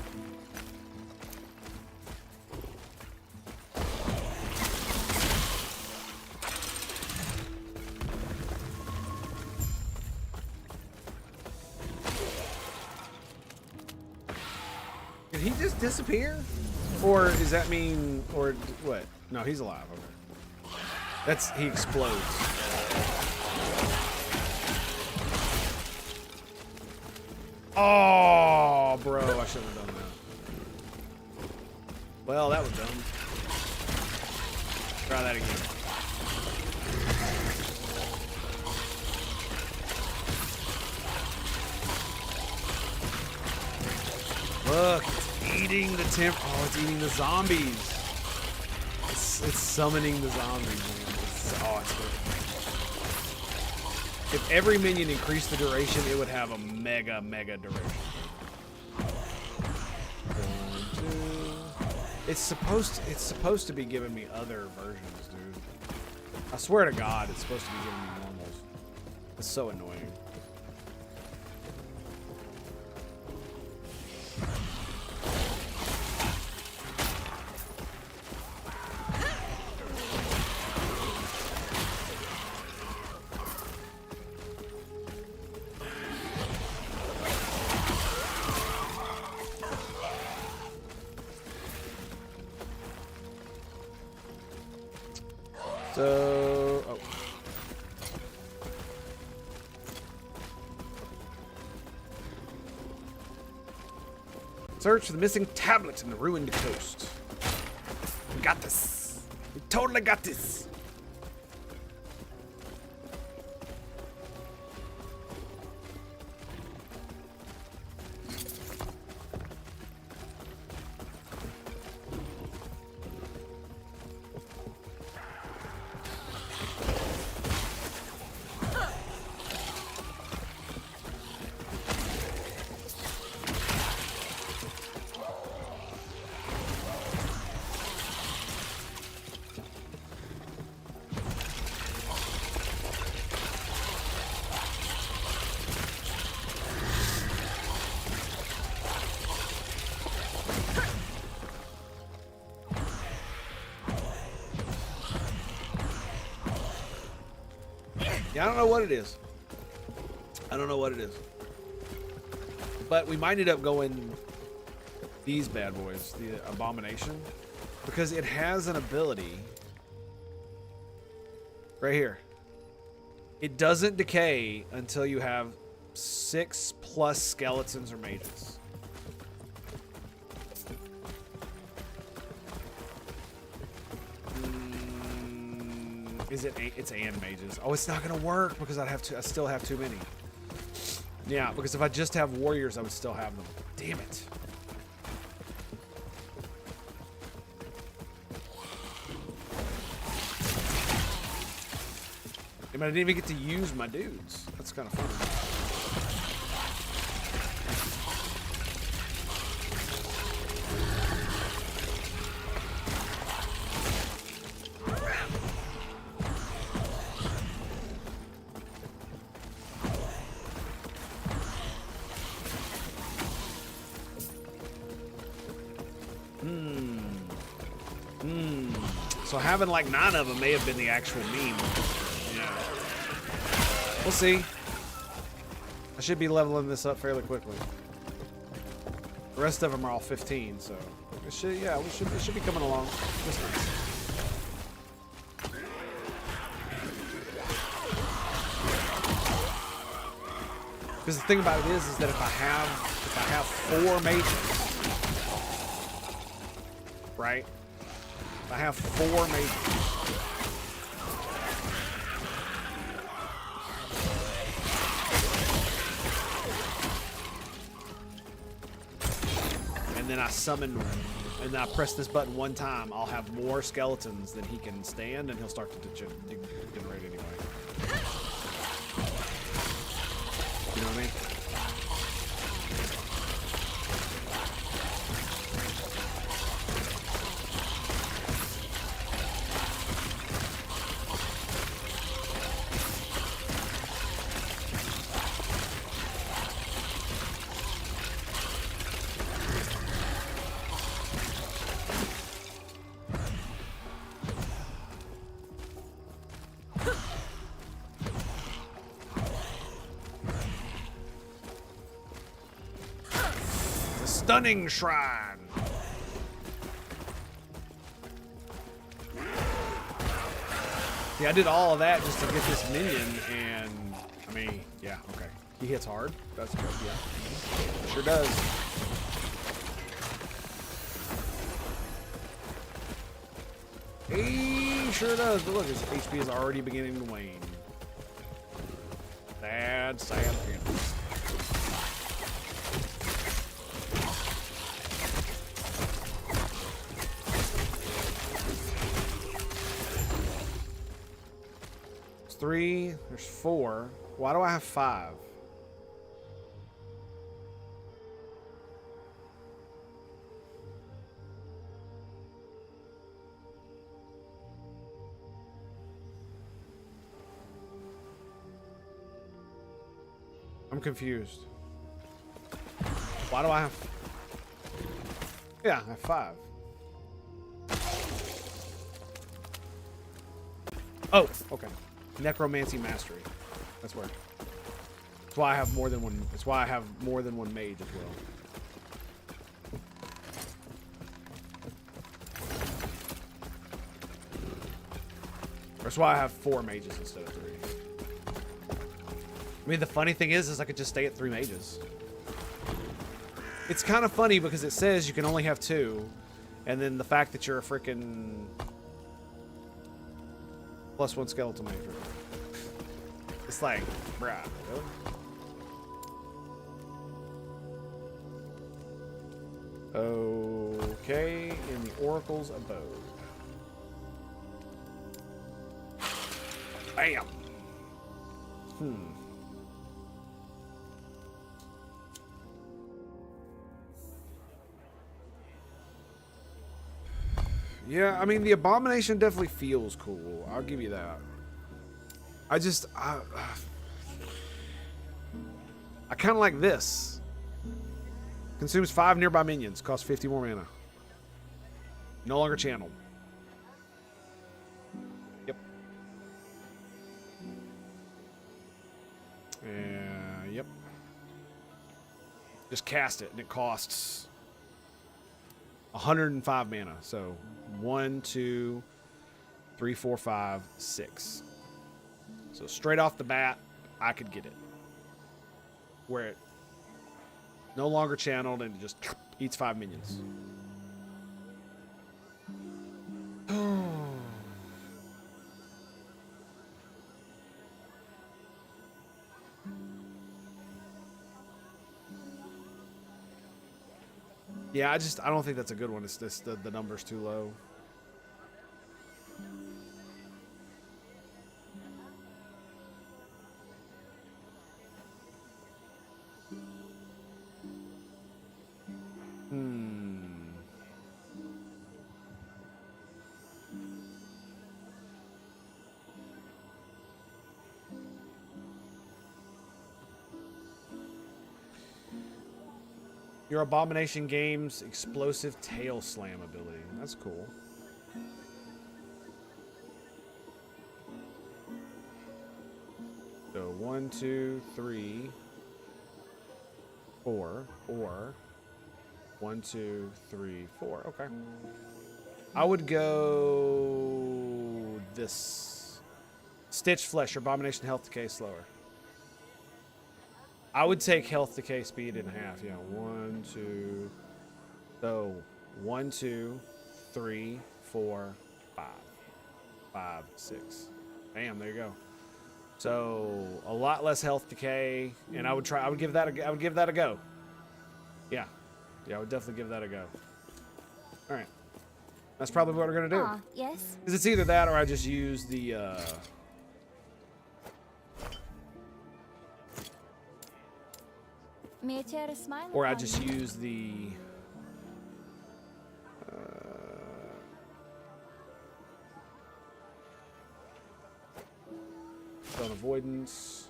Did he just disappear? Or does that mean, or what? No, he's alive. Okay. That's, he explodes. Oh, bro, I shouldn't have done that. Well, that was dumb. Try that again. Look, it's eating the oh, it's eating the zombies. It's summoning the zombies, man. It's good. If every minion increased the duration, it would have a mega duration. 1, 2. It's supposed to be giving me other versions, dude. I swear to God, it's supposed to be giving me normals. It's so annoying. So, oh. Search for the missing tablet in the ruined coast. We got this. We totally got this. Yeah, I don't know what it is. I don't know what it is. But we might end up going these bad boys, the Abomination, because it has an ability right here. It doesn't decay until you have 6+ skeletons or mages. Is it? It's and mages. Oh, it's not gonna work because I still have too many. Yeah, because if I just have warriors, I would still have them. Damn it. I didn't even get to use my dudes. That's kind of fun. So having like 9 of them may have been the actual meme. Yeah. We'll see. I should be leveling this up fairly quickly. The rest of them are all 15, so it should, yeah, it should be coming along. Because the thing about it is that if I have 4 mages, right? If I have 4 mages. And then I summon, and then I press this button 1 time, I'll have more skeletons than he can stand, and he'll start to degenerate anyway. You know what I mean? Stunning Shrine. Yeah, I did all of that just to get this minion, and I mean, yeah, okay. He hits hard. That's good, yeah. Sure does. He sure does, but look, his HP is already beginning to wane. Sad, sad feelings. There's 3, there's 4. Why do I have 5? I'm confused. Why do I have... Yeah, I have 5. Oh, okay. NecroMaaaaancy Mastery. That's where. That's why I have more than one. That's why I have more than one mage as well. That's why I have 4 mages instead of 3. I mean, the funny thing is I could just stay at 3 mages. It's kind of funny because it says you can only have 2, and then the fact that you're a freaking +1 skeletal mage. It's like, bruh, really? Okay, in the Oracle's abode. Bam! Yeah, I mean, the Abomination definitely feels cool. I'll give you that. I kind of like this. Consumes 5 nearby minions. Costs 50 more mana. No longer channeled. Yep. Yep. Just cast it, and it costs 105 mana. So 1, 2, 3, 4, 5, 6. So straight off the bat, I could get it. Where it no longer channeled and it just eats 5 minions. Yeah, I don't think that's a good one. It's this the number's too low. Your Abomination gains explosive tail slam ability. That's cool. 1, 2, 3, 4, or 1, 2, 3, 4. Okay. I would go this. Stitch Flesh, Abomination Health Decay slower. I would take Health Decay speed in half. Yeah, 1, 2. So 1, 2, 3, 4, 5. 5, 6. Bam, there you go. So a lot less health decay, and I would give that a go. Yeah, I would definitely give that a go. All right, that's probably what we're gonna do. Ah, yes. Because it's either that or I just use the. May I share a smile? Or I upon just you? use the. Stone Avoidance.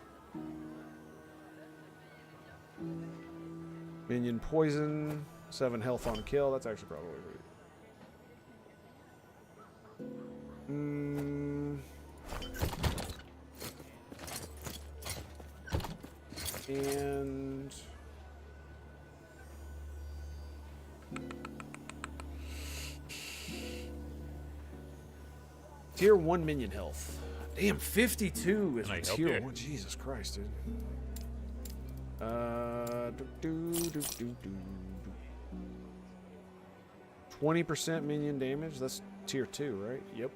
Minion Poison. 7 health on kill. That's actually probably and tier 1 minion health. Damn, 52 is Can I help tier you? 1. Jesus Christ, dude. 20% minion damage. That's tier 2, right? Yep.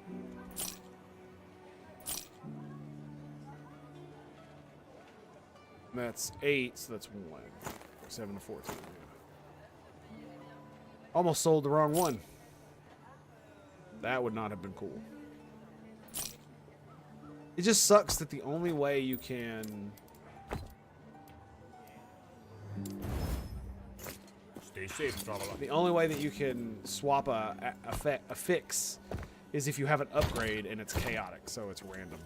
That's 8, so that's 1. 7 to 14. Yeah. Almost sold the wrong one. That would not have been cool. It just sucks that the only way you can... Stay safe, traveler. The only way that you can swap a fix is if you have an upgrade and it's chaotic, so it's random.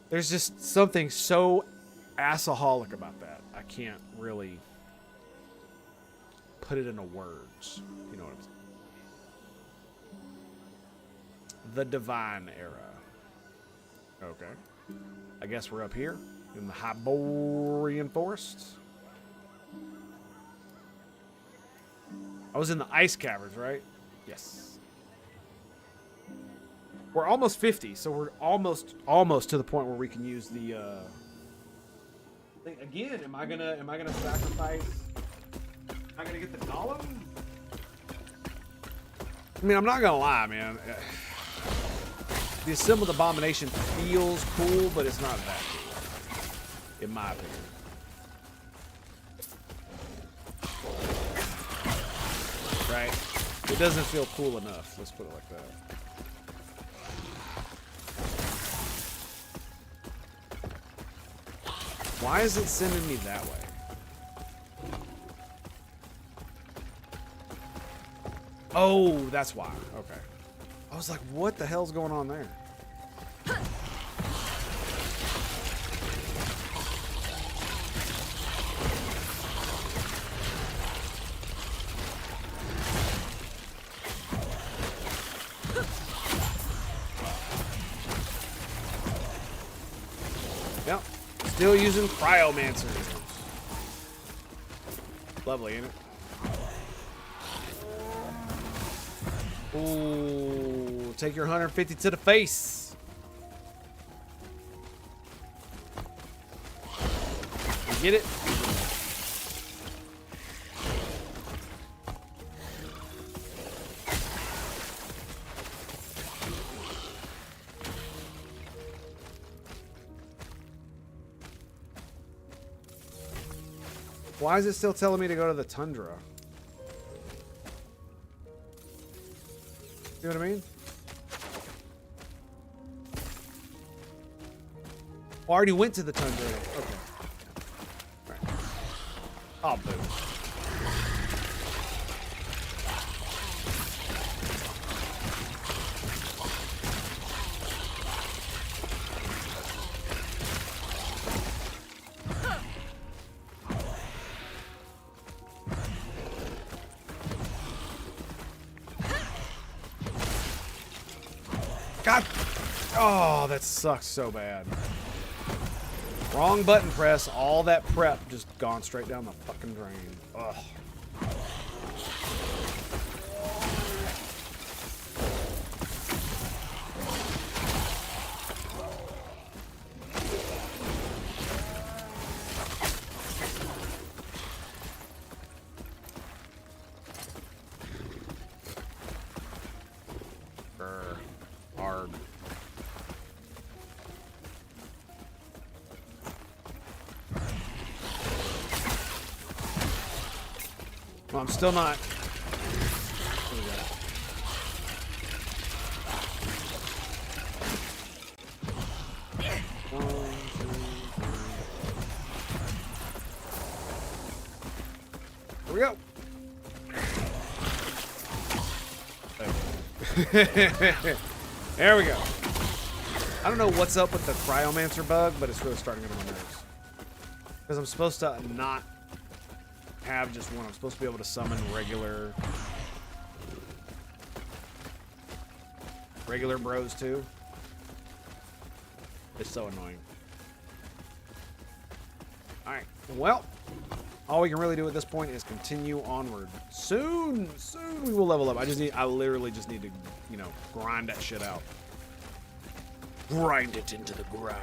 There's just something so assaholic about that. I can't really put it into words. You know what I'm saying? The Divine Era. Okay. I guess we're up here in the Hyborian Forest. I was in the Ice Caverns, right? Yes. We're almost 50, so we're almost to the point where we can use the again, am I gonna sacrifice? Am I gonna get the golem? I mean, I'm not gonna lie, man. The Assembled Abomination feels cool, but it's not that cool, in my opinion. Right? It doesn't feel cool enough. Let's put it like that. Why is it sending me that way? Oh, that's why. Okay. I was like, what the hell's going on there? Yep. Still using Cryomancer. Lovely, ain't it? Ooh, take your 150 to the face. You get it? Why is it still telling me to go to the tundra? You know what I mean? I already went to the tundra. Okay. All right. Oh, boo. God. Oh, that sucks so bad. Wrong button press. All that prep just gone straight down the fucking drain. Ugh. Hard. Well, I'm still not. Here we go. There we go. I don't know what's up with the cryomancer bug, but it's really starting to get on my nerves. Because I'm supposed to not have just one. I'm supposed to be able to summon regular bros too. It's so annoying. Alright, well, all we can really do at this point is continue onward. Soon we will level up. I literally just need to, you know, grind that shit out. Grind it into the ground.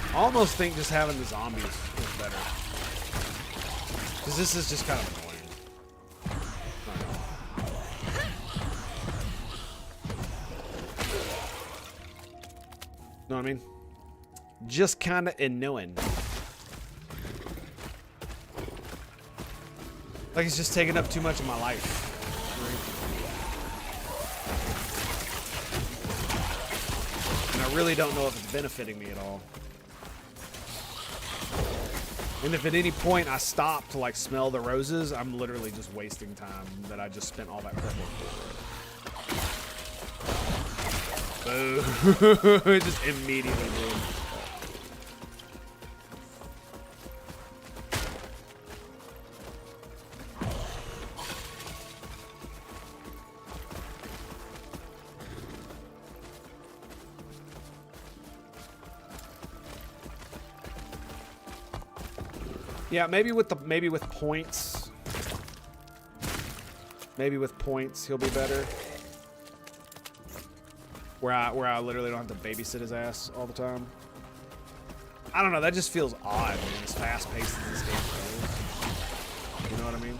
I almost think just having the zombies is better. Because this is just kind of annoying. Know what I mean? Just kind of annoying. Like it's just taking up too much of my life. And I really don't know if it's benefiting me at all. And if at any point I stop to like smell the roses, I'm literally just wasting time that I just spent all that prep work for. Boo. Just immediately, dude. Yeah, maybe with points. Maybe with points he'll be better. Where I literally don't have to babysit his ass all the time. I don't know, that just feels odd, man, as fast paced as this game goes. You know what I mean?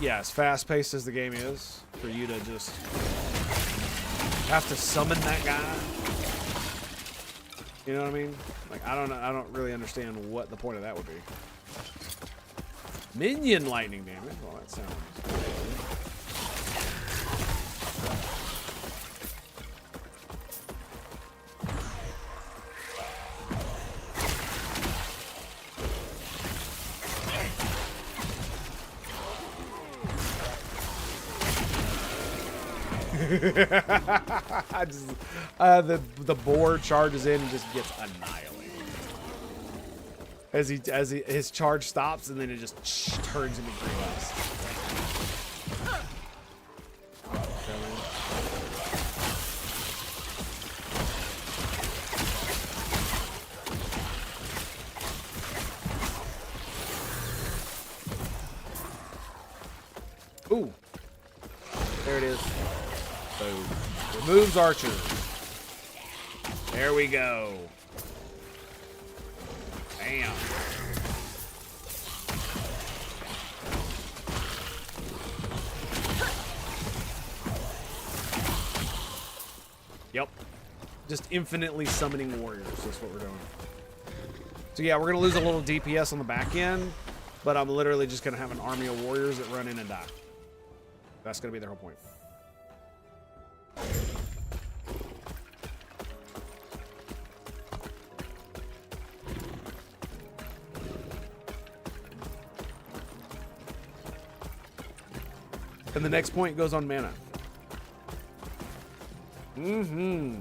Yeah, as fast paced as the game is, for you to just have to summon that guy. You know what I mean? Like, I don't really understand what the point of that would be. Minion lightning damage. Well, that sounds good. I just, the boar charges in and just gets annihilated. As his charge stops and then it just turns into green dust. Ooh, there it is. Boom. Removes archers. There we go. Bam. Yep. Just infinitely summoning warriors. That's what we're doing. So yeah, we're going to lose a little DPS on the back end, but I'm literally just going to have an army of warriors that run in and die. That's going to be their whole point. And the next point goes on mana. Mm-hmm.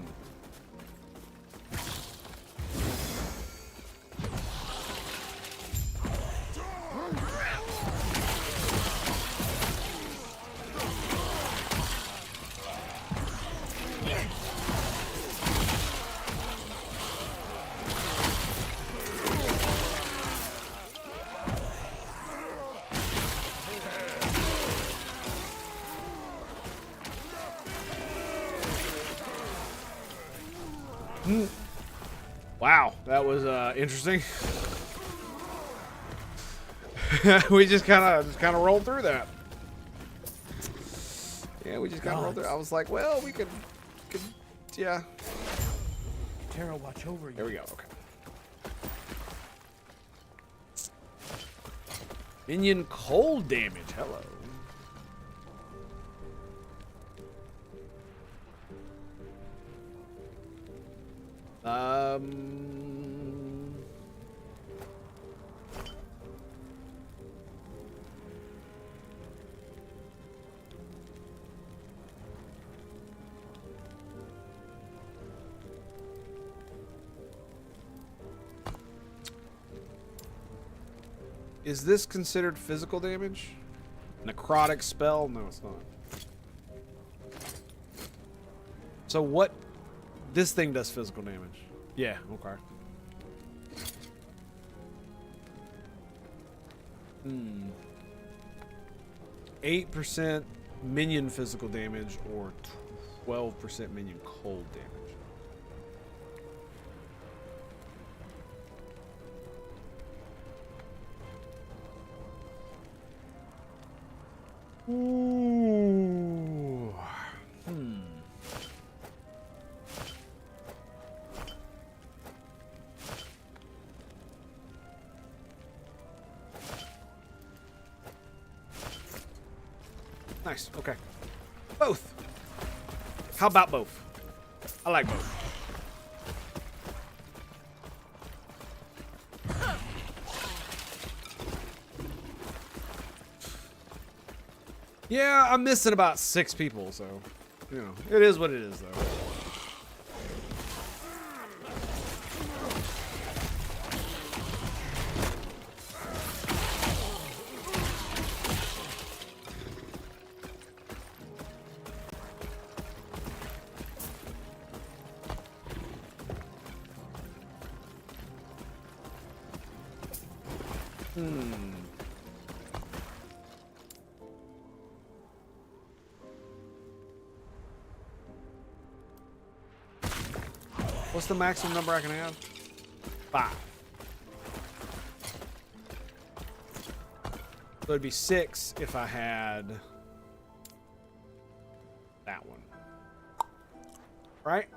Wow, that was interesting. We just kind of rolled through that. Yeah, we just kind of rolled through. I was like, well, we could yeah. Terra, watch over you. There we go. Okay. Minion cold damage. Hello. Is this considered physical damage? Necrotic spell? No, it's not. So what? This thing does physical damage. Yeah, okay. 8% minion physical damage or 12% minion cold damage. Ooh. Nice. Okay. Both. How about both? I like both. Yeah, I'm missing about 6 people, so, you know, it is what it is, though. What's the maximum number I can have? 5. So it'd be 6 if I had that one. Right?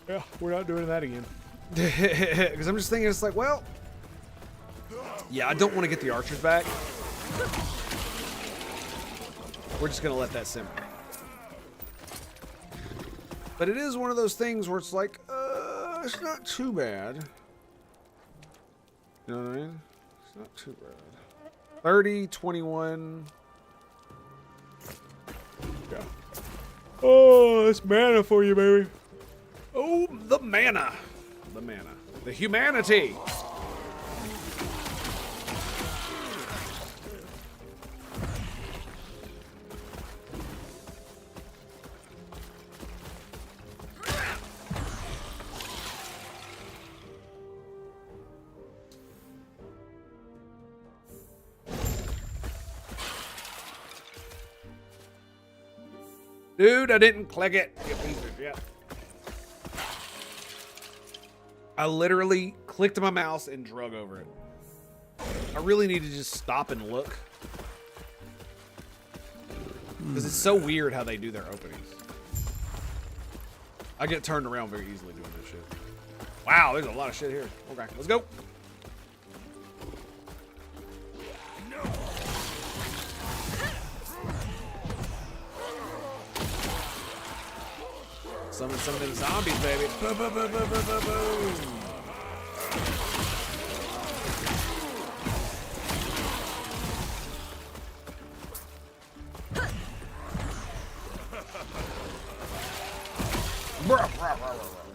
Yeah, we're not doing that again. Because I'm just thinking, it's like, well, yeah, I don't want to get the archers back. We're just going to let that simmer. But it is one of those things where it's like, it's not too bad. You know what I mean? It's not too bad. 30, 21. Yeah. Oh, that's mana for you, baby. Oh, the mana. The mana. The humanity. Dude, I didn't click it. You piece of shit. I literally clicked my mouse and drug over it. I really need to just stop and look. Because it's so weird how they do their openings. I get turned around very easily doing this shit. Wow, there's a lot of shit here. Okay, let's go. Summon some of them zombies, baby. Boom, boom, boom, boom, boom, boom, boom.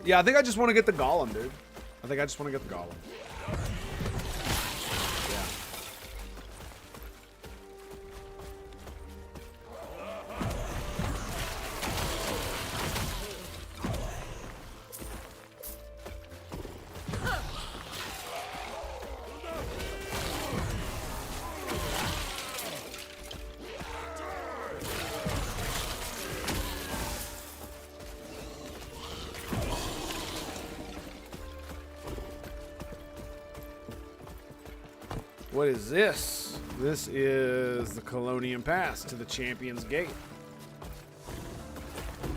Yeah, I think I just want to get the golem, dude. I think I just want to get the golem. Yeah. What is this? This is the Colonium Pass to the Champion's Gate.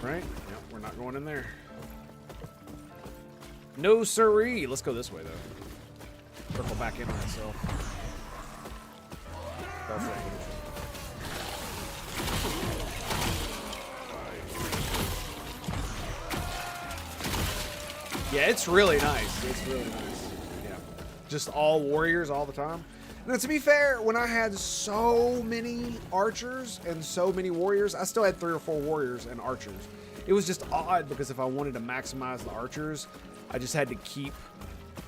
Right? Yep, we're not going in there. No siree. Let's go this way, though. Circle back in on itself. That's right. Yeah, it's really nice. It's really nice. Yeah. Just all warriors all the time. Now, to be fair, when I had so many archers and so many warriors, I still had 3 or 4 warriors and archers. It was just odd because if I wanted to maximize the archers, I just had to keep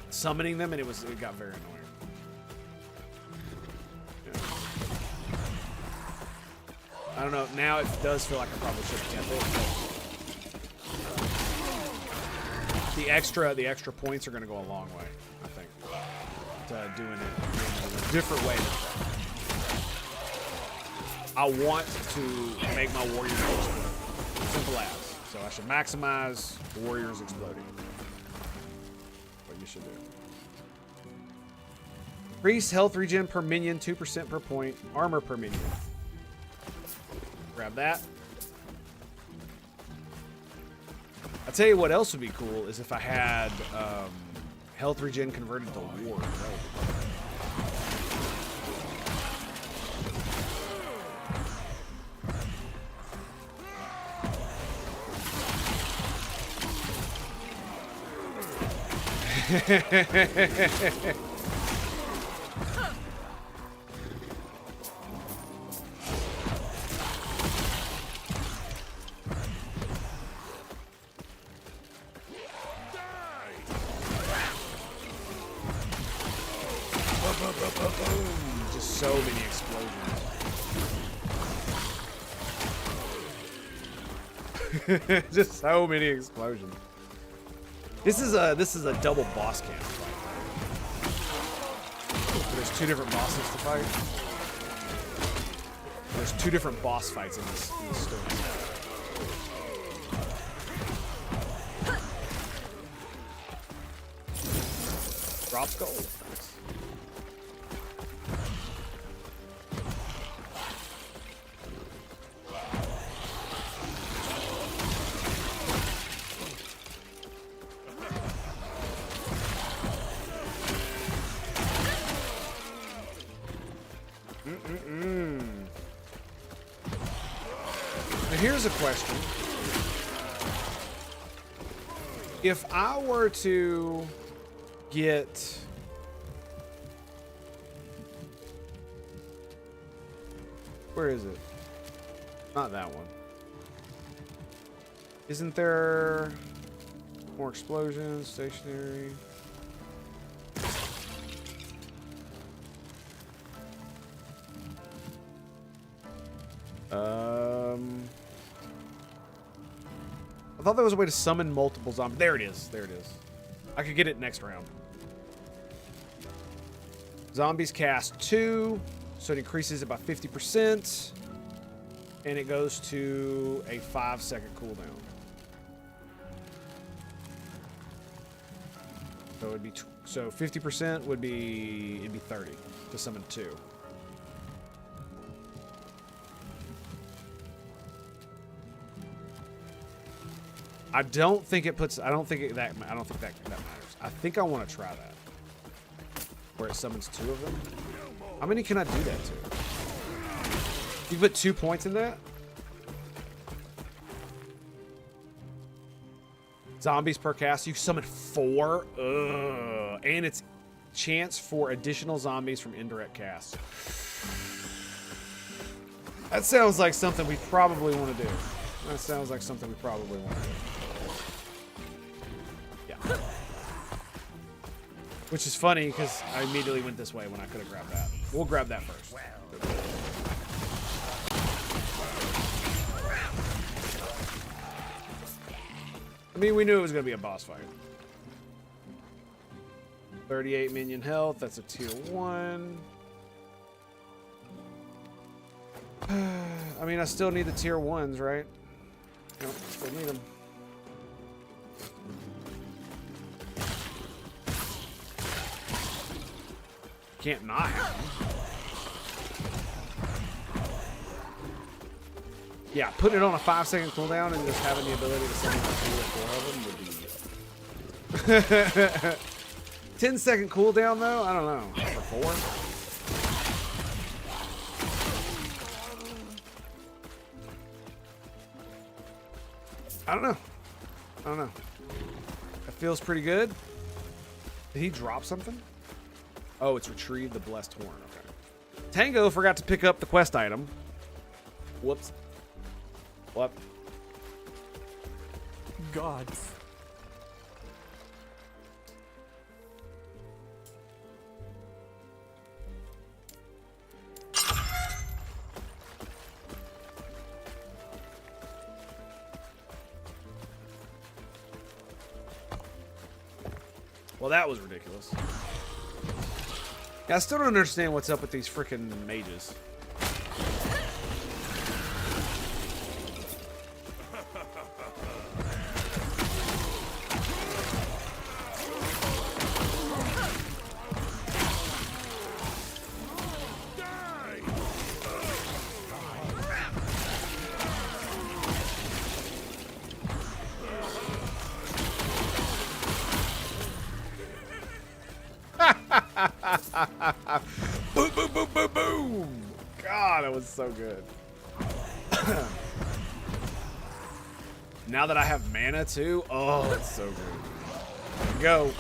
summoning them, and it got very annoying. Yeah. I don't know. Now it does feel like I probably should have kept it. The extra points are going to go a long way, I think, to doing it a different way. I want to make my warriors explode. Simple as. So I should maximize warriors exploding. What you should do. Increase health regen per minion, 2% per point. Armor per minion. Grab that. I'll tell you what else would be cool is if I had health regen converted to ward. Just so many explosions. Just so many explosions. This is a double boss camp fight. There's 2 different bosses to fight. There's 2 different boss fights in this story. Drops gold. Now here's a question. If I were to get where is it? Not that one. Isn't there more explosions, stationary? I thought there was a way to summon multiple zombies. There it is. There it is. I could get it next round. Zombies cast 2, so it increases it by 50%, and it goes to a 5-second cooldown. So it'd be 50% would be 30 to summon 2. I don't think that matters. I think I want to try that. Where it summons 2 of them. How many can I do that to? You put 2 points in that? Zombies per cast. You summon 4. Ugh. And it's chance for additional zombies from indirect casts. That sounds like something we probably want to do. That sounds like something we probably want to do. Which is funny because I immediately went this way when I could have grabbed that. We'll grab that first. I mean, we knew it was going to be a boss fight. 38 minion health. That's a tier 1. I mean, I still need the tier 1s, right? Nope, still need them. Can't not have them. Yeah, putting it on a 5-second cooldown and just having the ability to summon 2 or 4 of them would be... 10-second cooldown, though? I don't know. For 4? I don't know. I don't know. That feels pretty good. Did he drop something? Oh, it's retrieve the blessed horn. Okay. Tango forgot to pick up the quest item. Whoops. What? Gods. Well, that was ridiculous. Yeah, I still don't understand what's up with these freaking mages. Boom, boom, boom, boom, boom. God, that was so good. Now that I have mana too, oh, it's so good. Here we go.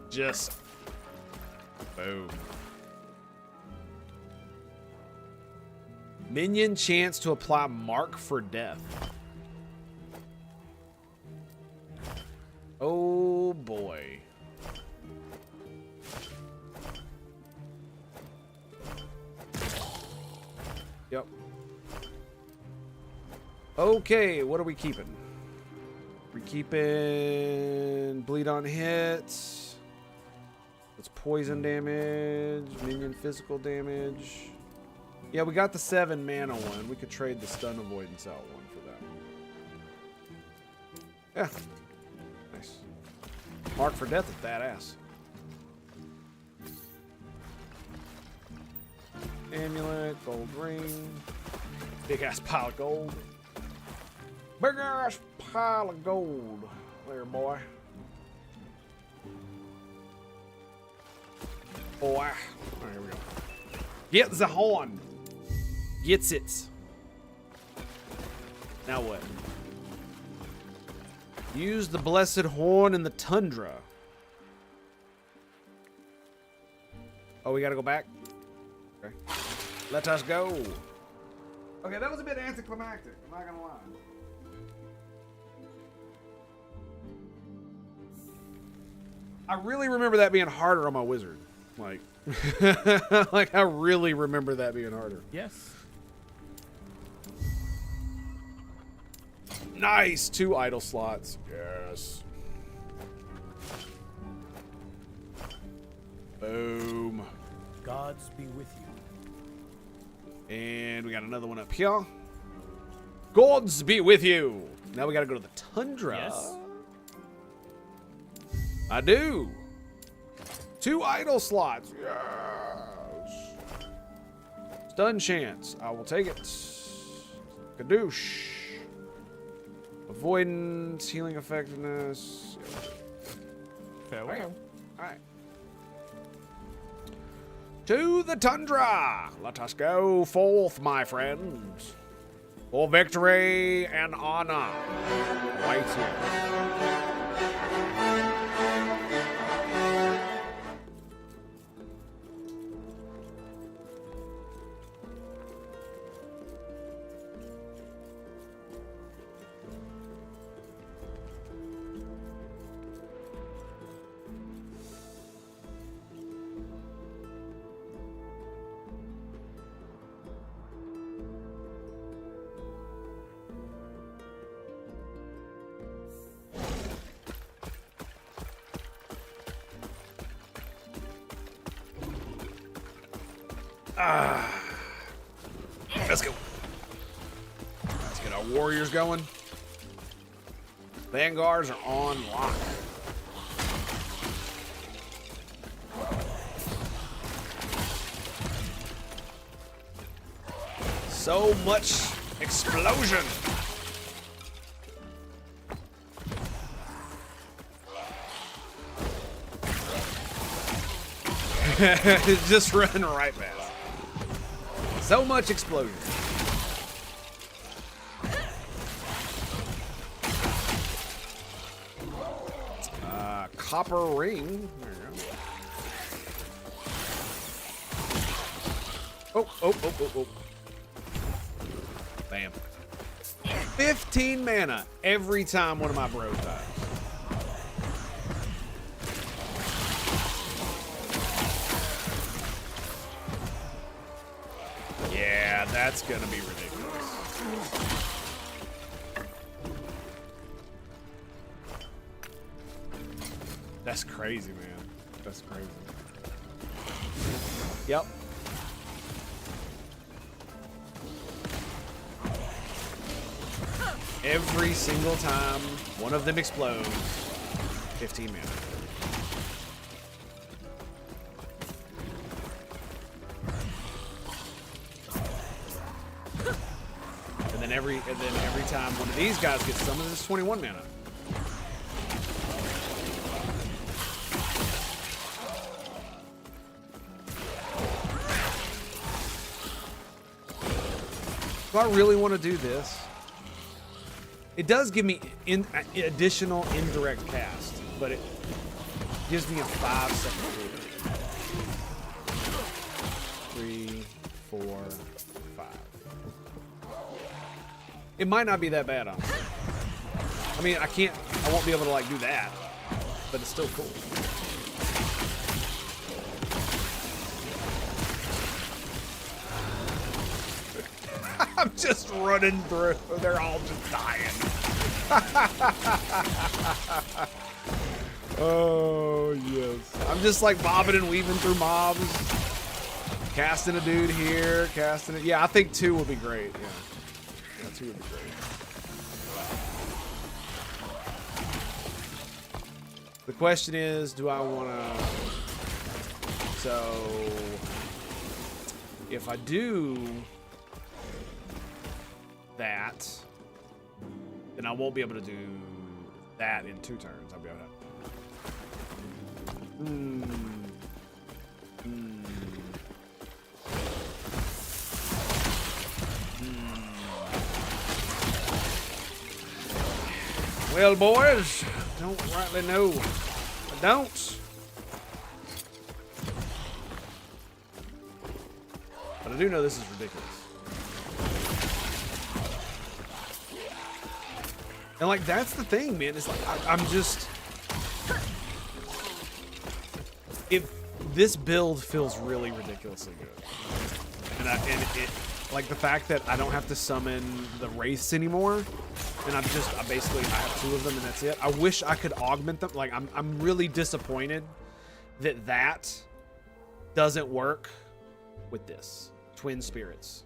Just boom. Minion chance to apply mark for death. Oh boy. Yep. Okay, what are we keeping? We're keeping bleed on hits. It's poison damage, minion physical damage. Yeah, we got the 7 mana one. We could trade the stun avoidance out one for that. Yeah. Nice. Mark for death is badass. Amulet, gold ring. Big ass pile of gold. Big ass pile of gold. There, boy. Boy. All right, here we go. Get the horn. Gets it. Now what? Use the blessed horn in the tundra. Oh, we gotta go back? Okay. Let us go. Okay, that was a bit anticlimactic. I'm not gonna lie. I really remember that being harder on my wizard. Like, like I really remember that being harder. Yes. Nice! 2 idle slots. Yes. Boom. Gods be with you. And we got another one up here. Gods be with you. Now we gotta go to the tundra. Yes. I do. 2 idle slots. Yes. Stun chance. I will take it. Kadoosh. Avoidance, healing effectiveness. Farewell. Alright. To the tundra. Let us go forth, my friends. For victory and honor. Right here. Let's go. Let's get our warriors going. Vanguards are on lock. So much explosion. Just run right past. So much explosion. Copper ring. There you go. Oh. Bam. 15 mana every time one of my bros dies. Yeah, that's gonna be ridiculous. That's crazy, man. That's crazy. Yep. Every single time one of them explodes, 15 mana. And then every time one of these guys gets summoned, it's 21 mana. Do I really want to do this? It does give me additional indirect cast, but it gives me a 5-second cooldown. 3, 4, 5. It might not be that bad, honestly. I mean, I won't be able to like do that, but it's still cool. I'm just running through. They're all just dying. Oh, yes. I'm just like bobbing and weaving through mobs. Casting a dude here, casting it. Yeah, I think 2 would be great. Yeah, 2 would be great. The question is, do I want to... So, if I do... that, then I won't be able to do that in 2 turns. I'll be able to. Well, boys, don't rightly know. I don't. But I do know this is ridiculous. And like, that's the thing, man. It's like, I'm just... This build feels really ridiculously good. And it like the fact that I don't have to summon the wraiths anymore. And I basically have 2 of them and that's it. I wish I could augment them. Like, I'm really disappointed that doesn't work with this. Twin Spirits.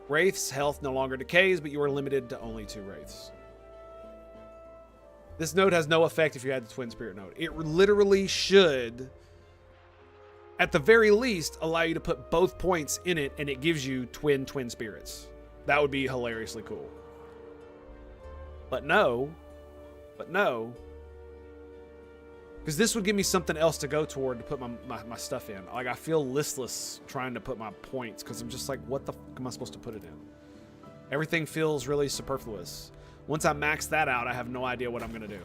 Wraith's health no longer decays, but you are limited to only 2 wraiths. This node has no effect if you add the Twin Spirit node. It literally should, at the very least, allow you to put both points in it, and it gives you twin spirits. That would be hilariously cool. But no. Because this would give me something else to go toward to put my stuff in. Like, I feel listless trying to put my points, because I'm just like, what the fuck am I supposed to put it in? Everything feels really superfluous. Once I max that out, I have no idea what I'm going to do.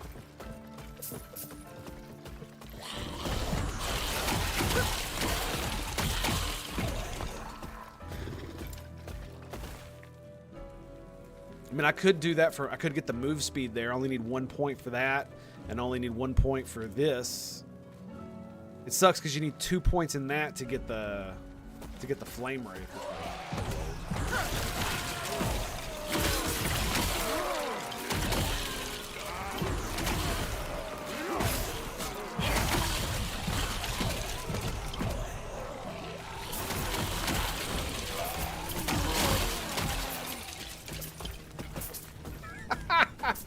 I mean, I could do that I could get the move speed there. I only need 1 point for that, and I only need 1 point for this. It sucks because you need 2 points in that to get the flame wraith.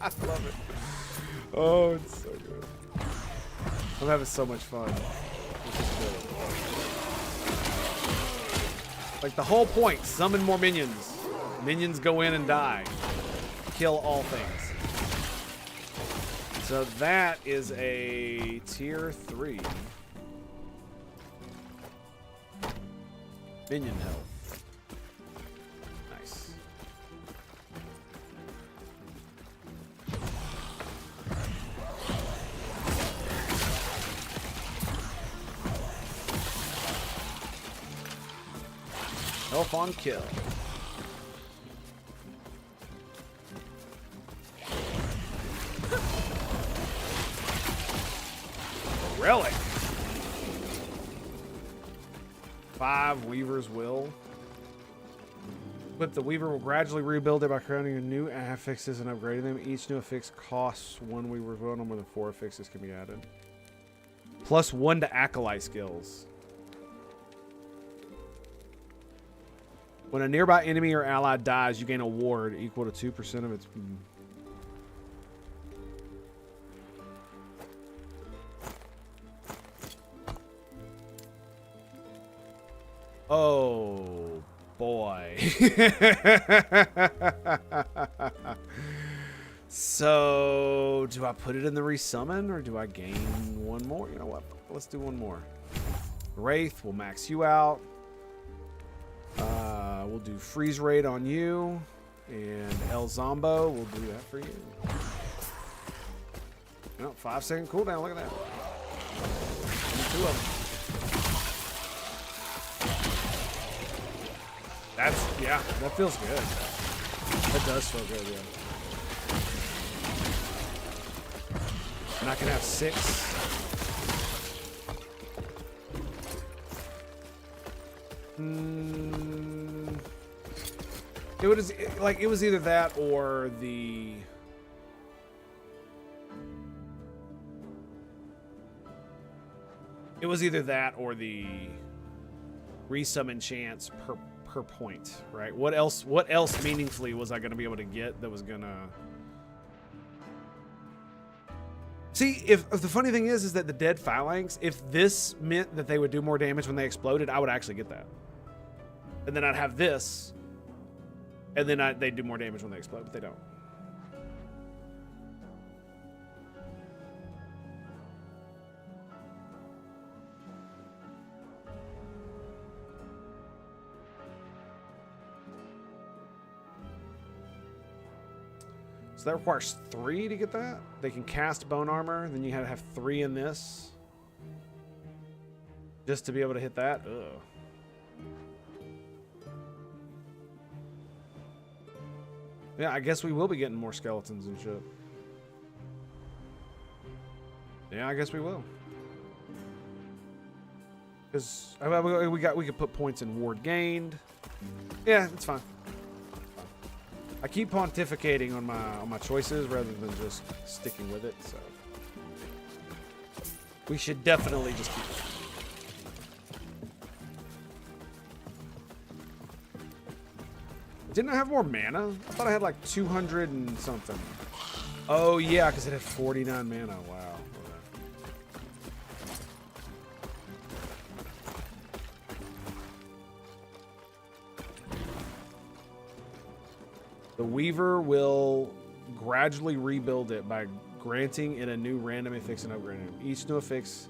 I love it. Oh, it's so good. I'm having so much fun. This is good. Like the whole point, summon more minions. Minions go in and die. Kill all things. So that is a tier 3. Minion health. Nice. Health on kill. Relic. 5 Weaver's Will. But the Weaver will gradually rebuild it by creating new affixes and upgrading them. Each new affix costs 1 Weaver's Will. No more than 4 affixes can be added. +1 to Acolyte skills. When a nearby enemy or ally dies, you gain a ward equal to 2% of its... Oh, boy. So, do I put it in the resummon or do I gain 1 more? You know what? Let's do 1 more. Wraith will max you out. We'll do freeze raid on you. And El Zombo will do that for you. No, 5-second cooldown. Look at that. 2 of them. That's, yeah, that feels good. That does feel good, yeah. And I can have 6. It was like, it was either that or the... It was either that or the resummon chance per point, right? What else meaningfully was I going to be able to get that was going to... See, if the funny thing is that the dead phalanx, if this meant that they would do more damage when they exploded, I would actually get that. And then I'd have this, and then they'd do more damage when they explode, but they don't. So that requires 3 to get that. They can cast bone armor. Then you had to have 3 in this. Just to be able to hit that. Ugh. Yeah, I guess we will be getting more skeletons and shit. Yeah, I guess we will. Because we could put points in ward gained. Yeah, it's fine. I keep pontificating on my choices rather than just sticking with it, so we should definitely just keep it. Didn't I have more mana? I thought I had like 200 and something. Oh yeah, because it had 49 mana. Wow. The Weaver will gradually rebuild it by granting it a new random affix and upgrading it. Each new affix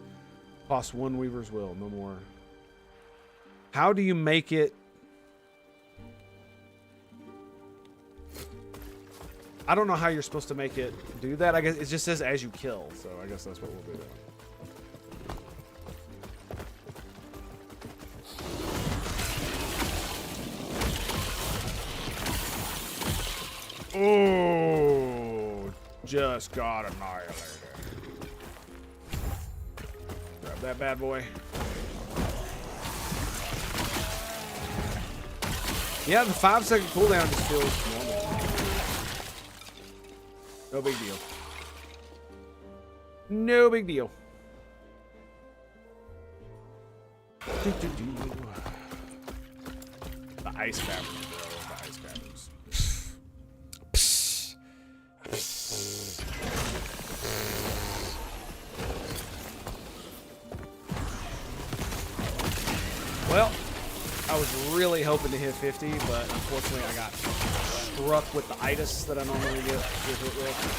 costs 1 Weaver's Will, no more. How do you make it? I don't know how you're supposed to make it do that. I guess it just says as you kill, so I guess that's what we'll do. Oh, just got annihilated. Grab that bad boy. Yeah, the 5-second cooldown just feels normal. No big deal. No big deal. The ice caverns, bro. The ice caverns. was really hoping to hit 50, but unfortunately I got struck with the itis that I normally get hit with.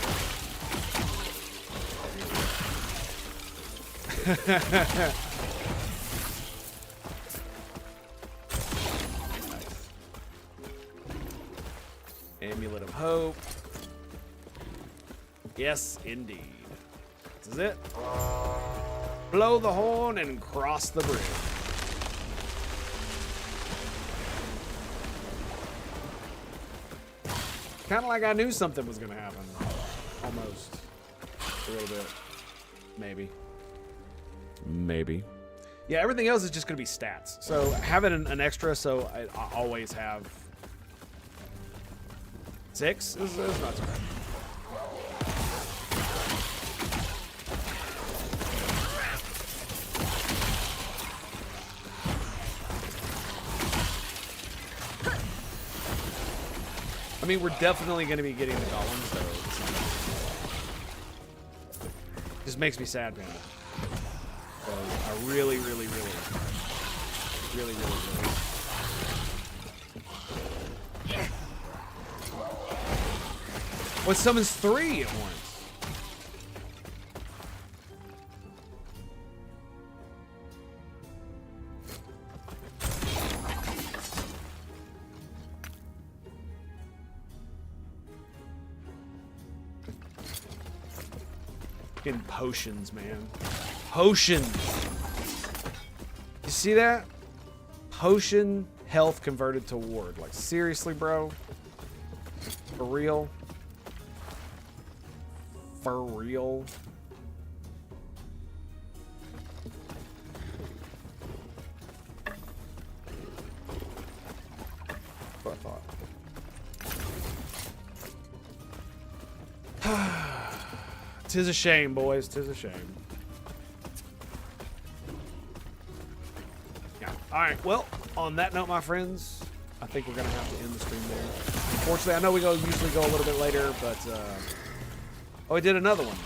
Amulet of Hope. Yes, indeed. This is it. Blow the horn and cross the bridge. Kind of like I knew something was going to happen. Almost. A little bit. Maybe. Maybe. Yeah, everything else is just going to be stats. So having an extra, so I always have 6 is not too bad. I mean, we're definitely going to be getting the golems, though. Just makes me sad, man. So I really. What summons 3 at once? In potions, man. Potions. You see that? Potion health converted to ward. Like, seriously, bro? For real? For real? What I thought. 'Tis a shame, boys. 'Tis a shame. Yeah. All right. Well, on that note, my friends, I think we're gonna have to end the stream there. Unfortunately, I know we usually go a little bit later, but oh, we did another one.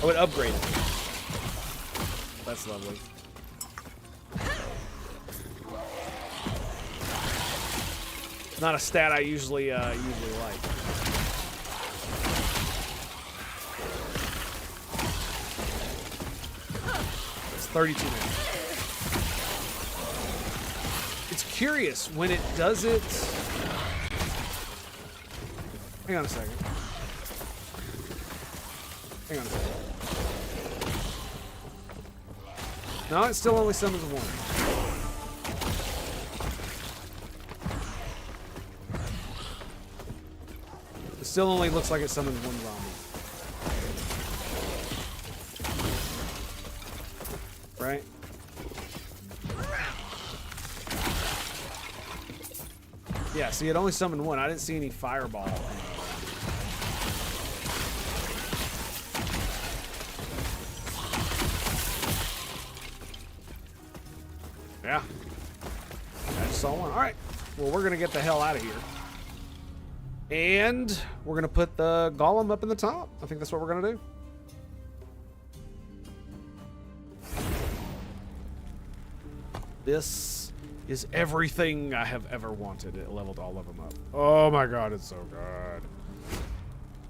Oh, it upgraded. That's lovely. Not a stat I usually like. It's 32 minutes. It's curious when it does it. Hang on a second. Hang on a second. No, it still only summons 1. It still only looks like it summons 1 zombie. Right? Yeah, see, it only summoned 1. I didn't see any fireball. Yeah. I just saw 1. All right. Well, we're going to get the hell out of here. And we're going to put the golem up in the top. I think that's what we're going to do. This is everything I have ever wanted. It leveled all of them up. Oh my god, it's so good.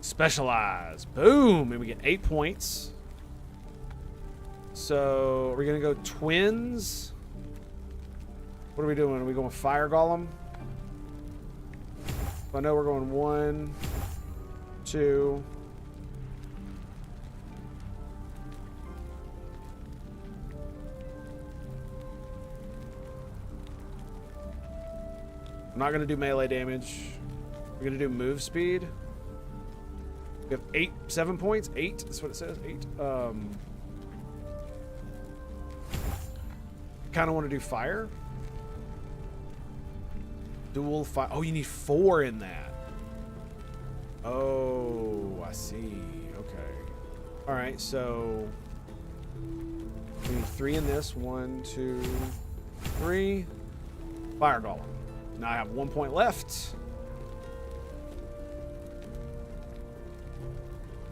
Specialize. Boom! And we get 8 points. So, we're going to go twins. What are we doing? Are we going fire golem? I know we're going 1, 2. I'm not going to do melee damage. We're going to do move speed. We have 7 points. 8. That's what it says. 8. Kind of want to do fire. Dual fire. Oh, you need 4 in that. Oh, I see. Okay. All right, so we need 3 in this. 1, 2, 3. Fire golem. Now I have 1 point left.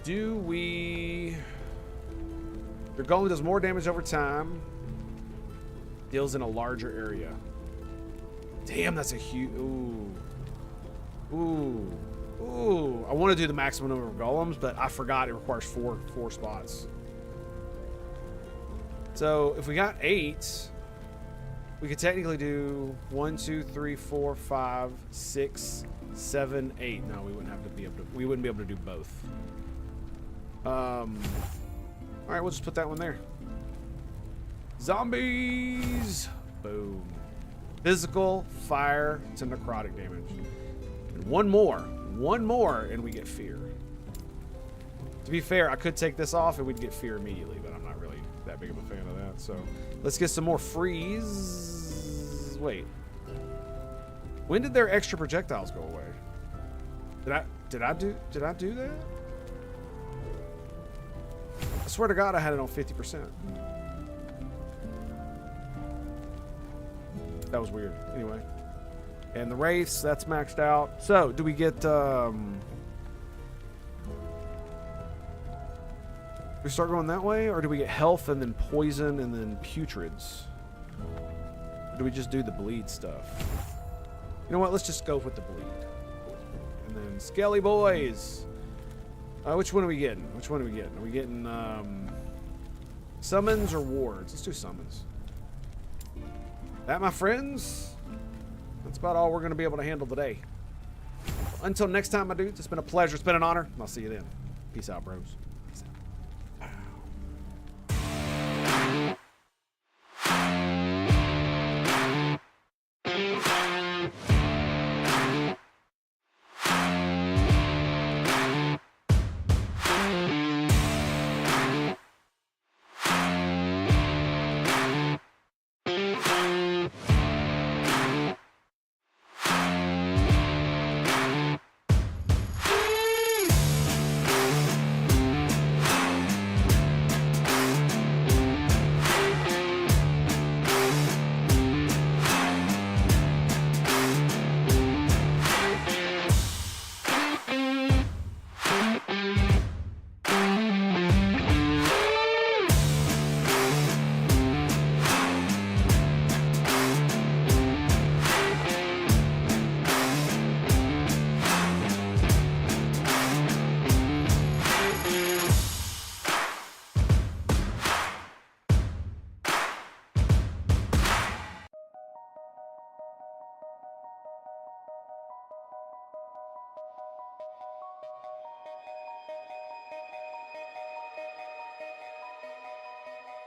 Do we... Your golem does more damage over time. Deals in a larger area. Damn, that's a huge... Ooh. Ooh. Ooh. I want to do the maximum number of golems, but I forgot it requires four spots. So, if we got 8, we could technically do 1, 2, 3, 4, 5, 6, 7, 8. No, we wouldn't be able to do both. Alright, we'll just put that one there. Zombies! Boom. Physical, fire to necrotic damage. And one more, and we get fear. To be fair, I could take this off and we'd get fear immediately, but I'm not really that big of a fan of that. So let's get some more freeze. Wait. When did their extra projectiles go away? Did I do that? I swear to God I had it on 50%. That was weird. Anyway. And the wraiths, that's maxed out. So, do we get we start going that way, or do we get health and then poison and then putrids? Or do we just do the bleed stuff? You know what? Let's just go with the bleed. And then Skelly boys. Which one are we getting? Are we getting summons or wards? Let's do summons. That, my friends, that's about all we're going to be able to handle today. Until next time, my dudes, it's been a pleasure. It's been an honor. And I'll see you then. Peace out, bros.